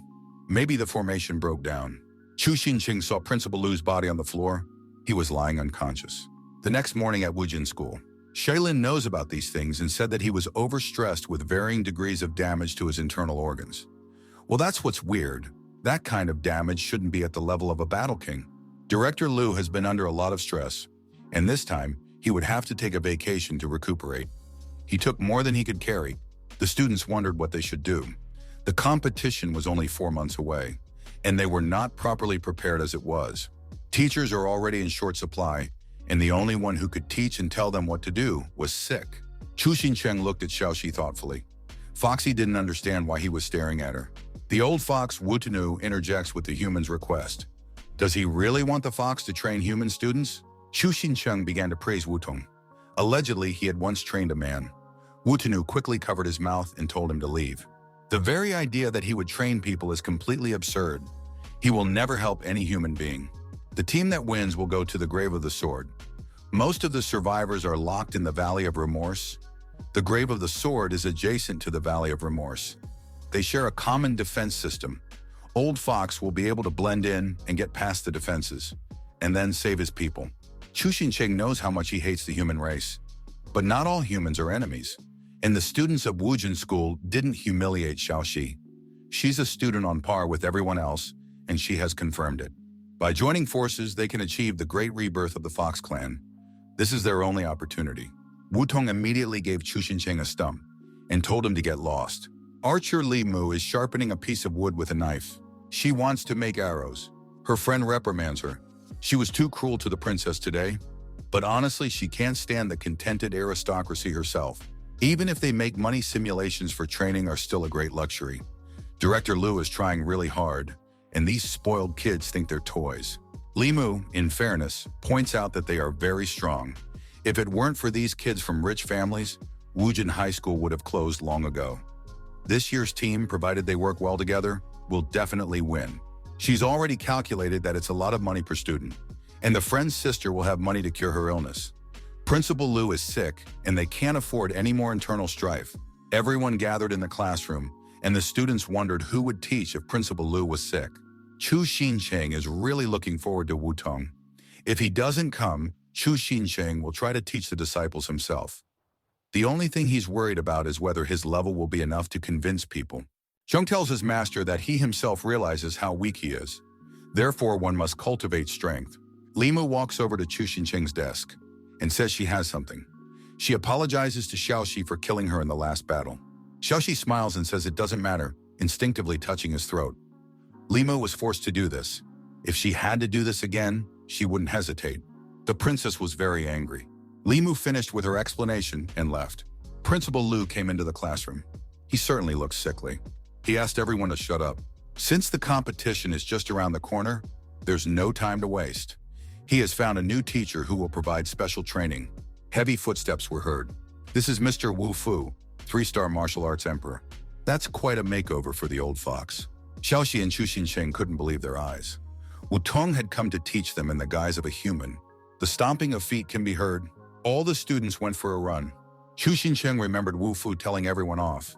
Maybe the formation broke down. Chu Xincheng saw Principal Liu's body on the floor. He was lying unconscious. The next morning at Wujin School, Shailin knows about these things and said that he was overstressed with varying degrees of damage to his internal organs. Well, that's what's weird. That kind of damage shouldn't be at the level of a battle king. Director Liu has been under a lot of stress, and this time, he would have to take a vacation to recuperate. He took more than he could carry. The students wondered what they should do. The competition was only 4 months away, and they were not properly prepared as it was. Teachers are already in short supply, and the only one who could teach and tell them what to do was sick. Chu Xincheng looked at Xiaoxi thoughtfully. Foxy didn't understand why he was staring at her. The old fox Wutanu interjects with the human's request. Does he really want the fox to train human students? Chu Xincheng began to praise Wutong. Allegedly, he had once trained a man. Wutanu quickly covered his mouth and told him to leave. The very idea that he would train people is completely absurd. He will never help any human being. The team that wins will go to the Grave of the Sword. Most of the survivors are locked in the Valley of Remorse. The Grave of the Sword is adjacent to the Valley of Remorse. They share a common defense system. Old Fox will be able to blend in and get past the defenses, and then save his people. Chu Xincheng knows how much he hates the human race. But not all humans are enemies. And the students of Wujin School didn't humiliate Xiaoxi. She's a student on par with everyone else, and she has confirmed it. By joining forces, they can achieve the great rebirth of the Fox clan. This is their only opportunity. Wutong immediately gave Chu Xincheng a stump and told him to get lost. Archer Li Mu is sharpening a piece of wood with a knife. She wants to make arrows. Her friend reprimands her. She was too cruel to the princess today. But honestly, she can't stand the contented aristocracy herself. Even if they make money, simulations for training are still a great luxury. Director Liu is trying really hard, and these spoiled kids think they're toys. Li Mu, in fairness, points out that they are very strong. If it weren't for these kids from rich families, Wujin High School would have closed long ago. This year's team, provided they work well together, will definitely win. She's already calculated that it's a lot of money per student, and the friend's sister will have money to cure her illness. Principal Liu is sick, and they can't afford any more internal strife. Everyone gathered in the classroom, and the students wondered who would teach if Principal Liu was sick. Chu Xincheng is really looking forward to Wutong. If he doesn't come, Chu Xincheng will try to teach the disciples himself. The only thing he's worried about is whether his level will be enough to convince people. Zheng tells his master that he himself realizes how weak he is. Therefore, one must cultivate strength. Limu walks over to Chu Xincheng's desk and says she has something. She apologizes to Xiaoxi for killing her in the last battle. Xiaoxi smiles and says it doesn't matter, instinctively touching his throat. Limu was forced to do this. If she had to do this again, she wouldn't hesitate. The princess was very angry. Limu finished with her explanation and left. Principal Lu came into the classroom. He certainly looked sickly. He asked everyone to shut up. Since the competition is just around the corner, there's no time to waste. He has found a new teacher who will provide special training. Heavy footsteps were heard. This is Mr. Wu Fu, 3-star martial arts emperor. That's quite a makeover for the old fox. Xiaoxi and Chu Xincheng couldn't believe their eyes. Wu Tong had come to teach them in the guise of a human. The stomping of feet can be heard. All the students went for a run. Chu Xincheng remembered Wu Fu telling everyone off.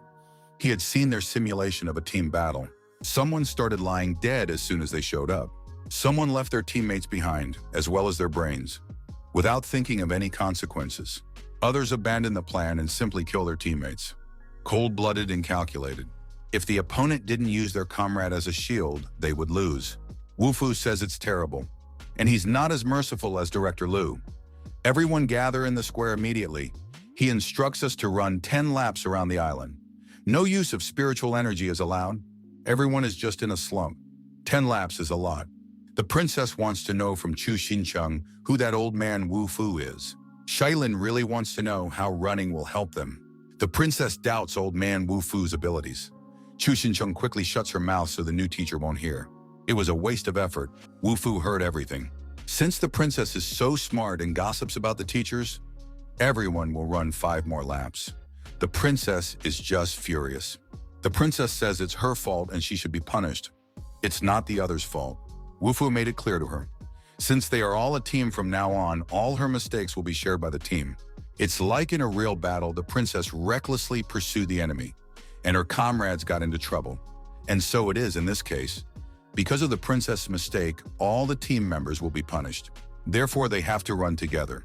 He had seen their simulation of a team battle. Someone started lying dead as soon as they showed up. Someone left their teammates behind, as well as their brains, without thinking of any consequences. Others abandoned the plan and simply killed their teammates. Cold-blooded and calculated. If the opponent didn't use their comrade as a shield, they would lose. Wu Fu says it's terrible, and he's not as merciful as Director Lu. Everyone gather in the square immediately. He instructs us to run 10 laps around the island. No use of spiritual energy is allowed. Everyone is just in a slump. 10 laps is a lot. The princess wants to know from Chu Xincheng who that old man Wu Fu is. Shailin really wants to know how running will help them. The princess doubts old man Wu Fu's abilities. Chu Xincheng quickly shuts her mouth so the new teacher won't hear. It was a waste of effort. Wu Fu heard everything. Since the princess is so smart and gossips about the teachers, everyone will run 5 more laps. The princess is just furious. The princess says it's her fault and she should be punished. It's not the others' fault. Wu Fu made it clear to her. Since they are all a team from now on, all her mistakes will be shared by the team. It's like in a real battle, the princess recklessly pursued the enemy, and her comrades got into trouble. And so it is in this case. Because of the princess's mistake, all the team members will be punished. Therefore, they have to run together.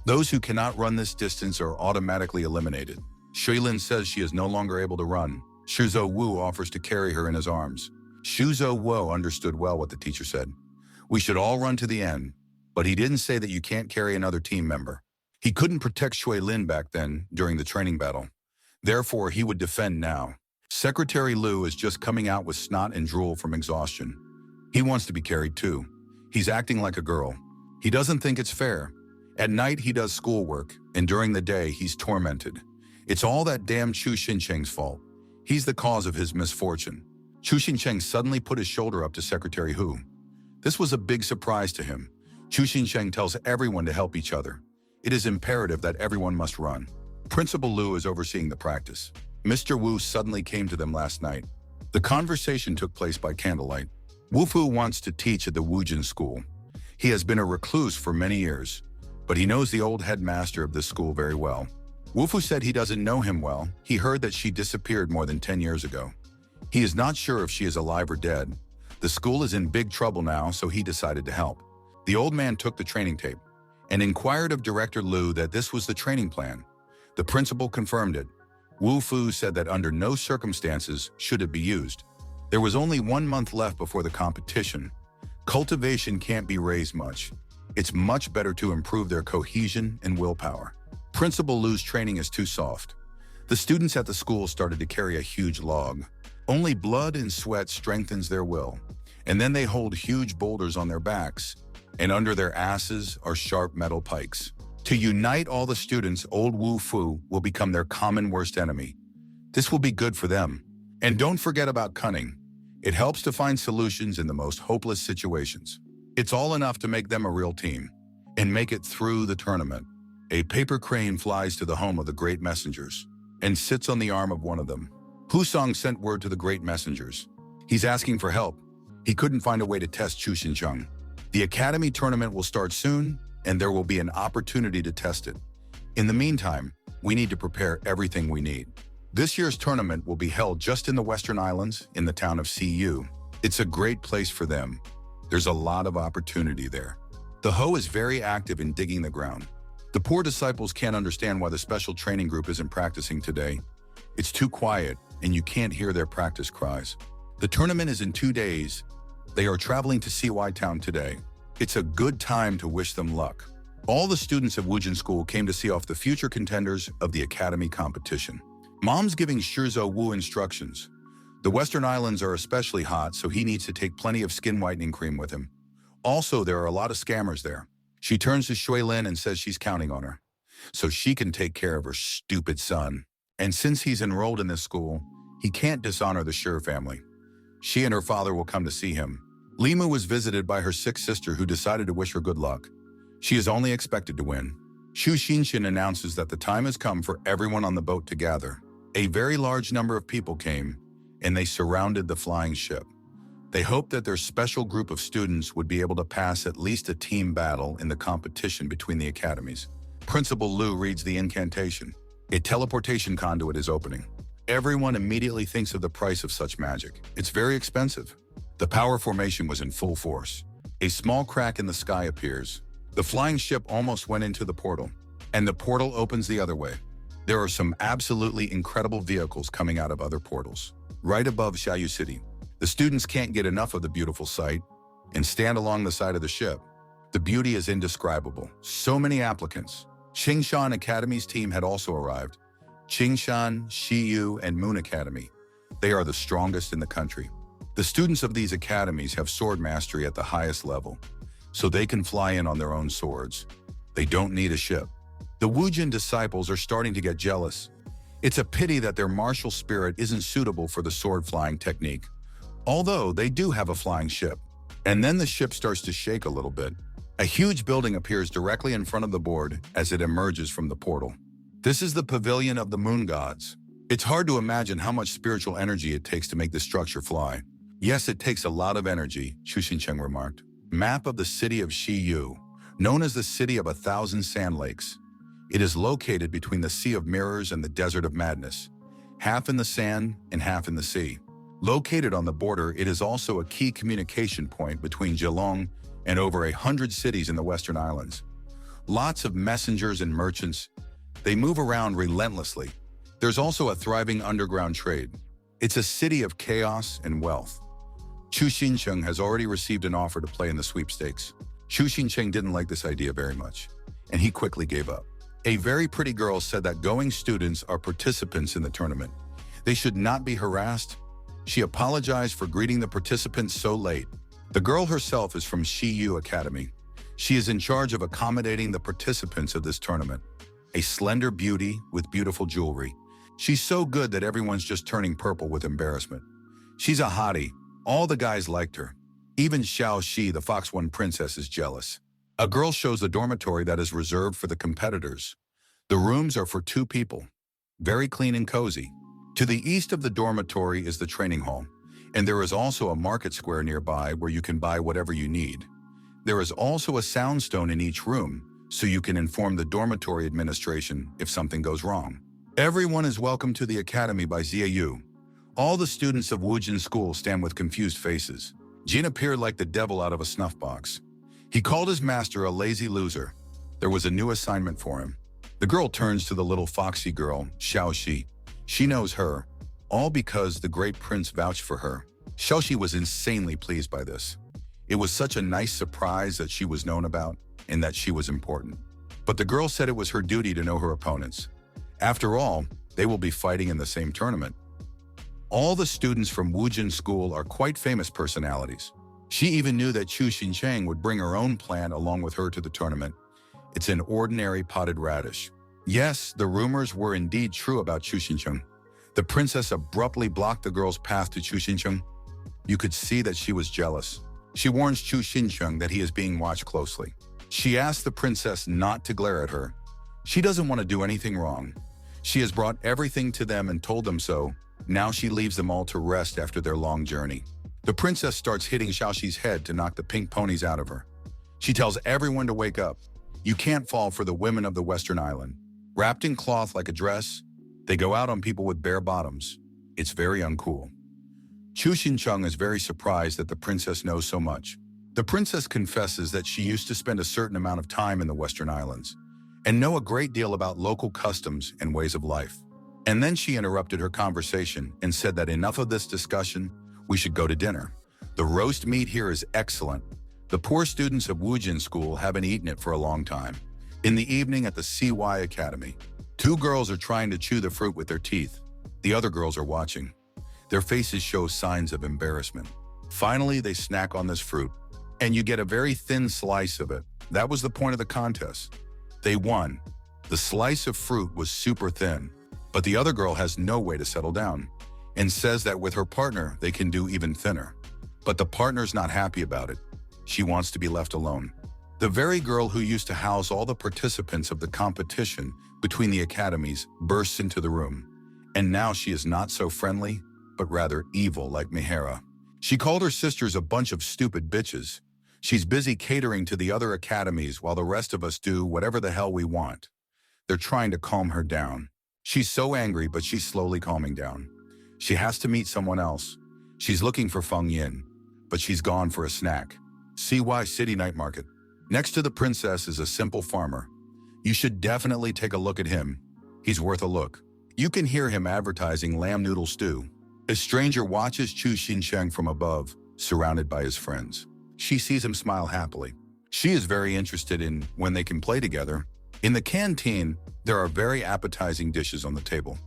Those who cannot run this distance are automatically eliminated. Shuilin says she is no longer able to run. Shuzo Wu offers to carry her in his arms. Shuzo Wu understood well what the teacher said. We should all run to the end, but he didn't say that you can't carry another team member. He couldn't protect Shui Lin back then during the training battle. Therefore, he would defend now. Secretary Lu is just coming out with snot and drool from exhaustion. He wants to be carried too. He's acting like a girl. He doesn't think it's fair. At night, he does schoolwork, and during the day, he's tormented. It's all that damn Chu Xincheng's fault. He's the cause of his misfortune. Chu Xincheng suddenly put his shoulder up to Secretary Hu. This was a big surprise to him. Chu Xincheng tells everyone to help each other. It is imperative that everyone must run. Principal Lu is overseeing the practice. Mr. Wu suddenly came to them last night. The conversation took place by candlelight. Wu Fu wants to teach at the Wujin school. He has been a recluse for many years, but he knows the old headmaster of this school very well. Wu Fu said he doesn't know him well. He heard that she disappeared more than 10 years ago. He is not sure if she is alive or dead. The school is in big trouble now, so he decided to help. The old man took the training tape and inquired of Director Lu that this was the training plan. The principal confirmed it. Wu Fu said that under no circumstances should it be used. There was only 1 month left before the competition. Cultivation can't be raised much. It's much better to improve their cohesion and willpower. Principal Lu's training is too soft. The students at the school started to carry a huge log. Only blood and sweat strengthens their will. And then they hold huge boulders on their backs, and under their asses are sharp metal pikes. To unite all the students, old Wu Fu will become their common worst enemy. This will be good for them. And don't forget about cunning. It helps to find solutions in the most hopeless situations. It's all enough to make them a real team and make it through the tournament. A paper crane flies to the home of the great messengers and sits on the arm of one of them. Husong sent word to the great messengers. He's asking for help. He couldn't find a way to test Chu Xincheng. The academy tournament will start soon, and there will be an opportunity to test it. In the meantime, we need to prepare everything we need. This year's tournament will be held just in the Western Islands, in the town of Cu. It's a great place for them. There's a lot of opportunity there. The Ho is very active in digging the ground. The poor disciples can't understand why the special training group isn't practicing today. It's too quiet, and you can't hear their practice cries. The tournament is in 2 days. They are traveling to CY Town today. It's a good time to wish them luck. All the students of Woojin School came to see off the future contenders of the academy competition. Mom's giving Shizhou Wu instructions. The Western Islands are especially hot, so he needs to take plenty of skin whitening cream with him. Also, there are a lot of scammers there. She turns to Shui Lin and says she's counting on her, so she can take care of her stupid son. And since he's enrolled in this school, he can't dishonor the Shi family. She and her father will come to see him. Limu was visited by her sick sister who decided to wish her good luck. She is only expected to win. Shu Xinshin announces that the time has come for everyone on the boat to gather. A very large number of people came, and they surrounded the flying ship. They hoped that their special group of students would be able to pass at least a team battle in the competition between the academies. Principal Lu reads the incantation. A teleportation conduit is opening. Everyone immediately thinks of the price of such magic. It's very expensive. The power formation was in full force. A small crack in the sky appears. The flying ship almost went into the portal, and the portal opens the other way. There are some absolutely incredible vehicles coming out of other portals. Right above Xiaoyu City, the students can't get enough of the beautiful sight and stand along the side of the ship. The beauty is indescribable. So many applicants. Qingshan Academy's team had also arrived. Qingshan, Shiyu, and Moon Academy. They are the strongest in the country. The students of these academies have sword mastery at the highest level, so they can fly in on their own swords. They don't need a ship. The Woojin disciples are starting to get jealous. It's a pity that their martial spirit isn't suitable for the sword flying technique, although they do have a flying ship. And then the ship starts to shake a little bit. A huge building appears directly in front of the board as it emerges from the portal. This is the pavilion of the moon gods. It's hard to imagine how much spiritual energy it takes to make this structure fly. Yes, it takes a lot of energy, Xu Xincheng remarked. Map of the city of Shiyu, known as the City of 1,000 Sand Lakes. It is located between the Sea of Mirrors and the Desert of Madness, half in the sand and half in the sea. Located on the border, it is also a key communication point between Geelong and over 100 cities in the Western Islands. Lots of messengers and merchants. They move around relentlessly. There's also a thriving underground trade. It's a city of chaos and wealth. Xu Xincheng has already received an offer to play in the sweepstakes. Xu Xincheng didn't like this idea very much, and he quickly gave up. A very pretty girl said that going students are participants in the tournament. They should not be harassed. She apologized for greeting the participants so late. The girl herself is from Shiyu Academy. She is in charge of accommodating the participants of this tournament. A slender beauty with beautiful jewelry. She's so good that everyone's just turning purple with embarrassment. She's a hottie. All the guys liked her. Even Xiao Shi, the Fox One princess, is jealous. A girl shows the dormitory that is reserved for the competitors. The rooms are for 2 people. Very clean and cozy. To the east of the dormitory is the training hall, and there is also a market square nearby where you can buy whatever you need. There is also a soundstone in each room, so you can inform the dormitory administration if something goes wrong. Everyone is welcome to the academy by Ziayu. All the students of Woojin School stand with confused faces. Jin appeared like the devil out of a snuff box. He called his master a lazy loser. There was a new assignment for him. The girl turns to the little foxy girl, Xiao Shi. She knows her, all because the great prince vouched for her. Xiao Shi was insanely pleased by this. It was such a nice surprise that she was known about and that she was important. But the girl said it was her duty to know her opponents. After all, they will be fighting in the same tournament. All the students from Woojin School are quite famous personalities. She even knew that Xu Xincheng would bring her own plant along with her to the tournament. It's an ordinary potted radish. Yes, the rumors were indeed true about Xu Xincheng. The princess abruptly blocked the girl's path to Xu Xincheng. You could see that she was jealous. She warns Xu Xincheng that he is being watched closely. She asked the princess not to glare at her. She doesn't want to do anything wrong. She has brought everything to them and told them so. Now she leaves them all to rest after their long journey. The princess starts hitting Xiaoxi's head to knock the pink ponies out of her. She tells everyone to wake up. You can't fall for the women of the Western Island. Wrapped in cloth like a dress, they go out on people with bare bottoms. It's very uncool. Xu Xincheng is very surprised that the princess knows so much. The princess confesses that she used to spend a certain amount of time in the Western Islands and know a great deal about local customs and ways of life. And then she interrupted her conversation and said that enough of this discussion, we should go to dinner. The roast meat here is excellent. The poor students of Woojin School haven't eaten it for a long time. In the evening at the CY Academy, two girls are trying to chew the fruit with their teeth. The other girls are watching. Their faces show signs of embarrassment. Finally, they snack on this fruit, and you get a very thin slice of it. That was the point of the contest. They won. The slice of fruit was super thin, but the other girl has no way to settle down and says that with her partner, they can do even thinner. But the partner's not happy about it. She wants to be left alone. The very girl who used to house all the participants of the competition between the academies bursts into the room. And now she is not so friendly, but rather evil like Mihara. She called her sisters a bunch of stupid bitches. She's busy catering to the other academies while the rest of us do whatever the hell we want. They're trying to calm her down. She's so angry, but she's slowly calming down. She has to meet someone else. She's looking for Feng Yin, but she's gone for a snack. CY City Night Market. Next to the princess is a simple farmer. You should definitely take a look at him. He's worth a look. You can hear him advertising lamb noodle stew. A stranger watches Chu Xincheng from above, surrounded by his friends. She sees him smile happily. She is very interested in when they can play together. In the canteen, there are very appetizing dishes on the table.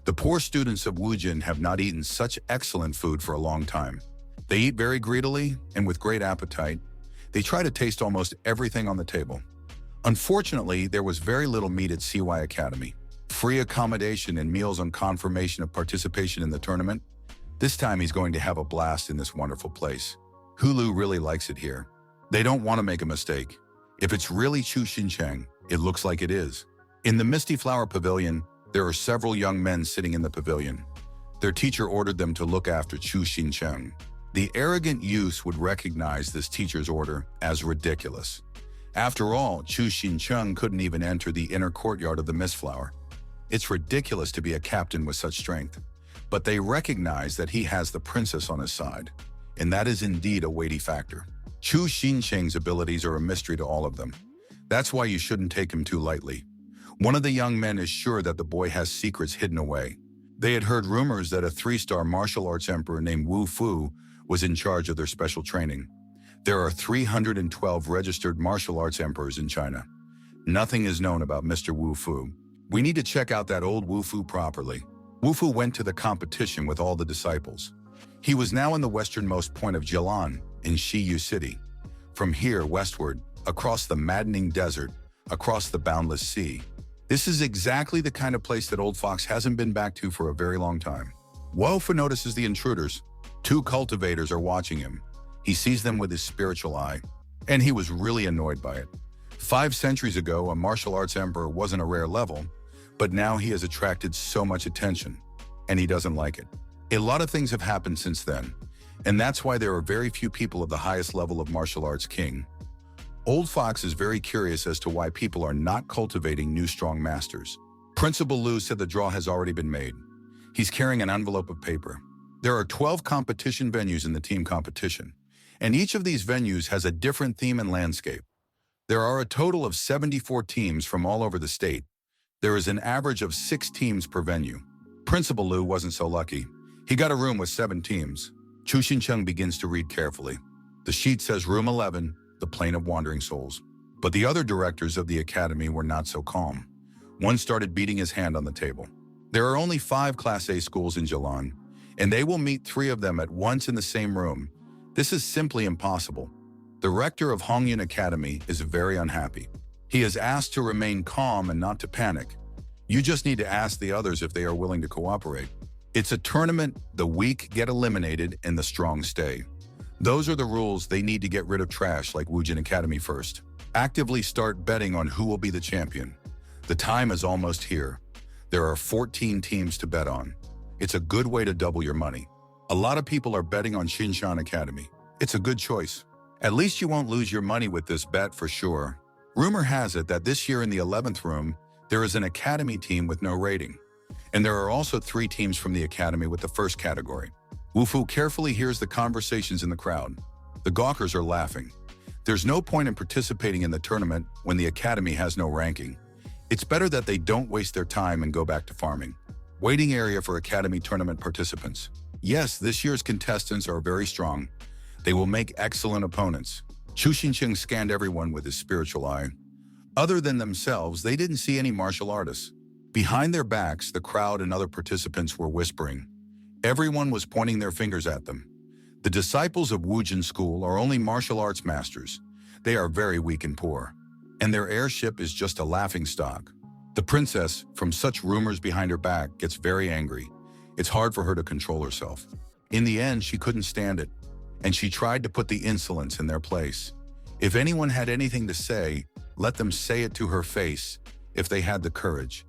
The poor students of Woojin have not eaten such excellent food for a long time. They eat very greedily and with great appetite. They try to taste almost everything on the table. Unfortunately, there was very little meat at CY Academy. Free accommodation and meals on confirmation of participation in the tournament. This time he's going to have a blast in this wonderful place. Hulu really likes it here. They don't want to make a mistake. If it's really Chu Xincheng, it looks like it is. In the Misty Flower Pavilion, there are several young men sitting in the pavilion. Their teacher ordered them to look after Chu Xincheng. The arrogant youths would recognize this teacher's order as ridiculous. After all, Chu Xincheng couldn't even enter the inner courtyard of the Mist Flower. It's ridiculous to be a captain with such strength, but they recognize that he has the princess on his side, and that is indeed a weighty factor. Chu Xincheng's abilities are a mystery to all of them. That's why you shouldn't take him too lightly. One of the young men is sure that the boy has secrets hidden away. They had heard rumors that a 3-star martial arts emperor named Wu Fu was in charge of their special training. There are 312 registered martial arts emperors in China. Nothing is known about Mr. Wu Fu. We need to check out that old Wu Fu properly. Wu Fu went to the competition with all the disciples. He was now in the westernmost point of Jilan in Shiyu City. From here westward, across the maddening desert, across the boundless sea. This is exactly the kind of place that Old Fox hasn't been back to for a very long time. Wu Fu notices the intruders. 2 cultivators are watching him. He sees them with his spiritual eye, and he was really annoyed by it. 5 centuries ago, a martial arts emperor wasn't a rare level, but now he has attracted so much attention, and he doesn't like it. A lot of things have happened since then, and that's why there are very few people of the highest level of martial arts king. Old Fox is very curious as to why people are not cultivating new strong masters. Principal Lu said the draw has already been made. He's carrying an envelope of paper. There are 12 competition venues in the team competition, and each of these venues has a different theme and landscape. There are a total of 74 teams from all over the state. There is an average of 6 teams per venue. Principal Lu wasn't so lucky. He got a room with 7 teams. Chu Xincheng begins to read carefully. The sheet says Room 11, the Plane of Wandering Souls. But the other directors of the academy were not so calm. One started beating his hand on the table. There are only 5 Class A schools in Jilan, and they will meet 3 of them at once in the same room. This is simply impossible. The rector of Hongyun Academy is very unhappy. He is asked to remain calm and not to panic. You just need to ask the others if they are willing to cooperate. It's a tournament, the weak get eliminated and the strong stay. Those are the rules. They need to get rid of trash like Woojin Academy first. Actively start betting on who will be the champion. The time is almost here. There are 14 teams to bet on. It's a good way to double your money. A lot of people are betting on Xinshan Academy. It's a good choice. At least you won't lose your money with this bet for sure. Rumor has it that this year in the 11th room, there is an academy team with no rating. And there are also 3 teams from the academy with the first category. Wu Fu carefully hears the conversations in the crowd. The gawkers are laughing. There's no point in participating in the tournament when the academy has no ranking. It's better that they don't waste their time and go back to farming. Waiting area for Academy Tournament participants. Yes, this year's contestants are very strong. They will make excellent opponents. Chu Xinqing scanned everyone with his spiritual eye. Other than themselves, they didn't see any martial artists. Behind their backs, the crowd and other participants were whispering. Everyone was pointing their fingers at them. The disciples of Wujin School are only martial arts masters. They are very weak and poor. And their airship is just a laughingstock. The princess, from such rumors behind her back, gets very angry. It's hard for her to control herself. In the end, she couldn't stand it, and she tried to put the insolence in their place. If anyone had anything to say, let them say it to her face, if they had the courage.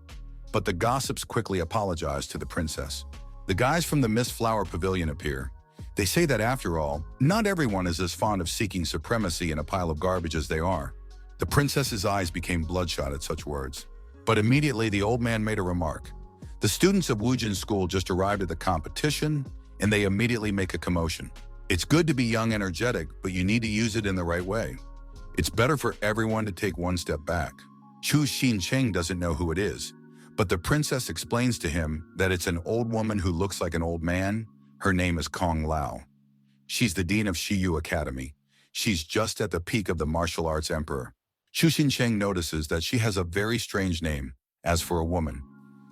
But the gossips quickly apologized to the princess. The guys from the Miss Flower Pavilion appear. They say that after all, not everyone is as fond of seeking supremacy in a pile of garbage as they are. The princess's eyes became bloodshot at such words. But immediately the old man made a remark. The students of Wujin School just arrived at the competition, and they immediately make a commotion. It's good to be young and energetic, but you need to use it in the right way. It's better for everyone to take one step back. Chu Xinqing doesn't know who it is, but the princess explains to him that it's an old woman who looks like an old man. Her name is Kong Lao. She's the dean of Shiyu Academy. She's just at the peak of the martial arts emperor. Chu Xinqing notices that she has a very strange name. As for a woman,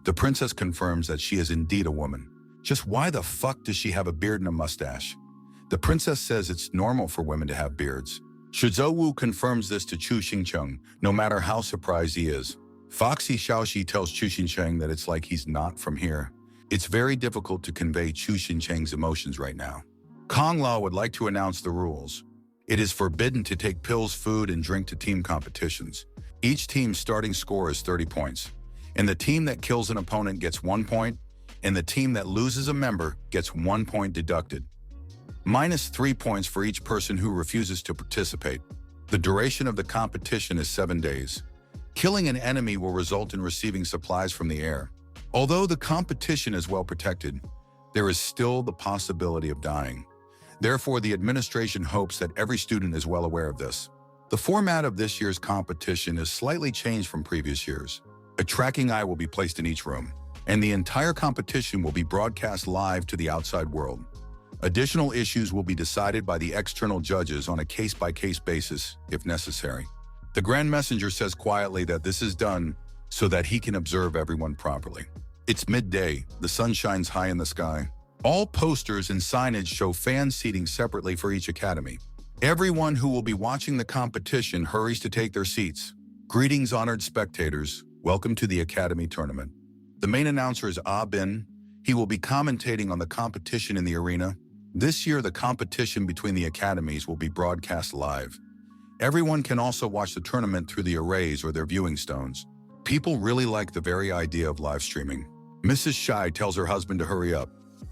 the princess confirms that she is indeed a woman. Just why the fuck does she have a beard and a mustache? The princess says it's normal for women to have beards. Shizhou Wu confirms this to Chu Xinqing, no matter how surprised he is. Foxy Xiaoxi tells Chu Xinqing that it's like he's not from here. It's very difficult to convey Chu Xinqing's emotions right now. Kong Lao would like to announce the rules. It is forbidden to take pills, food, and drink to team competitions. Each team's starting score is 30 points, and the team that kills an opponent gets 1 point, and the team that loses a member gets 1 point deducted. -3 points for each person who refuses to participate. The duration of the competition is 7 days. Killing an enemy will result in receiving supplies from the air. Although the competition is well protected, there is still the possibility of dying. Therefore, the administration hopes that every student is well aware of this. The format of this year's competition is slightly changed from previous years. A tracking eye will be placed in each room, and the entire competition will be broadcast live to the outside world. Additional issues will be decided by the external judges on a case-by-case basis, if necessary. The Grand Messenger says quietly that this is done so that he can observe everyone properly. It's midday, the sun shines high in the sky. All posters and signage show fan seating separately for each academy. Everyone who will be watching the competition hurries to take their seats. Greetings, honored spectators. Welcome to the Academy Tournament. The main announcer is Ah Bin. He will be commentating on the competition in the arena. This year, the competition between the academies will be broadcast live. Everyone can also watch the tournament through the arrays or their viewing stones. People really like the very idea of live streaming. Mrs. Shai tells her husband to hurry up.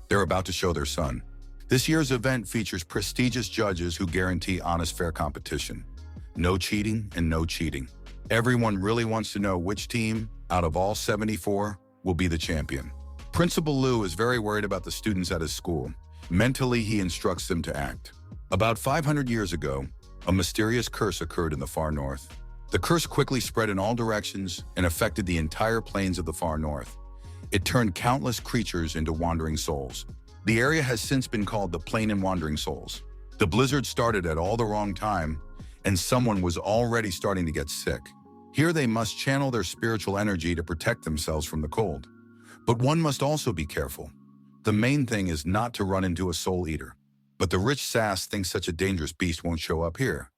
They're about to show their son. This year's event features prestigious judges who guarantee honest, fair competition. No cheating and no cheating. Everyone really wants to know which team, out of all 74, will be the champion. Principal Liu is very worried about the students at his school. Mentally, he instructs them to act. About 500 years ago, a mysterious curse occurred in the far north. The curse quickly spread in all directions and affected the entire plains of the far north. It turned countless creatures into wandering souls. The area has since been called the Plain and Wandering Souls. The blizzard started at all the wrong time, and someone was already starting to get sick. Here they must channel their spiritual energy to protect themselves from the cold. But one must also be careful. The main thing is not to run into a soul eater. But the rich sass thinks such a dangerous beast won't show up here.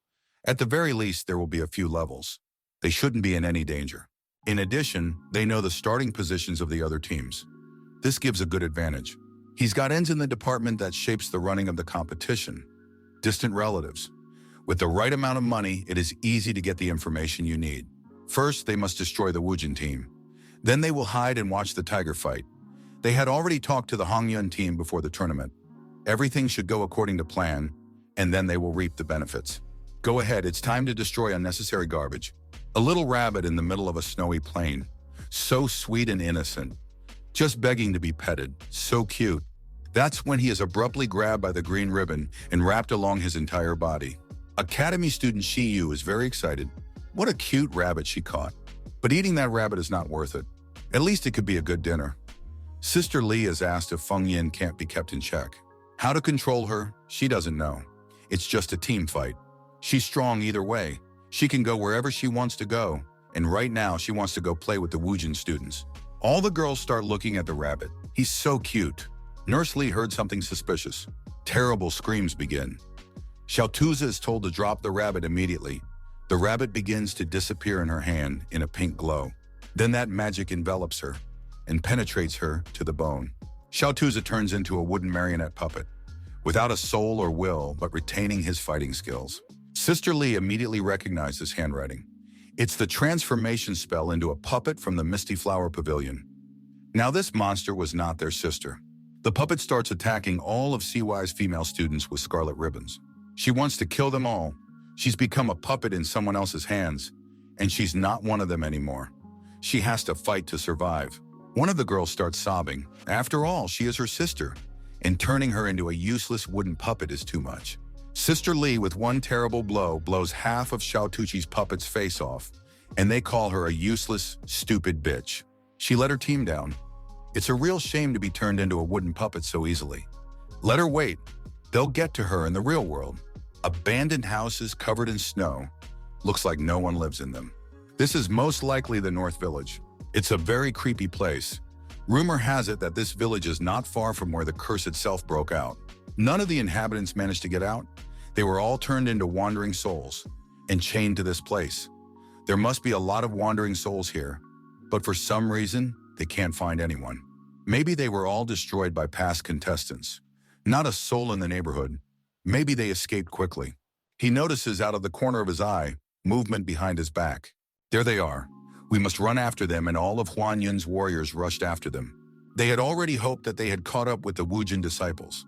At the very least, there will be a few levels. They shouldn't be in any danger. In addition, they know the starting positions of the other teams. This gives a good advantage. He's got ends in the department that shapes the running of the competition. Distant relatives. With the right amount of money, it is easy to get the information you need. First, they must destroy the Wujin team. Then they will hide and watch the tiger fight. They had already talked to the Hongyun team before the tournament. Everything should go according to plan, and then they will reap the benefits. Go ahead, it's time to destroy unnecessary garbage. A little rabbit in the middle of a snowy plain. So sweet and innocent. Just begging to be petted. So cute. That's when he is abruptly grabbed by the green ribbon and wrapped along his entire body. Academy student Shiyu is very excited. What a cute rabbit she caught. But eating that rabbit is not worth it. At least it could be a good dinner. Sister Li is asked if Feng Yin can't be kept in check. How to control her, she doesn't know. It's just a team fight. She's strong either way. She can go wherever she wants to go, and right now she wants to go play with the Wujin students. All the girls start looking at the rabbit. He's so cute. Nurse Li heard something suspicious. Terrible screams begin. Xiaotuza is told to drop the rabbit immediately. The rabbit begins to disappear in her hand in a pink glow. Then that magic envelops her and penetrates her to the bone. Xiaotuza turns into a wooden marionette puppet, without a soul or will, but retaining his fighting skills. Sister Li immediately recognized this handwriting. It's the transformation spell into a puppet from the Misty Flower Pavilion. Now this monster was not their sister. The puppet starts attacking all of CY's female students with scarlet ribbons. She wants to kill them all. She's become a puppet in someone else's hands, and she's not one of them anymore. She has to fight to survive. One of the girls starts sobbing. After all, she is her sister, and turning her into a useless wooden puppet is too much. Sister Li, with one terrible blow, blows half of Xiaotuchi's puppet's face off, and they call her a useless, stupid bitch. She let her team down. It's a real shame to be turned into a wooden puppet so easily. Let her wait. They'll get to her in the real world. Abandoned houses covered in snow. Looks like no one lives in them. This is most likely the North Village. It's a very creepy place. Rumor has it that this village is not far from where the curse itself broke out. None of the inhabitants managed to get out. They were all turned into wandering souls and chained to this place. There must be a lot of wandering souls here, but for some reason, they can't find anyone. Maybe they were all destroyed by past contestants. Not a soul in the neighborhood. Maybe they escaped quickly. He notices out of the corner of his eye, movement behind his back. There they are. We must run after them, and all of Huan Yun's warriors rushed after them. They had already hoped that they had caught up with the Wujin disciples.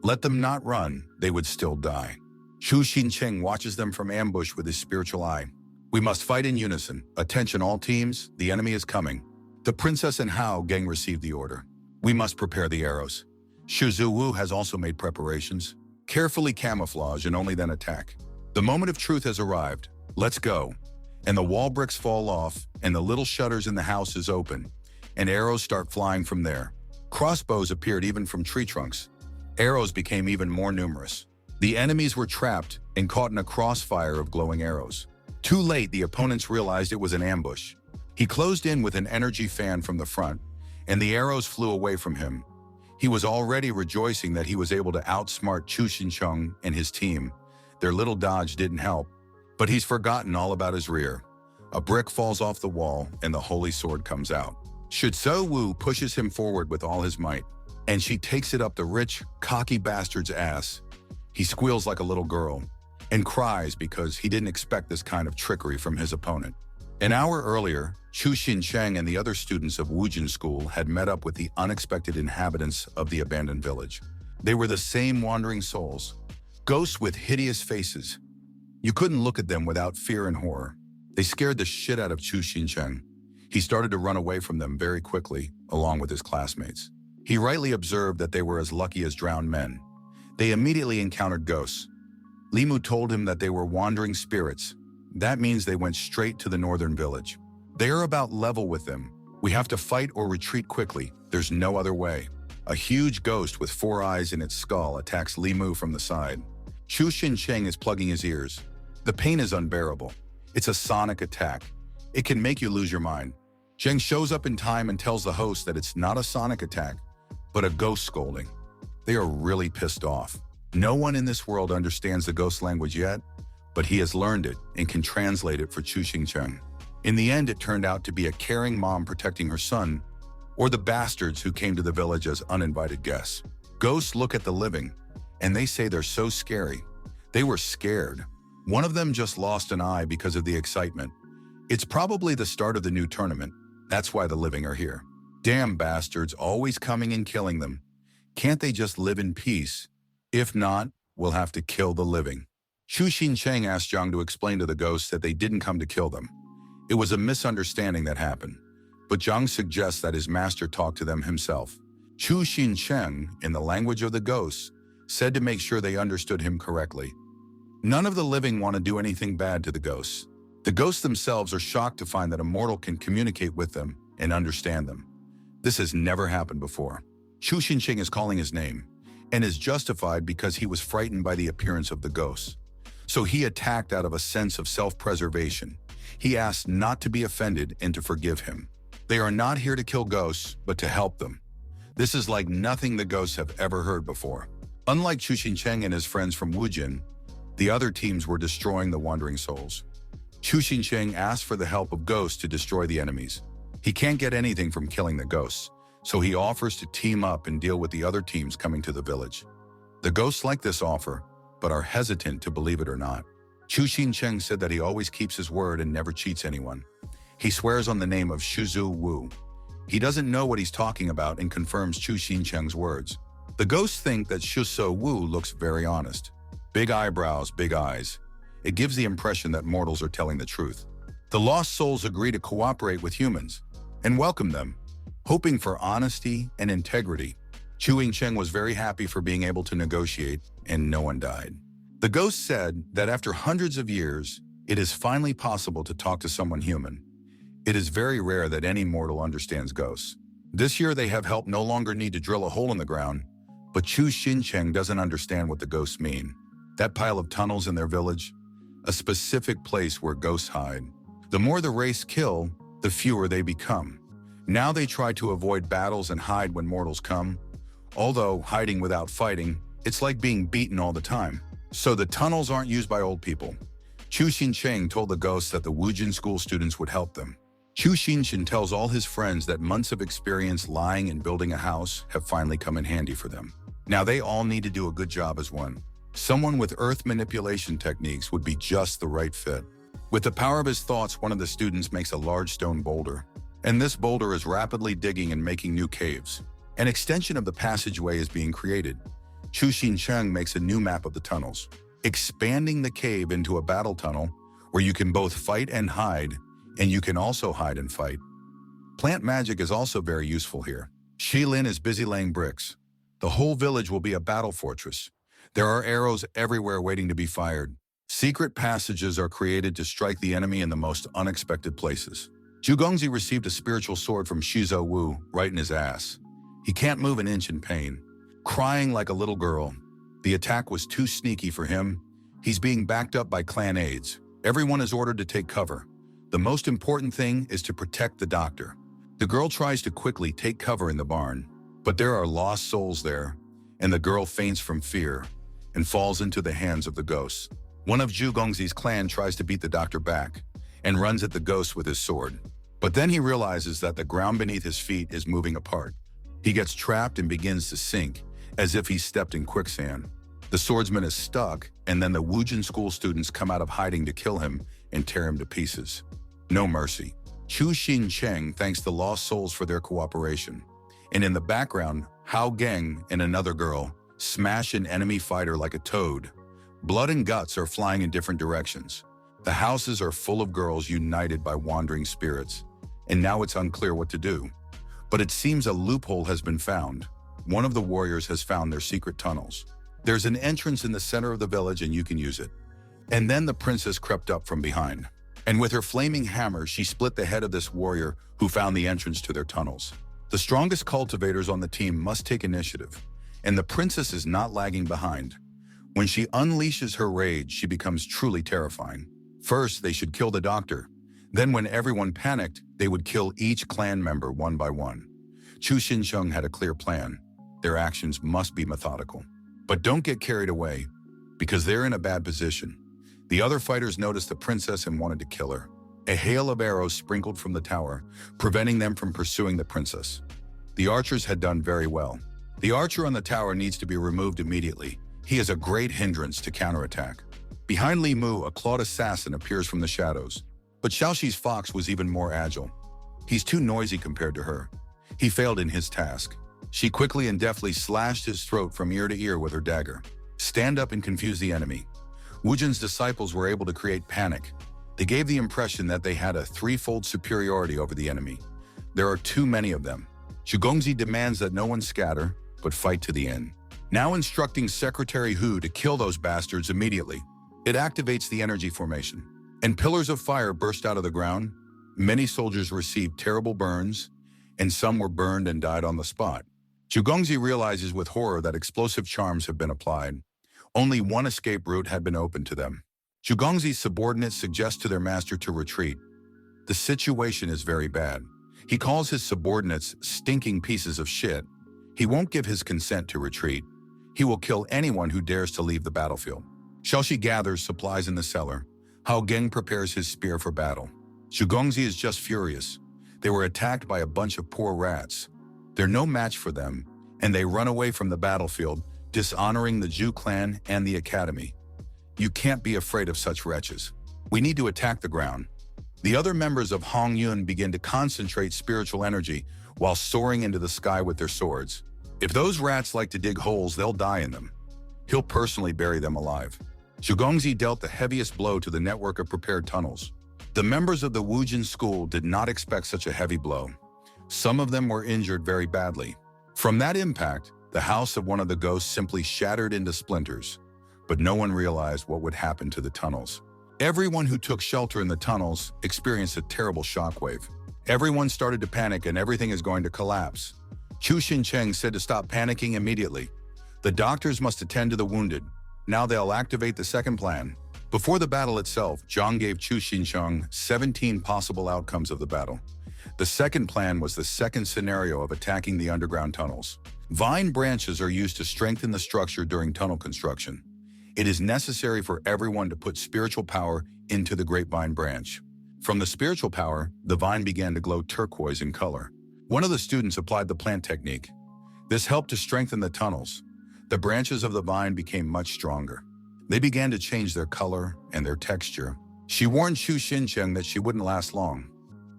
Let them not run, they would still die. Xu Xincheng watches them from ambush with his spiritual eye. We must fight in unison. Attention all teams, the enemy is coming. The Princess and Hao gang received the order. We must prepare the arrows. Xu Zuwu has also made preparations. Carefully camouflage and only then attack. The moment of truth has arrived. Let's go. And the wall bricks fall off, and the little shutters in the houses open, and arrows start flying from there. Crossbows appeared even from tree trunks. Arrows became even more numerous. The enemies were trapped and caught in a crossfire of glowing arrows. Too late, the opponents realized it was an ambush. He closed in with an energy fan from the front, and the arrows flew away from him. He was already rejoicing that he was able to outsmart Chu Xincheng and his team. Their little dodge didn't help, but he's forgotten all about his rear. A brick falls off the wall, and the holy sword comes out. Shizhou Wu pushes him forward with all his might, and she takes it up the rich, cocky bastard's ass. He squeals like a little girl and cries because he didn't expect this kind of trickery from his opponent. An hour earlier, Chu Xincheng and the other students of Wujin School had met up with the unexpected inhabitants of the abandoned village. They were the same wandering souls, ghosts with hideous faces. You couldn't look at them without fear and horror. They scared the shit out of Chu Xincheng. He started to run away from them very quickly, along with his classmates. He rightly observed that they were as lucky as drowned men. They immediately encountered ghosts. Limu told him that they were wandering spirits. That means they went straight to the northern village. They are about level with them. We have to fight or retreat quickly. There's no other way. A huge ghost with 4 eyes in its skull attacks Limu from the side. Chu Xincheng is plugging his ears. The pain is unbearable. It's a sonic attack. It can make you lose your mind. Zheng shows up in time and tells the host that it's not a sonic attack, but a ghost scolding. They are really pissed off. No one in this world understands the ghost language yet, but he has learned it and can translate it for Chu Xincheng. In the end, it turned out to be a caring mom protecting her son, or the bastards who came to the village as uninvited guests. Ghosts look at the living, and they say they're so scary. They were scared. One of them just lost an eye because of the excitement. It's probably the start of the new tournament. That's why the living are here. Damn bastards, always coming and killing them. Can't they just live in peace? If not, we'll have to kill the living. Chu Xincheng asked Zhang to explain to the ghosts that they didn't come to kill them. It was a misunderstanding that happened, but Zhang suggests that his master talk to them himself. Chu Xincheng, in the language of the ghosts, said to make sure they understood him correctly. None of the living want to do anything bad to the ghosts. The ghosts themselves are shocked to find that a mortal can communicate with them and understand them. This has never happened before. Chu Xinqing is calling his name, and is justified because he was frightened by the appearance of the ghosts. So he attacked out of a sense of self-preservation. He asked not to be offended and to forgive him. They are not here to kill ghosts, but to help them. This is like nothing the ghosts have ever heard before. Unlike Chu Xincheng and his friends from Wujin, the other teams were destroying the wandering souls. Chu Xincheng asked for the help of ghosts to destroy the enemies. He can't get anything from killing the ghosts, so he offers to team up and deal with the other teams coming to the village. The ghosts like this offer, but are hesitant to believe it or not. Chu Xincheng said that he always keeps his word and never cheats anyone. He swears on the name of Shuzu Wu. He doesn't know what he's talking about and confirms Chu Xincheng's words. The ghosts think that Shuzo Wu looks very honest. Big eyebrows, big eyes. It gives the impression that mortals are telling the truth. The lost souls agree to cooperate with humans and welcome them, hoping for honesty and integrity. Chu Yingcheng was very happy for being able to negotiate, and no one died. The ghost said that after hundreds of years, it is finally possible to talk to someone human. It is very rare that any mortal understands ghosts. This year they have help no longer need to drill a hole in the ground, but Chu Xincheng doesn't understand what the ghosts mean. That pile of tunnels in their village, a specific place where ghosts hide. The more the race kill, the fewer they become. Now they try to avoid battles and hide when mortals come. Although hiding without fighting, it's like being beaten all the time. So the tunnels aren't used by old people. Chu Xincheng told the ghosts that the Wujin school students would help them. Chu Xinchen tells all his friends that months of experience lying and building a house have finally come in handy for them. Now they all need to do a good job as one. Someone with earth manipulation techniques would be just the right fit. With the power of his thoughts, one of the students makes a large stone boulder, and this boulder is rapidly digging and making new caves. An extension of the passageway is being created. Chu Xincheng makes a new map of the tunnels, expanding the cave into a battle tunnel where you can both fight and hide, and you can also hide and fight. Plant magic is also very useful here. Shilin is busy laying bricks. The whole village will be a battle fortress. There are arrows everywhere waiting to be fired. Secret passages are created to strike the enemy in the most unexpected places. Zhu Gongzi received a spiritual sword from Shizo Wu right in his ass. He can't move an inch in pain, crying like a little girl. The attack was too sneaky for him. He's being backed up by clan aides. Everyone is ordered to take cover. The most important thing is to protect the doctor. The girl tries to quickly take cover in the barn, but there are lost souls there, and the girl faints from fear and falls into the hands of the ghosts. One of Zhu Gongzi's clan tries to beat the doctor back and runs at the ghost with his sword. But then he realizes that the ground beneath his feet is moving apart. He gets trapped and begins to sink, as if he stepped in quicksand. The swordsman is stuck, and then the Wujin school students come out of hiding to kill him and tear him to pieces. No mercy. Chu Xincheng thanks the lost souls for their cooperation. And in the background, Hao Geng and another girl smash an enemy fighter like a toad. Blood and guts are flying in different directions. The houses are full of girls united by wandering spirits, and now it's unclear what to do. But it seems a loophole has been found. One of the warriors has found their secret tunnels. There's an entrance in the center of the village and you can use it. And then the princess crept up from behind. And with her flaming hammer, she split the head of this warrior who found the entrance to their tunnels. The strongest cultivators on the team must take initiative, and the princess is not lagging behind. When she unleashes her rage, she becomes truly terrifying. First, they should kill the doctor. Then when everyone panicked, they would kill each clan member one by one. Chu Xincheng had a clear plan. Their actions must be methodical. But don't get carried away, because they're in a bad position. The other fighters noticed the princess and wanted to kill her. A hail of arrows sprinkled from the tower, preventing them from pursuing the princess. The archers had done very well. The archer on the tower needs to be removed immediately. He is a great hindrance to counterattack. Behind Li Mu, a clawed assassin appears from the shadows. But Xiaoxi's fox was even more agile. He's too noisy compared to her. He failed in his task. She quickly and deftly slashed his throat from ear to ear with her dagger. Stand up and confuse the enemy. Wujin's disciples were able to create panic. They gave the impression that they had a threefold superiority over the enemy. There are too many of them. Zhu Gongzi demands that no one scatter, but fight to the end. Now instructing Secretary Hu to kill those bastards immediately. It activates the energy formation, and pillars of fire burst out of the ground. Many soldiers received terrible burns, and some were burned and died on the spot. Zhugongzi realizes with horror that explosive charms have been applied. Only one escape route had been opened to them. Zhugongzi's subordinates suggest to their master to retreat. The situation is very bad. He calls his subordinates stinking pieces of shit. He won't give his consent to retreat. He will kill anyone who dares to leave the battlefield. Shaoxi gathers supplies in the cellar. Hao Geng prepares his spear for battle. Zhugongzi is just furious. They were attacked by a bunch of poor rats. They're no match for them, and they run away from the battlefield, dishonoring the Zhu clan and the academy. You can't be afraid of such wretches. We need to attack the ground. The other members of Hong Yun begin to concentrate spiritual energy while soaring into the sky with their swords. If those rats like to dig holes, they'll die in them. He'll personally bury them alive. Zhugongzi dealt the heaviest blow to the network of prepared tunnels. The members of the Wujin school did not expect such a heavy blow. Some of them were injured very badly. From that impact, the house of one of the ghosts simply shattered into splinters, but no one realized what would happen to the tunnels. Everyone who took shelter in the tunnels experienced a terrible shockwave. Everyone started to panic and everything is going to collapse. Chu Xincheng said to stop panicking immediately. The doctors must attend to the wounded. Now they'll activate the second plan. Before the battle itself, Zhang gave Chu Xincheng 17 possible outcomes of the battle. The second plan was the second scenario of attacking the underground tunnels. Vine branches are used to strengthen the structure during tunnel construction. It is necessary for everyone to put spiritual power into the grapevine branch. From the spiritual power, the vine began to glow turquoise in color. One of the students applied the plant technique. This helped to strengthen the tunnels. The branches of the vine became much stronger. They began to change their color and their texture. She warned Chu Xincheng that she wouldn't last long.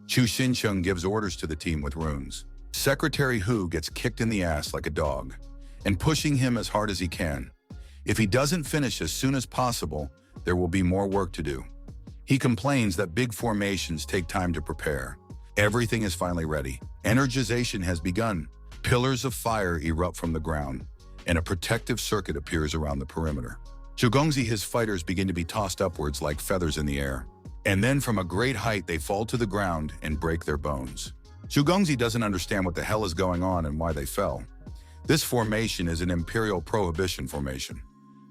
Chu Xincheng gives orders to the team with runes. Secretary Hu gets kicked in the ass like a dog, and pushing him as hard as he can. If he doesn't finish as soon as possible, there will be more work to do. He complains that big formations take time to prepare. Everything is finally ready. Energization has begun. Pillars of fire erupt from the ground, and a protective circuit appears around the perimeter. Zhugongzi, his fighters begin to be tossed upwards like feathers in the air. And then from a great height, they fall to the ground and break their bones. Zhugongzi doesn't understand what the hell is going on and why they fell. This formation is an imperial prohibition formation.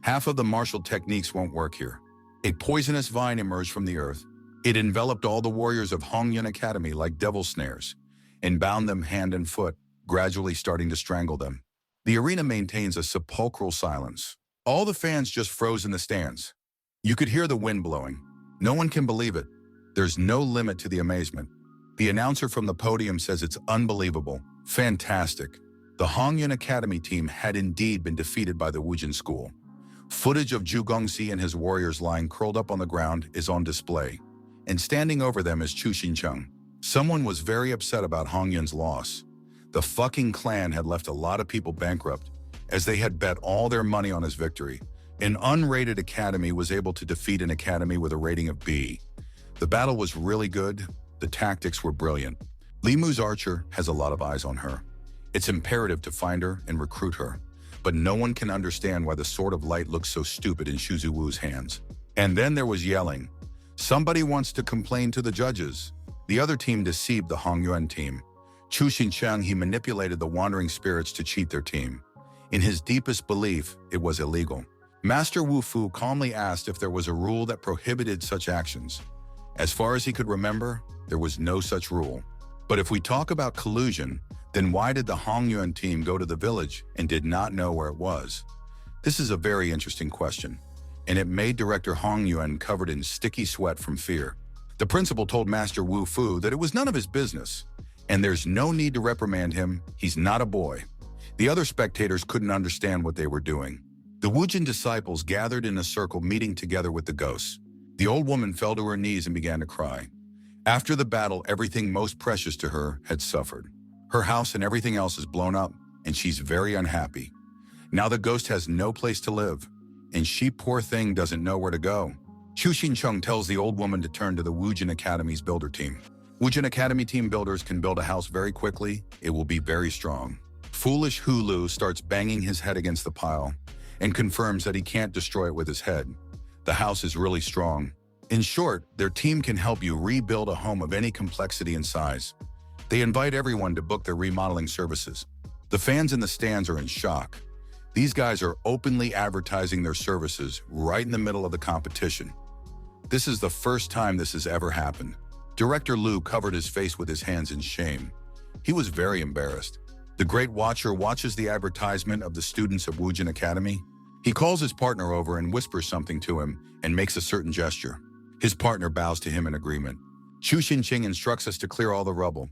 Half of the martial techniques won't work here. A poisonous vine emerged from the earth. It enveloped all the warriors of Hongyun Academy like devil snares and bound them hand and foot, gradually starting to strangle them. The arena maintains a sepulchral silence. All the fans just froze in the stands. You could hear the wind blowing. No one can believe it. There's no limit to the amazement. The announcer from the podium says it's unbelievable, fantastic. The Hongyun Academy team had indeed been defeated by the Wujin school. Footage of Zhugongzi and his warriors lying curled up on the ground is on display, and standing over them is Chu Xincheng. Someone was very upset about Hongyun's loss. The fucking clan had left a lot of people bankrupt, as they had bet all their money on his victory. An unrated academy was able to defeat an academy with a rating of B. The battle was really good. The tactics were brilliant. Li Mu's archer has a lot of eyes on her. It's imperative to find her and recruit her. But no one can understand why the Sword of Light looks so stupid in Shu Zuwu's hands. And then there was yelling. Somebody wants to complain to the judges. The other team deceived the Hongyuan team. Chu Xincheng, he manipulated the wandering spirits to cheat their team. In his deepest belief, it was illegal. Master Wu Fu calmly asked if there was a rule that prohibited such actions. As far as he could remember, there was no such rule. But if we talk about collusion, then why did the Hongyuan team go to the village and did not know where it was? This is a very interesting question, and it made Director Hongyuan covered in sticky sweat from fear. The principal told Master Wu Fu that it was none of his business, and there's no need to reprimand him, he's not a boy. The other spectators couldn't understand what they were doing. The Wujin disciples gathered in a circle meeting together with the ghosts. The old woman fell to her knees and began to cry. After the battle, everything most precious to her had suffered. Her house and everything else is blown up, and she's very unhappy. Now the ghost has no place to live, and she, poor thing, doesn't know where to go. Chu Xincheng tells the old woman to turn to the Wujin Academy's builder team. Wujin Academy team builders can build a house very quickly. It will be very strong. Foolish Hulu starts banging his head against the pile and confirms that he can't destroy it with his head. The house is really strong. In short, their team can help you rebuild a home of any complexity and size. They invite everyone to book their remodeling services. The fans in the stands are in shock. These guys are openly advertising their services right in the middle of the competition. This is the first time this has ever happened. Director Liu covered his face with his hands in shame. He was very embarrassed. The Great Watcher watches the advertisement of the students of Wujin Academy. He calls his partner over and whispers something to him and makes a certain gesture. His partner bows to him in agreement. Chu Xinqing instructs us to clear all the rubble.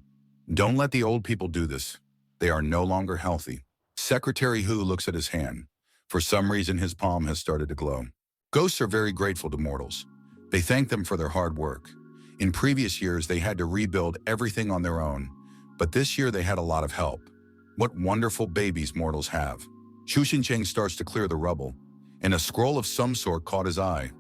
Don't let the old people do this. They are no longer healthy. Secretary Hu looks at his hand. For some reason, his palm has started to glow. Ghosts are very grateful to mortals. They thank them for their hard work. In previous years, they had to rebuild everything on their own, but this year they had a lot of help. What wonderful babies mortals have. Chu Xinqing starts to clear the rubble, and a scroll of some sort caught his eye.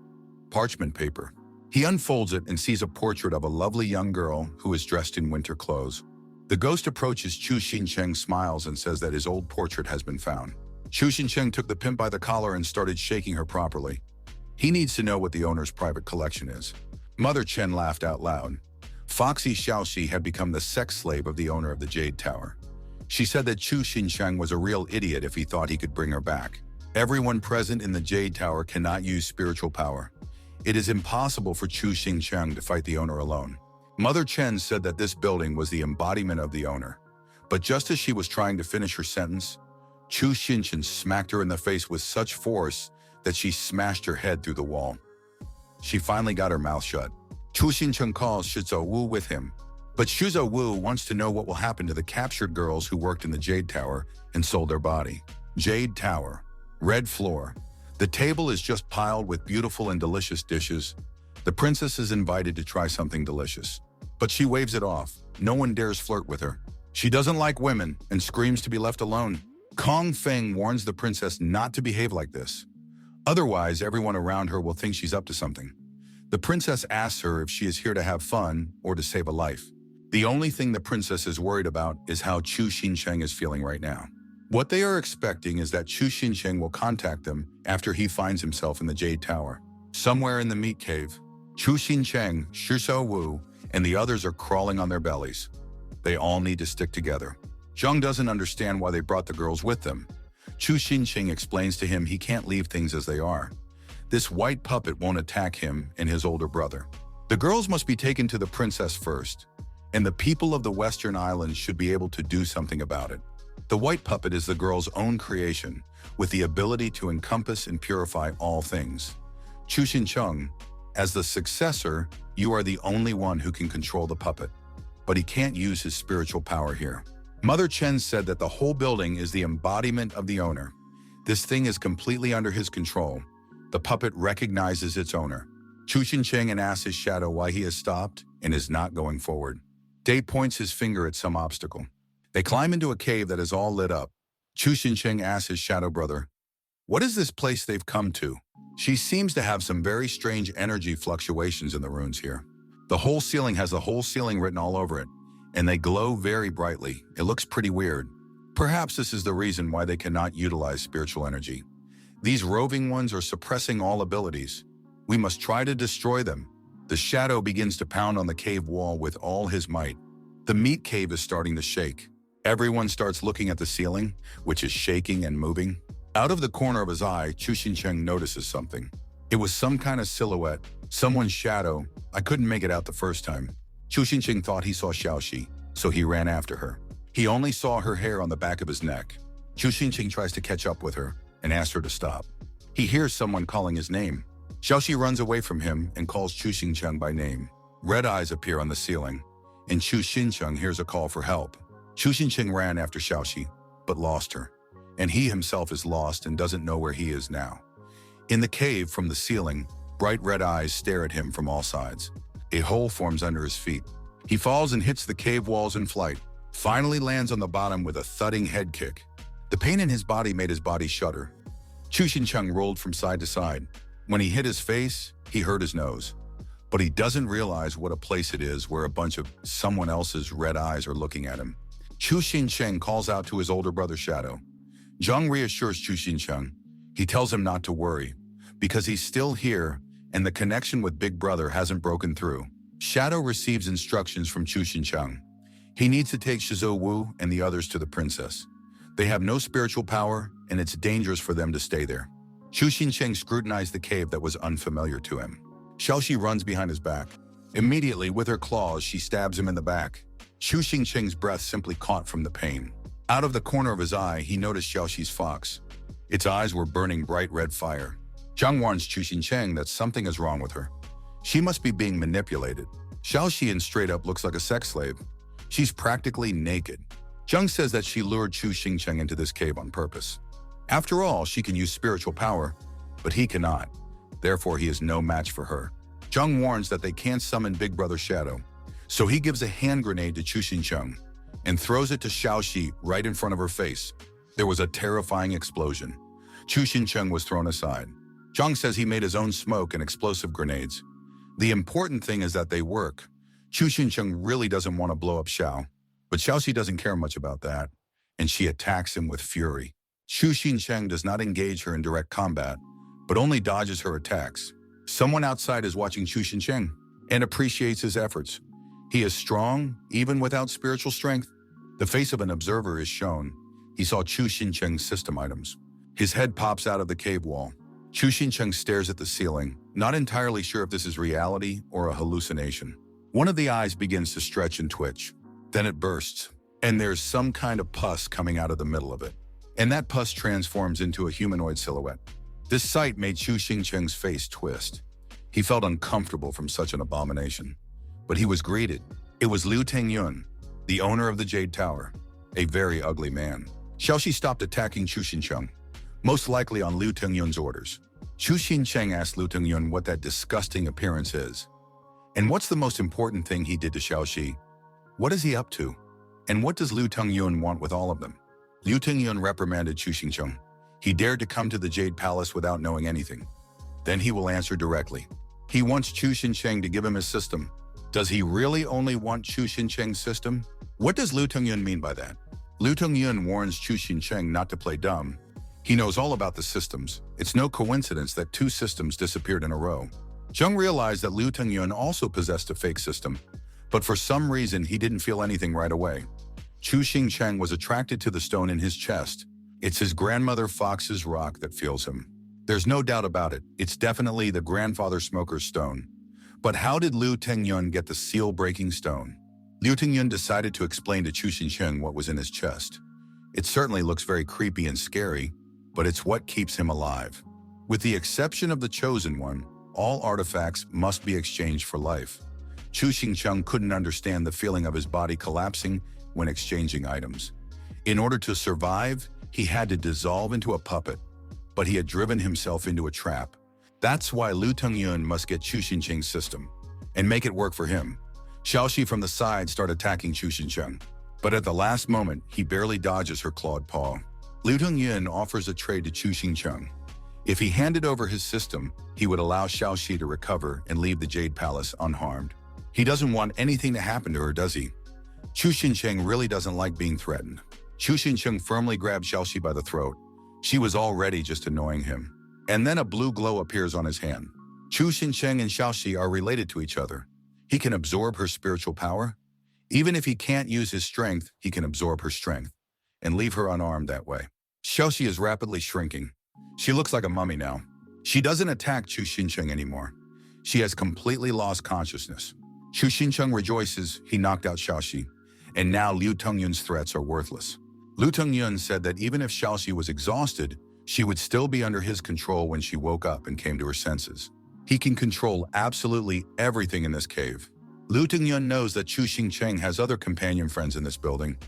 Parchment paper. He unfolds it and sees a portrait of a lovely young girl who is dressed in winter clothes. The ghost approaches Chu Xinqing, smiles, and says that his old portrait has been found. Chu Xinqing took the pimp by the collar and started shaking her properly. He needs to know what the owner's private collection is. Mother Chen laughed out loud. Foxy Xiaoxi had become the sex slave of the owner of the Jade Tower. She said that Chu Xinqiang was a real idiot if he thought he could bring her back. Everyone present in the Jade Tower cannot use spiritual power. It is impossible for Chu Xinqiang to fight the owner alone. Mother Chen said that this building was the embodiment of the owner. But just as she was trying to finish her sentence, Chu Xinqiang smacked her in the face with such force that she smashed her head through the wall. She finally got her mouth shut. Chu Xinqiang calls Shizuo Wu with him. But Shizuo Wu wants to know what will happen to the captured girls who worked in the Jade Tower and sold their body. Jade Tower. Red floor. The table is just piled with beautiful and delicious dishes. The princess is invited to try something delicious. But she waves it off. No one dares flirt with her. She doesn't like women and screams to be left alone. Kong Feng warns the princess not to behave like this. Otherwise, everyone around her will think she's up to something. The princess asks her if she is here to have fun or to save a life. The only thing the princess is worried about is how Chu Xinqiang is feeling right now. What they are expecting is that Chu Xinqiang will contact them after he finds himself in the Jade Tower. Somewhere in the meat cave, Chu Xinqiang, Shizuo Wu, and the others are crawling on their bellies. They all need to stick together. Zhang doesn't understand why they brought the girls with them. Chu Xinqing explains to him he can't leave things as they are. This white puppet won't attack him and his older brother. The girls must be taken to the princess first, and the people of the Western Islands should be able to do something about it. The white puppet is the girl's own creation, with the ability to encompass and purify all things. Chu Xinqiang, as the successor, you are the only one who can control the puppet, but he can't use his spiritual power here. Mother Chen said that the whole building is the embodiment of the owner. This thing is completely under his control. The puppet recognizes its owner. Chu Xinqiang and asks his shadow why he has stopped and is not going forward. Day points his finger at some obstacle. They climb into a cave that is all lit up. Chu Xinqiang asks his shadow brother, "What is this place they've come to?" She seems to have some very strange energy fluctuations in the runes here. The whole ceiling has the whole ceiling written all over it, and they glow very brightly. It looks pretty weird. Perhaps this is the reason why they cannot utilize spiritual energy. These roving ones are suppressing all abilities. We must try to destroy them. The shadow begins to pound on the cave wall with all his might. The meat cave is starting to shake. Everyone starts looking at the ceiling, which is shaking and moving. Out of the corner of his eye, Chu Xinqiang notices something. It was some kind of silhouette, someone's shadow. I couldn't make it out the first time. Chu Xinqiang thought he saw Xiaoxi, so he ran after her. He only saw her hair on the back of his neck. Chu Xinqiang tries to catch up with her and asks her to stop. He hears someone calling his name. Xiaoxi runs away from him and calls Chu Xinqiang by name. Red eyes appear on the ceiling, and Chu Xinqiang hears a call for help. Chu Xinqiang ran after Xiaoxi, but lost her, and he himself is lost and doesn't know where he is now. In the cave from the ceiling, bright red eyes stare at him from all sides. A hole forms under his feet. He falls and hits the cave walls in flight, finally lands on the bottom with a thudding head kick. The pain in his body made his body shudder. Chu Xinqiang rolled from side to side. When he hit his face, he hurt his nose. But he doesn't realize what a place it is where a bunch of someone else's red eyes are looking at him. Chu Xinqiang calls out to his older brother Shadow. Zhang reassures Chu Xinqiang. He tells him not to worry, because he's still here and the connection with Big Brother hasn't broken through. Shadow receives instructions from Chu Xinqiang. He needs to take Shizou Wu and the others to the princess. They have no spiritual power, and it's dangerous for them to stay there. Chu Xincheng scrutinized the cave that was unfamiliar to him. Xiaoxi runs behind his back. Immediately, with her claws, she stabs him in the back. Chu Xincheng's breath simply caught from the pain. Out of the corner of his eye, he noticed Xiaoxi's fox. Its eyes were burning bright red fire. Zhang warns Chu Xincheng that something is wrong with her. She must be being manipulated. Xiaoxi straight up looks like a sex slave. She's practically naked. Zhang says that she lured Chu Xincheng into this cave on purpose. After all, she can use spiritual power, but he cannot. Therefore, he is no match for her. Zhang warns that they can't summon Big Brother Shadow, so he gives a hand grenade to Chu Xincheng and throws it to Xiaoxi right in front of her face. There was a terrifying explosion. Chu Xincheng was thrown aside. Zhang says he made his own smoke and explosive grenades. The important thing is that they work. Chu Xincheng really doesn't want to blow up Xiao, but Xiaoxi doesn't care much about that, and she attacks him with fury. Chu Xincheng does not engage her in direct combat, but only dodges her attacks. Someone outside is watching Chu Xincheng and appreciates his efforts. He is strong, even without spiritual strength. The face of an observer is shown. He saw Chu Xincheng's system items. His head pops out of the cave wall. Chu Xincheng stares at the ceiling, not entirely sure if this is reality or a hallucination. One of the eyes begins to stretch and twitch. Then it bursts, and there's some kind of pus coming out of the middle of it. And that pus transforms into a humanoid silhouette. This sight made Chu Xincheng's face twist. He felt uncomfortable from such an abomination. But he was greeted. It was Liu Tengyun, the owner of the Jade Tower, a very ugly man. Xiaoxi stopped attacking Chu Xincheng, most likely on Liu Tengyun's orders. Chu Xincheng asked Liu Tengyun what that disgusting appearance is. And what's the most important thing he did to Xiaoxi? What is he up to? And what does Liu Tengyun want with all of them? Liu Tengyun reprimanded Chu Xincheng. He dared to come to the Jade Palace without knowing anything. Then he will answer directly. He wants Chu Xincheng to give him his system. Does he really only want Chu Xincheng's system? What does Liu Tengyun mean by that? Liu Tengyun warns Chu Xincheng not to play dumb. He knows all about the systems. It's no coincidence that 2 systems disappeared in a row. Zheng realized that Liu Tengyun also possessed a fake system, but for some reason he didn't feel anything right away. Chu Xincheng was attracted to the stone in his chest. It's his grandmother Fox's rock that fuels him. There's no doubt about it. It's definitely the grandfather smoker's stone. But how did Liu Tengyun get the seal-breaking stone? Liu Tengyun decided to explain to Chu Xincheng what was in his chest. It certainly looks very creepy and scary, but it's what keeps him alive. With the exception of the Chosen One, all artifacts must be exchanged for life. Chu Xincheng couldn't understand the feeling of his body collapsing when exchanging items. In order to survive, he had to dissolve into a puppet, but he had driven himself into a trap. That's why Liu Tengyun must get Chu Xincheng's system and make it work for him. Xiaoxi from the side started attacking Chu Xincheng, but at the last moment, he barely dodges her clawed paw. Liu Tengyun offers a trade to Chu Xincheng. If he handed over his system, he would allow Xiaoxi to recover and leave the Jade Palace unharmed. He doesn't want anything to happen to her, does he? Chu Xincheng really doesn't like being threatened. Chu Xincheng firmly grabbed Xiaoxi by the throat. She was already just annoying him. And then a blue glow appears on his hand. Chu Xincheng and Xiaoxi are related to each other. He can absorb her spiritual power. Even if he can't use his strength, he can absorb her strength and leave her unarmed that way. Xiaoxi is rapidly shrinking. She looks like a mummy now. She doesn't attack Chu Xincheng anymore. She has completely lost consciousness. Chu Xincheng rejoices he knocked out Xiaoxi, and now Liu Tengyun's threats are worthless. Liu Tengyun said that even if Xiaoxi was exhausted, she would still be under his control when she woke up and came to her senses. He can control absolutely everything in this cave. Liu Tengyun knows that Chu Xincheng has other companion friends in this building,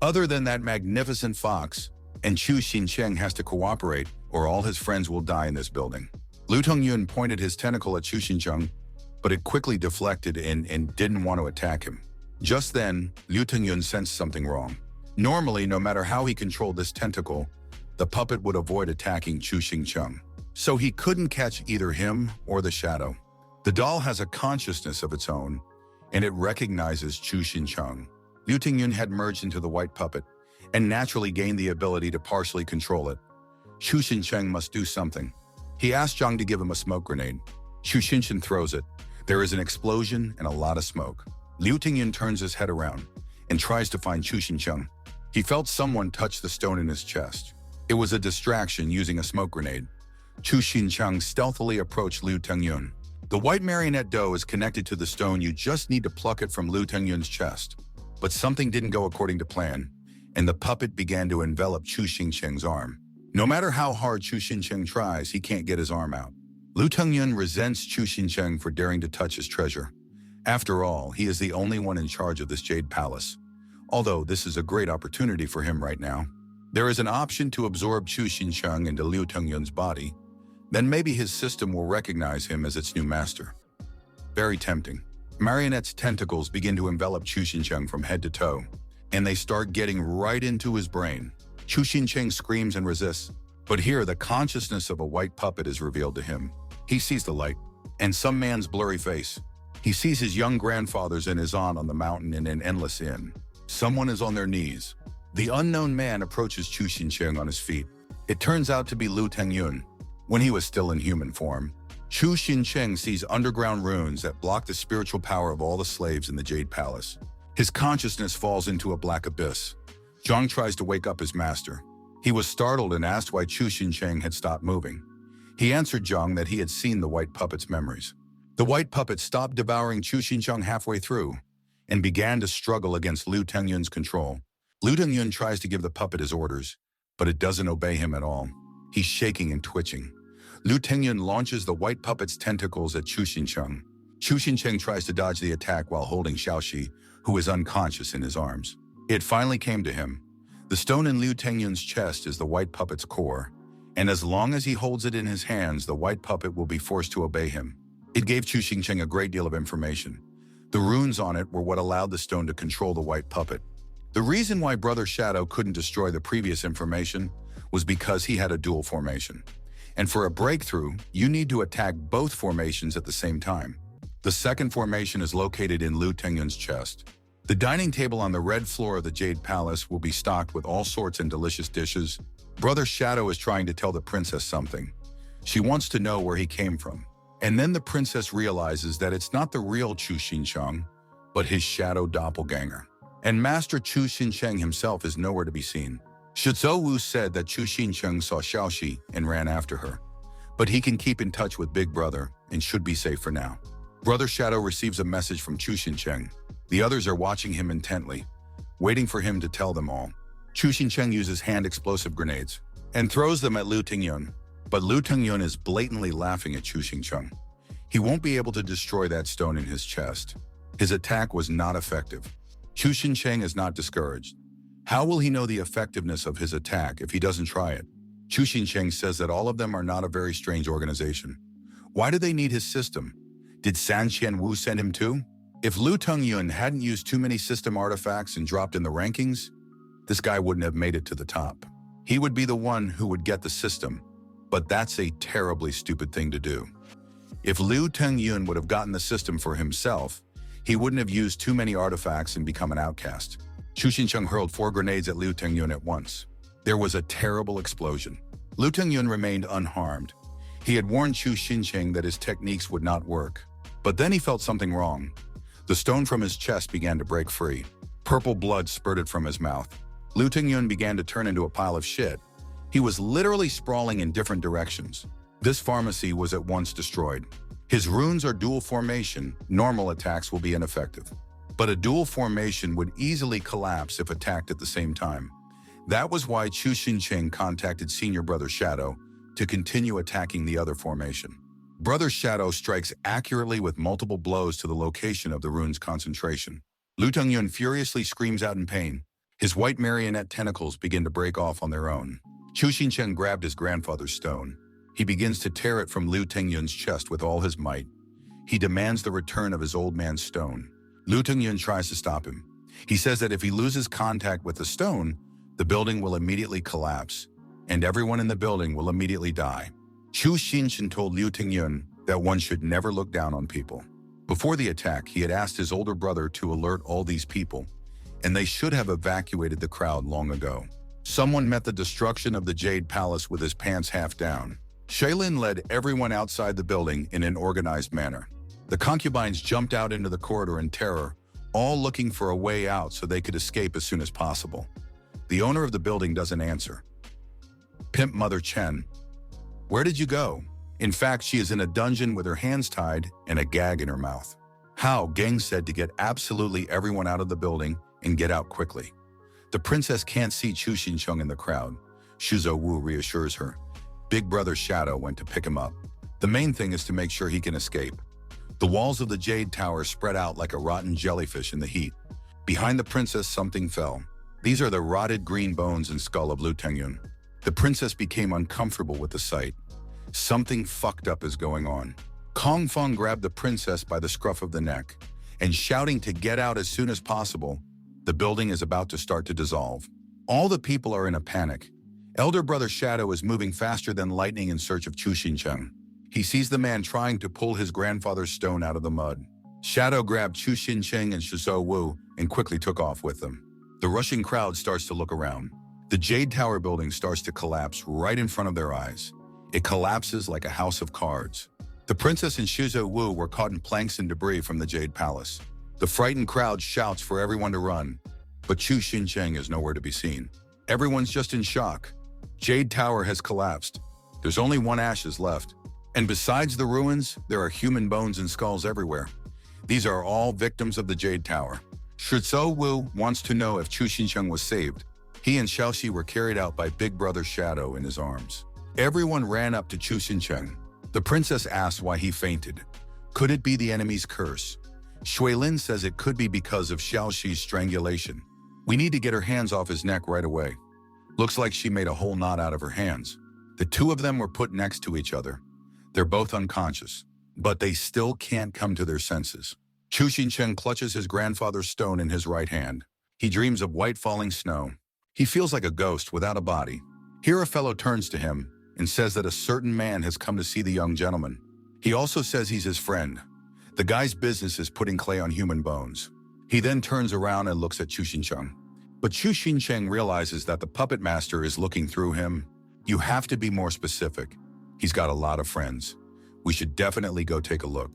other than that magnificent fox, and Chu Xincheng has to cooperate or all his friends will die in this building. Liu Tengyun pointed his tentacle at Chu Xincheng, but it quickly deflected and didn't want to attack him. Just then, Liu Tengyun sensed something wrong. Normally, no matter how he controlled this tentacle, the puppet would avoid attacking Chu Xincheng. So he couldn't catch either him or the shadow. The doll has a consciousness of its own, and it recognizes Chu Xincheng. Liu Tengyun had merged into the white puppet and naturally gained the ability to partially control it. Chu Xincheng must do something. He asked Zhang to give him a smoke grenade. Chu Xincheng throws it. There is an explosion and a lot of smoke. Liu Tengyun turns his head around, and tries to find Chu Xincheng. He felt someone touch the stone in his chest. It was a distraction using a smoke grenade. Chu Xincheng stealthily approached Liu Tengyun. The white marionette dough is connected to the stone. You just need to pluck it from Liu Tengyun's chest. But something didn't go according to plan, and the puppet began to envelop Chu Xincheng's arm. No matter how hard Chu Xincheng tries, he can't get his arm out. Liu Tengyun resents Chu Xincheng for daring to touch his treasure. After all, he is the only one in charge of this Jade Palace. Although this is a great opportunity for him right now. There is an option to absorb Chu Xincheng into Liu Tengyun's body. Then maybe his system will recognize him as its new master. Very tempting. Marionette's tentacles begin to envelop Chu Xincheng from head to toe, and they start getting right into his brain. Chu Xincheng screams and resists, but here the consciousness of a white puppet is revealed to him. He sees the light, and some man's blurry face. He sees his young grandfathers and his aunt on the mountain in an endless inn. Someone is on their knees. The unknown man approaches Chu Xincheng on his feet. It turns out to be Liu Tengyun. When he was still in human form, Chu Xincheng sees underground runes that block the spiritual power of all the slaves in the Jade Palace. His consciousness falls into a black abyss. Zhang tries to wake up his master. He was startled and asked why Chu Xincheng had stopped moving. He answered Zhang that he had seen the white puppet's memories. The white puppet stopped devouring Chu Xincheng halfway through and began to struggle against Liu Tengyun's control. Liu Tengyun tries to give the puppet his orders, but it doesn't obey him at all. He's shaking and twitching. Liu Tengyun launches the white puppet's tentacles at Chu Xincheng. Chu Xincheng tries to dodge the attack while holding Xiaoxi, who is unconscious, in his arms. It finally came to him. The stone in Liu Tengyun's chest is the white puppet's core, and as long as he holds it in his hands, the white puppet will be forced to obey him. It gave Chu Xincheng a great deal of information. The runes on it were what allowed the stone to control the white puppet. The reason why Brother Shadow couldn't destroy the previous information was because he had a dual formation. And for a breakthrough, you need to attack both formations at the same time. The second formation is located in Liu Tengyun's chest. The dining table on the red floor of the Jade Palace will be stocked with all sorts and delicious dishes. Brother Shadow is trying to tell the princess something. She wants to know where he came from. And then the princess realizes that it's not the real Chu Xincheng, but his shadow doppelganger. And Master Chu Xincheng himself is nowhere to be seen. Shizhou Wu said that Chu Xincheng saw Xiaoxi and ran after her. But he can keep in touch with Big Brother and should be safe for now. Brother Shadow receives a message from Chu Xincheng. The others are watching him intently, waiting for him to tell them all. Chu Xincheng uses hand explosive grenades and throws them at Liu Tengyun. But Liu Tengyun is blatantly laughing at Chu Xincheng. He won't be able to destroy that stone in his chest. His attack was not effective. Chu Xincheng is not discouraged. How will he know the effectiveness of his attack if he doesn't try it? Chu Xincheng says that all of them are not a very strange organization. Why do they need his system? Did San Qian Wu send him too? If Liu Tengyun hadn't used too many system artifacts and dropped in the rankings, this guy wouldn't have made it to the top. He would be the one who would get the system. But that's a terribly stupid thing to do. If Liu Tengyun would have gotten the system for himself, he wouldn't have used too many artifacts and become an outcast. Chu Xincheng hurled 4 grenades at Liu Tengyun at once. There was a terrible explosion. Liu Tengyun remained unharmed. He had warned Chu Xincheng that his techniques would not work. But then he felt something wrong. The stone from his chest began to break free. Purple blood spurted from his mouth. Liu Tengyun began to turn into a pile of shit. He was literally sprawling in different directions. This pharmacy was at once destroyed. His runes are dual formation. Normal attacks will be ineffective. But a dual formation would easily collapse if attacked at the same time. That was why Chu Xincheng contacted Senior Brother Shadow to continue attacking the other formation. Brother Shadow strikes accurately with multiple blows to the location of the rune's concentration. Liu Tengyun furiously screams out in pain. His white marionette tentacles begin to break off on their own. Chu Xincheng grabbed his grandfather's stone. He begins to tear it from Liu Tengyun's chest with all his might. He demands the return of his old man's stone. Liu Tengyun tries to stop him. He says that if he loses contact with the stone, the building will immediately collapse, and everyone in the building will immediately die. Chu Xincheng told Liu Tengyun that one should never look down on people. Before the attack, he had asked his older brother to alert all these people, and they should have evacuated the crowd long ago. Someone met the destruction of the Jade Palace with his pants half down. Shaylin led everyone outside the building in an organized manner. The concubines jumped out into the corridor in terror, all looking for a way out so they could escape as soon as possible. The owner of the building doesn't answer. Pimp Mother Chen. Where did you go? In fact, she is in a dungeon with her hands tied and a gag in her mouth. How? Gang said to get absolutely everyone out of the building and get out quickly. The princess can't see Chu Xincheng in the crowd. Shuzo Wu reassures her. Big Brother Shadow went to pick him up. The main thing is to make sure he can escape. The walls of the Jade Tower spread out like a rotten jellyfish in the heat. Behind the princess, something fell. These are the rotted green bones and skull of Lu Tengyun. The princess became uncomfortable with the sight. Something fucked up is going on. Kong Feng grabbed the princess by the scruff of the neck, and shouting to get out as soon as possible, the building is about to start to dissolve. All the people are in a panic. Elder Brother Shadow is moving faster than lightning in search of Chu Xincheng. He sees the man trying to pull his grandfather's stone out of the mud. Shadow grabbed Chu Xincheng and Shuzo Wu and quickly took off with them. The rushing crowd starts to look around. The Jade Tower building starts to collapse right in front of their eyes. It collapses like a house of cards. The princess and Shuzo Wu were caught in planks and debris from the Jade Palace. The frightened crowd shouts for everyone to run, but Chu Xincheng is nowhere to be seen. Everyone's just in shock. Jade Tower has collapsed. There's only one ashes left. And besides the ruins, there are human bones and skulls everywhere. These are all victims of the Jade Tower. Shuzo Wu wants to know if Chu Xincheng was saved. He and Xiaoxi were carried out by Big Brother Shadow in his arms. Everyone ran up to Chu Xincheng. The princess asked why he fainted. Could it be the enemy's curse? Shuilin says it could be because of Xiaoxi's strangulation. We need to get her hands off his neck right away. Looks like she made a whole knot out of her hands. The two of them were put next to each other. They're both unconscious, but they still can't come to their senses. Chu Xincheng clutches his grandfather's stone in his right hand. He dreams of white falling snow. He feels like a ghost without a body. Here a fellow turns to him and says that a certain man has come to see the young gentleman. He also says he's his friend. The guy's business is putting clay on human bones. He then turns around and looks at Chu Xincheng. But Chu Xincheng realizes that the puppet master is looking through him. You have to be more specific. He's got a lot of friends. We should definitely go take a look.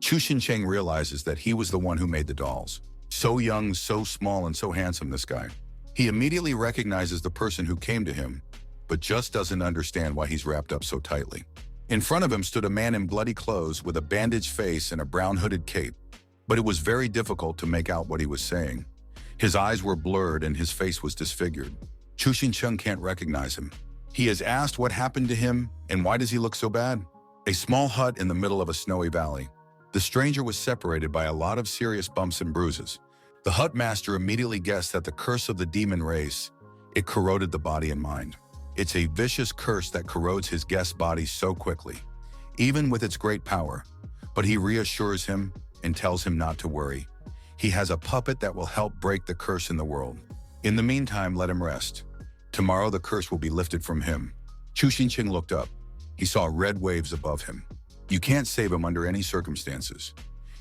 Chu Xincheng realizes that he was the one who made the dolls. So young, so small, and so handsome, this guy. He immediately recognizes the person who came to him, but just doesn't understand why he's wrapped up so tightly. In front of him stood a man in bloody clothes with a bandaged face and a brown hooded cape, but it was very difficult to make out what he was saying. His eyes were blurred and his face was disfigured. Chu Xincheng can't recognize him. He is asked what happened to him and why does he look so bad? A small hut in the middle of a snowy valley. The stranger was separated by a lot of serious bumps and bruises. The hut master immediately guessed that the curse of the demon race, it corroded the body and mind. It's a vicious curse that corrodes his guest's body so quickly, even with its great power. But he reassures him and tells him not to worry. He has a puppet that will help break the curse in the world. In the meantime, let him rest. Tomorrow the curse will be lifted from him. Chu Xincheng looked up. He saw red waves above him. You can't save him under any circumstances.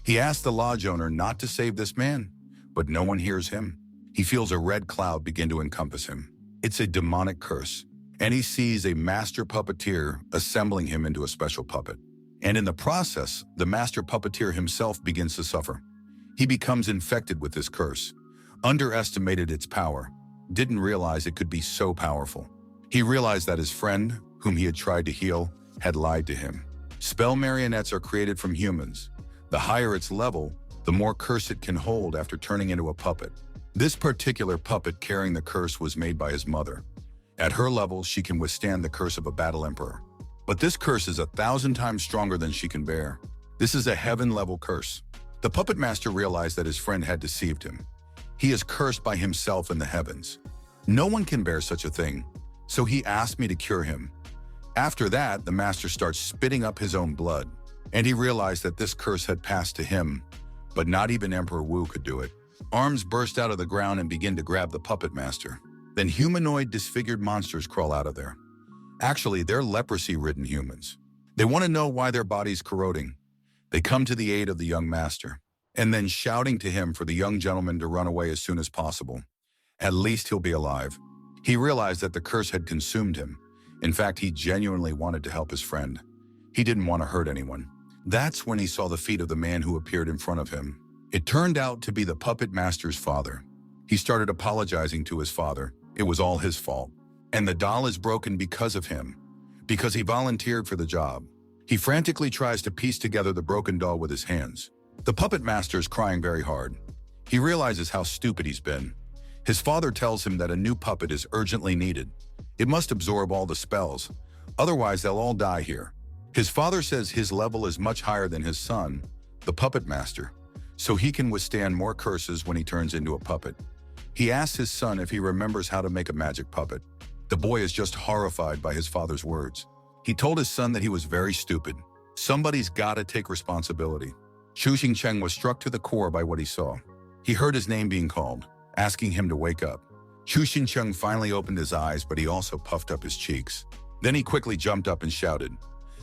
He asked the lodge owner not to save this man, but no one hears him. He feels a red cloud begin to encompass him. It's a demonic curse, and he sees a master puppeteer assembling him into a special puppet. And in the process, the master puppeteer himself begins to suffer. He becomes infected with this curse, underestimated its power, didn't realize it could be so powerful. He realized that his friend, whom he had tried to heal, had lied to him. Spell marionettes are created from humans. The higher its level, the more curse it can hold after turning into a puppet. This particular puppet carrying the curse was made by his mother. At her level, she can withstand the curse of a battle emperor. But this curse is 1,000 times stronger than she can bear. This is a heaven-level curse. The puppet master realized that his friend had deceived him. He is cursed by himself in the heavens. No one can bear such a thing, so he asked me to cure him. After that, the master starts spitting up his own blood, and he realized that this curse had passed to him, but not even Emperor Wu could do it. Arms burst out of the ground and begin to grab the puppet master. Then humanoid disfigured monsters crawl out of there. Actually, they're leprosy-ridden humans. They want to know why their body's corroding. They come to the aid of the young master, and then shouting to him for the young gentleman to run away as soon as possible. At least he'll be alive. He realized that the curse had consumed him. In fact, he genuinely wanted to help his friend. He didn't want to hurt anyone. That's when he saw the feet of the man who appeared in front of him. It turned out to be the puppet master's father. He started apologizing to his father. It was all his fault. And the doll is broken because of him, because he volunteered for the job. He frantically tries to piece together the broken doll with his hands. The puppet master is crying very hard. He realizes how stupid he's been. His father tells him that a new puppet is urgently needed. It must absorb all the spells, otherwise they'll all die here. His father says his level is much higher than his son, the puppet master, so he can withstand more curses when he turns into a puppet. He asks his son if he remembers how to make a magic puppet. The boy is just horrified by his father's words. He told his son that he was very stupid. Somebody's gotta take responsibility. Chu Xingcheng was struck to the core by what he saw. He heard his name being called, asking him to wake up. Chu Xingcheng finally opened his eyes, but he also puffed up his cheeks. Then he quickly jumped up and shouted.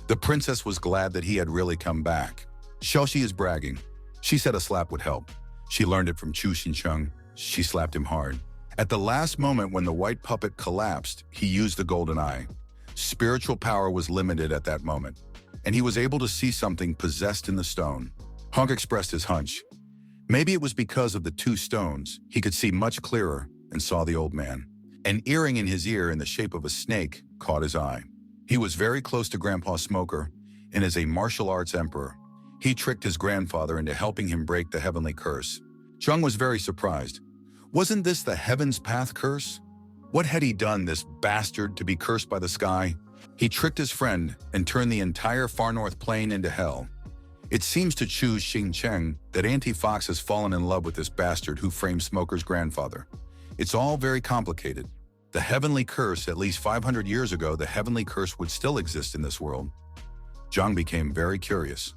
The princess was glad that he had really come back. Xiaoxi is bragging. She said a slap would help. She learned it from Chu Xingcheng. She slapped him hard. At the last moment when the white puppet collapsed, he used the golden eye. Spiritual power was limited at that moment, and he was able to see something possessed in the stone. Honk expressed his hunch. Maybe it was because of the two stones, he could see much clearer and saw the old man. An earring in his ear in the shape of a snake caught his eye. He was very close to Grandpa Smoker, and as a martial arts emperor, he tricked his grandfather into helping him break the heavenly curse. Zhang was very surprised. Wasn't this the Heaven's Path curse? What had he done, this bastard, to be cursed by the sky? He tricked his friend and turned the entire far north plain into hell. It seems to Chu Xingcheng that Auntie Fox has fallen in love with this bastard who framed Smoker's grandfather. It's all very complicated. The heavenly curse, at least 500 years ago, the heavenly curse would still exist in this world. Zhang became very curious.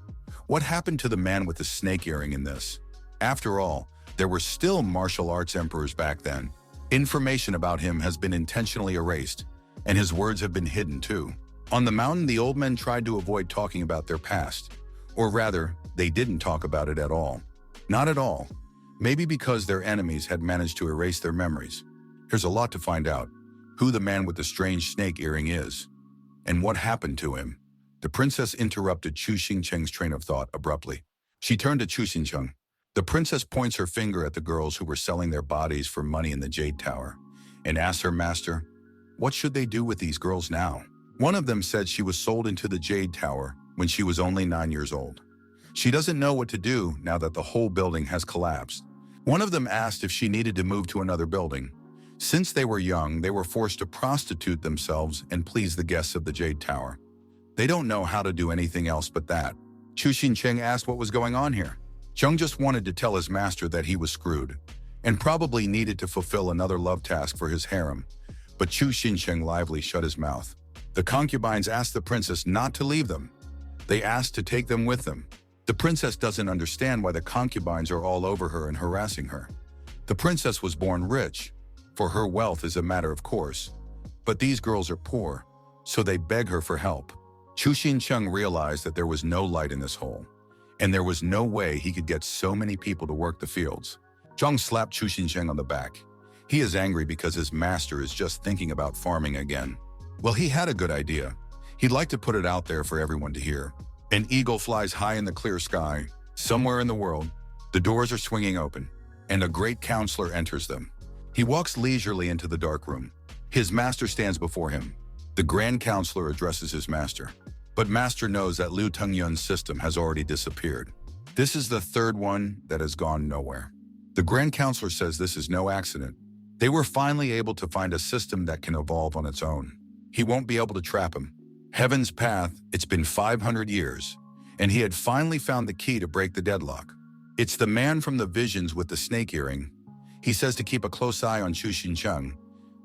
What happened to the man with the snake earring in this? After all, there were still martial arts emperors back then. Information about him has been intentionally erased, and his words have been hidden too. On the mountain, the old men tried to avoid talking about their past. Or rather, they didn't talk about it at all. Not at all. Maybe because their enemies had managed to erase their memories. There's a lot to find out. Who the man with the strange snake earring is, and what happened to him. The princess interrupted Chu Xingcheng's train of thought abruptly. She turned to Chu Xingcheng. The princess points her finger at the girls who were selling their bodies for money in the Jade Tower and asks her master, what should they do with these girls now? One of them said she was sold into the Jade Tower when she was only 9 years old. She doesn't know what to do now that the whole building has collapsed. One of them asked if she needed to move to another building. Since they were young, they were forced to prostitute themselves and please the guests of the Jade Tower. They don't know how to do anything else but that. Chu Xingcheng asked what was going on here. Zheng just wanted to tell his master that he was screwed, and probably needed to fulfill another love task for his harem, but Chu Xingcheng lively shut his mouth. The concubines asked the princess not to leave them. They asked to take them with them. The princess doesn't understand why the concubines are all over her and harassing her. The princess was born rich, for her wealth is a matter of course, but these girls are poor, so they beg her for help. Chu Xingcheng realized that there was no light in this hole, and there was no way he could get so many people to work the fields. Zhang slapped Chu Xingcheng on the back. He is angry because his master is just thinking about farming again. Well, he had a good idea. He'd like to put it out there for everyone to hear. An eagle flies high in the clear sky. Somewhere in the world, the doors are swinging open, and a great counselor enters them. He walks leisurely into the dark room. His master stands before him. The grand counselor addresses his master. But master knows that Liu Tengyun's system has already disappeared. This is the third one that has gone nowhere. The grand counselor says this is no accident. They were finally able to find a system that can evolve on its own. He won't be able to trap him. Heaven's Path, it's been 500 years, and he had finally found the key to break the deadlock. It's the man from the visions with the snake earring. He says to keep a close eye on Chu Xingcheng.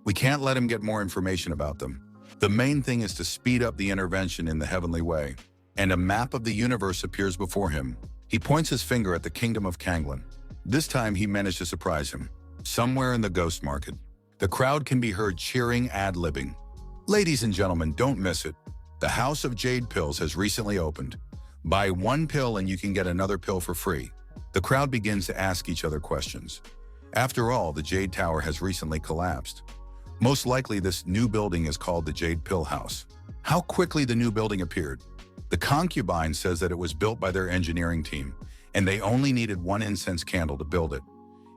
We can't let him get more information about them. The main thing is to speed up the intervention in the heavenly way, and a map of the universe appears before him. He points his finger at the kingdom of Kanglan. This time he managed to surprise him. Somewhere in the ghost market, the crowd can be heard cheering ad-libbing. Ladies and gentlemen, don't miss it. The House of Jade Pills has recently opened. Buy one pill and you can get another pill for free. The crowd begins to ask each other questions. After all, the Jade Tower has recently collapsed. Most likely this new building is called the Jade Pill House. How quickly the new building appeared. The concubine says that it was built by their engineering team, and they only needed one incense candle to build it.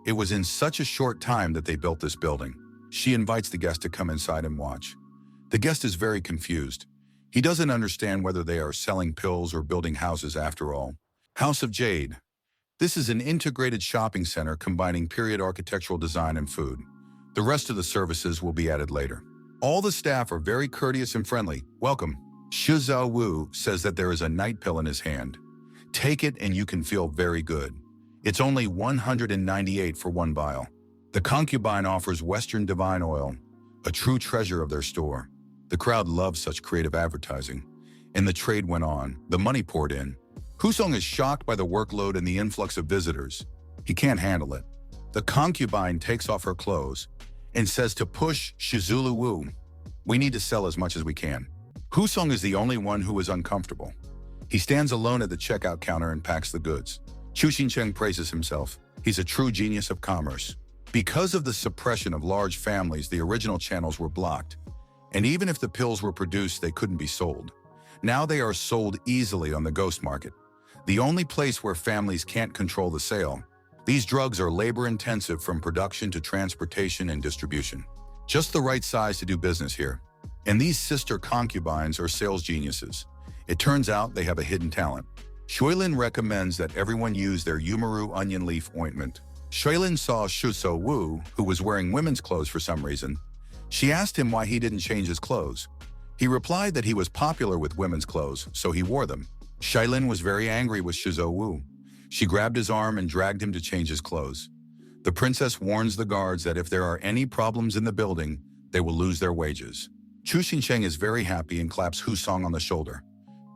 It was in such a short time that they built this building. She invites the guest to come inside and watch. The guest is very confused. He doesn't understand whether they are selling pills or building houses after all. House of Jade. This is an integrated shopping center combining period architectural design and food. The rest of the services will be added later. All the staff are very courteous and friendly. Welcome. Shi Zhao Wu says that there is a night pill in his hand. Take it and you can feel very good. It's only 198 for one vial. The concubine offers Western divine oil, a true treasure of their store. The crowd loves such creative advertising. And the trade went on. The money poured in. Husong is shocked by the workload and the influx of visitors. He can't handle it. The concubine takes off her clothes and says to push Shizulu Wu, "We need to sell as much as we can." Husong is the only one who is uncomfortable. He stands alone at the checkout counter and packs the goods. Chu Xincheng praises himself. He's a true genius of commerce. Because of the suppression of large families, the original channels were blocked. And even if the pills were produced, they couldn't be sold. Now they are sold easily on the ghost market, the only place where families can't control the sale. These drugs are labor-intensive from production to transportation and distribution. Just the right size to do business here. And these sister concubines are sales geniuses. It turns out they have a hidden talent. Shuilin recommends that everyone use their Yumaru onion leaf ointment. Shuilin saw Shuso Wu, who was wearing women's clothes for some reason. She asked him why he didn't change his clothes. He replied that he was popular with women's clothes, so he wore them. Shailin was very angry with Shizo Wu. She grabbed his arm and dragged him to change his clothes. The princess warns the guards that if there are any problems in the building, they will lose their wages. Chu Xincheng is very happy and claps Husong on the shoulder.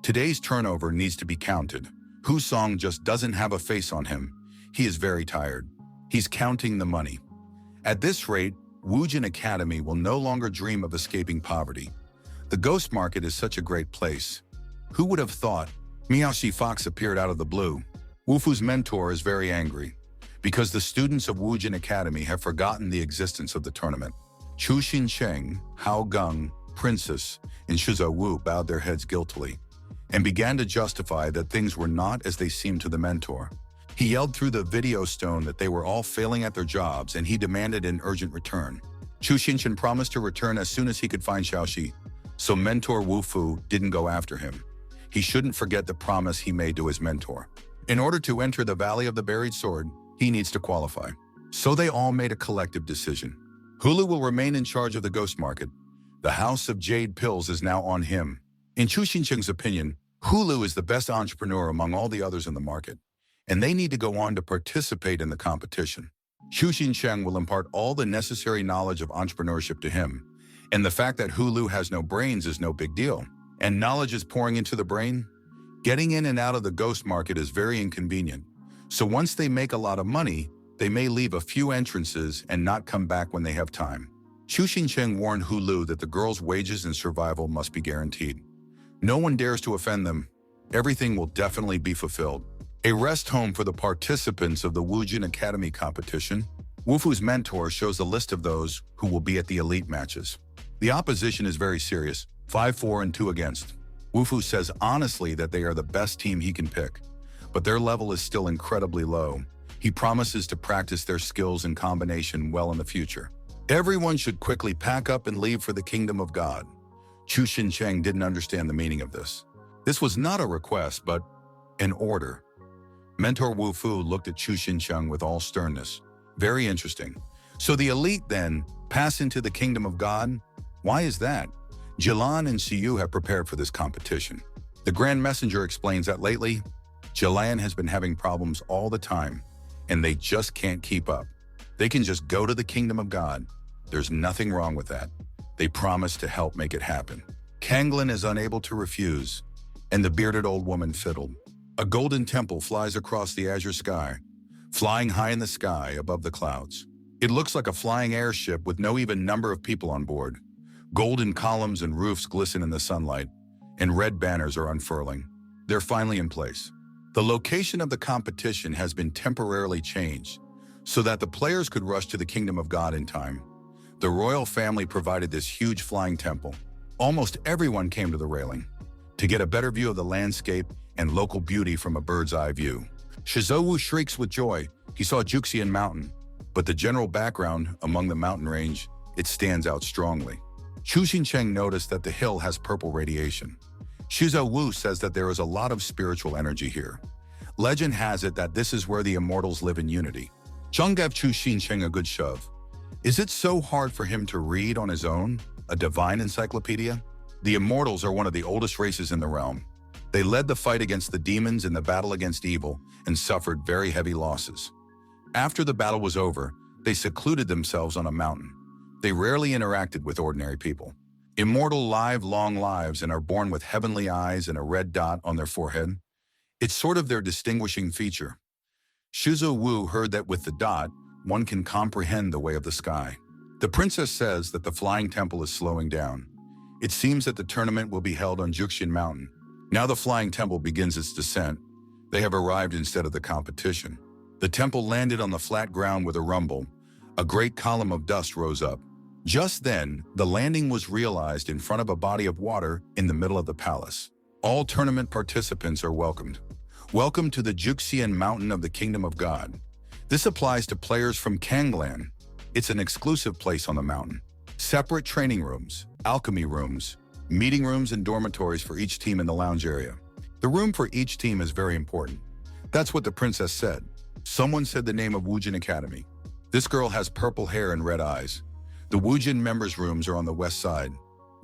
Today's turnover needs to be counted. Husong just doesn't have a face on him. He is very tired. He's counting the money. At this rate, Wujin Academy will no longer dream of escaping poverty. The ghost market is such a great place. Who would have thought? Miaoshi Fox appeared out of the blue. Wufu's mentor is very angry because the students of Wujin Academy have forgotten the existence of the tournament. Chu Xincheng, Hao Gung, Princess, and Shizo Wu bowed their heads guiltily and began to justify that things were not as they seemed to the mentor. He yelled through the video stone that they were all failing at their jobs and he demanded an urgent return. Chu Xinchen promised to return as soon as he could find Xiaoxi, so mentor Wu Fu didn't go after him. He shouldn't forget the promise he made to his mentor. In order to enter the Valley of the Buried Sword, he needs to qualify. So they all made a collective decision. Hulu will remain in charge of the ghost market. The House of Jade Pills is now on him. In Chu Xincheng's opinion, Hulu is the best entrepreneur among all the others in the market, and they need to go on to participate in the competition. Chu Xincheng will impart all the necessary knowledge of entrepreneurship to him, and the fact that Hulu has no brains is no big deal. And knowledge is pouring into the brain. Getting in and out of the ghost market is very inconvenient. So once they make a lot of money, they may leave a few entrances and not come back when they have time. Chu Xincheng warned Hulu that the girls' wages and survival must be guaranteed. No one dares to offend them. Everything will definitely be fulfilled. A rest home for the participants of the Wujin Academy competition. Wufu's mentor shows a list of those who will be at the elite matches. The opposition is very serious, 5-4 and 2 against. Wufu says honestly that they are the best team he can pick, but their level is still incredibly low. He promises to practice their skills and combination well in the future. Everyone should quickly pack up and leave for the kingdom of God. Chu Xincheng didn't understand the meaning of this. This was not a request, but an order. Mentor Wu Fu looked at Chu Xincheng with all sternness. Very interesting. So the elite then pass into the kingdom of God? Why is that? Jilan and Siyu have prepared for this competition. The Grand Messenger explains that lately, Jilan has been having problems all the time, and they just can't keep up. They can just go to the kingdom of God. There's nothing wrong with that. They promise to help make it happen. Kanglin is unable to refuse, and the bearded old woman fiddled. A golden temple flies across the azure sky, flying high in the sky above the clouds. It looks like a flying airship with no even number of people on board. Golden columns and roofs glisten in the sunlight, and red banners are unfurling. They're finally in place. The location of the competition has been temporarily changed so that the players could rush to the kingdom of God in time. The royal family provided this huge flying temple. Almost everyone came to the railing to get a better view of the landscape and local beauty from a bird's eye view. Shizuo shrieks with joy. He saw Juxian Mountain, but the general background among the mountain range, it stands out strongly. Chu Xincheng noticed that the hill has purple radiation. Shizuo Wu says that there is a lot of spiritual energy here. Legend has it that this is where the immortals live in unity. Zheng gave Chu Xincheng a good shove. Is it so hard for him to read on his own? A divine encyclopedia? The immortals are one of the oldest races in the realm. They led the fight against the demons in the battle against evil and suffered very heavy losses. After the battle was over, they secluded themselves on a mountain. They rarely interacted with ordinary people. Immortal live long lives and are born with heavenly eyes and a red dot on their forehead. It's sort of their distinguishing feature. Shizuo Wu heard that with the dot, one can comprehend the way of the sky. The princess says that the flying temple is slowing down. It seems that the tournament will be held on Juxian Mountain. Now the flying temple begins its descent. They have arrived instead of the competition. The temple landed on the flat ground with a rumble. A great column of dust rose up. Just then, the landing was realized in front of a body of water in the middle of the palace. All tournament participants are welcomed. Welcome to the Juxian Mountain of the Kingdom of God. This applies to players from Kanglan. It's an exclusive place on the mountain. Separate training rooms, alchemy rooms, meeting rooms and dormitories for each team in the lounge area. The room for each team is very important. That's what the princess said. Someone said the name of Wujin Academy. This girl has purple hair and red eyes. The Wujin members' rooms are on the west side.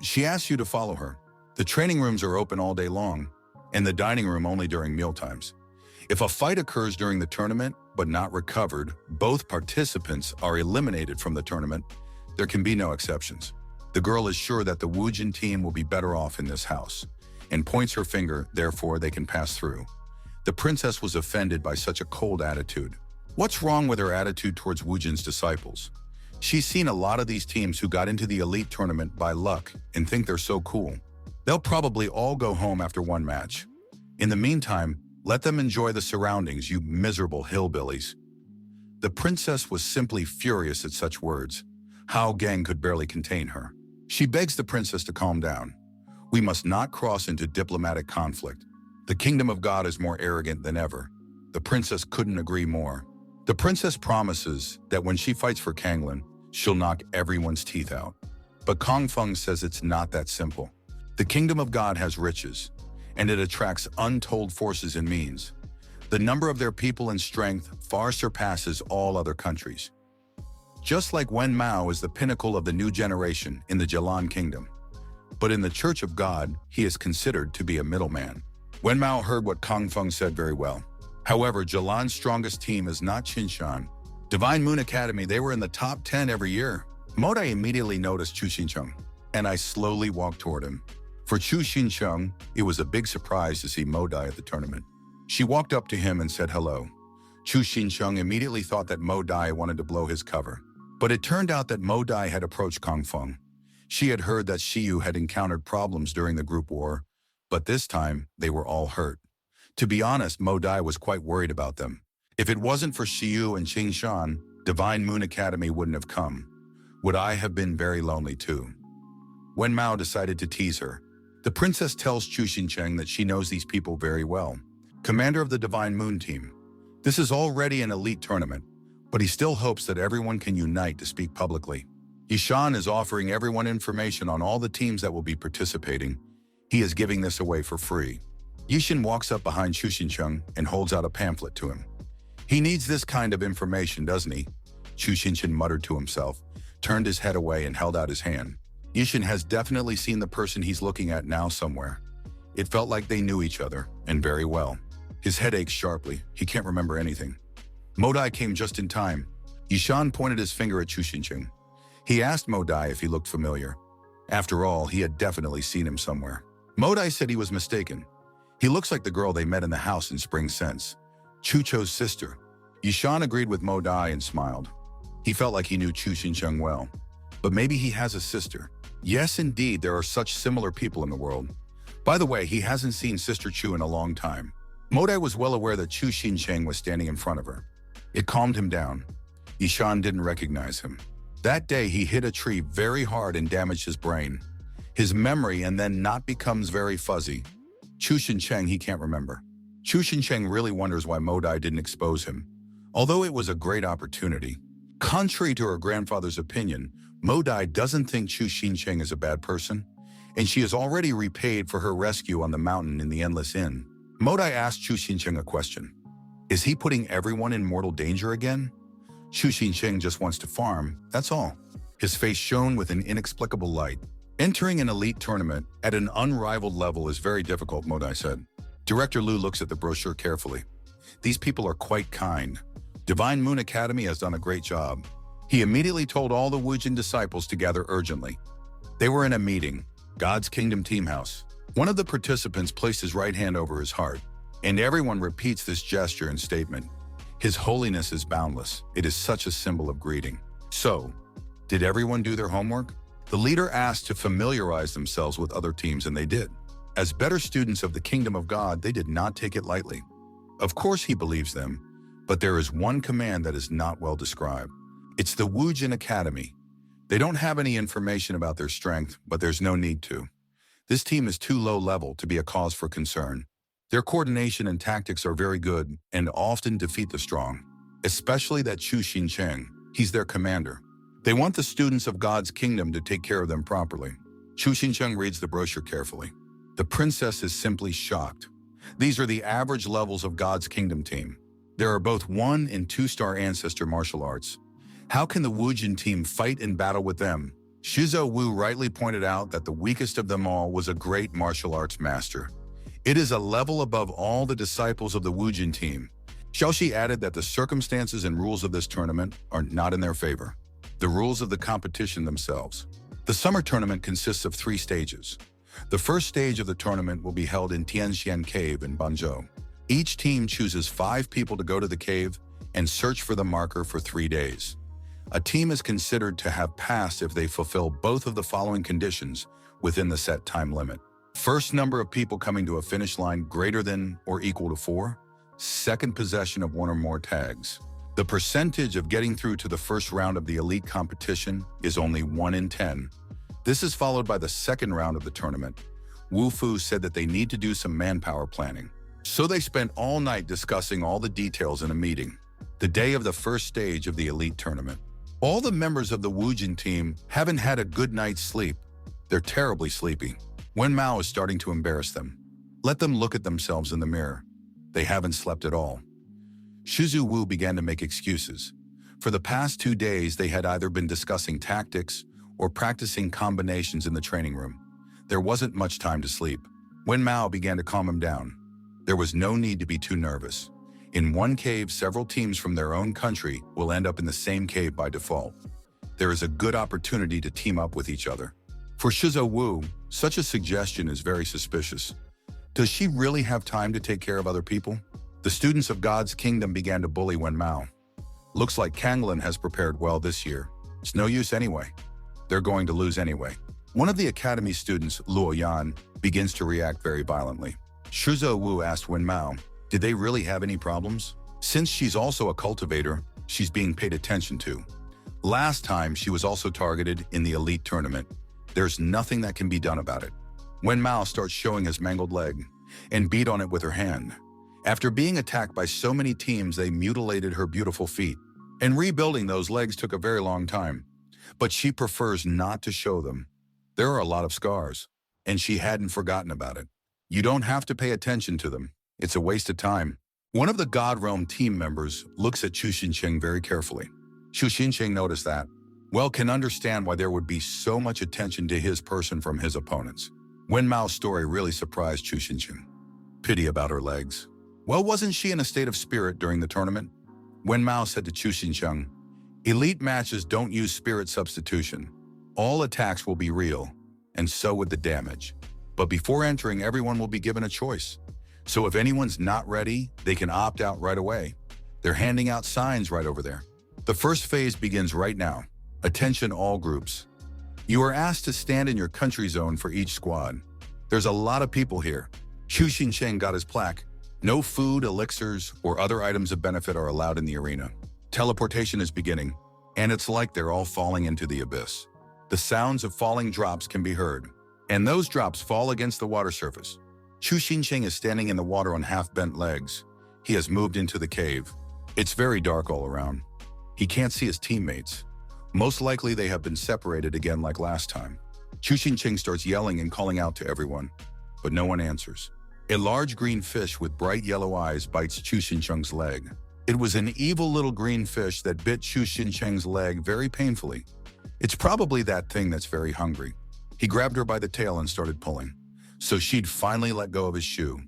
She asks you to follow her. The training rooms are open all day long, and the dining room only during mealtimes. If a fight occurs during the tournament, but not recovered, both participants are eliminated from the tournament. There can be no exceptions. The girl is sure that the Wujin team will be better off in this house, and points her finger, therefore they can pass through. The princess was offended by such a cold attitude. What's wrong with her attitude towards Wujin's disciples? She's seen a lot of these teams who got into the elite tournament by luck and think they're so cool. They'll probably all go home after one match. In the meantime, let them enjoy the surroundings, you miserable hillbillies. The princess was simply furious at such words. Hao Gang could barely contain her. She begs the princess to calm down. We must not cross into diplomatic conflict. The kingdom of God is more arrogant than ever. The princess couldn't agree more. The princess promises that when she fights for Kanglan, she'll knock everyone's teeth out. But Kong Feng says it's not that simple. The kingdom of God has riches, and it attracts untold forces and means. The number of their people and strength far surpasses all other countries. Just like Wen Mao is the pinnacle of the new generation in the Jilan kingdom. But in the Church of God, he is considered to be a middleman. Wen Mao heard what Kong Feng said very well. However, Jilan's strongest team is not Qinshan. Divine Moon Academy, they were in the top 10 every year. Modai immediately noticed Chu Xincheng, and I slowly walked toward him. For Chu Xincheng, it was a big surprise to see Modai at the tournament. She walked up to him and said hello. Chu Xincheng immediately thought that Modai wanted to blow his cover. But it turned out that Modai had approached Kong Feng. She had heard that Xiyu had encountered problems during the group war, but this time they were all hurt. To be honest, Modai was quite worried about them. If it wasn't for Xiyu and Qingshan, Divine Moon Academy wouldn't have come. Would I have been very lonely too? Wen Mao decided to tease her. The princess tells Chu Xincheng that she knows these people very well. Commander of the Divine Moon team. This is already an elite tournament, but he still hopes that everyone can unite to speak publicly. Yishan is offering everyone information on all the teams that will be participating. He is giving this away for free. Yishan walks up behind Chu Xincheng and holds out a pamphlet to him. He needs this kind of information, doesn't he? Chu Xincheng muttered to himself, turned his head away and held out his hand. Yishan has definitely seen the person he's looking at now somewhere. It felt like they knew each other, and very well. His head aches sharply. He can't remember anything. Modai came just in time. Yishan pointed his finger at Chu Xincheng. He asked Modai if he looked familiar. After all, he had definitely seen him somewhere. Modai said he was mistaken. He looks like the girl they met in the house in Spring Sense, Chucho's sister. Yishan agreed with Modai and smiled. He felt like he knew Chu Xincheng well. But maybe he has a sister. Yes, indeed, there are such similar people in the world. By the way, he hasn't seen Sister Chu in a long time. Modai was well aware that Chu Xincheng was standing in front of her. It calmed him down. Yishan didn't recognize him. That day, he hit a tree very hard and damaged his brain. His memory and then not becomes very fuzzy. Chu Xincheng he can't remember. Chu Xincheng really wonders why Modai didn't expose him, although it was a great opportunity. Contrary to her grandfather's opinion, Modai doesn't think Chu Xincheng is a bad person, and she has already repaid for her rescue on the mountain in the Endless Inn. Modai asked Chu Xincheng a question. Is he putting everyone in mortal danger again? Chu Xincheng just wants to farm, that's all. His face shone with an inexplicable light. Entering an elite tournament at an unrivaled level is very difficult, Modai said. Director Lu looks at the brochure carefully. These people are quite kind. Divine Moon Academy has done a great job. He immediately told all the Wujin disciples to gather urgently. They were in a meeting, God's Kingdom Team House. One of the participants placed his right hand over his heart, and everyone repeats this gesture and statement. His holiness is boundless. It is such a symbol of greeting. So, did everyone do their homework? The leader asked to familiarize themselves with other teams, and they did. As better students of the Kingdom of God, they did not take it lightly. Of course he believes them, but there is one command that is not well described. It's the Wujin Academy. They don't have any information about their strength, but there's no need to. This team is too low level to be a cause for concern. Their coordination and tactics are very good and often defeat the strong, especially that Chu Xincheng. He's their commander. They want the students of God's kingdom to take care of them properly. Chu Xincheng reads the brochure carefully. The princess is simply shocked. These are the average levels of God's kingdom team. There are both 1- and 2-star ancestor martial arts. How can the Wujin team fight and battle with them? Shizuo Wu rightly pointed out that the weakest of them all was a great martial arts master. It is a level above all the disciples of the Wujin team. Xiaoxi added that the circumstances and rules of this tournament are not in their favor. The rules of the competition themselves. The summer tournament consists of 3 stages. The first stage of the tournament will be held in Tianxian Cave in Banzhou. Each team chooses 5 people to go to the cave and search for the marker for 3 days. A team is considered to have passed if they fulfill both of the following conditions within the set time limit. First number of people coming to a finish line greater than or equal to 4. Second possession of 1 or more tags. The percentage of getting through to the first round of the elite competition is only 1 in 10. This is followed by the second round of the tournament. Wu Fu said that they need to do some manpower planning. So they spent all night discussing all the details in a meeting. The day of the first stage of the elite tournament. All the members of the Wujin team haven't had a good night's sleep. They're terribly sleepy. Wen Mao is starting to embarrass them. Let them look at themselves in the mirror. They haven't slept at all. Shizu Wu began to make excuses. For the past 2 days, they had either been discussing tactics or practicing combinations in the training room. There wasn't much time to sleep. Wen Mao began to calm him down. There was no need to be too nervous. In one cave, several teams from their own country will end up in the same cave by default. There is a good opportunity to team up with each other. For Shizuo Wu, such a suggestion is very suspicious. Does she really have time to take care of other people? The students of God's kingdom began to bully Wen Mao. Looks like Kanglin has prepared well this year. It's no use anyway. They're going to lose anyway. One of the academy students, Luo Yan, begins to react very violently. Shizuo Wu asked Wen Mao, did they really have any problems? Since she's also a cultivator, she's being paid attention to. Last time, she was also targeted in the elite tournament. There's nothing that can be done about it. Wen Mao starts showing his mangled leg and beat on it with her hand. After being attacked by so many teams, they mutilated her beautiful feet. And rebuilding those legs took a very long time. But she prefers not to show them. There are a lot of scars, and she hadn't forgotten about it. You don't have to pay attention to them. It's a waste of time. One of the God Realm team members looks at Chu Xincheng very carefully. Chu Xincheng noticed that, can understand why there would be so much attention to his person from his opponents. Wen Mao's story really surprised Chu Xincheng. Pity about her legs. Wasn't she in a state of spirit during the tournament? Wen Mao said to Chu Xincheng, elite matches don't use spirit substitution. All attacks will be real, and so would the damage. But before entering, everyone will be given a choice. So if anyone's not ready, they can opt out right away. They're handing out signs right over there. The first phase begins right now. Attention all groups. You are asked to stand in your country zone for each squad. There's a lot of people here. Chu Xincheng got his plaque. No food, elixirs, or other items of benefit are allowed in the arena. Teleportation is beginning, and it's like they're all falling into the abyss. The sounds of falling drops can be heard, and those drops fall against the water surface. Chu Xincheng is standing in the water on half-bent legs. He has moved into the cave. It's very dark all around. He can't see his teammates. Most likely they have been separated again like last time. Chu Xincheng starts yelling and calling out to everyone, but no one answers. A large green fish with bright yellow eyes bites Chu Xincheng's leg. It was an evil little green fish that bit Chu Xincheng's leg very painfully. It's probably that thing that's very hungry. He grabbed her by the tail and started pulling, so she'd finally let go of his shoe.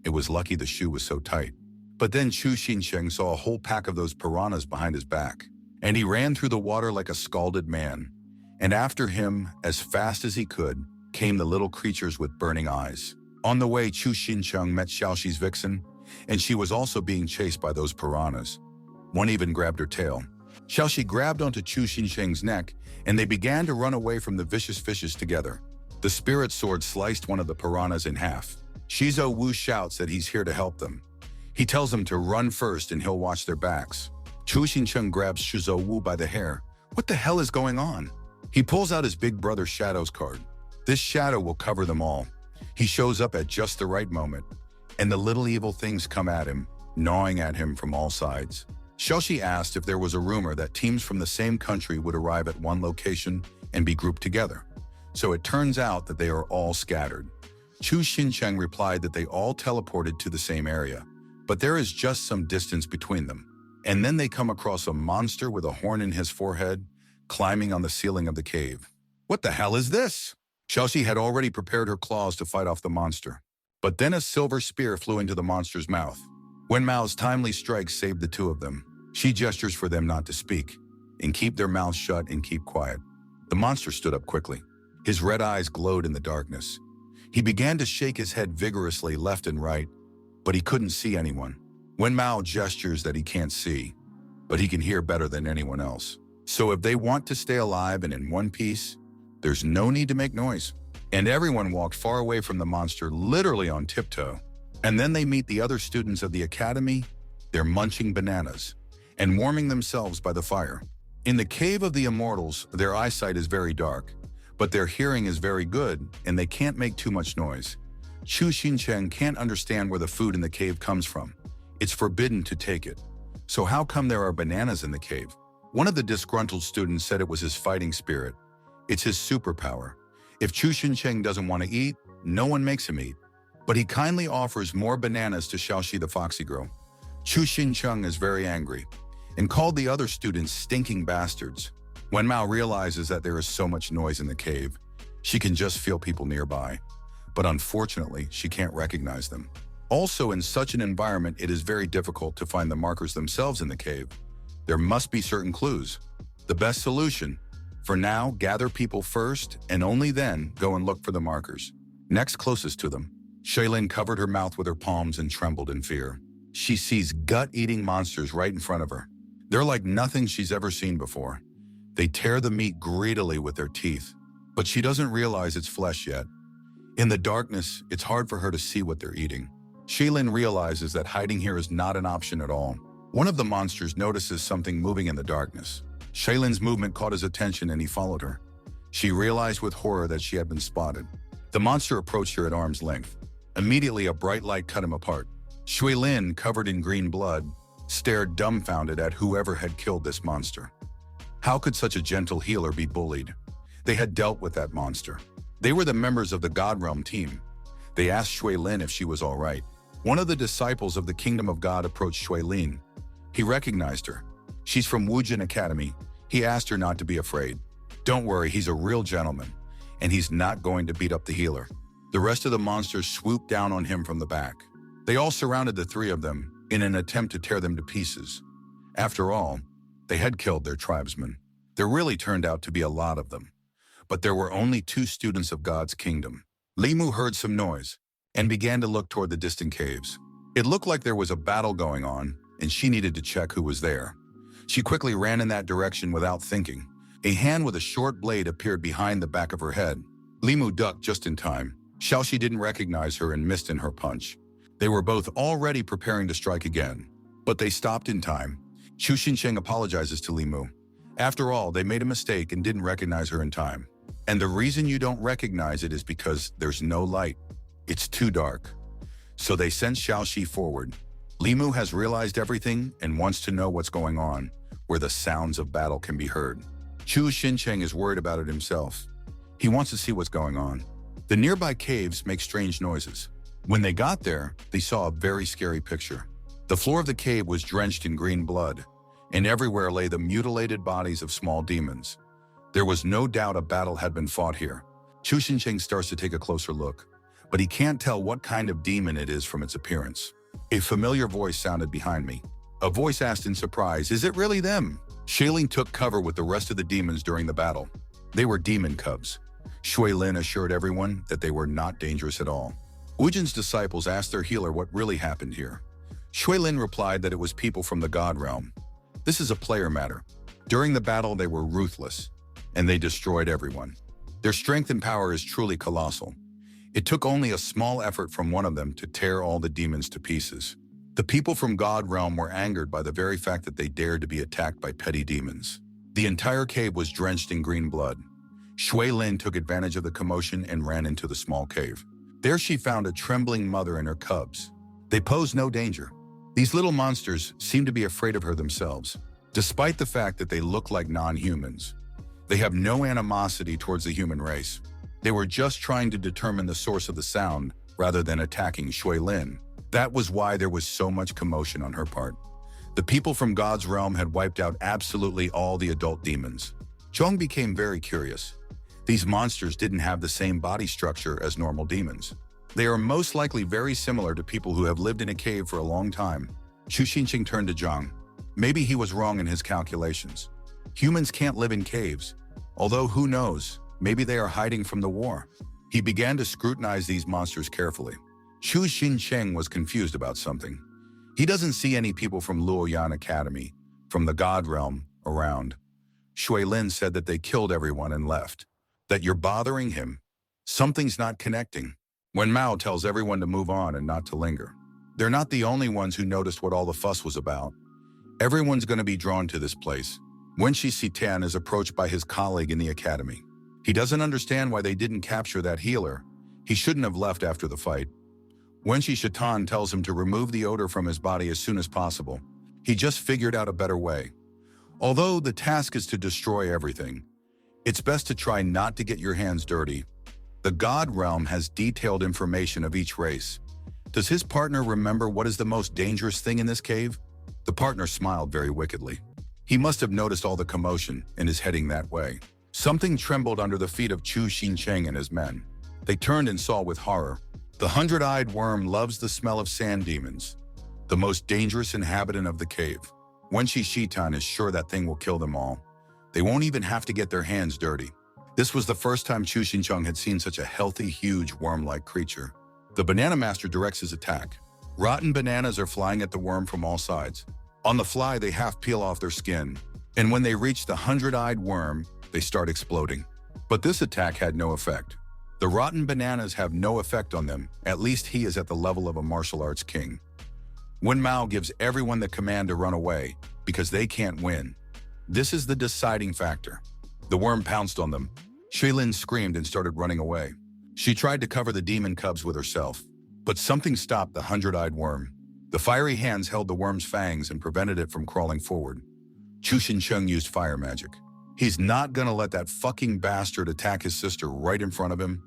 It was lucky the shoe was so tight. But then Chu Xincheng saw a whole pack of those piranhas behind his back, and he ran through the water like a scalded man. And after him, as fast as he could, came the little creatures with burning eyes. On the way, Chu Xincheng met Xiaoxi's vixen, and she was also being chased by those piranhas. One even grabbed her tail. Xiaoxi grabbed onto Chu Xincheng's neck, and they began to run away from the vicious fishes together. The spirit sword sliced one of the piranhas in half. Shizo Wu shouts that he's here to help them. He tells them to run first and he'll watch their backs. Chu Xincheng grabs Shizo Wu by the hair. What the hell is going on? He pulls out his big brother Shadow's card. This shadow will cover them all. He shows up at just the right moment, and the little evil things come at him, gnawing at him from all sides. Xiaoxi asked if there was a rumor that teams from the same country would arrive at one location and be grouped together. So it turns out that they are all scattered. Chu Xincheng replied that they all teleported to the same area, but there is just some distance between them. And then they come across a monster with a horn in his forehead, climbing on the ceiling of the cave. What the hell is this? Xiaoxi had already prepared her claws to fight off the monster. But then a silver spear flew into the monster's mouth. Wen Mao's timely strike saved the two of them. She gestures for them not to speak, and keep their mouths shut and keep quiet. The monster stood up quickly. His red eyes glowed in the darkness. He began to shake his head vigorously left and right, but he couldn't see anyone. Wen Mao gestures that he can't see, but he can hear better than anyone else. So if they want to stay alive and in one piece, there's no need to make noise. And everyone walked far away from the monster, literally on tiptoe. And then they meet the other students of the academy. They're munching bananas and warming themselves by the fire. In the cave of the Immortals, their eyesight is very dark, but their hearing is very good, and they can't make too much noise. Chu Xincheng can't understand where the food in the cave comes from. It's forbidden to take it. So how come there are bananas in the cave? One of the disgruntled students said it was his fighting spirit. It's his superpower. If Chu Xincheng doesn't want to eat, no one makes him eat. But he kindly offers more bananas to Xiaoxi the foxy girl. Chu Xincheng is very angry and called the other students stinking bastards. When Mao realizes that there is so much noise in the cave, she can just feel people nearby. But unfortunately, she can't recognize them. Also, in such an environment, it is very difficult to find the markers themselves in the cave. There must be certain clues. The best solution, for now, gather people first and only then go and look for the markers. Next closest to them, Shaylin covered her mouth with her palms and trembled in fear. She sees gut-eating monsters right in front of her. They're like nothing she's ever seen before. They tear the meat greedily with their teeth, but she doesn't realize it's flesh yet. In the darkness, it's hard for her to see what they're eating. Shaylin realizes that hiding here is not an option at all. One of the monsters notices something moving in the darkness. Shaylin's movement caught his attention and he followed her. She realized with horror that she had been spotted. The monster approached her at arm's length. Immediately, a bright light cut him apart. Shaylin, covered in green blood, stared dumbfounded at whoever had killed this monster. How could such a gentle healer be bullied? They had dealt with that monster. They were the members of the God Realm team. They asked Shaylin if she was all right. One of the disciples of the Kingdom of God approached Shaylin. He recognized her. She's from Wujin Academy. He asked her not to be afraid. Don't worry, he's a real gentleman, and he's not going to beat up the healer. The rest of the monsters swooped down on him from the back. They all surrounded the three of them in an attempt to tear them to pieces. After all, they had killed their tribesmen. There really turned out to be a lot of them. But there were only 2 students of God's kingdom. Limu heard some noise and began to look toward the distant caves. It looked like there was a battle going on, and she needed to check who was there. She quickly ran in that direction without thinking. A hand with a short blade appeared behind the back of her head. Limu ducked just in time. Xiaoxi didn't recognize her and missed in her punch. They were both already preparing to strike again, but they stopped in time. Chu Xincheng apologizes to Limu. After all, they made a mistake and didn't recognize her in time. And the reason you don't recognize it is because there's no light. It's too dark. So they sent Xiaoxi forward. Limu has realized everything and wants to know what's going on, where the sounds of battle can be heard. Chu Xincheng is worried about it himself. He wants to see what's going on. The nearby caves make strange noises. When they got there, they saw a very scary picture. The floor of the cave was drenched in green blood, and everywhere lay the mutilated bodies of small demons. There was no doubt a battle had been fought here. Chu Xincheng starts to take a closer look, but he can't tell what kind of demon it is from its appearance. A familiar voice sounded behind me. A voice asked in surprise, "Is it really them?" Shailin took cover with the rest of the demons during the battle. They were demon cubs. Shui Lin assured everyone that they were not dangerous at all. Ujin's disciples asked their healer what really happened here. Shui Lin replied that it was people from the God realm. This is a player matter. During the battle, they were ruthless, and they destroyed everyone. Their strength and power is truly colossal. It took only a small effort from one of them to tear all the demons to pieces. The people from God realm were angered by the very fact that they dared to be attacked by petty demons. The entire cave was drenched in green blood. Shui Lin took advantage of the commotion and ran into the small cave. There she found a trembling mother and her cubs. They posed no danger. These little monsters seemed to be afraid of her themselves, despite the fact that they look like non-humans. They have no animosity towards the human race. They were just trying to determine the source of the sound rather than attacking Shui Lin. That was why there was so much commotion on her part. The people from God's realm had wiped out absolutely all the adult demons. Zhong became very curious. These monsters didn't have the same body structure as normal demons. They are most likely very similar to people who have lived in a cave for a long time. Chu Xinqing turned to Zhang. Maybe he was wrong in his calculations. Humans can't live in caves. Although who knows, maybe they are hiding from the war. He began to scrutinize these monsters carefully. Chu Xincheng was confused about something. He doesn't see any people from Luoyan Academy, from the God realm, around. Shui Lin said that they killed everyone and left. That you're bothering him. Something's not connecting. When Mao tells everyone to move on and not to linger. They're not the only ones who noticed what all the fuss was about. Everyone's going to be drawn to this place. Wenshi Xitan is approached by his colleague in the academy. He doesn't understand why they didn't capture that healer. He shouldn't have left after the fight. Wenshi Xitan tells him to remove the odor from his body as soon as possible. He just figured out a better way. Although the task is to destroy everything, it's best to try not to get your hands dirty. The God realm has detailed information of each race. Does his partner remember what is the most dangerous thing in this cave? The partner smiled very wickedly. He must have noticed all the commotion and is heading that way. Something trembled under the feet of Chu Xincheng and his men. They turned and saw with horror. The 100-eyed worm loves the smell of sand demons, the most dangerous inhabitant of the cave. Wenshi Xitan is sure that thing will kill them all. They won't even have to get their hands dirty. This was the first time Chu Xincheng had seen such a healthy, huge, worm-like creature. The banana master directs his attack. Rotten bananas are flying at the worm from all sides. On the fly, they half peel off their skin, and when they reach the 100-eyed worm, they start exploding. But this attack had no effect. The rotten bananas have no effect on them. At least he is at the level of a martial arts king. Wen Mao gives everyone the command to run away because they can't win. This is the deciding factor. The worm pounced on them. Shailin screamed and started running away. She tried to cover the demon cubs with herself, but something stopped the 100-eyed worm. The fiery hands held the worm's fangs and prevented it from crawling forward. Chu Xincheng used fire magic. He's not gonna let that fucking bastard attack his sister right in front of him.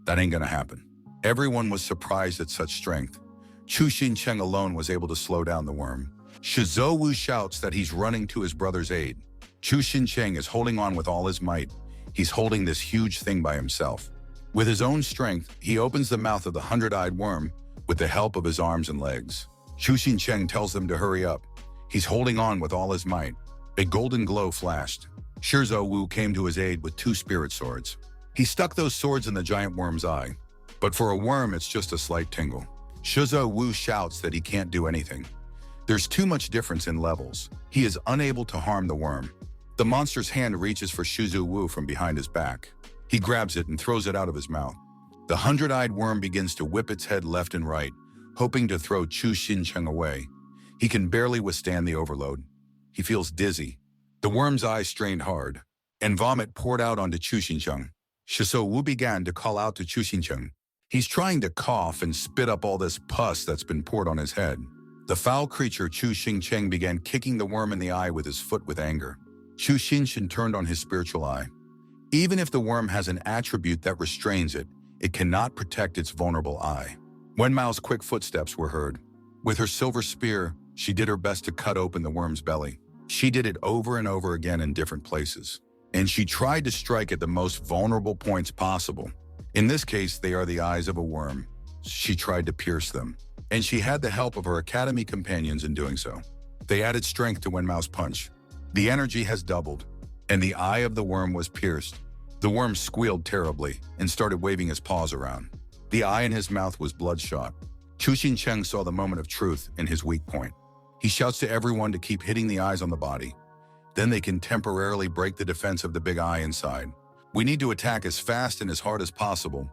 That ain't gonna happen. Everyone was surprised at such strength. Chu Xincheng alone was able to slow down the worm. Shizhou Wu shouts that he's running to his brother's aid. Chu Xincheng is holding on with all his might. He's holding this huge thing by himself. With his own strength, he opens the mouth of the 100-eyed worm with the help of his arms and legs. Chu Xincheng tells them to hurry up. He's holding on with all his might. A golden glow flashed. Shizhou Wu came to his aid with 2 spirit swords. He stuck those swords in the giant worm's eye. But for a worm, it's just a slight tingle. Shizhou Wu shouts that he can't do anything. There's too much difference in levels. He is unable to harm the worm. The monster's hand reaches for Shizhou Wu from behind his back. He grabs it and throws it out of his mouth. The 100-eyed worm begins to whip its head left and right, hoping to throw Chu Xincheng away. He can barely withstand the overload. He feels dizzy. The worm's eyes strained hard, and vomit poured out onto Chu Xincheng. Shizhou Wu began to call out to Chu Xincheng. He's trying to cough and spit up all this pus that's been poured on his head. The foul creature Chu Xingcheng began kicking the worm in the eye with his foot with anger. Chu Xingchen turned on his spiritual eye. Even if the worm has an attribute that restrains it, it cannot protect its vulnerable eye. Wen Mao's quick footsteps were heard. With her silver spear, she did her best to cut open the worm's belly. She did it over and over again in different places. And she tried to strike at the most vulnerable points possible. In this case, they are the eyes of a worm. She tried to pierce them. And she had the help of her academy companions in doing so. They added strength to Wen Mao's punch. The energy has doubled, and the eye of the worm was pierced. The worm squealed terribly and started waving his paws around. The eye in his mouth was bloodshot. Chu Xingcheng saw the moment of truth in his weak point. He shouts to everyone to keep hitting the eyes on the body. Then they can temporarily break the defense of the big eye inside. We need to attack as fast and as hard as possible.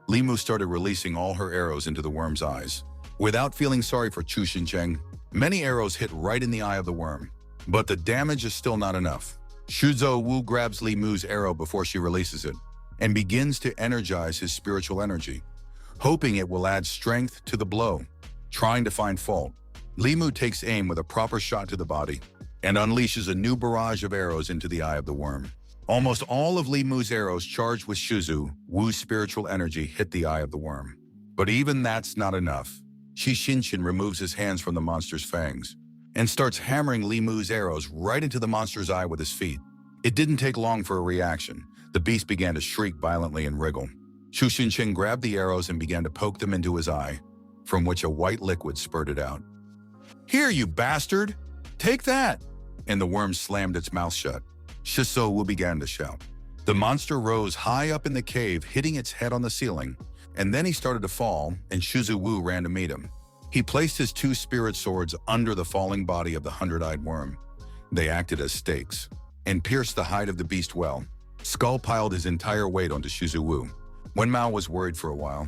Li Mu started releasing all her arrows into the worm's eyes. Without feeling sorry for Chu Xingcheng, many arrows hit right in the eye of the worm. But the damage is still not enough. Shuzo Wu grabs Li Mu's arrow before she releases it and begins to energize his spiritual energy, hoping it will add strength to the blow. Trying to find fault, Li Mu takes aim with a proper shot to the body and unleashes a new barrage of arrows into the eye of the worm. Almost all of Li Mu's arrows charged with Shuzo Wu's spiritual energy hit the eye of the worm. But even that's not enough. Shi Xinchen removes his hands from the monster's fangs and starts hammering Li Mu's arrows right into the monster's eye with his feet. It didn't take long for a reaction. The beast began to shriek violently and wriggle. Chu Xinchen grabbed the arrows and began to poke them into his eye, from which a white liquid spurted out. "Here, you bastard! Take that!" And the worm slammed its mouth shut. Shiso Wu began to shout. The monster rose high up in the cave, hitting its head on the ceiling, and then he started to fall, and Shuzu Wu ran to meet him. He placed his two spirit swords under the falling body of the hundred-eyed worm. They acted as stakes and pierced the hide of the beast well. Skull piled his entire weight onto Shuzu Wu. Wen Mao was worried for a while.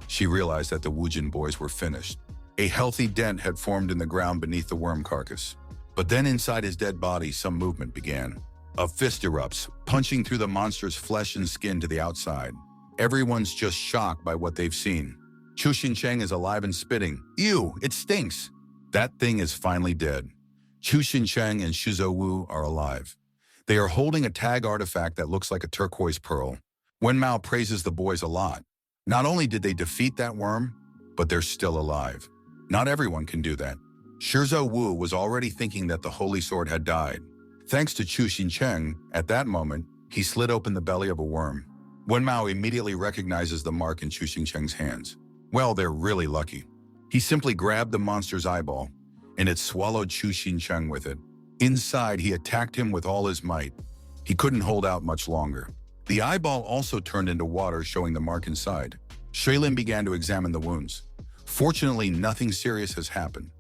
She realized that the Wujin boys were finished. A healthy dent had formed in the ground beneath the worm carcass. But then inside his dead body, some movement began. A fist erupts, punching through the monster's flesh and skin to the outside. Everyone's just shocked by what they've seen. Chu Xingcheng is alive and spitting. "Ew, it stinks!" That thing is finally dead. Chu Xingcheng and Shuzo Wu are alive. They are holding a tag artifact that looks like a turquoise pearl. Wen Mao praises the boys a lot. Not only did they defeat that worm, but they're still alive. Not everyone can do that. Shuzo Wu was already thinking that the holy sword had died. Thanks to Chu Xingcheng, at that moment, he slid open the belly of a worm. Wen Mao immediately recognizes the mark in Chu Xingcheng's hands. Well, they're really lucky. He simply grabbed the monster's eyeball, and it swallowed Chu Xingcheng with it. Inside, he attacked him with all his might. He couldn't hold out much longer. The eyeball also turned into water, showing the mark inside. Shaylin began to examine the wounds. Fortunately, nothing serious has happened.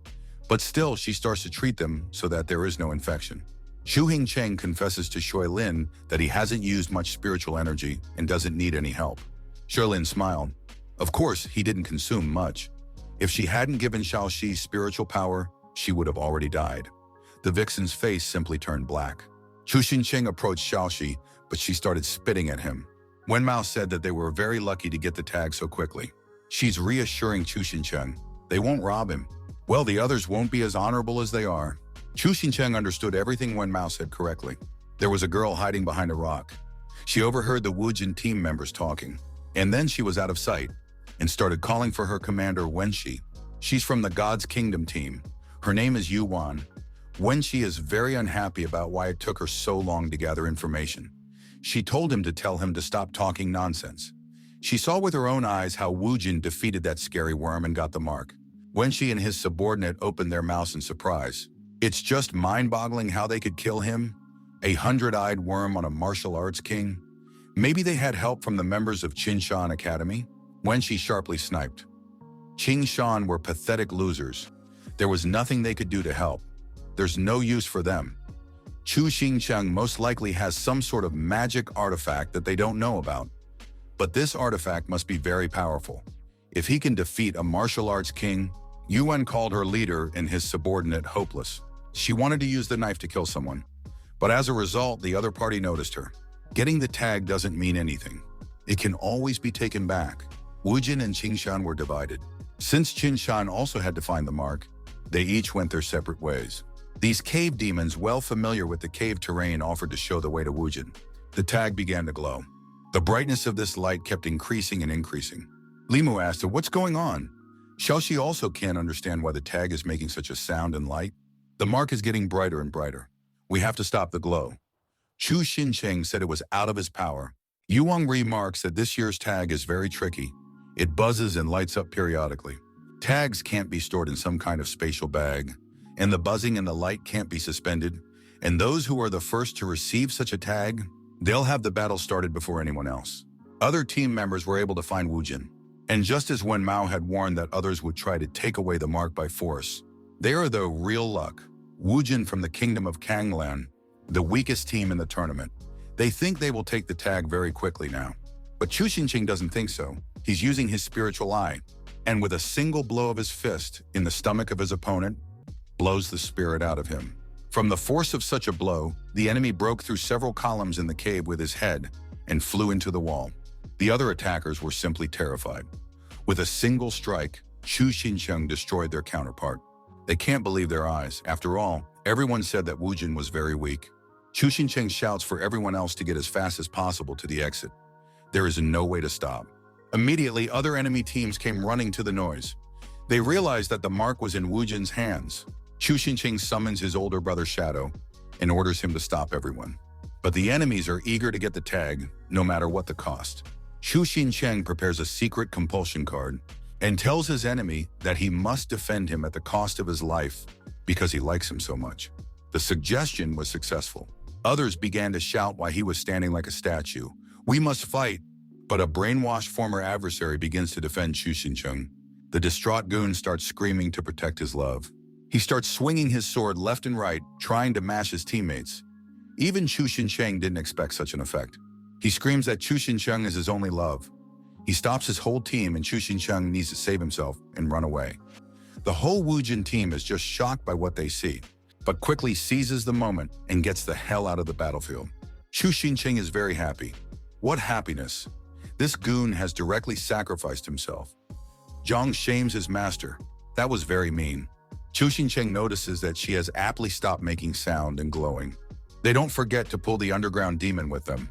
But still, she starts to treat them so that there is no infection. Xu Hingcheng confesses to Shuilin that he hasn't used much spiritual energy and doesn't need any help. Shuilin smiled. Of course, he didn't consume much. If she hadn't given Xiaoxi spiritual power, she would have already died. The vixen's face simply turned black. Chu Xincheng approached Xiaoxi, but she started spitting at him. Wen Mao said that they were very lucky to get the tag so quickly. She's reassuring Chu Xincheng. They won't rob him. Well, the others won't be as honorable as they are. Chu Xincheng understood everything Wen Mao said correctly. There was a girl hiding behind a rock. She overheard the Wujin team members talking, and then she was out of sight and started calling for her commander Wenxi. She's from the God's Kingdom team. Her name is Yuan. Wenxi is very unhappy about why it took her so long to gather information. She told him to tell him to stop talking nonsense. She saw with her own eyes how Wujin defeated that scary worm and got the mark. Wenxi and his subordinate opened their mouths in surprise. It's just mind-boggling how they could kill him. A hundred-eyed worm on a martial arts king. Maybe they had help from the members of Qinshan Academy? Wenxi sharply sniped. Qinshan were pathetic losers. There was nothing they could do to help. There's no use for them. Chu Xingcheng most likely has some sort of magic artifact that they don't know about. But this artifact must be very powerful. If he can defeat a martial arts king, Yuan called her leader and his subordinate hopeless. She wanted to use the knife to kill someone. But as a result, the other party noticed her. Getting the tag doesn't mean anything. It can always be taken back. Wujin and Qingshan were divided. Since Qingshan also had to find the mark, they each went their separate ways. These cave demons, well familiar with the cave terrain, offered to show the way to Wujin. The tag began to glow. The brightness of this light kept increasing and increasing. Limu asked her, "What's going on?" Xiaoxi also can't understand why the tag is making such a sound and light. The mark is getting brighter and brighter. We have to stop the glow. Chu Xincheng said it was out of his power. Yuang remarks that this year's tag is very tricky. It buzzes and lights up periodically. Tags can't be stored in some kind of spatial bag, and the buzzing and the light can't be suspended, and those who are the first to receive such a tag, they'll have the battle started before anyone else. Other team members were able to find Wujin, and just as when Mao had warned that others would try to take away the mark by force, they are the real luck. Wujin from the kingdom of Kanglan, the weakest team in the tournament. They think they will take the tag very quickly now. But Chu Xinqing doesn't think so. He's using his spiritual eye, and with a single blow of his fist in the stomach of his opponent, blows the spirit out of him. From the force of such a blow, the enemy broke through several columns in the cave with his head and flew into the wall. The other attackers were simply terrified. With a single strike, Chu Xincheng destroyed their counterpart. They can't believe their eyes. After all, everyone said that Wujin was very weak. Chu Xincheng shouts for everyone else to get as fast as possible to the exit. There is no way to stop. Immediately, other enemy teams came running to the noise. They realized that the mark was in Wujin's hands. Chu Xincheng summons his older brother Shadow and orders him to stop everyone. But the enemies are eager to get the tag, no matter what the cost. Chu Xincheng prepares a secret compulsion card and tells his enemy that he must defend him at the cost of his life because he likes him so much. The suggestion was successful. Others began to shout while he was standing like a statue. "We must fight!" But a brainwashed former adversary begins to defend Chu Xincheng. The distraught goon starts screaming to protect his love. He starts swinging his sword left and right, trying to mash his teammates. Even Chu Xincheng didn't expect such an effect. He screams that Chu Xincheng is his only love. He stops his whole team, and Chu Xincheng needs to save himself and run away. The whole Wujin team is just shocked by what they see, but quickly seizes the moment and gets the hell out of the battlefield. Chu Xincheng is very happy. What happiness! This goon has directly sacrificed himself. Zhang shames his master. That was very mean. Chu Xincheng notices that she has aptly stopped making sound and glowing. They don't forget to pull the underground demon with them.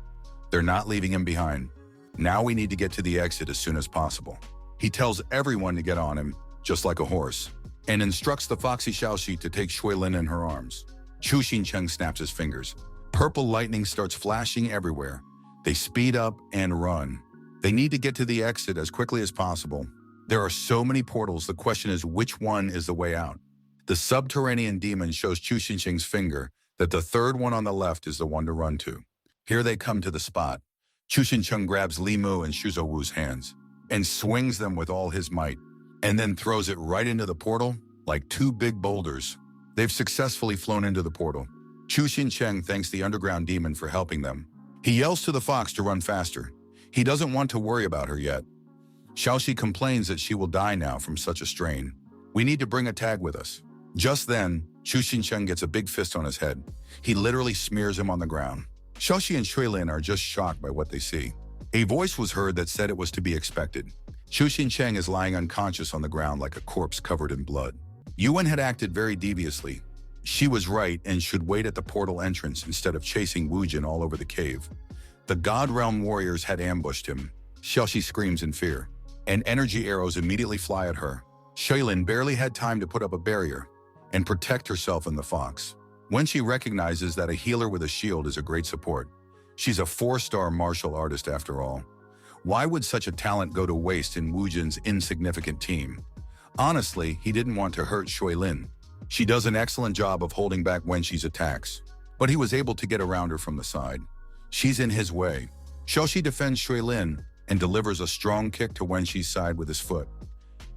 They're not leaving him behind. Now we need to get to the exit as soon as possible. He tells everyone to get on him, just like a horse, and instructs the foxy Xiaoxi to take Shuilin in her arms. Chu Xincheng snaps his fingers. Purple lightning starts flashing everywhere. They speed up and run. They need to get to the exit as quickly as possible. There are so many portals, the question is which one is the way out. The subterranean demon shows Chu Xincheng's finger that the third one on the left is the one to run to. Here they come to the spot. Chu Xincheng grabs Li Mu and Shuzo Wu's hands and swings them with all his might, and then throws it right into the portal like two big boulders. They've successfully flown into the portal. Chu Xincheng thanks the underground demon for helping them. He yells to the fox to run faster. He doesn't want to worry about her yet. Xiaoxi complains that she will die now from such a strain. "We need to bring a tag with us." Just then, Chu Xincheng gets a big fist on his head. He literally smears him on the ground. Xiaoxi and Shuilin are just shocked by what they see. A voice was heard that said it was to be expected. Chu Xincheng is lying unconscious on the ground like a corpse covered in blood. Yuan had acted very deviously. She was right and should wait at the portal entrance instead of chasing Wujin all over the cave. The God Realm warriors had ambushed him. Xiaoxi screams in fear, and energy arrows immediately fly at her. Shuilin barely had time to put up a barrier and protect herself and the fox. When she recognizes that a healer with a shield is a great support, she's a 4-star martial artist after all. Why would such a talent go to waste in Wujin's insignificant team? Honestly, he didn't want to hurt Shuilin. She does an excellent job of holding back Wenxi's attacks, but he was able to get around her from the side. She's in his way. Xiaoxi defends Shuilin and delivers a strong kick to Wenxi's side with his foot.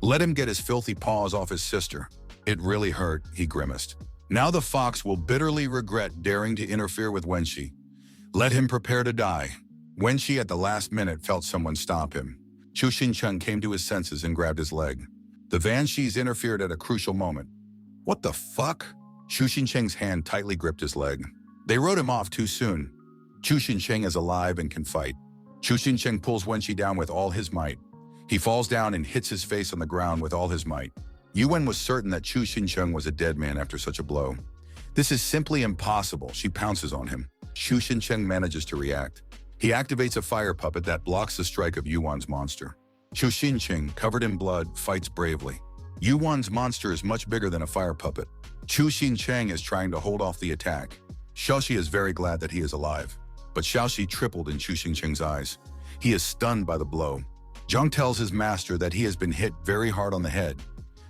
Let him get his filthy paws off his sister. It really hurt, he grimaced. Now the fox will bitterly regret daring to interfere with Wenxi. Let him prepare to die. Wenxi at the last minute felt someone stop him. Chu Xincheng came to his senses and grabbed his leg. The Vanshis interfered at a crucial moment. What the fuck? Chu Xincheng's hand tightly gripped his leg. They wrote him off too soon. Chu Xincheng is alive and can fight. Chu Xincheng pulls Wenxi down with all his might. He falls down and hits his face on the ground with all his might. Yuan was certain that Chu Xincheng was a dead man after such a blow. This is simply impossible. She pounces on him. Chu Xincheng manages to react. He activates a fire puppet that blocks the strike of Yuan's monster. Chu Xincheng, covered in blood, fights bravely. Yuan's monster is much bigger than a fire puppet. Chu Xincheng is trying to hold off the attack. Xiaoxi is very glad that he is alive. But Xiaoxi tripled in Chu Xincheng's eyes. He is stunned by the blow. Zhang tells his master that he has been hit very hard on the head.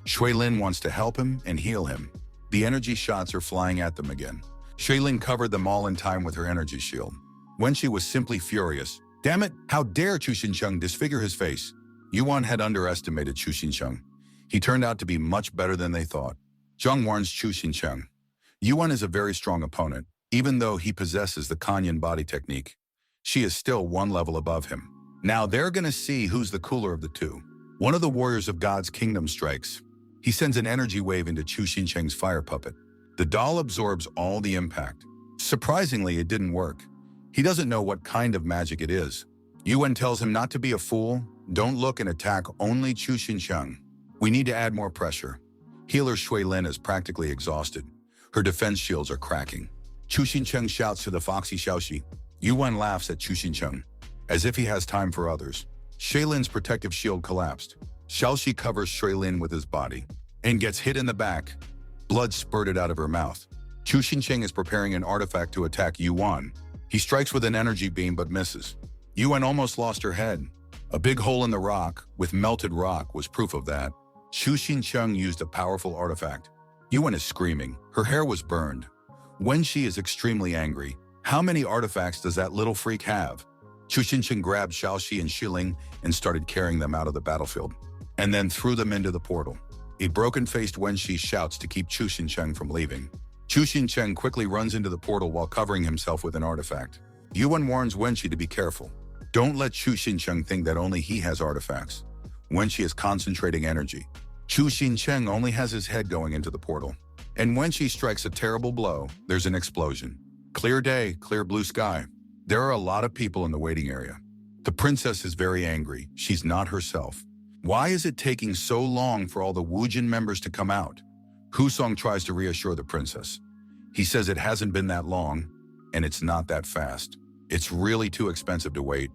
Shuilin wants to help him and heal him. The energy shots are flying at them again. Shuilin covered them all in time with her energy shield. Wenxi was simply furious. Damn it, how dare Chu Xincheng disfigure his face? Yuan had underestimated Chu Xincheng. He turned out to be much better than they thought. Zhang warns Chu Xincheng. Yuan is a very strong opponent, even though he possesses the Kanyan body technique. She is still one level above him. Now they're gonna see who's the cooler of the two. One of the warriors of God's kingdom strikes. He sends an energy wave into Chu Xincheng's fire puppet. The doll absorbs all the impact. Surprisingly, it didn't work. He doesn't know what kind of magic it is. Yuan tells him not to be a fool, don't look and attack only Chu Xincheng. We need to add more pressure. Healer Shuilin is practically exhausted. Her defense shields are cracking. Chu Xincheng shouts to the foxy Xiaoxi. Yuan laughs at Chu Xincheng, as if he has time for others. Shuilin's protective shield collapsed. Xiaoxi covers Shuilin with his body and gets hit in the back. Blood spurted out of her mouth. Chu Xincheng is preparing an artifact to attack Yuan. He strikes with an energy beam but misses. Yuan almost lost her head. A big hole in the rock with melted rock was proof of that. Chu Xincheng used a powerful artifact. Yuan is screaming. Her hair was burned. Wenxi is extremely angry. How many artifacts does that little freak have? Chu Xincheng grabbed Xiaoxi and Xiling and started carrying them out of the battlefield, and then threw them into the portal. A broken-faced Wenxi shouts to keep Chu Xincheng from leaving. Chu Xincheng quickly runs into the portal while covering himself with an artifact. Yuan warns Wenxi to be careful. Don't let Chu Xincheng think that only he has artifacts. Wenxi is concentrating energy. Chu Xincheng only has his head going into the portal. And when she strikes a terrible blow, there's an explosion. Clear day, clear blue sky. There are a lot of people in the waiting area. The princess is very angry. She's not herself. Why is it taking so long for all the Wujin members to come out? Husong tries to reassure the princess. He says it hasn't been that long, and it's not that fast. It's really too expensive to wait.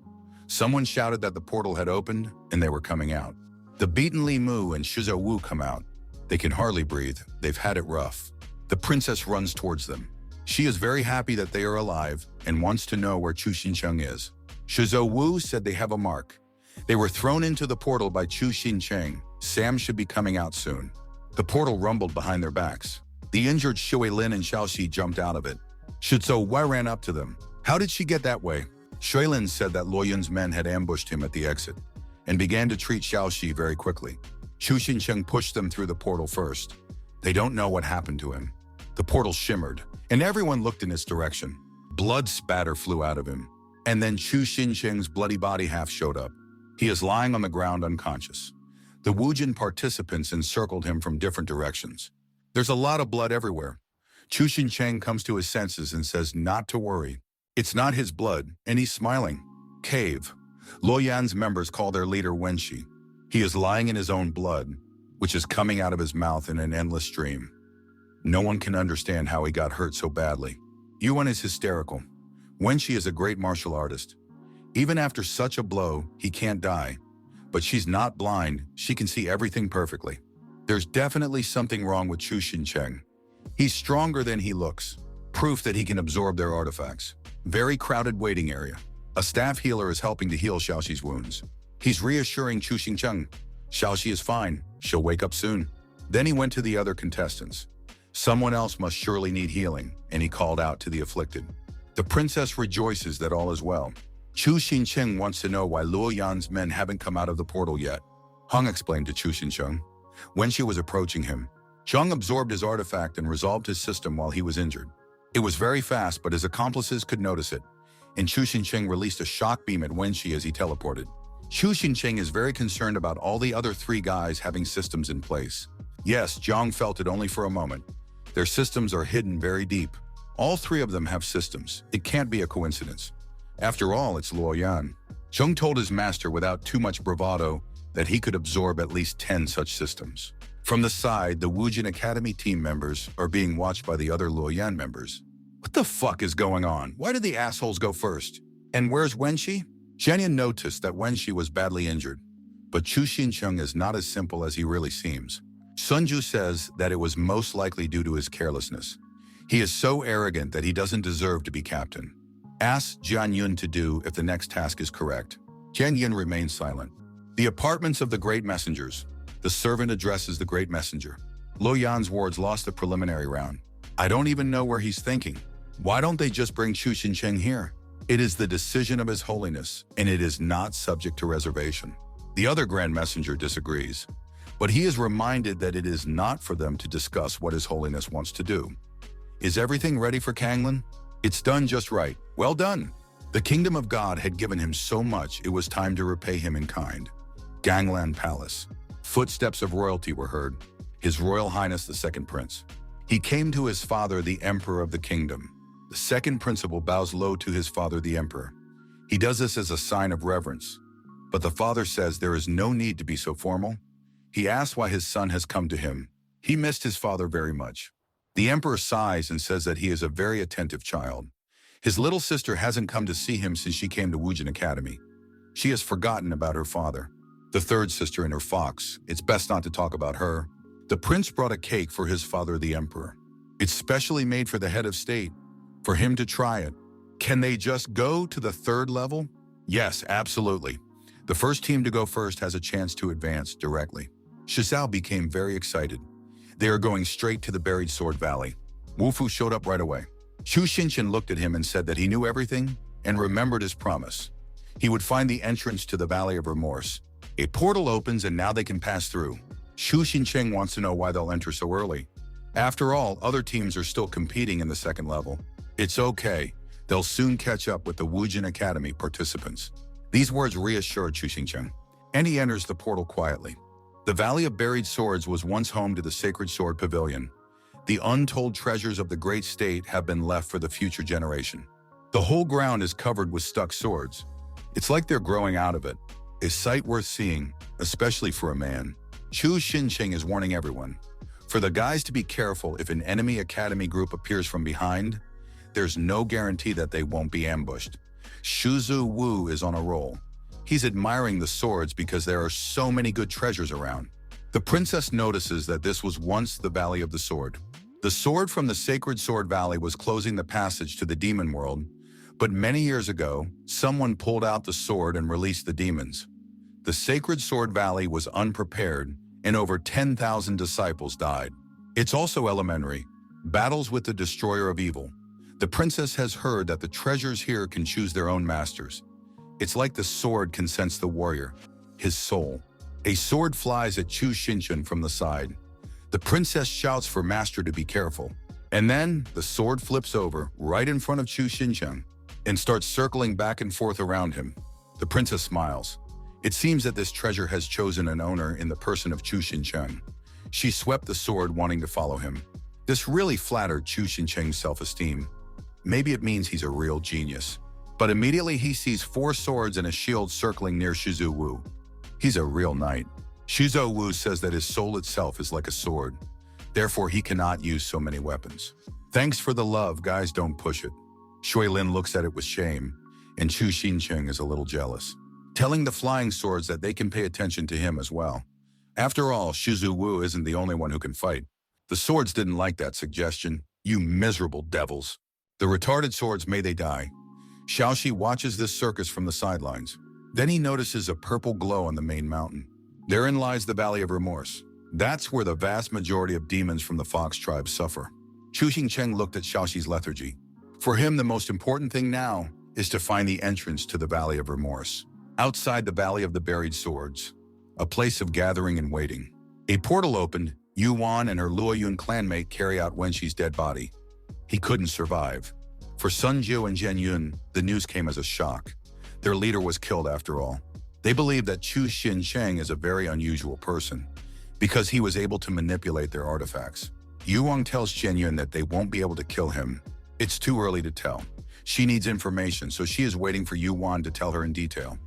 Someone shouted that the portal had opened, and they were coming out. The beaten Li Mu and Shizhou Wu come out. They can hardly breathe. They've had it rough. The princess runs towards them. She is very happy that they are alive and wants to know where Chu Xincheng is. Shizhou Wu said they have a mark. They were thrown into the portal by Chu Xincheng. Sam should be coming out soon. The portal rumbled behind their backs. The injured Shui Lin and Xiaoxi jumped out of it. Shizhou Wu ran up to them. How did she get that way? Shui Lin said that Luo Yun's men had ambushed him at the exit and began to treat Xiaoxi very quickly. Chu Xincheng pushed them through the portal first. They don't know what happened to him. The portal shimmered, and everyone looked in its direction. Blood spatter flew out of him. And then Chu Xincheng's bloody body half showed up. He is lying on the ground unconscious. The Wujin participants encircled him from different directions. There's a lot of blood everywhere. Chu Xincheng comes to his senses and says not to worry. It's not his blood, and he's smiling. Cave. Luo Yan's members call their leader Wenxi. He is lying in his own blood, which is coming out of his mouth in an endless stream. No one can understand how he got hurt so badly. Yuan is hysterical. Wenxi is a great martial artist. Even after such a blow, he can't die. But she's not blind. She can see everything perfectly. There's definitely something wrong with Chu Xincheng. He's stronger than he looks. Proof that he can absorb their artifacts. Very crowded waiting area. A staff healer is helping to heal Xiaoxi's wounds. He's reassuring Chu Xincheng. Xiaoxi is fine. She'll wake up soon. Then he went to the other contestants. Someone else must surely need healing, and he called out to the afflicted. The princess rejoices that all is well. Chu Xincheng wants to know why Luo Yan's men haven't come out of the portal yet. Hong explained to Chu Xincheng. When she was approaching him, Zhang absorbed his artifact and resolved his system while he was injured. It was very fast, but his accomplices could notice it, and Chu Xincheng released a shock beam at Wenxi as he teleported. Chu Xincheng is very concerned about all the other three guys having systems in place. Yes, Zhang felt it only for a moment. Their systems are hidden very deep. All three of them have systems. It can't be a coincidence. After all, it's Luo Yan. Zhang told his master without too much bravado that he could absorb at least 10 such systems. From the side, the Wujin Academy team members are being watched by the other Luoyan members. What the fuck is going on? Why did the assholes go first? And where's Wenxi? Zhenyan noticed that Wenxi was badly injured, but Chu Xincheng is not as simple as he really seems. Sunju says that it was most likely due to his carelessness. He is so arrogant that he doesn't deserve to be captain. Ask Jian Yun to do if the next task is correct. Jian Yun remains silent. The apartments of the Great Messengers. The servant addresses the Great Messenger. Lo Yan's wards lost the preliminary round. I don't even know where he's thinking. Why don't they just bring Chu Xincheng here? It is the decision of His Holiness, and it is not subject to reservation. The other Grand Messenger disagrees, but he is reminded that it is not for them to discuss what His Holiness wants to do. Is everything ready for Kanglin? It's done just right. Well done. The kingdom of God had given him so much, it was time to repay him in kind. Ganglan Palace. Footsteps of royalty were heard. His Royal Highness the Second Prince. He came to his father, the Emperor of the Kingdom. The second principal bows low to his father, the Emperor. He does this as a sign of reverence. But the father says there is no need to be so formal. He asks why his son has come to him. He missed his father very much. The Emperor sighs and says that he is a very attentive child. His little sister hasn't come to see him since she came to Wujin Academy. She has forgotten about her father. The third sister and her fox, it's best not to talk about her. The prince brought a cake for his father, the Emperor. It's specially made for the head of state, for him to try it. Can they just go to the third level? Yes, absolutely. The first team to go first has a chance to advance directly. Shizao became very excited. They are going straight to the Buried Sword Valley. Wufu showed up right away. Chu Xinchen looked at him and said that he knew everything and remembered his promise. He would find the entrance to the Valley of Remorse. A portal opens and now they can pass through. Chu Xincheng wants to know why they'll enter so early. After all, other teams are still competing in the second level. It's okay. They'll soon catch up with the Wujin Academy participants. These words reassured Chu Xincheng, and he enters the portal quietly. The Valley of Buried Swords was once home to the Sacred Sword Pavilion. The untold treasures of the great state have been left for the future generation. The whole ground is covered with stuck swords. It's like they're growing out of it. A sight worth seeing, especially for a man. Chu Xincheng is warning everyone. For the guys to be careful if an enemy academy group appears from behind, there's no guarantee that they won't be ambushed. Shuzu Wu is on a roll. He's admiring the swords because there are so many good treasures around. The princess notices that this was once the Valley of the Sword. The sword from the Sacred Sword Valley was closing the passage to the demon world, but many years ago, someone pulled out the sword and released the demons. The Sacred Sword Valley was unprepared, and over 10,000 disciples died. It's also elementary. Battles with the destroyer of evil. The princess has heard that the treasures here can choose their own masters. It's like the sword can sense the warrior, his soul. A sword flies at Chu Xinchen from the side. The princess shouts for Master to be careful. And then the sword flips over right in front of Chu Xinchen and starts circling back and forth around him. The princess smiles. It seems that this treasure has chosen an owner in the person of Chu Xinchen. She swept the sword wanting to follow him. This really flattered Chu Xincheng's self-esteem. Maybe it means he's a real genius. But immediately he sees 4 swords and a shield circling near Shizu Wu. He's a real knight. Shizu Wu says that his soul itself is like a sword. Therefore, he cannot use so many weapons. Thanks for the love, guys, don't push it. Shui Lin looks at it with shame, and Chu Xincheng is a little jealous, telling the flying swords that they can pay attention to him as well. After all, Shizu Wu isn't the only one who can fight. The swords didn't like that suggestion. You miserable devils. The retarded swords, may they die. Xiaoxi watches this circus from the sidelines. Then he notices a purple glow on the main mountain. Therein lies the Valley of Remorse. That's where the vast majority of demons from the Fox tribe suffer. Chu Xincheng looked at Xiaoxi's lethargy. For him, the most important thing now is to find the entrance to the Valley of Remorse. Outside the Valley of the Buried Swords, a place of gathering and waiting. A portal opened. Yuan and her Luoyun clanmate carry out Wenxi's dead body. He couldn't survive. For Sun Jiu and Zhen Yun, the news came as a shock. Their leader was killed after all. They believe that Chu Xincheng is a very unusual person because he was able to manipulate their artifacts. Yuang tells Zhen Yun that they won't be able to kill him. It's too early to tell. She needs information, so she is waiting for Yuan to tell her in detail.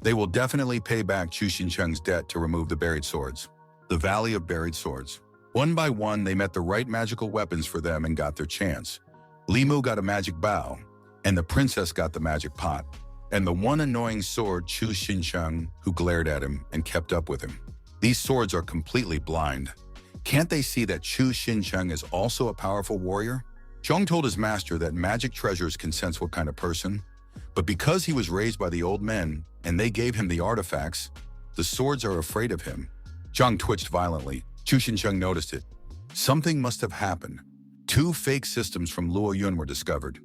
They will definitely pay back Chu Xincheng's debt to remove the buried swords. The Valley of Buried Swords. One by one, they met the right magical weapons for them and got their chance. Li Mu got a magic bow, and the princess got the magic pot, and the one annoying sword Chu Xincheng, who glared at him and kept up with him. These swords are completely blind. Can't they see that Chu Xincheng is also a powerful warrior? Zhang told his master that magic treasures can sense what kind of person, but because he was raised by the old men and they gave him the artifacts, the swords are afraid of him. Zhang twitched violently. Chu Xincheng noticed it. Something must have happened. 2 fake systems from Luo Yun were discovered.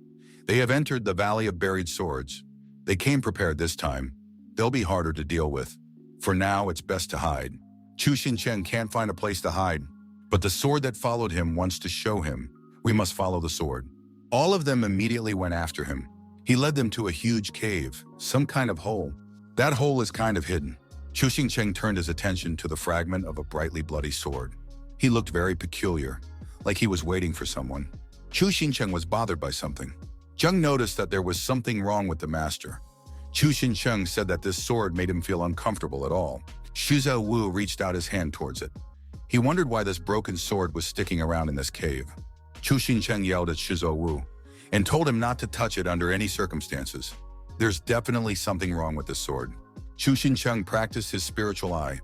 They have entered the Valley of Buried Swords. They came prepared this time. They'll be harder to deal with. For now, it's best to hide. Chu Xincheng can't find a place to hide, but the sword that followed him wants to show him. We must follow the sword. All of them immediately went after him. He led them to a huge cave, some kind of hole. That hole is kind of hidden. Chu Xincheng turned his attention to the fragment of a brightly bloody sword. He looked very peculiar, like he was waiting for someone. Chu Xincheng was bothered by something. Zheng noticed that there was something wrong with the master. Chu Xincheng said that this sword made him feel uncomfortable at all. Shizhou Wu reached out his hand towards it. He wondered why this broken sword was sticking around in this cave. Chu Xincheng yelled at Shizhou Wu and told him not to touch it under any circumstances. There's definitely something wrong with this sword. Chu Xincheng practiced his spiritual eye.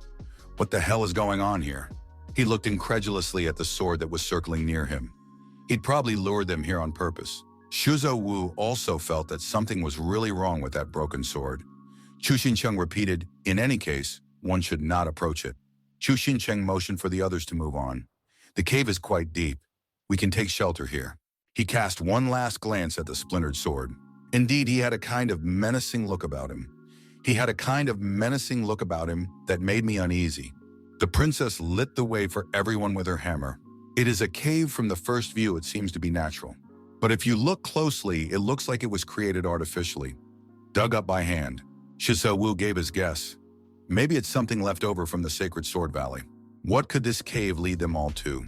What the hell is going on here? He looked incredulously at the sword that was circling near him. He'd probably lured them here on purpose. Shizhou Wu also felt that something was really wrong with that broken sword. Chu Xincheng repeated, in any case, one should not approach it. Chu Xincheng motioned for the others to move on. The cave is quite deep. We can take shelter here. He cast one last glance at the splintered sword. Indeed, he had a kind of menacing look about him. That made me uneasy. The princess lit the way for everyone with her hammer. It is a cave. From the first view, it seems to be natural. But if you look closely, it looks like it was created artificially, dug up by hand. Shizhou Wu gave his guess. Maybe it's something left over from the Sacred Sword Valley. What could this cave lead them all to?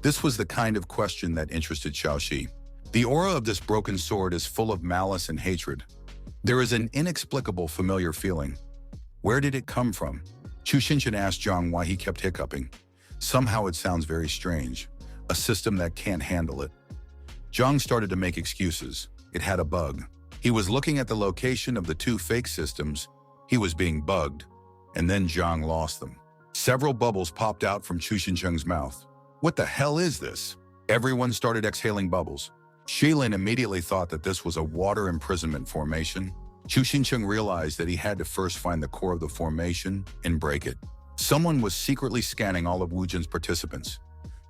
This was the kind of question that interested Xiaoxi. The aura of this broken sword is full of malice and hatred. There is an inexplicable familiar feeling. Where did it come from? Chu Xinchen asked Zhang why he kept hiccuping. Somehow it sounds very strange. A system that can't handle it. Zhang started to make excuses. It had a bug. He was looking at the location of the 2 fake systems. He was being bugged. And then Zhang lost them. Several bubbles popped out from Chu Xincheng's mouth. What the hell is this? Everyone started exhaling bubbles. Shilin immediately thought that this was a water imprisonment formation. Chu Xincheng realized that he had to first find the core of the formation and break it. Someone was secretly scanning all of Wu Jin's participants.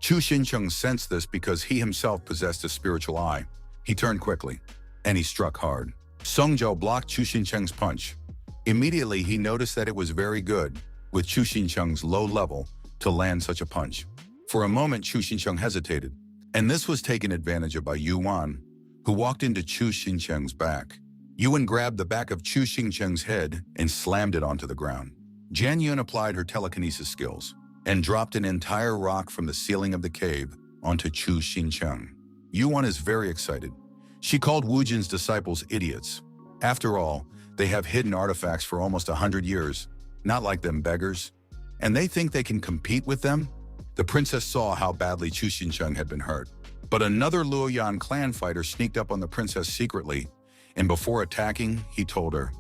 Chu Xincheng sensed this because he himself possessed a spiritual eye. He turned quickly, and he struck hard. Song Zhou blocked Chu Xincheng's punch. Immediately, he noticed that it was very good, with Chu Xincheng's low level, to land such a punch. For a moment, Chu Xincheng hesitated, and this was taken advantage of by Yuan, who walked into Chu Xincheng's back. Yuan grabbed the back of Chu Xincheng's head and slammed it onto the ground. Jian Yun applied her telekinesis skills and dropped an entire rock from the ceiling of the cave onto Chu Xincheng. Yuan is very excited. She called Wu Jin's disciples idiots. After all, they have hidden artifacts for almost 100 years, not like them beggars. And they think they can compete with them? The princess saw how badly Chu Xincheng had been hurt. But another Luoyan clan fighter sneaked up on the princess secretly, and before attacking, he told her,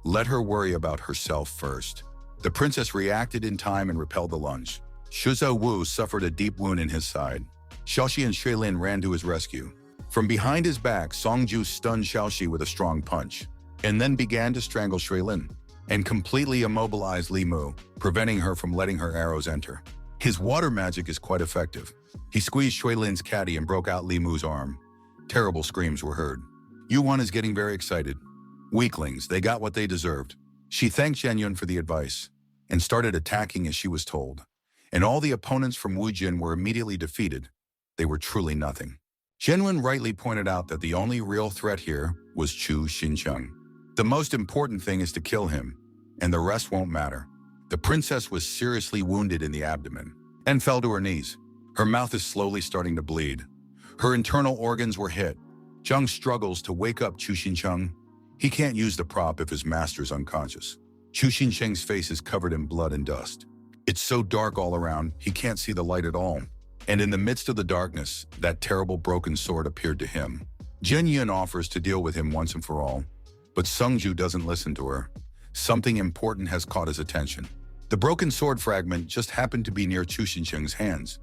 "Let her worry about herself first." The princess reacted in time and repelled the lunge. Shizhou Wu suffered a deep wound in his side. Xiaoxi and Shailin ran to his rescue. From behind his back, Songju stunned Xiaoxi with a strong punch, and then began to strangle Shailin, and completely immobilized Li Mu, preventing her from letting her arrows enter. His water magic is quite effective. He squeezed Shuilin's caddy and broke out Li Mu's arm. Terrible screams were heard. Yuan is getting very excited. Weaklings, they got what they deserved. She thanked Zhenyun for the advice and started attacking as she was told. And all the opponents from Wu Jin were immediately defeated. They were truly nothing. Zhenyun rightly pointed out that the only real threat here was Chu Xincheng. The most important thing is to kill him, and the rest won't matter. The princess was seriously wounded in the abdomen and fell to her knees. Her mouth is slowly starting to bleed. Her internal organs were hit. Zheng struggles to wake up Chu Xincheng. He can't use the prop if his master is unconscious. Chu Xincheng's face is covered in blood and dust. It's so dark all around, he can't see the light at all. And in the midst of the darkness, that terrible broken sword appeared to him. Jen Yun offers to deal with him once and for all, but Sungju doesn't listen to her. Something important has caught his attention. The broken sword fragment just happened to be near Chu Xincheng's hands.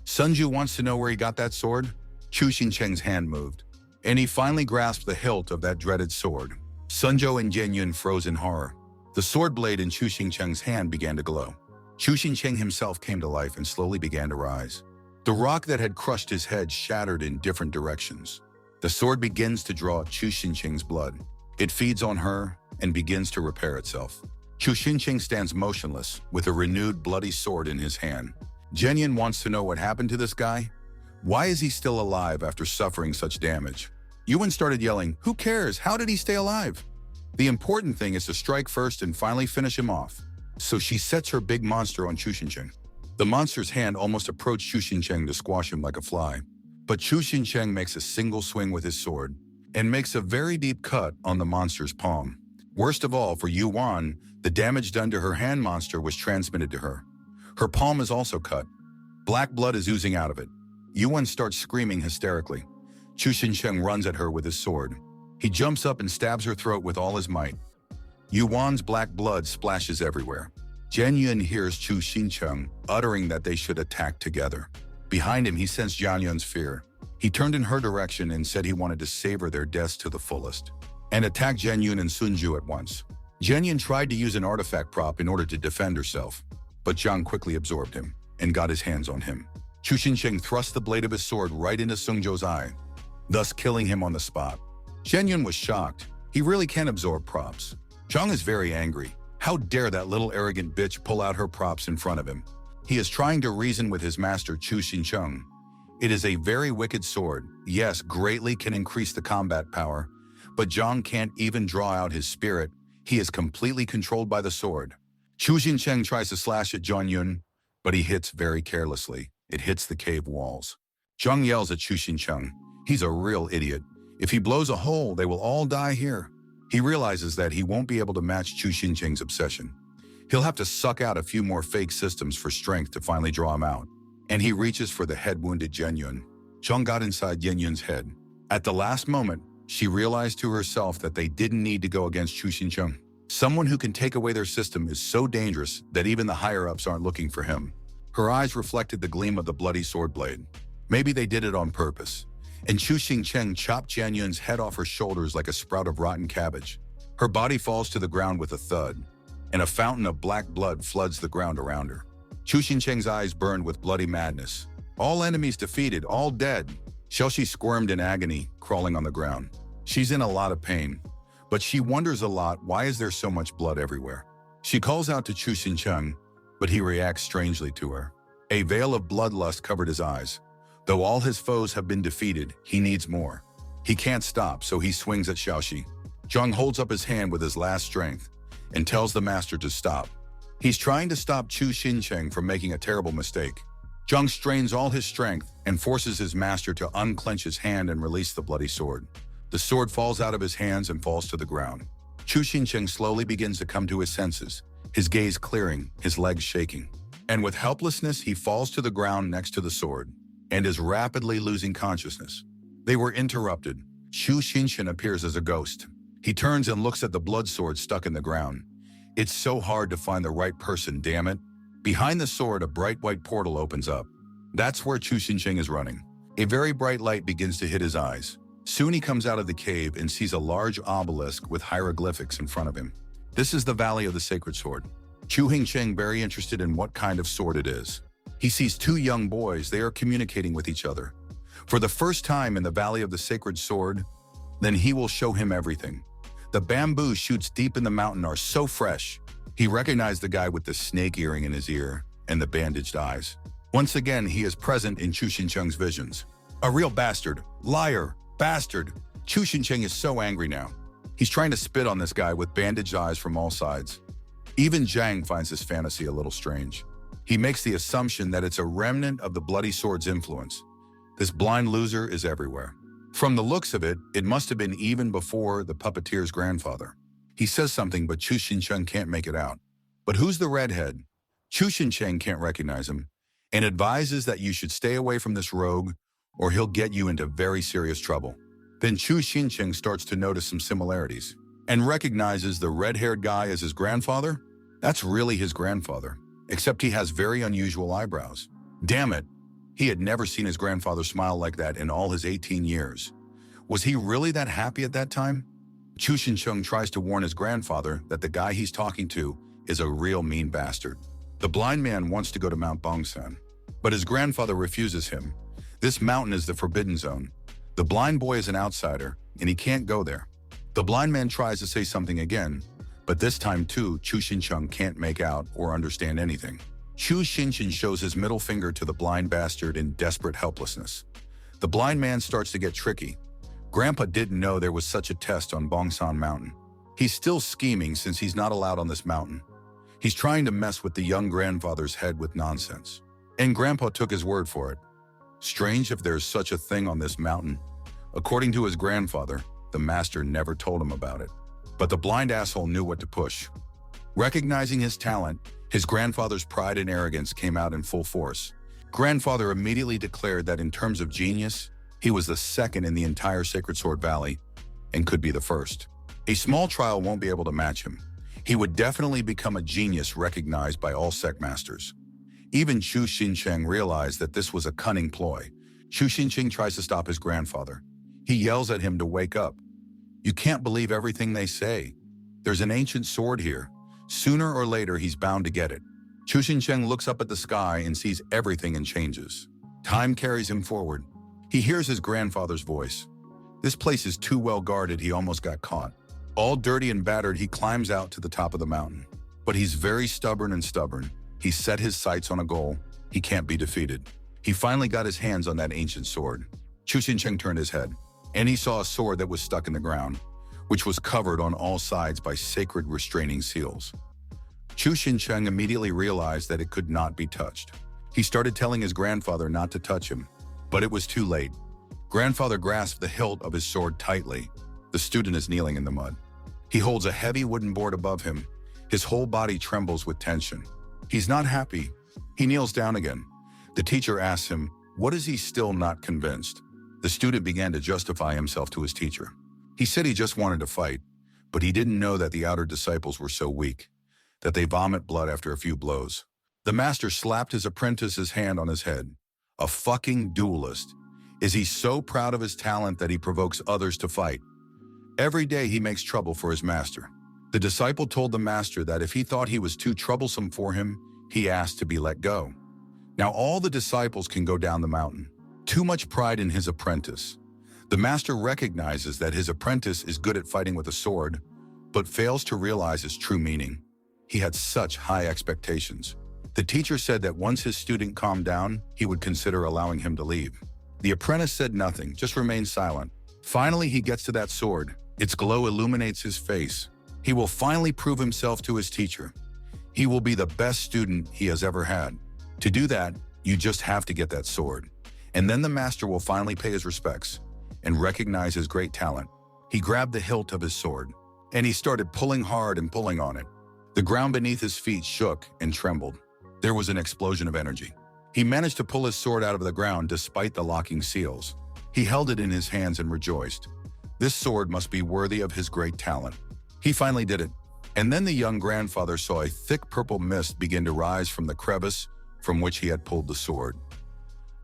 Sungju wants to know where he got that sword. Chu Xincheng's hand moved, and he finally grasped the hilt of that dreaded sword. Sunjo and Jen Yun froze in horror. The sword blade in Chu Xincheng's hand began to glow. Chu Xincheng himself came to life and slowly began to rise. The rock that had crushed his head shattered in different directions. The sword begins to draw Chu Xincheng's blood. It feeds on her and begins to repair itself. Chu Xincheng stands motionless with a renewed bloody sword in his hand. Jen Yun wants to know what happened to this guy. Why is he still alive after suffering such damage? Yuan started yelling, "Who cares? How did he stay alive?" The important thing is to strike first and finally finish him off. So she sets her big monster on Chu Xincheng. The monster's hand almost approached Chu Xincheng to squash him like a fly. But Chu Xincheng makes a single swing with his sword and makes a very deep cut on the monster's palm. Worst of all, for Yuan, the damage done to her hand monster was transmitted to her. Her palm is also cut. Black blood is oozing out of it. Yuan starts screaming hysterically. Chu Xincheng runs at her with his sword. He jumps up and stabs her throat with all his might. Yuan's black blood splashes everywhere. Jen Yun hears Chu Xincheng uttering that they should attack together. Behind him, he sensed Jian Yun's fear. He turned in her direction and said he wanted to savor their deaths to the fullest, and attacked Jen Yun and Sunju at once. Jen Yun tried to use an artifact prop in order to defend herself, but Zhang quickly absorbed him and got his hands on him. Chu Xincheng thrust the blade of his sword right into Sungju's eye, thus killing him on the spot. Jen Yun was shocked. He really can absorb props. Zhang is very angry. How dare that little arrogant bitch pull out her props in front of him? He is trying to reason with his master Chu Xincheng. It is a very wicked sword. Yes, greatly can increase the combat power, but Zhang can't even draw out his spirit. He is completely controlled by the sword. Chu Xincheng tries to slash at Jian Yun, but he hits very carelessly. It hits the cave walls. Zhang yells at Chu Xincheng. He's a real idiot. If he blows a hole, they will all die here. He realizes that he won't be able to match Chu Xincheng's obsession. He'll have to suck out a few more fake systems for strength to finally draw him out. And he reaches for the head-wounded Jen Yun. Zhang got inside Yen Yun's head. At the last moment, she realized to herself that they didn't need to go against Chu Xincheng. Someone who can take away their system is so dangerous that even the higher-ups aren't looking for him. Her eyes reflected the gleam of the bloody sword blade. Maybe they did it on purpose. And Chu Xincheng chopped Jen Yun's head off her shoulders like a sprout of rotten cabbage. Her body falls to the ground with a thud, and a fountain of black blood floods the ground around her. Chu Xincheng's eyes burned with bloody madness. All enemies defeated, all dead. Xiaoxi squirmed in agony, crawling on the ground. She's in a lot of pain, but she wonders a lot, why is there so much blood everywhere? She calls out to Chu Xincheng, but he reacts strangely to her. A veil of bloodlust covered his eyes. Though all his foes have been defeated, he needs more. He can't stop, so he swings at Xiaoxi. Zhang holds up his hand with his last strength and tells the master to stop. He's trying to stop Chu Xincheng from making a terrible mistake. Zhang strains all his strength and forces his master to unclench his hand and release the bloody sword. The sword falls out of his hands and falls to the ground. Chu Xincheng slowly begins to come to his senses, his gaze clearing, his legs shaking. And with helplessness, he falls to the ground next to the sword and is rapidly losing consciousness. They were interrupted. Chu Xincheng appears as a ghost. He turns and looks at the blood sword stuck in the ground. It's so hard to find the right person, damn it. Behind the sword, a bright white portal opens up. That's where Chu Xincheng is running. A very bright light begins to hit his eyes. Soon he comes out of the cave and sees a large obelisk with hieroglyphics in front of him. This is the Valley of the Sacred Sword. Chu Xincheng very interested in what kind of sword it is. He sees two young boys. They are communicating with each other. For the first time in the Valley of the Sacred Sword, then he will show him everything. The bamboo shoots deep in the mountain are so fresh. He recognized the guy with the snake earring in his ear and the bandaged eyes. Once again, he is present in Chu Xincheng's visions. A real bastard, liar, bastard. Chu Xincheng is so angry now. He's trying to spit on this guy with bandaged eyes from all sides. Even Zhang finds this fantasy a little strange. He makes the assumption that it's a remnant of the bloody sword's influence. This blind loser is everywhere. From the looks of it, it must have been even before the puppeteer's grandfather. He says something, but Chu Xincheng can't make it out. But who's the redhead? Chu Xincheng can't recognize him and advises that you should stay away from this rogue or he'll get you into very serious trouble. Then Chu Xincheng starts to notice some similarities and recognizes the red-haired guy as his grandfather. That's really his grandfather, except he has very unusual eyebrows. Damn it, he had never seen his grandfather smile like that in all his 18 years. Was he really that happy at that time? Chu Xincheng tries to warn his grandfather that the guy he's talking to is a real mean bastard. The blind man wants to go to Mount Bongsan, but his grandfather refuses him. This mountain is the forbidden zone. The blind boy is an outsider, and he can't go there. The blind man tries to say something again, but this time too, Chu Xincheng can't make out or understand anything. Chu Xincheng shows his middle finger to the blind bastard in desperate helplessness. The blind man starts to get tricky. Grandpa didn't know there was such a test on Bongsan Mountain. He's still scheming since he's not allowed on this mountain. He's trying to mess with the young grandfather's head with nonsense. And Grandpa took his word for it. Strange if there's such a thing on this mountain. According to his grandfather, the master never told him about it. But the blind asshole knew what to push. Recognizing his talent, his grandfather's pride and arrogance came out in full force. Grandfather immediately declared that in terms of genius, he was the second in the entire Sacred Sword Valley and could be the first. A small trial won't be able to match him. He would definitely become a genius recognized by all sect masters. Even Chu Xincheng realized that this was a cunning ploy. Chu Xincheng tries to stop his grandfather. He yells at him to wake up. You can't believe everything they say. There's an ancient sword here. Sooner or later, he's bound to get it. Chu Xincheng looks up at the sky and sees everything and changes. Time carries him forward. He hears his grandfather's voice. This place is too well guarded, he almost got caught. All dirty and battered, he climbs out to the top of the mountain. But he's very stubborn. He set his sights on a goal. He can't be defeated. He finally got his hands on that ancient sword. Chu Xincheng turned his head, and he saw a sword that was stuck in the ground, which was covered on all sides by sacred restraining seals. Chu Xincheng immediately realized that it could not be touched. He started telling his grandfather not to touch him, but it was too late. Grandfather grasped the hilt of his sword tightly. The student is kneeling in the mud. He holds a heavy wooden board above him. His whole body trembles with tension. He's not happy. He kneels down again. The teacher asks him, what is he still not convinced? The student began to justify himself to his teacher. He said he just wanted to fight, but he didn't know that the outer disciples were so weak that they vomit blood after a few blows. The master slapped his apprentice's hand on his head. A fucking duelist. Is he so proud of his talent that he provokes others to fight? Every day he makes trouble for his master. The disciple told the master that if he thought he was too troublesome for him, he asked to be let go. Now all the disciples can go down the mountain. Too much pride in his apprentice. The master recognizes that his apprentice is good at fighting with a sword, but fails to realize its true meaning. He had such high expectations. The teacher said that once his student calmed down, he would consider allowing him to leave. The apprentice said nothing, just remained silent. Finally, he gets to that sword. Its glow illuminates his face. He will finally prove himself to his teacher. He will be the best student he has ever had. To do that, you just have to get that sword. And then the master will finally pay his respects and recognize his great talent. He grabbed the hilt of his sword, and he started pulling hard and pulling on it. The ground beneath his feet shook and trembled. There was an explosion of energy. He managed to pull his sword out of the ground despite the locking seals. He held it in his hands and rejoiced. This sword must be worthy of his great talent. He finally did it. And then the young grandfather saw a thick purple mist begin to rise from the crevice from which he had pulled the sword.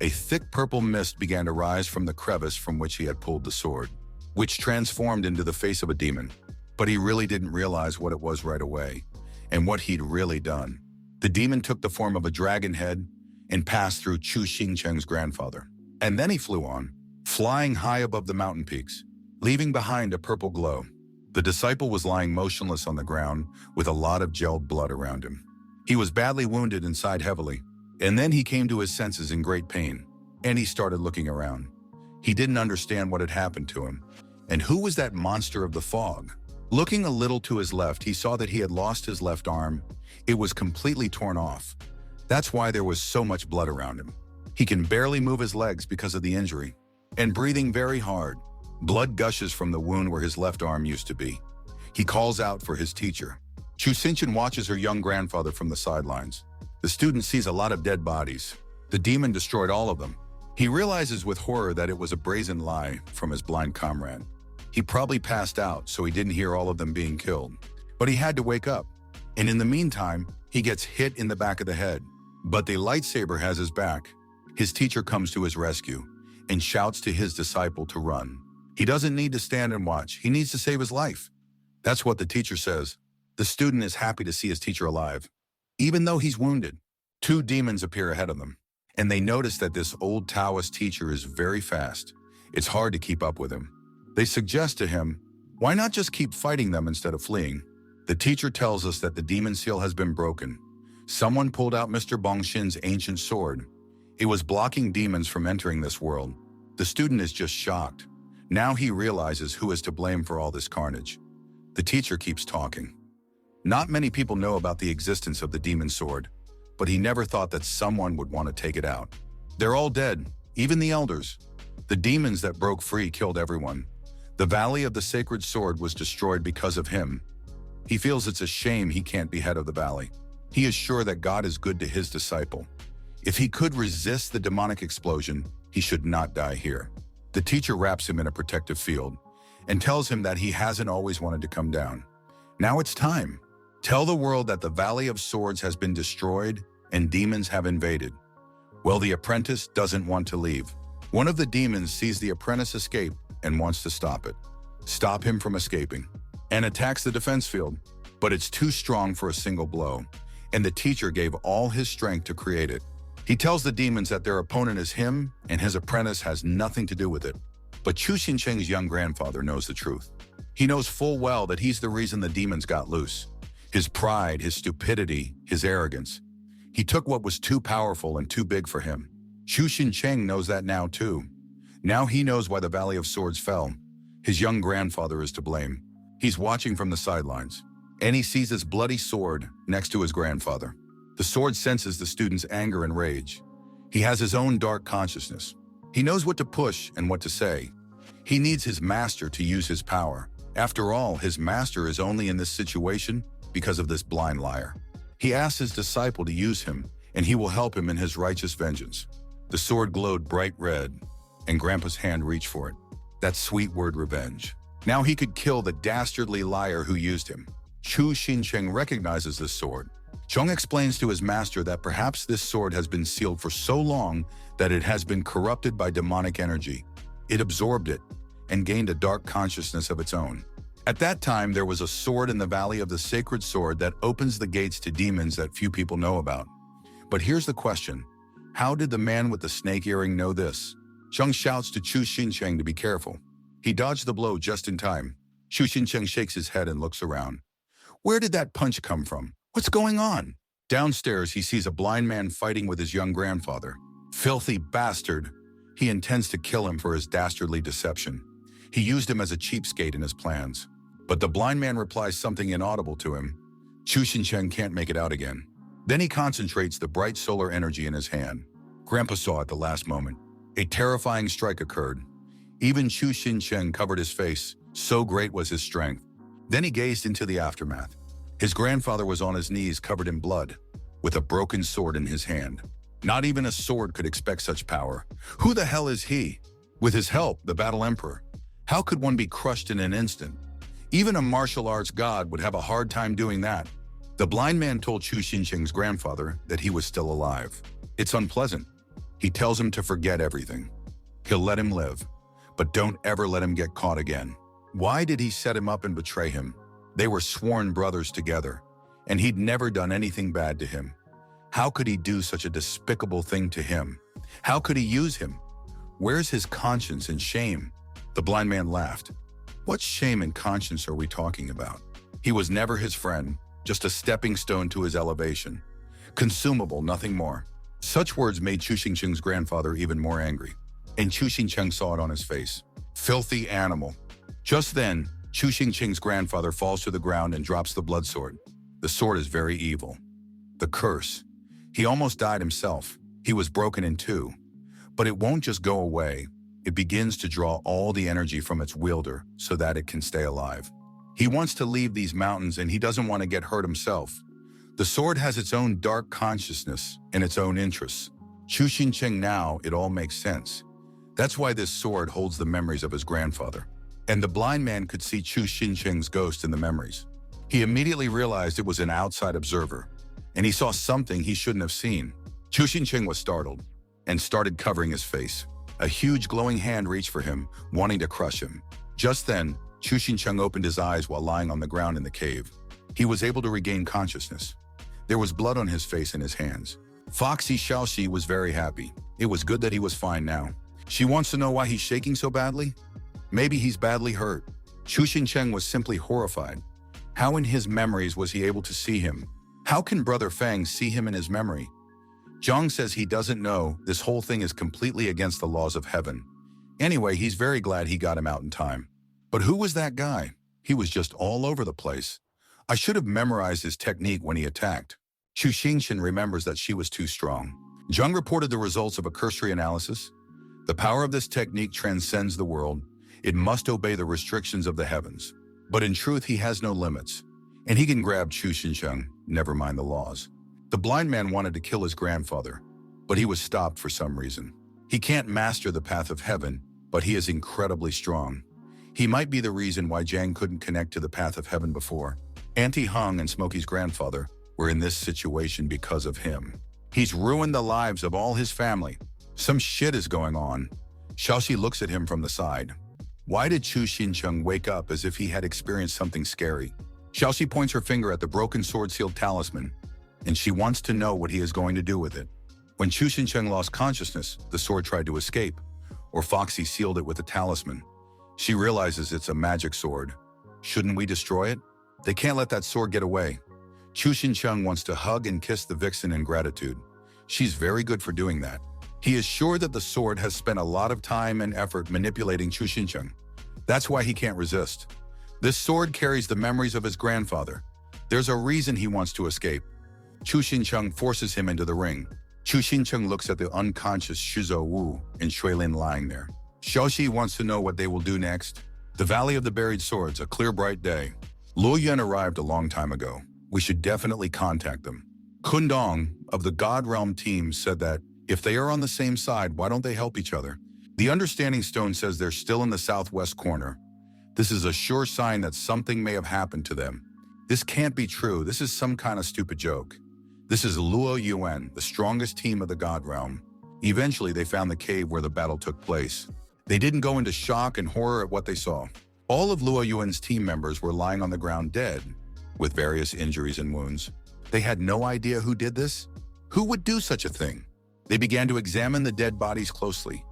A thick purple mist began to rise from the crevice from which he had pulled the sword, which transformed into the face of a demon. But he really didn't realize what it was right away, and what he'd really done. The demon took the form of a dragon head and passed through Chu Xincheng's grandfather. And then he flew on, flying high above the mountain peaks, leaving behind a purple glow. The disciple was lying motionless on the ground with a lot of gelled blood around him. He was badly wounded and sighed heavily. And then he came to his senses in great pain, and he started looking around. He didn't understand what had happened to him. And who was that monster of the fog? Looking a little to his left, he saw that he had lost his left arm. It was completely torn off. That's why there was so much blood around him. He can barely move his legs because of the injury. And breathing very hard, blood gushes from the wound where his left arm used to be. He calls out for his teacher. Chu Xinchen watches her young grandfather from the sidelines. The student sees a lot of dead bodies. The demon destroyed all of them. He realizes with horror that it was a brazen lie from his blind comrade. He probably passed out, so he didn't hear all of them being killed. But he had to wake up. And in the meantime, he gets hit in the back of the head. But the lightsaber has his back. His teacher comes to his rescue and shouts to his disciple to run. He doesn't need to stand and watch. He needs to save his life. That's what the teacher says. The student is happy to see his teacher alive. Even though he's wounded, two demons appear ahead of them. And they notice that this old Taoist teacher is very fast. It's hard to keep up with him. They suggest to him, why not just keep fighting them instead of fleeing? The teacher tells us that the demon seal has been broken. Someone pulled out Mr. Bongshin's ancient sword. It was blocking demons from entering this world. The student is just shocked. Now he realizes who is to blame for all this carnage. The teacher keeps talking. Not many people know about the existence of the demon sword, but he never thought that someone would want to take it out. They're all dead, even the elders. The demons that broke free killed everyone. The Valley of the Sacred Sword was destroyed because of him. He feels it's a shame he can't be head of the valley. He is sure that God is good to his disciple. If he could resist the demonic explosion, he should not die here. The teacher wraps him in a protective field and tells him that he hasn't always wanted to come down. Now it's time. Tell the world that the Valley of Swords has been destroyed and demons have invaded. Well, the apprentice doesn't want to leave. One of the demons sees the apprentice escape and wants to stop it. Stop him from escaping, and attacks the defense field. But it's too strong for a single blow, and the teacher gave all his strength to create it. He tells the demons that their opponent is him and his apprentice has nothing to do with it. But Chu Xincheng's young grandfather knows the truth. He knows full well that he's the reason the demons got loose. His pride, his stupidity, his arrogance. He took what was too powerful and too big for him. Chu Xincheng knows that now too. Now he knows why the Valley of Swords fell. His young grandfather is to blame. He's watching from the sidelines, and he sees his bloody sword next to his grandfather. The sword senses the student's anger and rage. He has his own dark consciousness. He knows what to push and what to say. He needs his master to use his power. After all, his master is only in this situation because of this blind liar. He asks his disciple to use him, and he will help him in his righteous vengeance. The sword glowed bright red, and Grandpa's hand reached for it. That sweet word, revenge. Now he could kill the dastardly liar who used him. Chu Xincheng recognizes this sword. Zhong explains to his master that perhaps this sword has been sealed for so long that it has been corrupted by demonic energy. It absorbed it and gained a dark consciousness of its own. At that time, there was a sword in the Valley of the Sacred Sword that opens the gates to demons that few people know about. But here's the question. How did the man with the snake earring know this? Zhong shouts to Chu Xincheng to be careful. He dodged the blow just in time. Chu Xincheng shakes his head and looks around. Where did that punch come from? What's going on? Downstairs, he sees a blind man fighting with his young grandfather. Filthy bastard. He intends to kill him for his dastardly deception. He used him as a cheapskate in his plans. But the blind man replies something inaudible to him. Chu Xincheng can't make it out again. Then he concentrates the bright solar energy in his hand. Grandpa saw at the last moment. A terrifying strike occurred. Even Chu Xincheng covered his face, so great was his strength. Then he gazed into the aftermath. His grandfather was on his knees covered in blood, with a broken sword in his hand. Not even a sword could expect such power. Who the hell is he? With his help, the Battle Emperor. How could one be crushed in an instant? Even a martial arts god would have a hard time doing that. The blind man told Chu Xincheng's grandfather that he was still alive. It's unpleasant. He tells him to forget everything. He'll let him live, but don't ever let him get caught again. Why did he set him up and betray him? They were sworn brothers together, and he'd never done anything bad to him. How could he do such a despicable thing to him? How could he use him? Where's his conscience and shame? The blind man laughed. What shame and conscience are we talking about? He was never his friend, just a stepping stone to his elevation. Consumable, nothing more. Such words made Chu Xincheng's grandfather even more angry, and Chu Xincheng saw it on his face. Filthy animal. Just then, Chu Xincheng's grandfather falls to the ground and drops the blood sword. The sword is very evil. The curse. He almost died himself. He was broken in two. But it won't just go away. It begins to draw all the energy from its wielder so that it can stay alive. He wants to leave these mountains and he doesn't want to get hurt himself. The sword has its own dark consciousness and its own interests. Chu Xincheng now, it all makes sense. That's why this sword holds the memories of his grandfather. And the blind man could see Chu Xincheng's ghost in the memories. He immediately realized it was an outside observer, and he saw something he shouldn't have seen. Chu Xincheng was startled and started covering his face. A huge glowing hand reached for him, wanting to crush him. Just then, Chu Xincheng opened his eyes while lying on the ground in the cave. He was able to regain consciousness. There was blood on his face and his hands. Foxy Xiaoxi was very happy. It was good that he was fine now. She wants to know why he's shaking so badly? Maybe he's badly hurt. Chu Xincheng was simply horrified. How in his memories was he able to see him? How can Brother Fang see him in his memory? Zhang says he doesn't know. This whole thing is completely against the laws of heaven. Anyway, he's very glad he got him out in time. But who was that guy? He was just all over the place. I should have memorized his technique when he attacked. Chu Xinchen remembers that she was too strong. Zhang reported the results of a cursory analysis. The power of this technique transcends the world. It must obey the restrictions of the heavens. But in truth, he has no limits. And he can grab Chu Xincheng, never mind the laws. The blind man wanted to kill his grandfather, but he was stopped for some reason. He can't master the path of heaven, but he is incredibly strong. He might be the reason why Zhang couldn't connect to the path of heaven before. Auntie Hung and Smokey's grandfather were in this situation because of him. He's ruined the lives of all his family. Some shit is going on. Xiaoxi looks at him from the side. Why did Chu Xincheng wake up as if he had experienced something scary? Xiaoxi points her finger at the broken sword-sealed talisman, and she wants to know what he is going to do with it. When Chu Xincheng lost consciousness, the sword tried to escape, or Foxy sealed it with a talisman. She realizes it's a magic sword. Shouldn't we destroy it? They can't let that sword get away. Chu Xincheng wants to hug and kiss the vixen in gratitude. She's very good for doing that. He is sure that the sword has spent a lot of time and effort manipulating Chu Xincheng. That's why he can't resist. This sword carries the memories of his grandfather. There's a reason he wants to escape. Chu Xincheng forces him into the ring. Chu Xincheng looks at the unconscious Shizuo Wu and Shuilin lying there. Xiaoxi wants to know what they will do next. The Valley of the Buried Swords, a clear, bright day. Luo Yuan arrived a long time ago. We should definitely contact them. Kundong of the God Realm team said that if they are on the same side, why don't they help each other? The Understanding Stone says they're still in the southwest corner. This is a sure sign that something may have happened to them. This can't be true. This is some kind of stupid joke. This is Luo Yuan, the strongest team of the God Realm. Eventually, they found the cave where the battle took place. They didn't go into shock and horror at what they saw. All of Luo Yuan's team members were lying on the ground dead, with various injuries and wounds. They had no idea who did this. Who would do such a thing? They began to examine the dead bodies closely.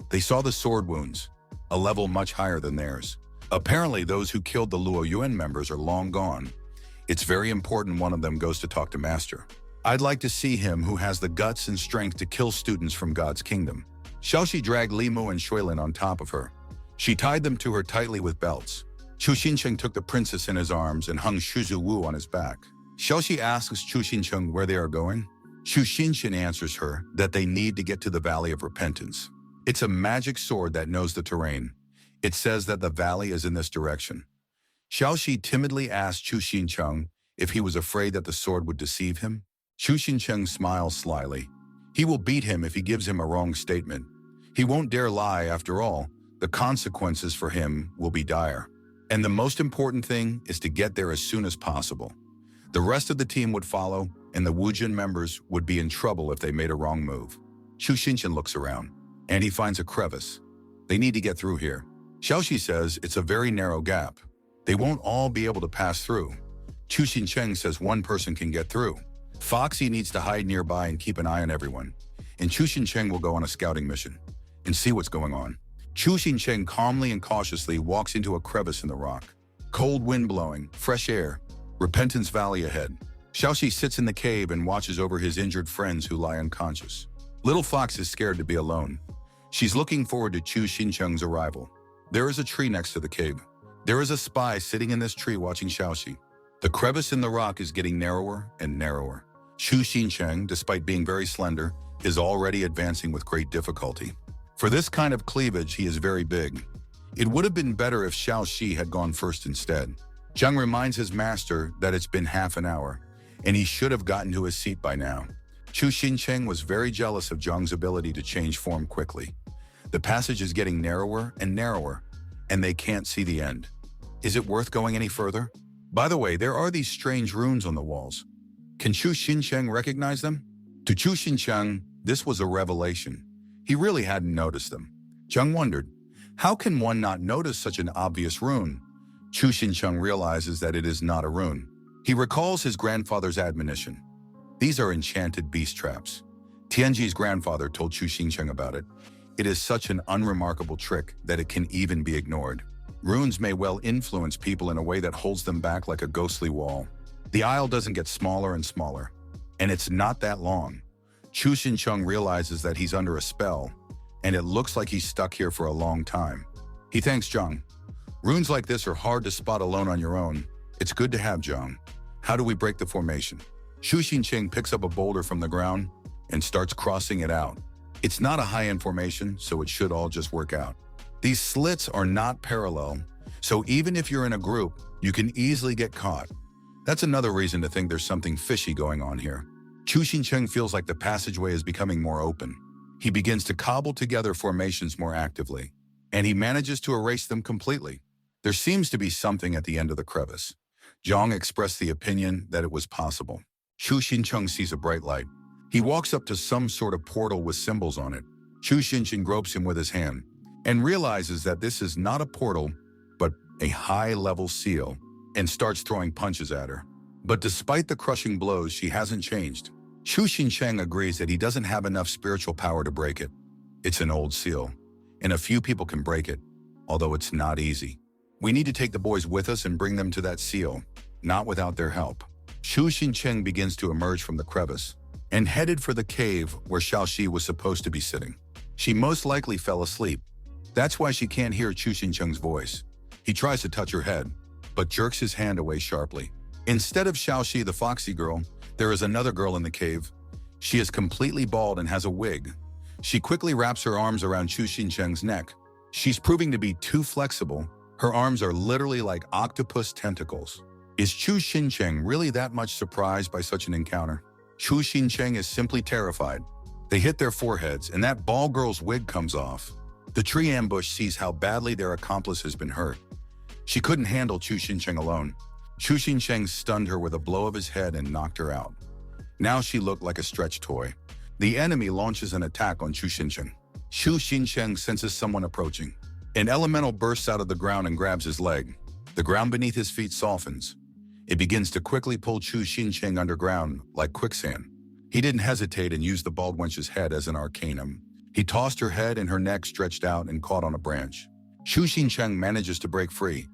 They saw the sword wounds, a level much higher than theirs. Apparently, those who killed the Luo Yuan members are long gone. It's very important one of them goes to talk to Master. I'd like to see him who has the guts and strength to kill students from God's kingdom. Xiaoxi dragged Limu and Shuilin on top of her. She tied them to her tightly with belts. Chu Xincheng took the princess in his arms and hung Shizuo Wu on his back. Xiaoxi asks Chu Xincheng where they are going. Chu Xinchen answers her that they need to get to the Valley of Repentance. It's a magic sword that knows the terrain. It says that the valley is in this direction. Xiaoxi timidly asked Chu Xincheng if he was afraid that the sword would deceive him. Chu Xincheng smiles slyly. He will beat him if he gives him a wrong statement. He won't dare lie after all. The consequences for him will be dire. And the most important thing is to get there as soon as possible. The rest of the team would follow, and the Wujin members would be in trouble if they made a wrong move. Chu Xinchen looks around, and he finds a crevice. They need to get through here. Xiaoxi says it's a very narrow gap. They won't all be able to pass through. Chu Xincheng says one person can get through. Foxy needs to hide nearby and keep an eye on everyone. And Chu Xincheng will go on a scouting mission and see what's going on. Chu Xincheng calmly and cautiously walks into a crevice in the rock. Cold wind blowing, fresh air, Repentance Valley ahead. Xiaoxi sits in the cave and watches over his injured friends who lie unconscious. Little Fox is scared to be alone. She's looking forward to Chu Xincheng's arrival. There is a tree next to the cave. There is a spy sitting in this tree watching Xiaoxi. The crevice in the rock is getting narrower and narrower. Chu Xincheng, despite being very slender, is already advancing with great difficulty. For this kind of cleavage, he is very big. It would have been better if Xiaoxi had gone first instead. Zhang reminds his master that it's been half an hour, and he should have gotten to his seat by now. Chu Xincheng was very jealous of Zhang's ability to change form quickly. The passage is getting narrower and narrower, and they can't see the end. Is it worth going any further? By the way, there are these strange runes on the walls. Can Chu Xincheng recognize them? To Chu Xincheng, this was a revelation. He really hadn't noticed them. Zhang wondered, how can one not notice such an obvious rune? Chu Xincheng realizes that it is not a rune. He recalls his grandfather's admonition. These are enchanted beast traps. Tianji's grandfather told Chu Xincheng about it. It is such an unremarkable trick that it can even be ignored. Runes may well influence people in a way that holds them back like a ghostly wall. The aisle doesn't get smaller and smaller, and it's not that long. Chu Xincheng realizes that he's under a spell, and it looks like he's stuck here for a long time. He thanks Zhang. Runes like this are hard to spot alone on your own. It's good to have, Zhang. How do we break the formation? Chu Xincheng picks up a boulder from the ground and starts crossing it out. It's not a high-end formation, so it should all just work out. These slits are not parallel, so even if you're in a group, you can easily get caught. That's another reason to think there's something fishy going on here. Chu Xincheng feels like the passageway is becoming more open. He begins to cobble together formations more actively, and he manages to erase them completely. There seems to be something at the end of the crevice. Zhang expressed the opinion that it was possible. Chu Xincheng sees a bright light. He walks up to some sort of portal with symbols on it. Chu Xincheng gropes him with his hand and realizes that this is not a portal, but a high-level seal, and starts throwing punches at her. But despite the crushing blows, she hasn't changed. Chu Xincheng agrees that he doesn't have enough spiritual power to break it. It's an old seal, and a few people can break it, although it's not easy. We need to take the boys with us and bring them to that seal, not without their help. Chu Xincheng begins to emerge from the crevice and headed for the cave where Xiaoxi was supposed to be sitting. She most likely fell asleep. That's why she can't hear Chu Xincheng's voice. He tries to touch her head, but jerks his hand away sharply. Instead of Xiaoxi, the foxy girl, there is another girl in the cave. She is completely bald and has a wig. She quickly wraps her arms around Chu Xincheng's neck. She's proving to be too flexible. Her arms are literally like octopus tentacles. Is Chu Xincheng really that much surprised by such an encounter? Chu Xincheng is simply terrified. They hit their foreheads, and that bald girl's wig comes off. The tree ambush sees how badly their accomplice has been hurt. She couldn't handle Chu Xincheng alone. Chu Xincheng stunned her with a blow of his head and knocked her out. Now she looked like a stretch toy. The enemy launches an attack on Chu Xincheng. Chu Xincheng senses someone approaching. An elemental bursts out of the ground and grabs his leg. The ground beneath his feet softens. It begins to quickly pull Chu Xincheng underground like quicksand. He didn't hesitate and used the bald wench's head as an arcanum. He tossed her head and her neck stretched out and caught on a branch. Chu Xincheng manages to break free.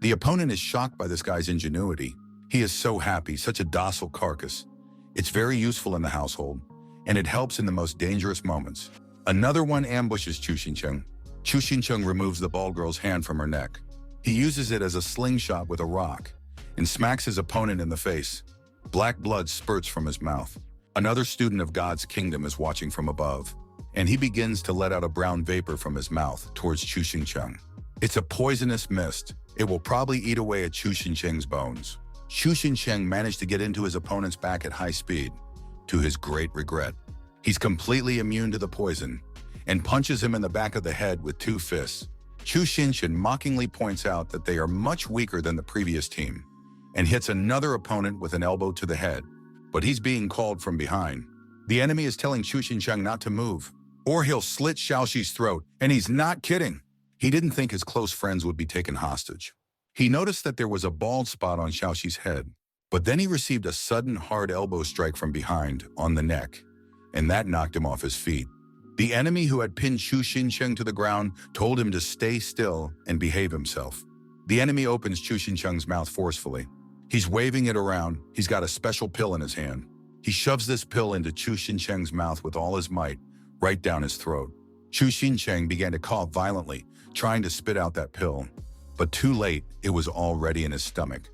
The opponent is shocked by this guy's ingenuity. He is so happy, such a docile carcass. It's very useful in the household, and it helps in the most dangerous moments. Another one ambushes Chu Xincheng. Chu Xincheng removes the bald girl's hand from her neck. He uses it as a slingshot with a rock and smacks his opponent in the face. Black blood spurts from his mouth. Another student of God's kingdom is watching from above, and he begins to let out a brown vapor from his mouth towards Chu Xincheng. It's a poisonous mist. It will probably eat away at Chu Xincheng's bones. Chu Xincheng managed to get into his opponent's back at high speed, to his great regret. He's completely immune to the poison and punches him in the back of the head with 2 fists. Chu Xincheng mockingly points out that they are much weaker than the previous team and hits another opponent with an elbow to the head, but he's being called from behind. The enemy is telling Chu Xincheng not to move, or he'll slit Xiaoxi's throat, and he's not kidding. He didn't think his close friends would be taken hostage. He noticed that there was a bald spot on Xiaoxi's head, but then he received a sudden hard elbow strike from behind on the neck, and that knocked him off his feet. The enemy who had pinned Chu Xincheng to the ground told him to stay still and behave himself. The enemy opens Chu Xincheng's mouth forcefully. He's waving it around. He's got a special pill in his hand. He shoves this pill into Chu Xincheng's mouth with all his might, right down his throat. Chu Xincheng began to cough violently, trying to spit out that pill. But too late, it was already in his stomach.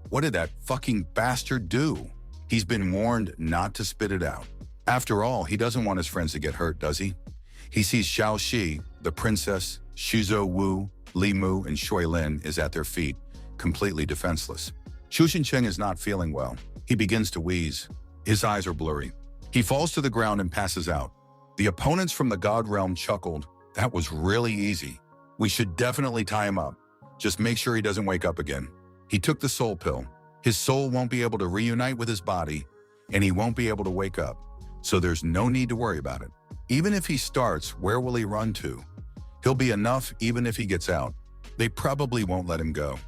What did that fucking bastard do? He's been warned not to spit it out. After all, he doesn't want his friends to get hurt, does he? He sees Xiaoxi, the princess, Shuzo Wu, Li Mu, and Shui Lin is at their feet, completely defenseless. Chu Xincheng is not feeling well. He begins to wheeze. His eyes are blurry. He falls to the ground and passes out. The opponents from the God Realm chuckled. That was really easy. We should definitely tie him up. Just make sure he doesn't wake up again. He took the soul pill. His soul won't be able to reunite with his body, and he won't be able to wake up. So there's no need to worry about it. Even if he starts, where will he run to? He'll be enough even if he gets out. They probably won't let him go.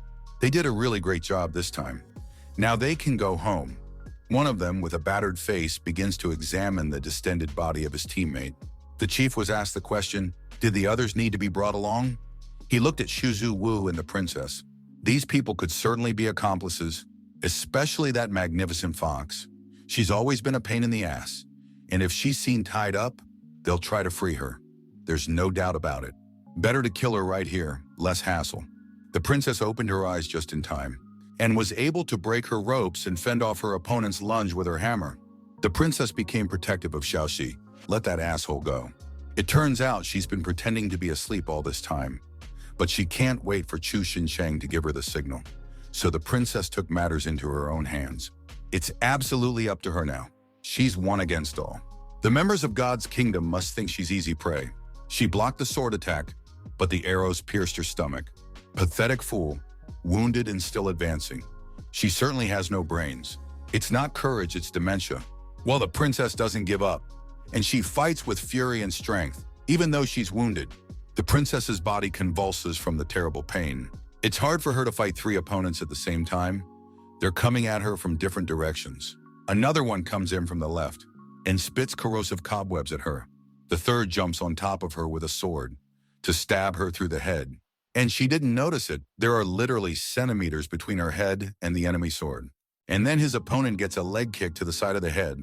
They did a really great job this time. Now they can go home. One of them, with a battered face, begins to examine the distended body of his teammate. The chief was asked the question, did the others need to be brought along? He looked at Shuzu Wu and the princess. These people could certainly be accomplices, especially that magnificent fox. She's always been a pain in the ass, and if she's seen tied up, they'll try to free her. There's no doubt about it. Better to kill her right here, less hassle. The princess opened her eyes just in time, and was able to break her ropes and fend off her opponent's lunge with her hammer. The princess became protective of Xiaoxi. Let that asshole go. It turns out she's been pretending to be asleep all this time, but she can't wait for Chu Xincheng to give her the signal. So the princess took matters into her own hands. It's absolutely up to her now. She's one against all. The members of God's kingdom must think she's easy prey. She blocked the sword attack, but the arrows pierced her stomach. Pathetic fool, wounded and still advancing. She certainly has no brains. It's not courage, it's dementia. Well, the princess doesn't give up, and she fights with fury and strength, even though she's wounded. The princess's body convulses from the terrible pain. It's hard for her to fight 3 opponents at the same time. They're coming at her from different directions. Another one comes in from the left and spits corrosive cobwebs at her. The third jumps on top of her with a sword to stab her through the head. And she didn't notice it. There are literally centimeters between her head and the enemy sword. And then his opponent gets a leg kick to the side of the head,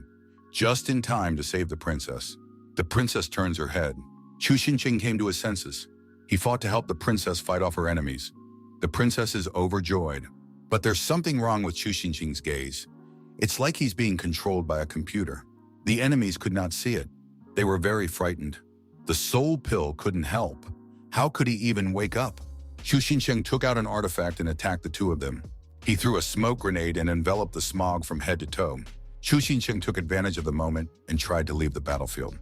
just in time to save the princess. The princess turns her head. Chu Xincheng came to his senses. He fought to help the princess fight off her enemies. The princess is overjoyed. But there's something wrong with Chu Xincheng's gaze. It's like he's being controlled by a computer. The enemies could not see it. They were very frightened. The soul pill couldn't help. How could he even wake up? Chu Xincheng took out an artifact and attacked the 2 of them. He threw a smoke grenade and enveloped the smog from head to toe. Chu Xincheng took advantage of the moment and tried to leave the battlefield,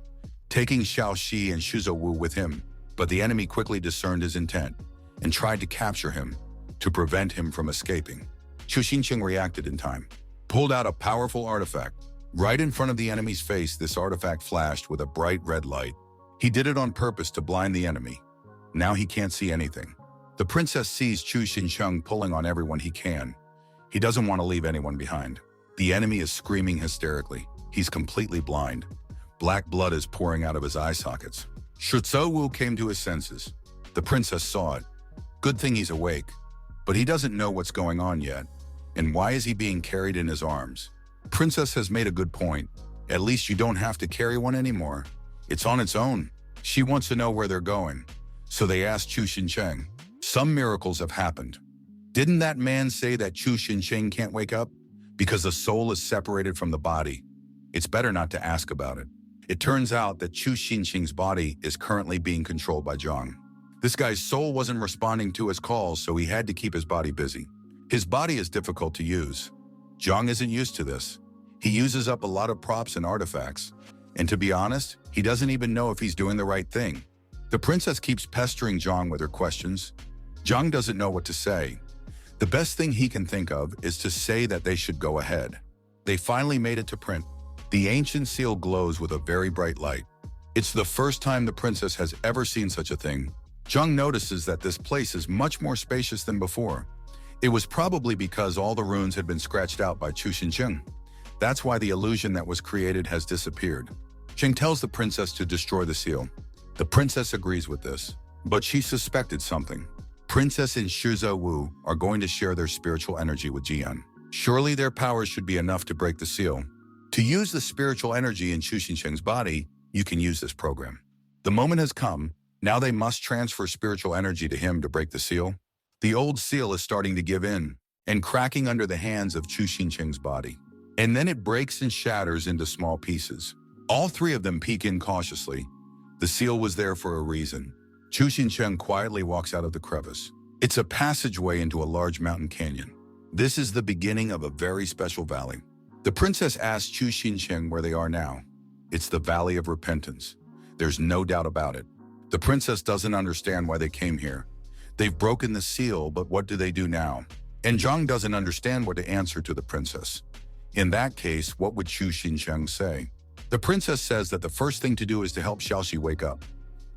taking Xiaoxi and Shuzo Wu with him. But the enemy quickly discerned his intent and tried to capture him to prevent him from escaping. Chu Xincheng reacted in time, pulled out a powerful artifact. Right in front of the enemy's face, this artifact flashed with a bright red light. He did it on purpose to blind the enemy. Now he can't see anything. The princess sees Chu Xincheng pulling on everyone he can. He doesn't want to leave anyone behind. The enemy is screaming hysterically. He's completely blind. Black blood is pouring out of his eye sockets. Shuzo Wu came to his senses. The princess saw it. Good thing he's awake, but he doesn't know what's going on yet. And why is he being carried in his arms? Princess has made a good point. At least you don't have to carry one anymore. It's on its own. She wants to know where they're going. So they asked Chu Xincheng. Some miracles have happened. Didn't that man say that Chu Xincheng can't wake up? Because the soul is separated from the body. It's better not to ask about it. It turns out that Chu Xincheng's body is currently being controlled by Zhang. This guy's soul wasn't responding to his calls, so he had to keep his body busy. His body is difficult to use. Zhang isn't used to this. He uses up a lot of props and artifacts. And to be honest, he doesn't even know if he's doing the right thing. The princess keeps pestering Zhang with her questions. Zhang doesn't know what to say. The best thing he can think of is to say that they should go ahead. They finally made it to print. The ancient seal glows with a very bright light. It's the first time the princess has ever seen such a thing. Zhang notices that this place is much more spacious than before. It was probably because all the runes had been scratched out by Chu Xincheng. That's why the illusion that was created has disappeared. Cheng tells the princess to destroy the seal. The princess agrees with this, but she suspected something. Princess and Shuzo Wu are going to share their spiritual energy with Jian. Surely their powers should be enough to break the seal. To use the spiritual energy in Chu Xincheng's body, you can use this program. The moment has come. Now they must transfer spiritual energy to him to break the seal. The old seal is starting to give in and cracking under the hands of Chu Xincheng's body. And then it breaks and shatters into small pieces. All 3 of them peek in cautiously. The seal was there for a reason. Chu Xincheng quietly walks out of the crevice. It's a passageway into a large mountain canyon. This is the beginning of a very special valley. The princess asks Chu Xincheng where they are now. It's the Valley of Repentance. There's no doubt about it. The princess doesn't understand why they came here. They've broken the seal, but what do they do now? And Zhang doesn't understand what to answer to the princess. In that case, what would Chu Xincheng say? The princess says that the first thing to do is to help Xiaoxi wake up.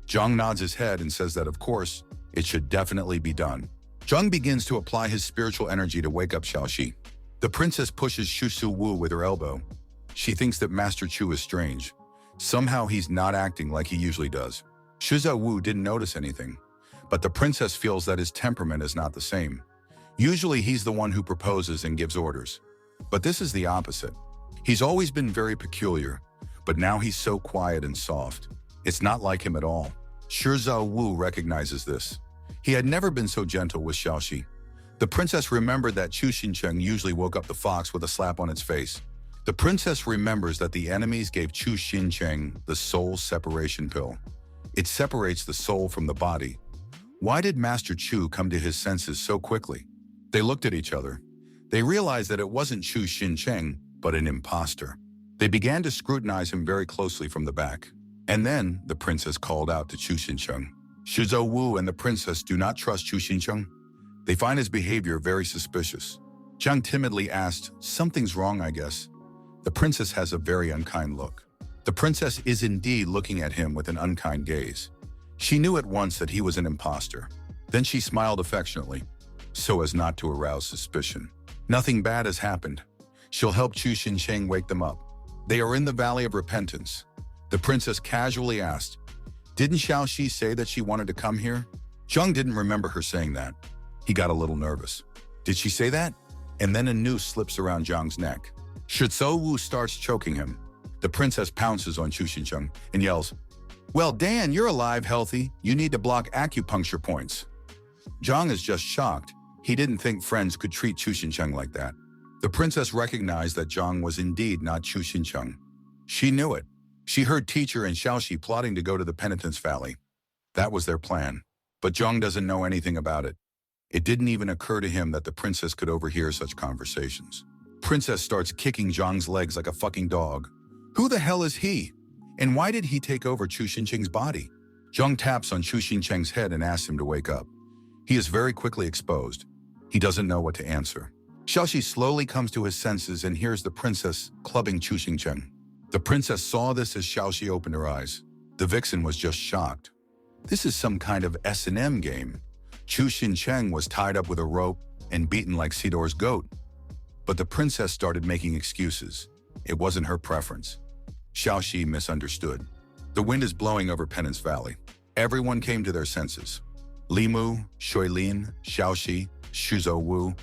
Zhang nods his head and says that, of course, it should definitely be done. Zhang begins to apply his spiritual energy to wake up Xiaoxi. The princess pushes Shu Su Wu with her elbow. She thinks that Master Chu is strange. Somehow he's not acting like he usually does. Shu Su Wu didn't notice anything, but the princess feels that his temperament is not the same. Usually he's the one who proposes and gives orders. But this is the opposite. He's always been very peculiar, but now he's so quiet and soft. It's not like him at all. Shu Su Wu recognizes this. He had never been so gentle with Xiaoxi. The princess remembered that Chu Xincheng usually woke up the fox with a slap on its face. The princess remembers that the enemies gave Chu Xincheng the soul separation pill. It separates the soul from the body. Why did Master Chu come to his senses so quickly? They looked at each other. They realized that it wasn't Chu Xincheng, but an imposter. They began to scrutinize him very closely from the back. And then the princess called out to Chu Xincheng. Shu Su Wu and the princess do not trust Chu Xincheng. They find his behavior very suspicious. Zhang timidly asked, "Something's wrong, I guess." The princess has a very unkind look. The princess is indeed looking at him with an unkind gaze. She knew at once that he was an imposter. Then she smiled affectionately, so as not to arouse suspicion. Nothing bad has happened. She'll help Chu Xincheng wake them up. They are in the Valley of Repentance. The princess casually asked, "Didn't Xiaoxi say that she wanted to come here?" Zhang didn't remember her saying that. He got a little nervous. Did she say that? And then a noose slips around Zhang's neck. Shu Su Wu starts choking him. The princess pounces on Chu Xincheng and yells, "Well, Dan, you're alive, healthy. You need to block acupuncture points." Zhang is just shocked. He didn't think friends could treat Chu Xincheng like that. The princess recognized that Zhang was indeed not Chu Xincheng. She knew it. She heard teacher and Xiaoxi plotting to go to the Penitence Valley. That was their plan. But Zhang doesn't know anything about it. It didn't even occur to him that the princess could overhear such conversations. Princess starts kicking Zhang's legs like a fucking dog. Who the hell is he? And why did he take over Chu Xincheng's body? Zhang taps on Chu Xincheng's head and asks him to wake up. He is very quickly exposed. He doesn't know what to answer. Xiaoxi slowly comes to his senses and hears the princess clubbing Chu Xincheng. The princess saw this as Xiaoxi opened her eyes. The vixen was just shocked. This is some kind of S&M game. Chu Xincheng was tied up with a rope and beaten like Sidor's goat. But the princess started making excuses. It wasn't her preference. Xiaoxi misunderstood. The wind is blowing over Penance Valley. Everyone came to their senses. Limu, Shuilin, Xiaoxi, Shu Su Wu,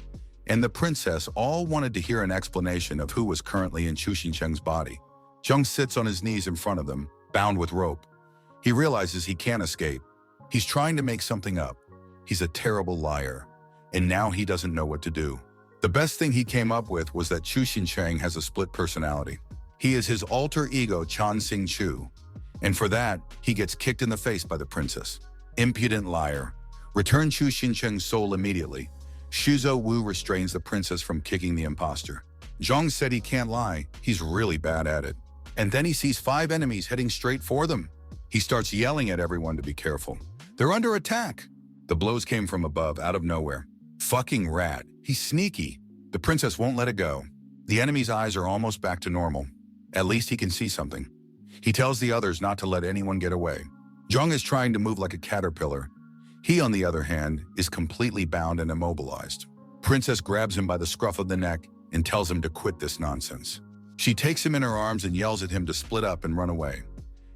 and the princess all wanted to hear an explanation of who was currently in Chu Xincheng's body. Zhang sits on his knees in front of them, bound with rope. He realizes he can't escape. He's trying to make something up. He's a terrible liar, and now he doesn't know what to do. The best thing he came up with was that Chu Xincheng has a split personality. He is his alter ego Chan Xing Chu, and for that, he gets kicked in the face by the princess. Impudent liar. Return Chu Xincheng's soul immediately. Shu Su Wu restrains the princess from kicking the imposter. Zhang said he can't lie. He's really bad at it. And then he sees 5 enemies heading straight for them. He starts yelling at everyone to be careful. They're under attack. The blows came from above, out of nowhere. Fucking rat. He's sneaky. The princess won't let it go. The enemy's eyes are almost back to normal. At least he can see something. He tells the others not to let anyone get away. Zhang is trying to move like a caterpillar. He, on the other hand, is completely bound and immobilized. Princess grabs him by the scruff of the neck and tells him to quit this nonsense. She takes him in her arms and yells at him to split up and run away.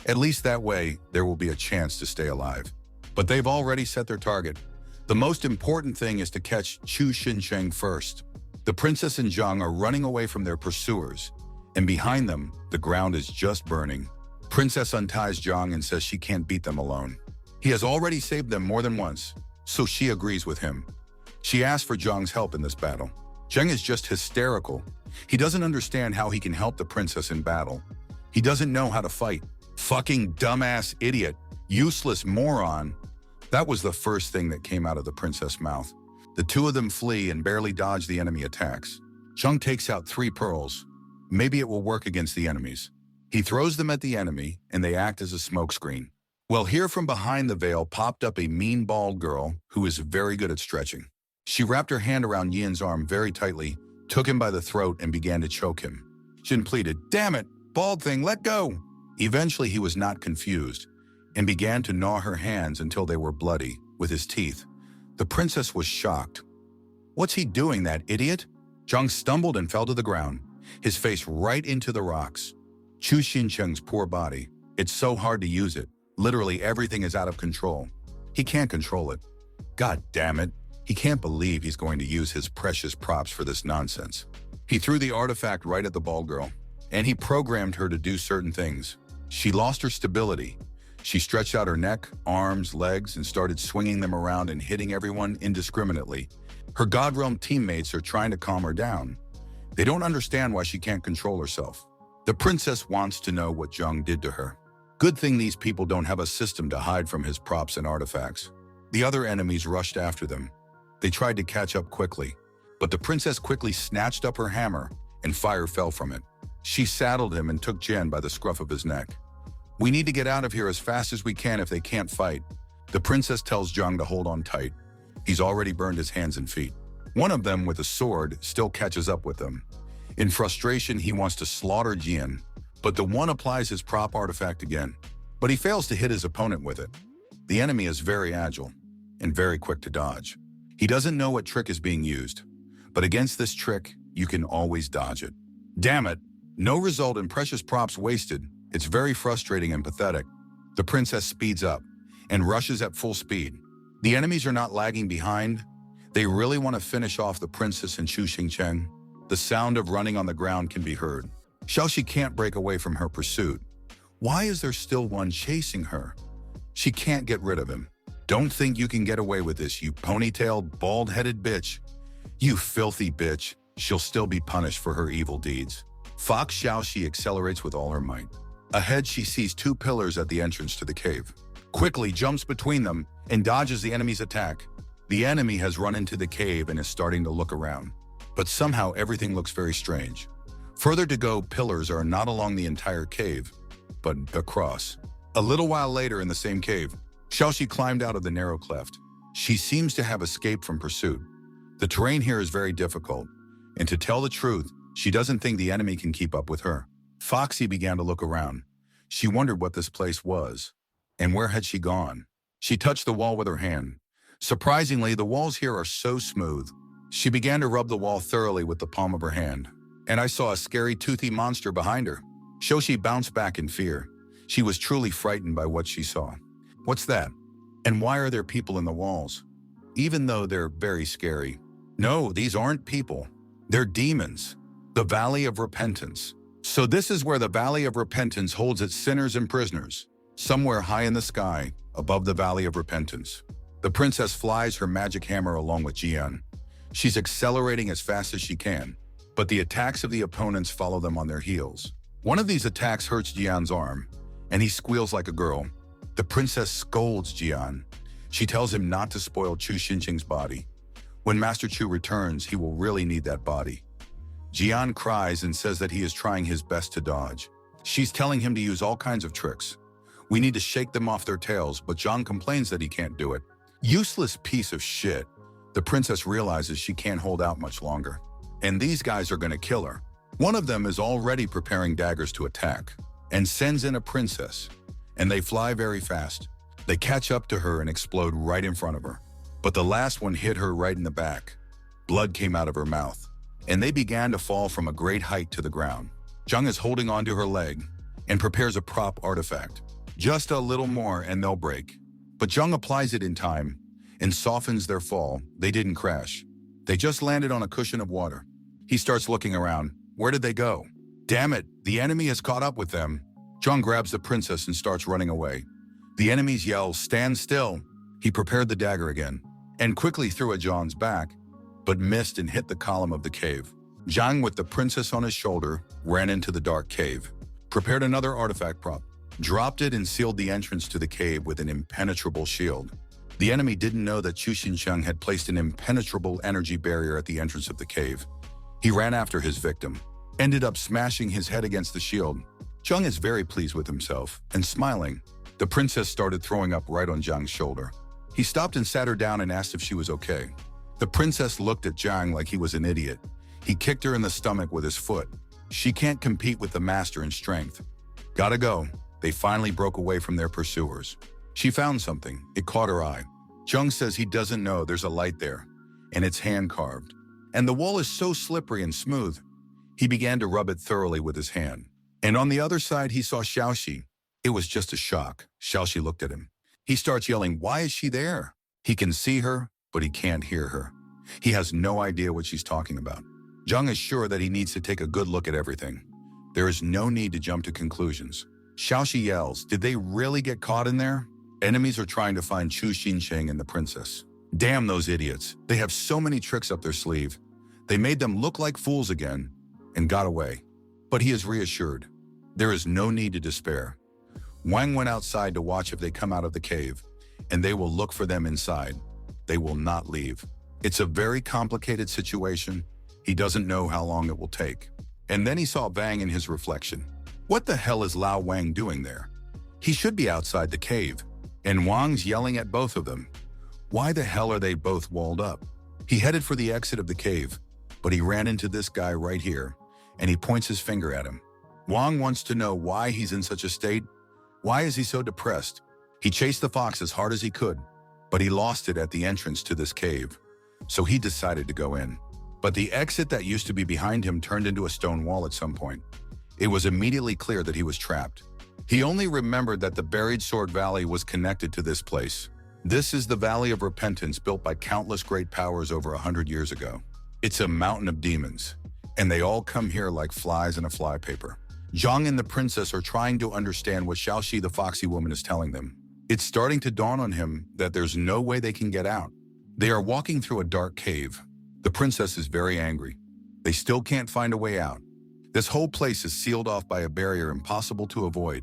At least that way, there will be a chance to stay alive. But they've already set their target. The most important thing is to catch Chu Xincheng first. The princess and Zhang are running away from their pursuers, and behind them, the ground is just burning. Princess unties Zhang and says she can't beat them alone. He has already saved them more than once, so she agrees with him. She asks for Zhang's help in this battle. Zhang is just hysterical. He doesn't understand how he can help the princess in battle. He doesn't know how to fight. Fucking dumbass idiot. Useless moron. That was the first thing that came out of the princess' mouth. The two of them flee and barely dodge the enemy attacks. Chen takes out 3 pearls. Maybe it will work against the enemies. He throws them at the enemy, and they act as a smokescreen. Well, here from behind the veil popped up a mean bald girl who is very good at stretching. She wrapped her hand around Yian's arm very tightly, took him by the throat, and began to choke him. Chen pleaded, "Damn it, bald thing, let go!" Eventually, he was not confused and began to gnaw her hands until they were bloody with his teeth. The princess was shocked. "What's he doing, that idiot?" Chen stumbled and fell to the ground, his face right into the rocks. Chu Xincheng's poor body. It's so hard to use it. Literally everything is out of control. He can't control it. God damn it. He can't believe he's going to use his precious props for this nonsense. He threw the artifact right at the bald girl, and he programmed her to do certain things. She lost her stability. She stretched out her neck, arms, legs, and started swinging them around and hitting everyone indiscriminately. Her God Realm teammates are trying to calm her down. They don't understand why she can't control herself. The princess wants to know what Chen did to her. Good thing these people don't have a system to hide from his props and artifacts. The other enemies rushed after them. They tried to catch up quickly, but the princess quickly snatched up her hammer and fire fell from it. She saddled him and took Chen by the scruff of his neck. "We need to get out of here as fast as we can if they can't fight." The princess tells Chen to hold on tight. He's already burned his hands and feet. One of them, with a sword, still catches up with them. In frustration, he wants to slaughter Jian, but the one applies his prop artifact again, but he fails to hit his opponent with it. The enemy is very agile and very quick to dodge. He doesn't know what trick is being used, but against this trick, you can always dodge it. Damn it! No result and precious props wasted. It's very frustrating and pathetic. The princess speeds up and rushes at full speed. The enemies are not lagging behind. They really want to finish off the princess and Chu Xingcheng. The sound of running on the ground can be heard. Xiaoxi can't break away from her pursuit. Why is there still one chasing her? She can't get rid of him. Don't think you can get away with this, you ponytailed, bald-headed bitch. You filthy bitch. She'll still be punished for her evil deeds. Fox Xiaoxi accelerates with all her might. Ahead, she sees 2 pillars at the entrance to the cave. Quickly jumps between them and dodges the enemy's attack. The enemy has run into the cave and is starting to look around. But somehow everything looks very strange. Further to go, pillars are not along the entire cave, but across. A little while later in the same cave, Xiaoxi climbed out of the narrow cleft. She seems to have escaped from pursuit. The terrain here is very difficult, and to tell the truth, she doesn't think the enemy can keep up with her. Foxy began to look around. She wondered what this place was, and where had she gone? She touched the wall with her hand. Surprisingly, the walls here are so smooth. She began to rub the wall thoroughly with the palm of her hand, and I saw a scary toothy monster behind her. Xiaoxi bounced back in fear. She was truly frightened by what she saw. What's that? And why are there people in the walls? Even though they're very scary. No, these aren't people. They're demons. The Valley of Repentance. So this is where the Valley of Repentance holds its sinners and prisoners, somewhere high in the sky, above the Valley of Repentance. The princess flies her magic hammer along with Jian. She's accelerating as fast as she can, but the attacks of the opponents follow them on their heels. One of these attacks hurts Jian's arm, and he squeals like a girl. The princess scolds Jian. She tells him not to spoil Chu Xinqing's body. When Master Chu returns, he will really need that body. Jian cries and says that he is trying his best to dodge. She's telling him to use all kinds of tricks. We need to shake them off their tails, but Jian complains that he can't do it. Useless piece of shit. The princess realizes she can't hold out much longer, and these guys are going to kill her. One of them is already preparing daggers to attack, and sends in a princess, and they fly very fast. They catch up to her and explode right in front of her. But the last one hit her right in the back. Blood came out of her mouth, and they began to fall from a great height to the ground. Chen is holding onto her leg and prepares a prop artifact. Just a little more and they'll break. But Chen applies it in time and softens their fall. They didn't crash. They just landed on a cushion of water. He starts looking around. Where did they go? Damn it, the enemy has caught up with them. Chen grabs the princess and starts running away. The enemies yell, "Stand still." He prepared the dagger again and quickly threw at Zhang's back, but missed and hit the column of the cave. Zhang, with the princess on his shoulder, ran into the dark cave, prepared another artifact prop, dropped it and sealed the entrance to the cave with an impenetrable shield. The enemy didn't know that Chu Xincheng had placed an impenetrable energy barrier at the entrance of the cave. He ran after his victim, ended up smashing his head against the shield. Zhang is very pleased with himself and smiling. The princess started throwing up right on Zhang's shoulder. He stopped and sat her down and asked if she was okay. The princess looked at Zhang like he was an idiot. He kicked her in the stomach with his foot. She can't compete with the master in strength. Gotta go. They finally broke away from their pursuers. She found something. It caught her eye. Zhang says he doesn't know there's a light there, and it's hand-carved. And the wall is so slippery and smooth. He began to rub it thoroughly with his hand. And on the other side, he saw Xiaoxi. It was just a shock. Xiaoxi looked at him. He starts yelling, "Why is she there?" He can see her, but he can't hear her. He has no idea what she's talking about. Zhang is sure that he needs to take a good look at everything. There is no need to jump to conclusions. Xiaoxi yells, "Did they really get caught in there?" Enemies are trying to find Chu Xincheng and the princess. Damn those idiots. They have so many tricks up their sleeve. They made them look like fools again and got away. But he is reassured. There is no need to despair. Wang went outside to watch if they come out of the cave, and they will look for them inside. They will not leave. It's a very complicated situation. He doesn't know how long it will take. And then he saw Wang in his reflection. What the hell is Lao Wang doing there? He should be outside the cave. And Wang's yelling at both of them. Why the hell are they both walled up? He headed for the exit of the cave, but he ran into this guy right here, and he points his finger at him. Wang wants to know why he's in such a state. Why is he so depressed? He chased the fox as hard as he could, but he lost it at the entrance to this cave. So he decided to go in. But the exit that used to be behind him turned into a stone wall at some point. It was immediately clear that he was trapped. He only remembered that the buried Sword Valley was connected to this place. This is the Valley of Repentance built by countless great powers over 100 years ago. It's a mountain of demons, and they all come here like flies in a flypaper. Zhang and the princess are trying to understand what Xiaoxi the foxy woman is telling them. It's starting to dawn on him that there's no way they can get out. They are walking through a dark cave. The princess is very angry. They still can't find a way out. This whole place is sealed off by a barrier impossible to avoid,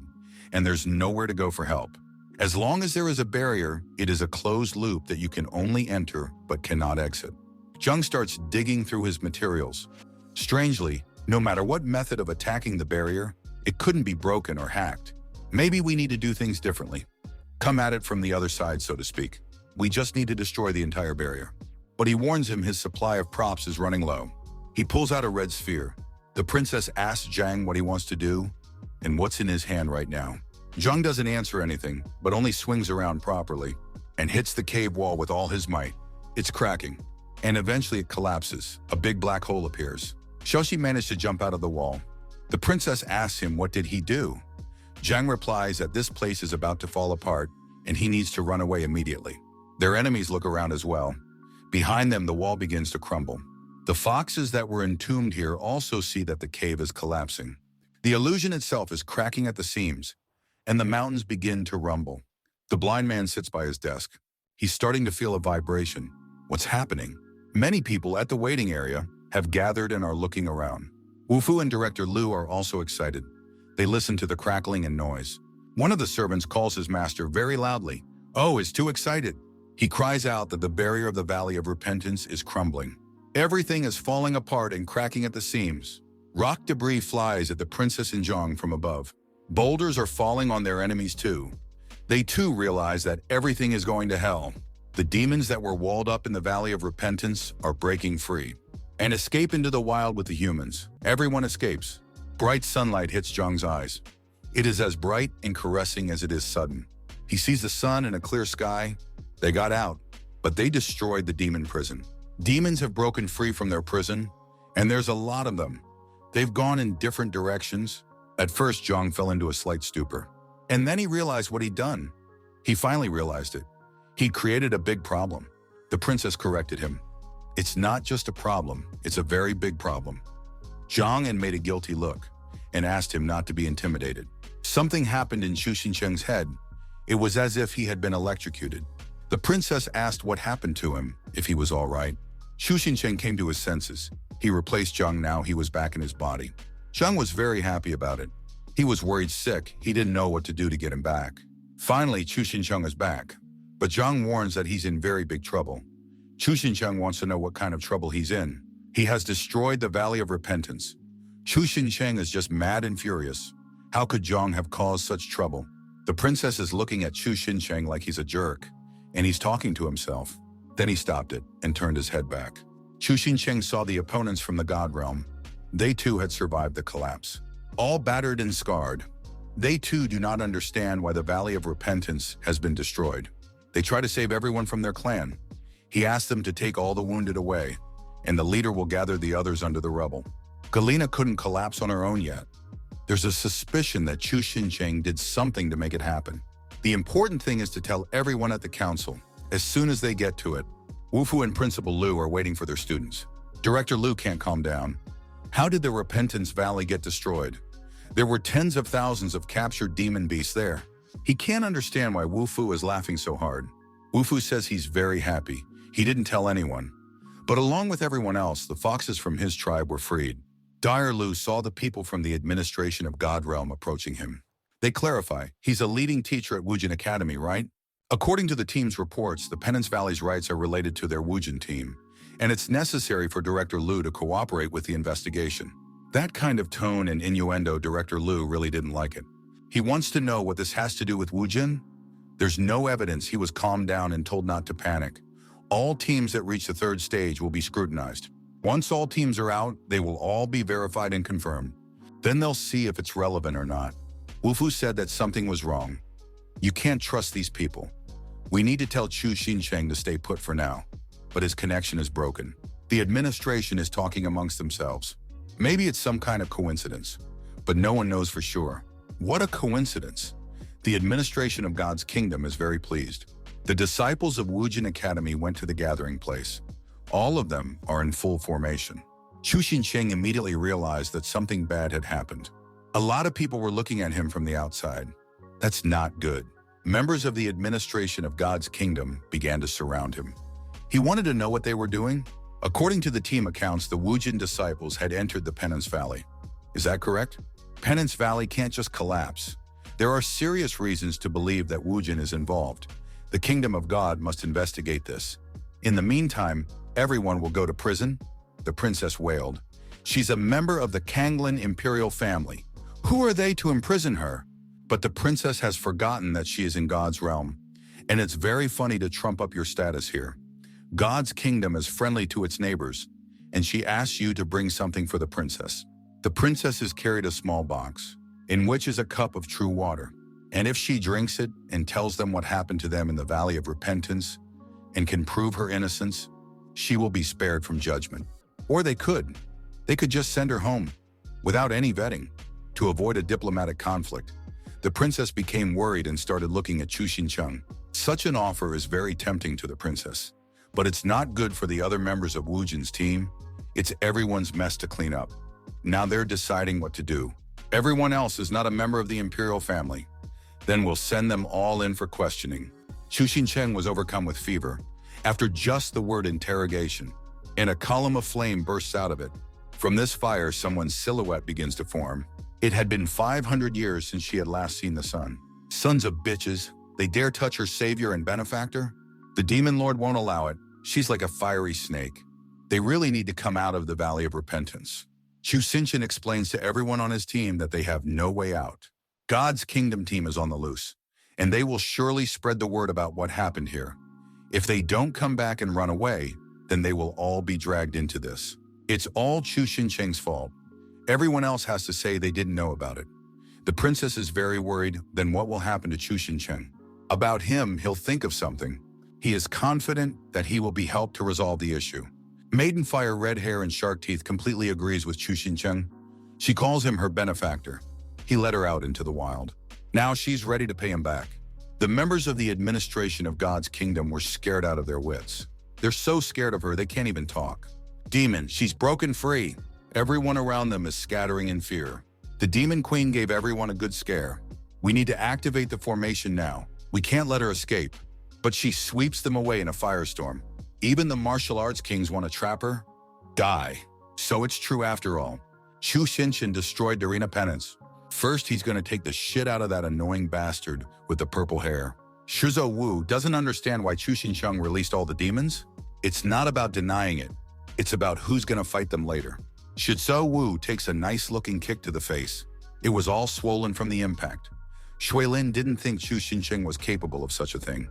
and there's nowhere to go for help. As long as there is a barrier, it is a closed loop that you can only enter but cannot exit. Zhang starts digging through his materials. Strangely, no matter what method of attacking the barrier, it couldn't be broken or hacked. Maybe we need to do things differently. Come at it from the other side, so to speak. We just need to destroy the entire barrier. But he warns him his supply of props is running low. He pulls out a red sphere. The princess asks Zhang what he wants to do and what's in his hand right now. Zhang doesn't answer anything, but only swings around properly and hits the cave wall with all his might. It's cracking, and eventually it collapses. A big black hole appears. Xiaoxi managed to jump out of the wall. The princess asks him what did he do. Zhang replies that this place is about to fall apart and he needs to run away immediately. Their enemies look around as well. Behind them, the wall begins to crumble. The foxes that were entombed here also see that the cave is collapsing. The illusion itself is cracking at the seams, and the mountains begin to rumble. The blind man sits by his desk. He's starting to feel a vibration. What's happening? Many people at the waiting area have gathered and are looking around. Wu Fu and director Lu are also excited. They listen to the crackling and noise. One of the servants calls his master very loudly. Oh, is too excited. He cries out that the barrier of the Valley of Repentance is crumbling. Everything is falling apart and cracking at the seams. Rock debris flies at the princess and Zhang from above. Boulders are falling on their enemies too. They too realize that everything is going to hell. The demons that were walled up in the Valley of Repentance are breaking free and escape into the wild with the humans. Everyone escapes. Bright sunlight hits Zhang's eyes. It is as bright and caressing as it is sudden. He sees the sun and a clear sky. They got out, but they destroyed the demon prison. Demons have broken free from their prison, and there's a lot of them. They've gone in different directions. At first, Zhang fell into a slight stupor, and then he realized what he'd done. He finally realized it. He created a big problem. The princess corrected him. It's not just a problem, it's a very big problem. Zhang made a guilty look and asked him not to be intimidated. Something happened in Chu Xincheng's head. It was as if he had been electrocuted. The princess asked what happened to him, if he was all right. Chu Xincheng came to his senses. He replaced Zhang now he was back in his body. Zhang was very happy about it. He was worried sick. He didn't know what to do to get him back. Finally, Chu Xincheng is back. But Zhang warns that he's in very big trouble. Chu Xincheng wants to know what kind of trouble he's in. He has destroyed the Valley of Repentance. Chu Xincheng is just mad and furious. How could Zhang have caused such trouble? The princess is looking at Chu Xincheng like he's a jerk, and he's talking to himself. Then he stopped it and turned his head back. Chu Xincheng saw the opponents from the God Realm. They too had survived the collapse. All battered and scarred. They too do not understand why the Valley of Repentance has been destroyed. They try to save everyone from their clan. He asked them to take all the wounded away, and the leader will gather the others under the rubble. Galena couldn't collapse on her own yet. There's a suspicion that Chu Xincheng did something to make it happen. The important thing is to tell everyone at the council, as soon as they get to it. Wufu and Principal Lu are waiting for their students. Director Lu can't calm down. How did the Repentance Valley get destroyed? There were tens of thousands of captured demon beasts there. He can't understand why Wufu is laughing so hard. Wufu says he's very happy. He didn't tell anyone. But along with everyone else, the foxes from his tribe were freed. Dire Lu saw the people from the administration of God Realm approaching him. They clarify, he's a leading teacher at Wujin Academy, right? According to the team's reports, the Penance Valley's rights are related to their Wujin team, and it's necessary for Director Lu to cooperate with the investigation. That kind of tone and innuendo, Director Lu really didn't like it. He wants to know what this has to do with Wujin. There's no evidence. He was calmed down and told not to panic. All teams that reach the third stage will be scrutinized. Once all teams are out, they will all be verified and confirmed. Then they'll see if it's relevant or not. Wufu said that something was wrong. You can't trust these people. We need to tell Chu Xincheng to stay put for now, but his connection is broken. The administration is talking amongst themselves. Maybe it's some kind of coincidence, but no one knows for sure. What a coincidence. The administration of God's kingdom is very pleased. The disciples of Wujin Academy went to the gathering place. All of them are in full formation. Chu Xincheng immediately realized that something bad had happened. A lot of people were looking at him from the outside. That's not good. Members of the administration of God's kingdom began to surround him. He wanted to know what they were doing. According to the team accounts, the Wujin disciples had entered the Penance Valley. Is that correct? Penance Valley can't just collapse. There are serious reasons to believe that Wujin is involved. The kingdom of God must investigate this. In the meantime, everyone will go to prison, the princess wailed. She's a member of the Kanglin imperial family. Who are they to imprison her? But the princess has forgotten that she is in God's realm. And it's very funny to trump up your status here. God's kingdom is friendly to its neighbors, and she asks you to bring something for the princess. The princess has carried a small box, in which is a cup of true water. And if she drinks it and tells them what happened to them in the Valley of Repentance and can prove her innocence, she will be spared from judgment. Or they could just send her home without any vetting to avoid a diplomatic conflict. The princess became worried and started looking at Chu Xincheng. Such an offer is very tempting to the princess, but it's not good for the other members of Wujin's team. It's everyone's mess to clean up. Now they're deciding what to do. Everyone else is not a member of the imperial family. Then we'll send them all in for questioning. Chu Xincheng was overcome with fever. After just the word interrogation, and a column of flame bursts out of it. From this fire, someone's silhouette begins to form. It had been 500 years since she had last seen the sun. Sons of bitches, they dare touch her savior and benefactor? The demon lord won't allow it. She's like a fiery snake. They really need to come out of the Valley of Repentance. Chu Xinchen explains to everyone on his team that they have no way out. God's kingdom team is on the loose, and they will surely spread the word about what happened here. If they don't come back and run away, then they will all be dragged into this. It's all Chu Xincheng's fault. Everyone else has to say they didn't know about it. The princess is very worried. Then what will happen to Chu Xincheng? About him, he'll think of something. He is confident that he will be helped to resolve the issue. Maidenfire, red hair and shark teeth, completely agrees with Chu Xincheng. She calls him her benefactor. He let her out into the wild. Now she's ready to pay him back. The members of the administration of God's kingdom were scared out of their wits. They're so scared of her they can't even talk. Demon, she's broken free. Everyone around them is scattering in fear. The demon queen gave everyone a good scare. We need to activate the formation now. We can't let her escape. But she sweeps them away in a firestorm. Even the martial arts kings want to trap her. Die. So it's true after all. Chu Xinchen destroyed Darina Penance. First, he's going to take the shit out of that annoying bastard with the purple hair. Shizuo Wu doesn't understand why Chu Xincheng released all the demons. It's not about denying it. It's about who's gonna fight them later. Shizuo Wu takes a nice-looking kick to the face. It was all swollen from the impact. Shuilin didn't think Chu Xincheng was capable of such a thing.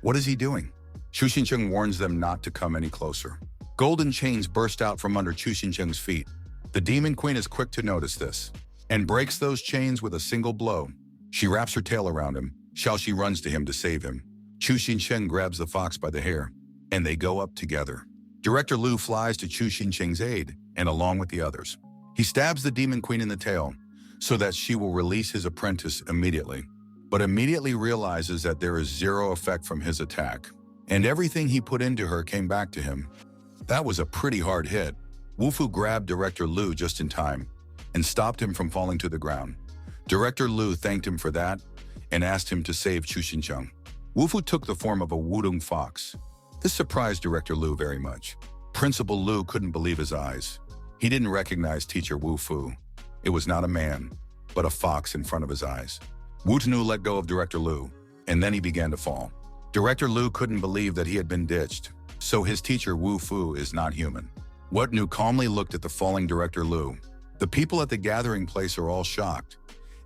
What is he doing? Chu Xincheng warns them not to come any closer. Golden chains burst out from under Chu Xincheng's feet. The Demon Queen is quick to notice this and breaks those chains with a single blow. She wraps her tail around him. Xiaoxi runs to him to save him. Chu Xincheng grabs the fox by the hair, and they go up together. Director Lu flies to Chu Xincheng's aid, and along with the others. He stabs the Demon Queen in the tail, so that she will release his apprentice immediately, but immediately realizes that there is zero effect from his attack, and everything he put into her came back to him. That was a pretty hard hit. Wufu grabbed Director Lu just in time, and stopped him from falling to the ground. Director Lu thanked him for that, and asked him to save Chu Xincheng. Wufu took the form of a wudong fox. This surprised Director Lu very much. Principal Lu couldn't believe his eyes. He didn't recognize Teacher Wufu. It was not a man, but a fox in front of his eyes. Wu Tanu let go of Director Lu, and then he began to fall. Director Lu couldn't believe that he had been ditched, so his teacher Wu Fu is not human. Wu Tanu calmly looked at the falling Director Lu. The people at the gathering place are all shocked.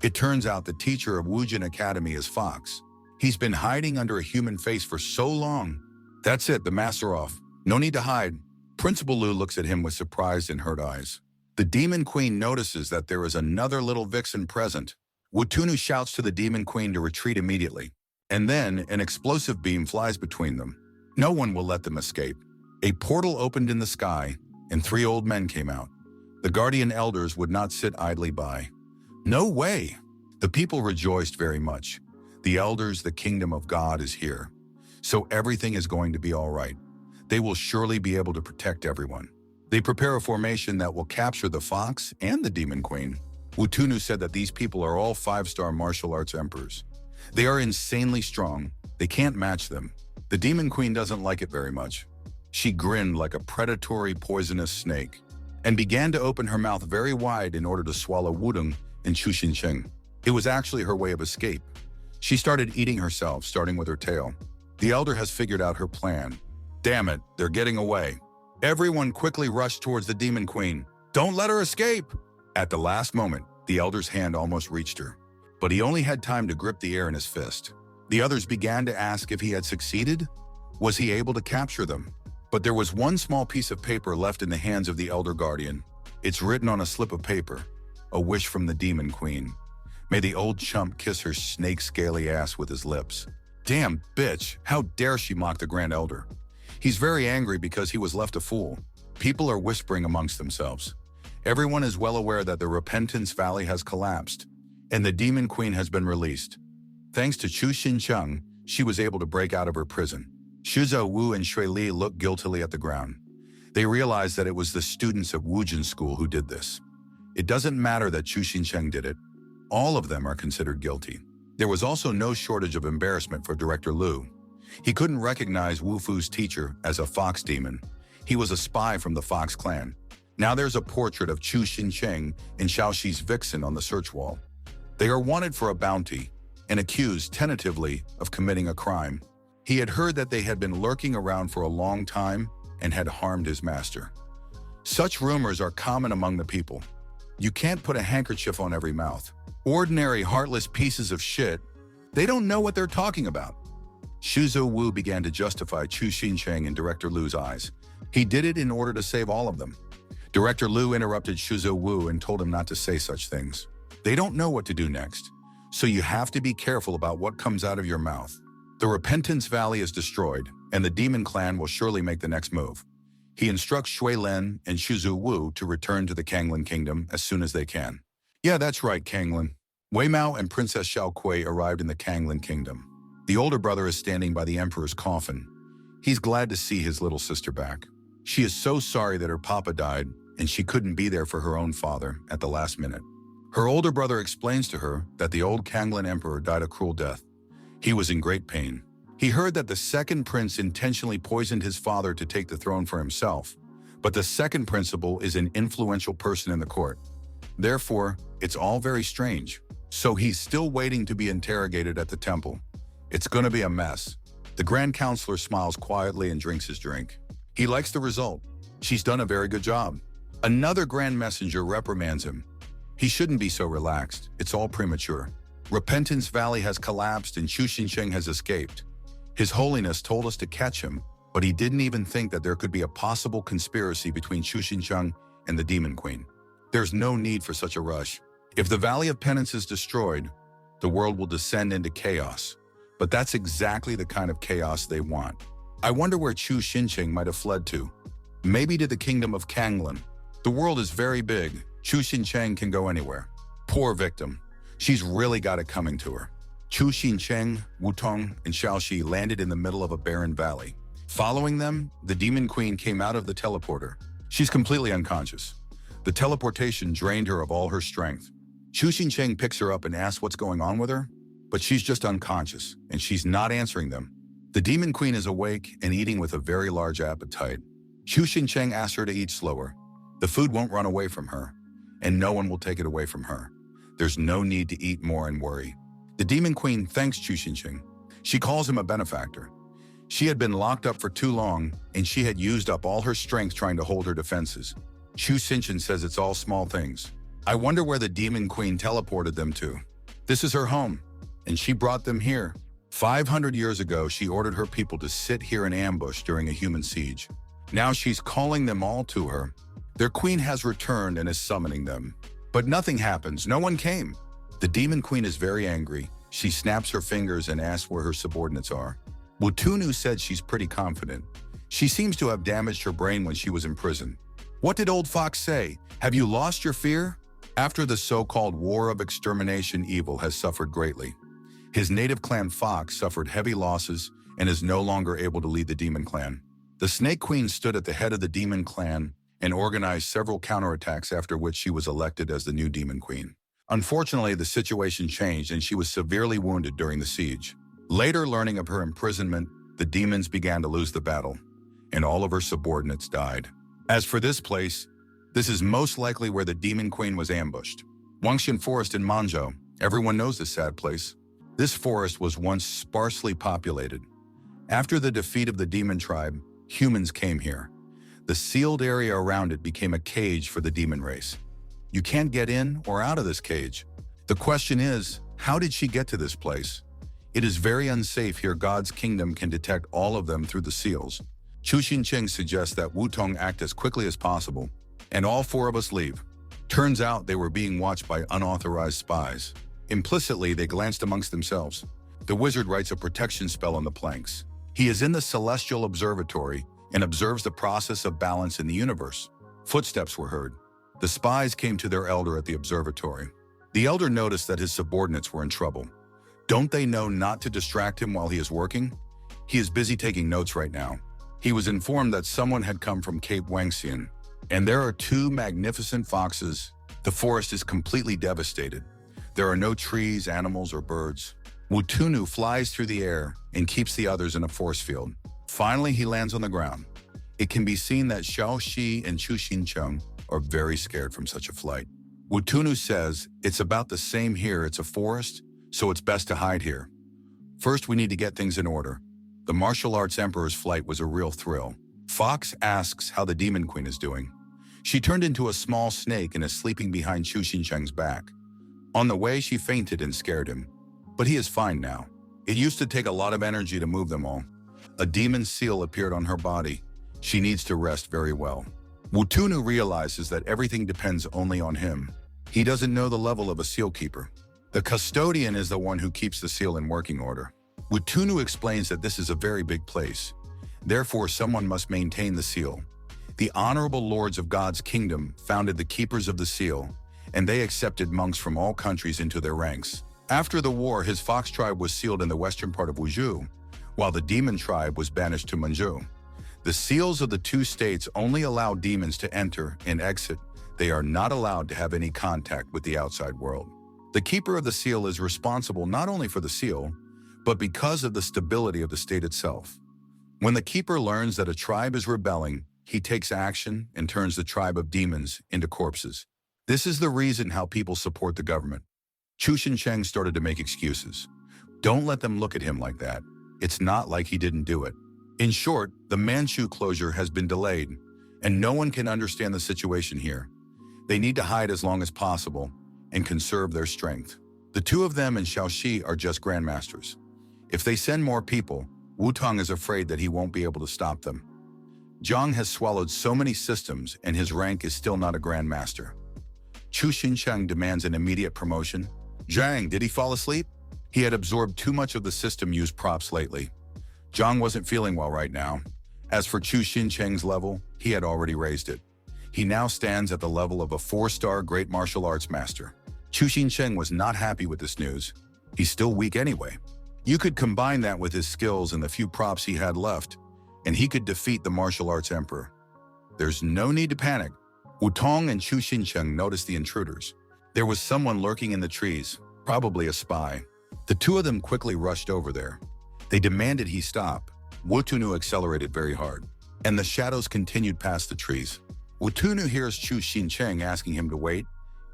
It turns out the teacher of Wujin Academy is Fox. He's been hiding under a human face for so long. That's it, the masks are off. No need to hide. Principal Lu looks at him with surprised and hurt eyes. The Demon Queen notices that there is another little vixen present. Wu Tunu shouts to the Demon Queen to retreat immediately, and then an explosive beam flies between them. No one will let them escape. A portal opened in the sky, and 3 old men came out. The guardian elders would not sit idly by. No way! The people rejoiced very much. The elders, the kingdom of God is here. So everything is going to be all right. They will surely be able to protect everyone. They prepare a formation that will capture the fox and the Demon Queen. Wu Tunu said that these people are all 5-star martial arts emperors. They are insanely strong. They can't match them. The Demon Queen doesn't like it very much. She grinned like a predatory poisonous snake and began to open her mouth very wide in order to swallow Wudong and Chu Xincheng. It was actually her way of escape. She started eating herself, starting with her tail. The elder has figured out her plan. Damn it, they're getting away. Everyone quickly rushed towards the Demon Queen. Don't let her escape! At the last moment, the elder's hand almost reached her, but he only had time to grip the air in his fist. The others began to ask if he had succeeded. Was he able to capture them? But there was one small piece of paper left in the hands of the elder guardian. It's written on a slip of paper. A wish from the Demon Queen. May the old chump kiss her snake-scaly ass with his lips. Damn bitch, how dare she mock the Grand Elder? He's very angry because he was left a fool. People are whispering amongst themselves. Everyone is well aware that the Repentance Valley has collapsed, and the Demon Queen has been released. Thanks to Chu Xincheng, she was able to break out of her prison. Shizuo Wu and Shui Li looked guiltily at the ground. They realized that it was the students of Wujin School who did this. It doesn't matter that Chu Xincheng did it. All of them are considered guilty. There was also no shortage of embarrassment for Director Lu. He couldn't recognize Wu Fu's teacher as a fox demon. He was a spy from the Fox clan. Now there's a portrait of Chu Xincheng and Xiaoxi's vixen on the search wall. They are wanted for a bounty and accused tentatively of committing a crime. He had heard that they had been lurking around for a long time and had harmed his master. Such rumors are common among the people. You can't put a handkerchief on every mouth. Ordinary, heartless pieces of shit. They don't know what they're talking about. Shizuo Wu began to justify Chu Xincheng in Director Lu's eyes. He did it in order to save all of them. Director Lu interrupted Shizuo Wu and told him not to say such things. They don't know what to do next, so you have to be careful about what comes out of your mouth. The Repentance Valley is destroyed, and the Demon Clan will surely make the next move. He instructs Shui Len and Shizuo Wu to return to the Kanglin Kingdom as soon as they can. Yeah, that's right, Kanglin. Wei Mao and Princess Xiao Kui arrived in the Kanglin Kingdom. The older brother is standing by the Emperor's coffin. He's glad to see his little sister back. She is so sorry that her papa died, and she couldn't be there for her own father at the last minute. Her older brother explains to her that the old Kanglin Emperor died a cruel death. He was in great pain. He heard that the second prince intentionally poisoned his father to take the throne for himself, but the second principal is an influential person in the court. Therefore, it's all very strange. So he's still waiting to be interrogated at the temple. It's gonna be a mess. The Grand Counselor smiles quietly and drinks his drink. He likes the result. She's done a very good job. Another Grand Messenger reprimands him. He shouldn't be so relaxed. It's all premature. Repentance Valley has collapsed and Chu Xincheng has escaped. His Holiness told us to catch him, but he didn't even think that there could be a possible conspiracy between Chu Xincheng and the Demon Queen. There's no need for such a rush. If the Valley of Penance is destroyed, the world will descend into chaos. But that's exactly the kind of chaos they want. I wonder where Chu Xincheng might have fled to. Maybe to the kingdom of Kanglan. The world is very big. Chu Xincheng can go anywhere. Poor victim. She's really got it coming to her. Chu Xincheng, Wutong, and Xiaoxi landed in the middle of a barren valley. Following them, the Demon Queen came out of the teleporter. She's completely unconscious. The teleportation drained her of all her strength. Chu Xincheng picks her up and asks what's going on with her, but she's just unconscious, and she's not answering them. The Demon Queen is awake and eating with a very large appetite. Chu Xincheng asks her to eat slower. The food won't run away from her, and no one will take it away from her. There's no need to eat more and worry. The Demon Queen thanks Chu Xincheng. She calls him a benefactor. She had been locked up for too long, and she had used up all her strength trying to hold her defenses. Chu Xincheng says it's all small things. I wonder where the Demon Queen teleported them to. This is her home, and she brought them here. 500 years ago, she ordered her people to sit here in ambush during a human siege. Now she's calling them all to her. Their queen has returned and is summoning them. But nothing happens. No one came. The Demon Queen is very angry. She snaps her fingers and asks where her subordinates are. Wutunu said she's pretty confident. She seems to have damaged her brain when she was in prison. What did Old Fox say? Have you lost your fear? After the so-called War of Extermination, Evil has suffered greatly. His native clan Fox suffered heavy losses and is no longer able to lead the Demon Clan. The Snake Queen stood at the head of the Demon Clan and organized several counterattacks, after which she was elected as the new Demon Queen. Unfortunately, the situation changed and she was severely wounded during the siege. Later, learning of her imprisonment, the demons began to lose the battle, and all of her subordinates died. As for this place, this is most likely where the Demon Queen was ambushed. Wangxian Forest in Manzhou. Everyone knows this sad place. This forest was once sparsely populated. After the defeat of the demon tribe, humans came here. The sealed area around it became a cage for the demon race. You can't get in or out of this cage. The question is, how did she get to this place? It is very unsafe here. God's kingdom can detect all of them through the seals. Chu Xincheng suggests that Wutong act as quickly as possible, and all four of us leave. Turns out they were being watched by unauthorized spies. Implicitly, they glanced amongst themselves. The wizard writes a protection spell on the planks. He is in the celestial observatory and observes the process of balance in the universe. Footsteps were heard. The spies came to their elder at the observatory. The elder noticed that his subordinates were in trouble. Don't they know not to distract him while he is working? He is busy taking notes right now. He was informed that someone had come from Cape Wangxian, and there are two magnificent foxes. The forest is completely devastated. There are no trees, animals, or birds. Wutunu flies through the air and keeps the others in a force field. Finally, he lands on the ground. It can be seen that Xiaoxi and Chu Xincheng are very scared from such a flight. Wutunu says, it's about the same here. It's a forest, so it's best to hide here. First, we need to get things in order. The martial arts emperor's flight was a real thrill. Fox asks how the Demon Queen is doing. She turned into a small snake and is sleeping behind Chu Xincheng's back. On the way, she fainted and scared him. But he is fine now. It used to take a lot of energy to move them all. A demon seal appeared on her body. She needs to rest very well. Wutunu realizes that everything depends only on him. He doesn't know the level of a seal keeper. The custodian is the one who keeps the seal in working order. Wutunu explains that this is a very big place. Therefore, someone must maintain the seal. The honorable lords of God's kingdom founded the keepers of the seal, and they accepted monks from all countries into their ranks. After the war, his fox tribe was sealed in the western part of Wuzhou, while the demon tribe was banished to Manzhou. The seals of the two states only allow demons to enter and exit. They are not allowed to have any contact with the outside world. The keeper of the seal is responsible not only for the seal, but because of the stability of the state itself. When the keeper learns that a tribe is rebelling, he takes action and turns the tribe of demons into corpses. This is the reason how people support the government. Chu Xincheng started to make excuses. Don't let them look at him like that. It's not like he didn't do it. In short, the Manchu closure has been delayed, and no one can understand the situation here. They need to hide as long as possible and conserve their strength. The two of them and Xiaoxi are just grandmasters. If they send more people, Wutong is afraid that he won't be able to stop them. Zhang has swallowed so many systems and his rank is still not a grandmaster. Chu Xincheng demands an immediate promotion. Zhang, did he fall asleep? He had absorbed too much of the system-used props lately. Zhang wasn't feeling well right now. As for Chu Xincheng's level, he had already raised it. He now stands at the level of a 4-star great martial arts master. Chu Xincheng was not happy with this news. He's still weak anyway. You could combine that with his skills and the few props he had left, and he could defeat the martial arts emperor. There's no need to panic. Wutong and Chu Xincheng noticed the intruders. There was someone lurking in the trees, probably a spy. The two of them quickly rushed over there. They demanded he stop. Wutunu accelerated very hard, and the shadows continued past the trees. Wutunu hears Chu Xincheng asking him to wait.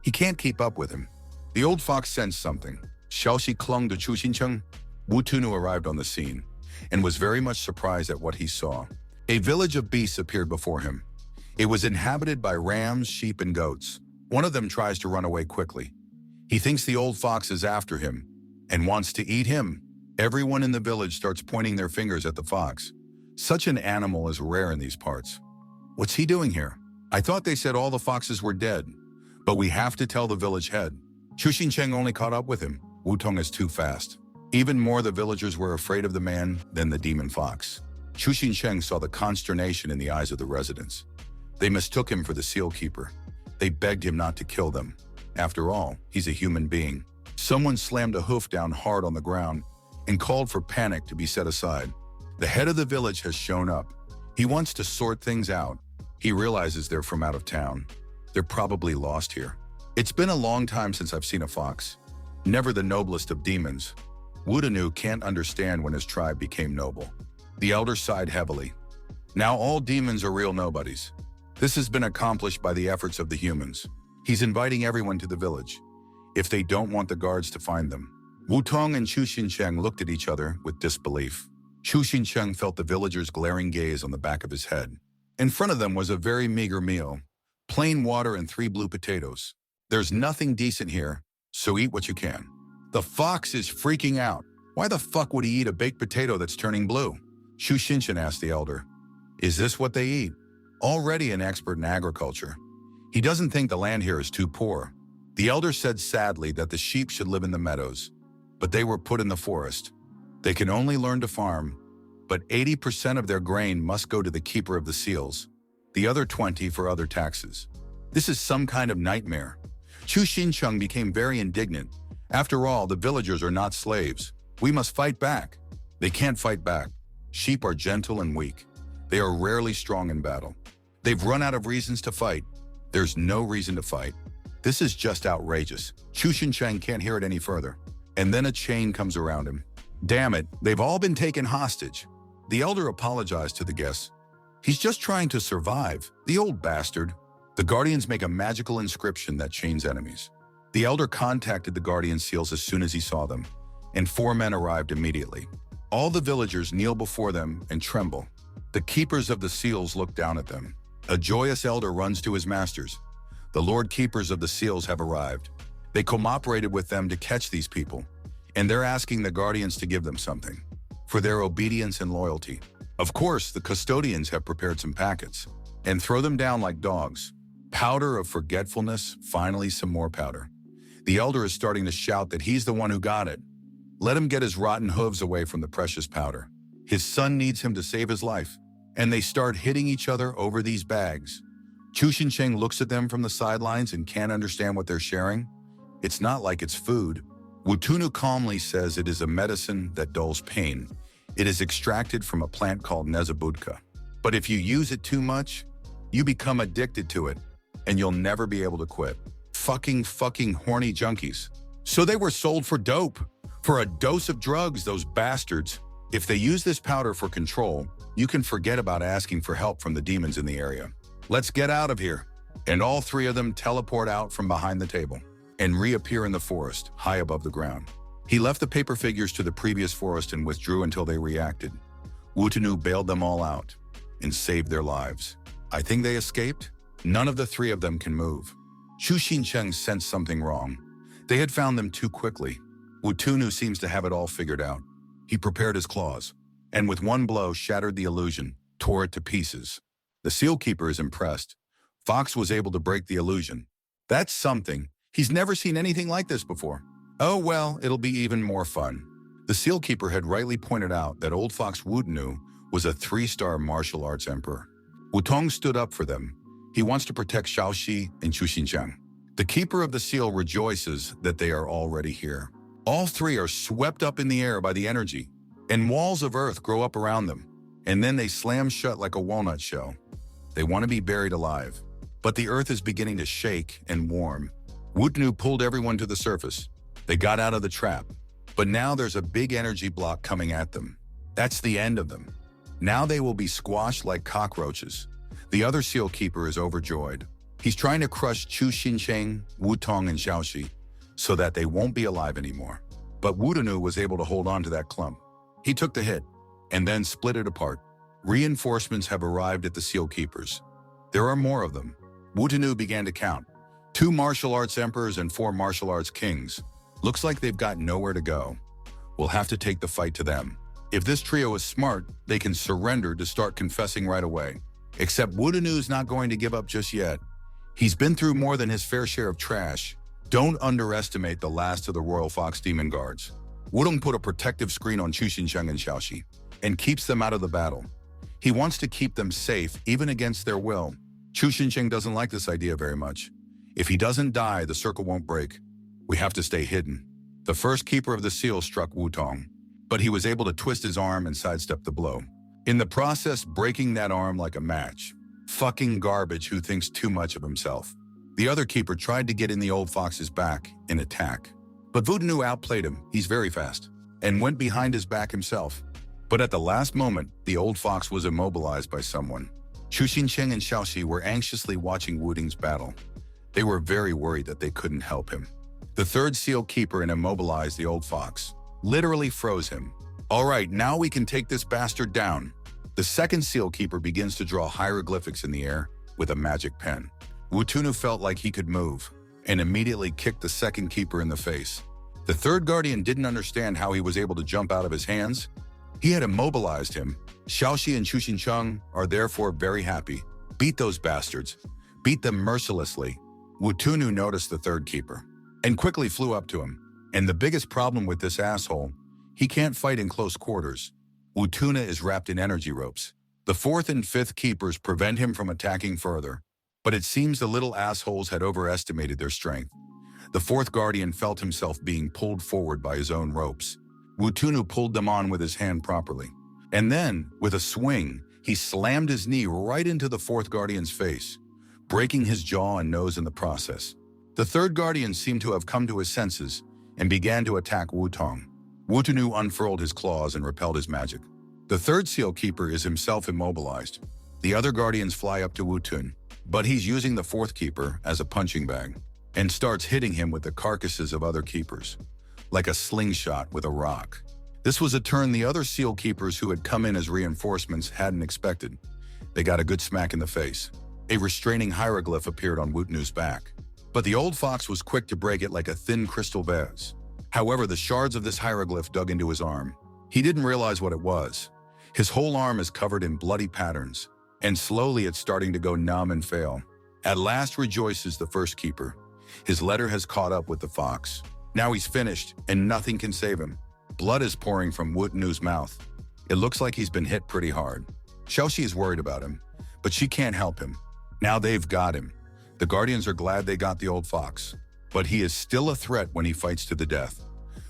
He can't keep up with him. The old fox sensed something. Xiaoxi clung to Chu Xincheng. Wutunu arrived on the scene and was very much surprised at what he saw. A village of beasts appeared before him. It was inhabited by rams, sheep, and goats. One of them tries to run away quickly. He thinks the old fox is after him and wants to eat him. Everyone in the village starts pointing their fingers at the fox. Such an animal is rare in these parts. What's he doing here? I thought they said all the foxes were dead, but we have to tell the village head. Chu Xincheng only caught up with him. Wutong is too fast. Even more, the villagers were afraid of the man than the demon fox. Chu Xincheng saw the consternation in the eyes of the residents. They mistook him for the seal keeper. They begged him not to kill them. After all, he's a human being. Someone slammed a hoof down hard on the ground and called for panic to be set aside. The head of the village has shown up. He wants to sort things out. He realizes they're from out of town. They're probably lost here. It's been a long time since I've seen a fox. Never the noblest of demons. Wutanu can't understand when his tribe became noble. The elder sighed heavily. Now all demons are real nobodies. This has been accomplished by the efforts of the humans. He's inviting everyone to the village, if they don't want the guards to find them. Wutong and Chu Xincheng looked at each other with disbelief. Chu Xincheng felt the villagers' glaring gaze on the back of his head. In front of them was a very meager meal, plain water and 3 blue potatoes. There's nothing decent here, so eat what you can. The fox is freaking out. Why the fuck would he eat a baked potato that's turning blue? Chu Xinchen asked the elder. Is this what they eat? Already an expert in agriculture, he doesn't think the land here is too poor. The elder said sadly that the sheep should live in the meadows, but they were put in the forest. They can only learn to farm, but 80% of their grain must go to the keeper of the seals, the other 20% for other taxes. This is some kind of nightmare. Chu Xincheng became very indignant. After all, the villagers are not slaves. We must fight back. They can't fight back. Sheep are gentle and weak. They are rarely strong in battle. They've run out of reasons to fight. There's no reason to fight. This is just outrageous. Chu Xincheng can't hear it any further. And then a chain comes around him. Damn it, they've all been taken hostage. The elder apologized to the guests. He's just trying to survive, the old bastard. The guardians make a magical inscription that chains enemies. The elder contacted the guardian seals as soon as he saw them, and 4 men arrived immediately. All the villagers kneel before them and tremble. The keepers of the seals look down at them. A joyous elder runs to his masters. The lord keepers of the seals have arrived. They cooperated with them to catch these people, and they're asking the guardians to give them something for their obedience and loyalty. Of course, the custodians have prepared some packets and throw them down like dogs. Powder of forgetfulness, finally some more powder. The elder is starting to shout that he's the one who got it. Let him get his rotten hooves away from the precious powder. His son needs him to save his life. And they start hitting each other over these bags. Chu Xincheng looks at them from the sidelines and can't understand what they're sharing. It's not like it's food. Wutunu calmly says it is a medicine that dulls pain. It is extracted from a plant called nezabudka. But if you use it too much, you become addicted to it, and you'll never be able to quit. Fucking horny junkies. So they were sold for dope. For a dose of drugs, those bastards. If they use this powder for control, you can forget about asking for help from the demons in the area. Let's get out of here. And all 3 of them teleport out from behind the table and reappear in the forest, high above the ground. He left the paper figures to the previous forest and withdrew until they reacted. Wutanu bailed them all out and saved their lives. I think they escaped? None of the three of them can move. Chu Xincheng sensed something wrong. They had found them too quickly. Wutanu seems to have it all figured out. He prepared his claws, and with one blow shattered the illusion, tore it to pieces. The seal keeper is impressed. Fox was able to break the illusion. That's something. He's never seen anything like this before. Oh well, it'll be even more fun. The seal keeper had rightly pointed out that old Fox Wutanu was a 3-star martial arts emperor. Wutong stood up for them. He wants to protect Xiaoxi and Chu Xincheng. The keeper of the seal rejoices that they are already here. All three are swept up in the air by the energy, and walls of earth grow up around them, and then they slam shut like a walnut shell. They want to be buried alive, but the earth is beginning to shake and warm. Wutanu pulled everyone to the surface. They got out of the trap, but now there's a big energy block coming at them. That's the end of them. Now they will be squashed like cockroaches. The other seal keeper is overjoyed. He's trying to crush Chu Xincheng, Wutong, and Xiaoxi so that they won't be alive anymore. But Wutanu was able to hold on to that clump. He took the hit and then split it apart. Reinforcements have arrived at the seal keepers. There are more of them. Wutanu began to count. 2 martial arts emperors and 4 martial arts kings. Looks like they've got nowhere to go. We'll have to take the fight to them. If this trio is smart, they can surrender to start confessing right away. Except Wutanu's not going to give up just yet. He's been through more than his fair share of trash. Don't underestimate the last of the Royal Fox Demon Guards. Wudong put a protective screen on Chu Xincheng and Xiaoxi and keeps them out of the battle. He wants to keep them safe even against their will. Chu Xincheng doesn't like this idea very much. If he doesn't die, the circle won't break. We have to stay hidden. The first keeper of the seal struck Wutong, but he was able to twist his arm and sidestep the blow. In the process, breaking that arm like a match. Fucking garbage who thinks too much of himself. The other keeper tried to get in the old fox's back and attack. But Wutanu outplayed him, he's very fast, and went behind his back himself. But at the last moment, the old fox was immobilized by someone. Chu Xincheng and Xiaoxi were anxiously watching Wutong's battle. They were very worried that they couldn't help him. The third seal keeper immobilized the old fox, literally froze him. All right, now we can take this bastard down. The second seal keeper begins to draw hieroglyphics in the air with a magic pen. Wutanu felt like he could move and immediately kicked the second keeper in the face. The third guardian didn't understand how he was able to jump out of his hands. He had immobilized him. Xiaoxi and Chu Xincheng are therefore very happy. Beat those bastards. Beat them mercilessly. Wutanu noticed the third keeper and quickly flew up to him. And the biggest problem with this asshole, he can't fight in close quarters. Wutanu is wrapped in energy ropes. The fourth and fifth keepers prevent him from attacking further, but it seems the little assholes had overestimated their strength. The fourth guardian felt himself being pulled forward by his own ropes. Wutanu pulled them on with his hand properly. And then, with a swing, he slammed his knee right into the fourth guardian's face, breaking his jaw and nose in the process. The third guardian seemed to have come to his senses and began to attack Wutong. Wutanu unfurled his claws and repelled his magic. The third seal keeper is himself immobilized. The other guardians fly up to Wutun, but he's using the fourth keeper as a punching bag and starts hitting him with the carcasses of other keepers, like a slingshot with a rock. This was a turn the other seal keepers who had come in as reinforcements hadn't expected. They got a good smack in the face. A restraining hieroglyph appeared on Wutanu's back, but the old fox was quick to break it like a thin crystal vase. However, the shards of this hieroglyph dug into his arm. He didn't realize what it was. His whole arm is covered in bloody patterns, and slowly it's starting to go numb and fail. At last rejoices the first keeper. His letter has caught up with the fox. Now he's finished, and nothing can save him. Blood is pouring from Wutanu's mouth. It looks like he's been hit pretty hard. Xiaoxi is worried about him, but she can't help him. Now they've got him. The guardians are glad they got the old fox, but he is still a threat when he fights to the death.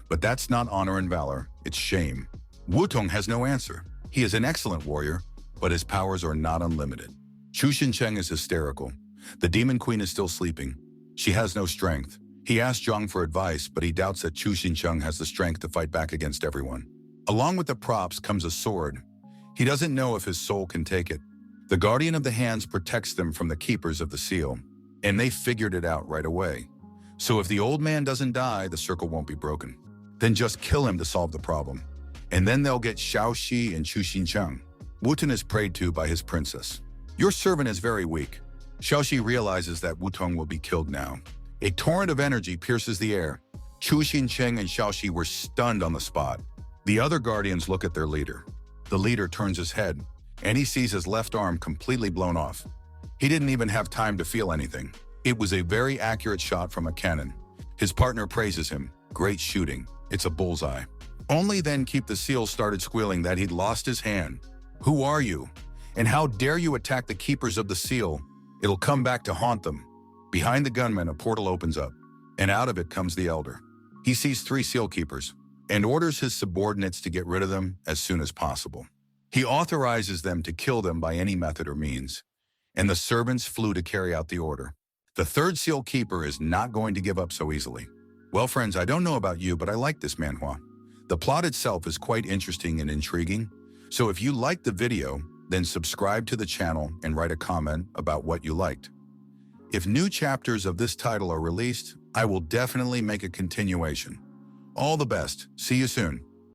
But that's not honor and valor, it's shame. Wutong has no answer. He is an excellent warrior, but his powers are not unlimited. Chu Xincheng is hysterical. The demon queen is still sleeping. She has no strength. He asked Zhang for advice, but he doubts that Chu Xincheng has the strength to fight back against everyone. Along with the props comes a sword. He doesn't know if his soul can take it. The guardian of the hands protects them from the keepers of the seal, and they figured it out right away. So if the old man doesn't die, the circle won't be broken. then just kill him to solve the problem. And then they'll get Xiaoxi and Chuxincheng. Wutong is prayed to by his princess. Your servant is very weak. Xiaoxi realizes that Wutong will be killed now. A torrent of energy pierces the air. Chu Xincheng and Xiaoxi were stunned on the spot. The other guardians look at their leader. The leader turns his head, and he sees his left arm completely blown off. He didn't even have time to feel anything. It was a very accurate shot from a cannon. His partner praises him. Great shooting. It's a bullseye. Only then Keep the Seal started squealing that he'd lost his hand. Who are you? And how dare you attack the keepers of the seal? It'll come back to haunt them. Behind the gunman, a portal opens up, and out of it comes the elder. He sees 3 seal keepers and orders his subordinates to get rid of them as soon as possible. He authorizes them to kill them by any method or means, and the servants flew to carry out the order. The 3rd seal keeper is not going to give up so easily. Well, friends, I don't know about you, but I like this manhwa. The plot itself is quite interesting and intriguing, so if you liked the video, then subscribe to the channel and write a comment about what you liked. If new chapters of this title are released, I will definitely make a continuation. All the best. See you soon.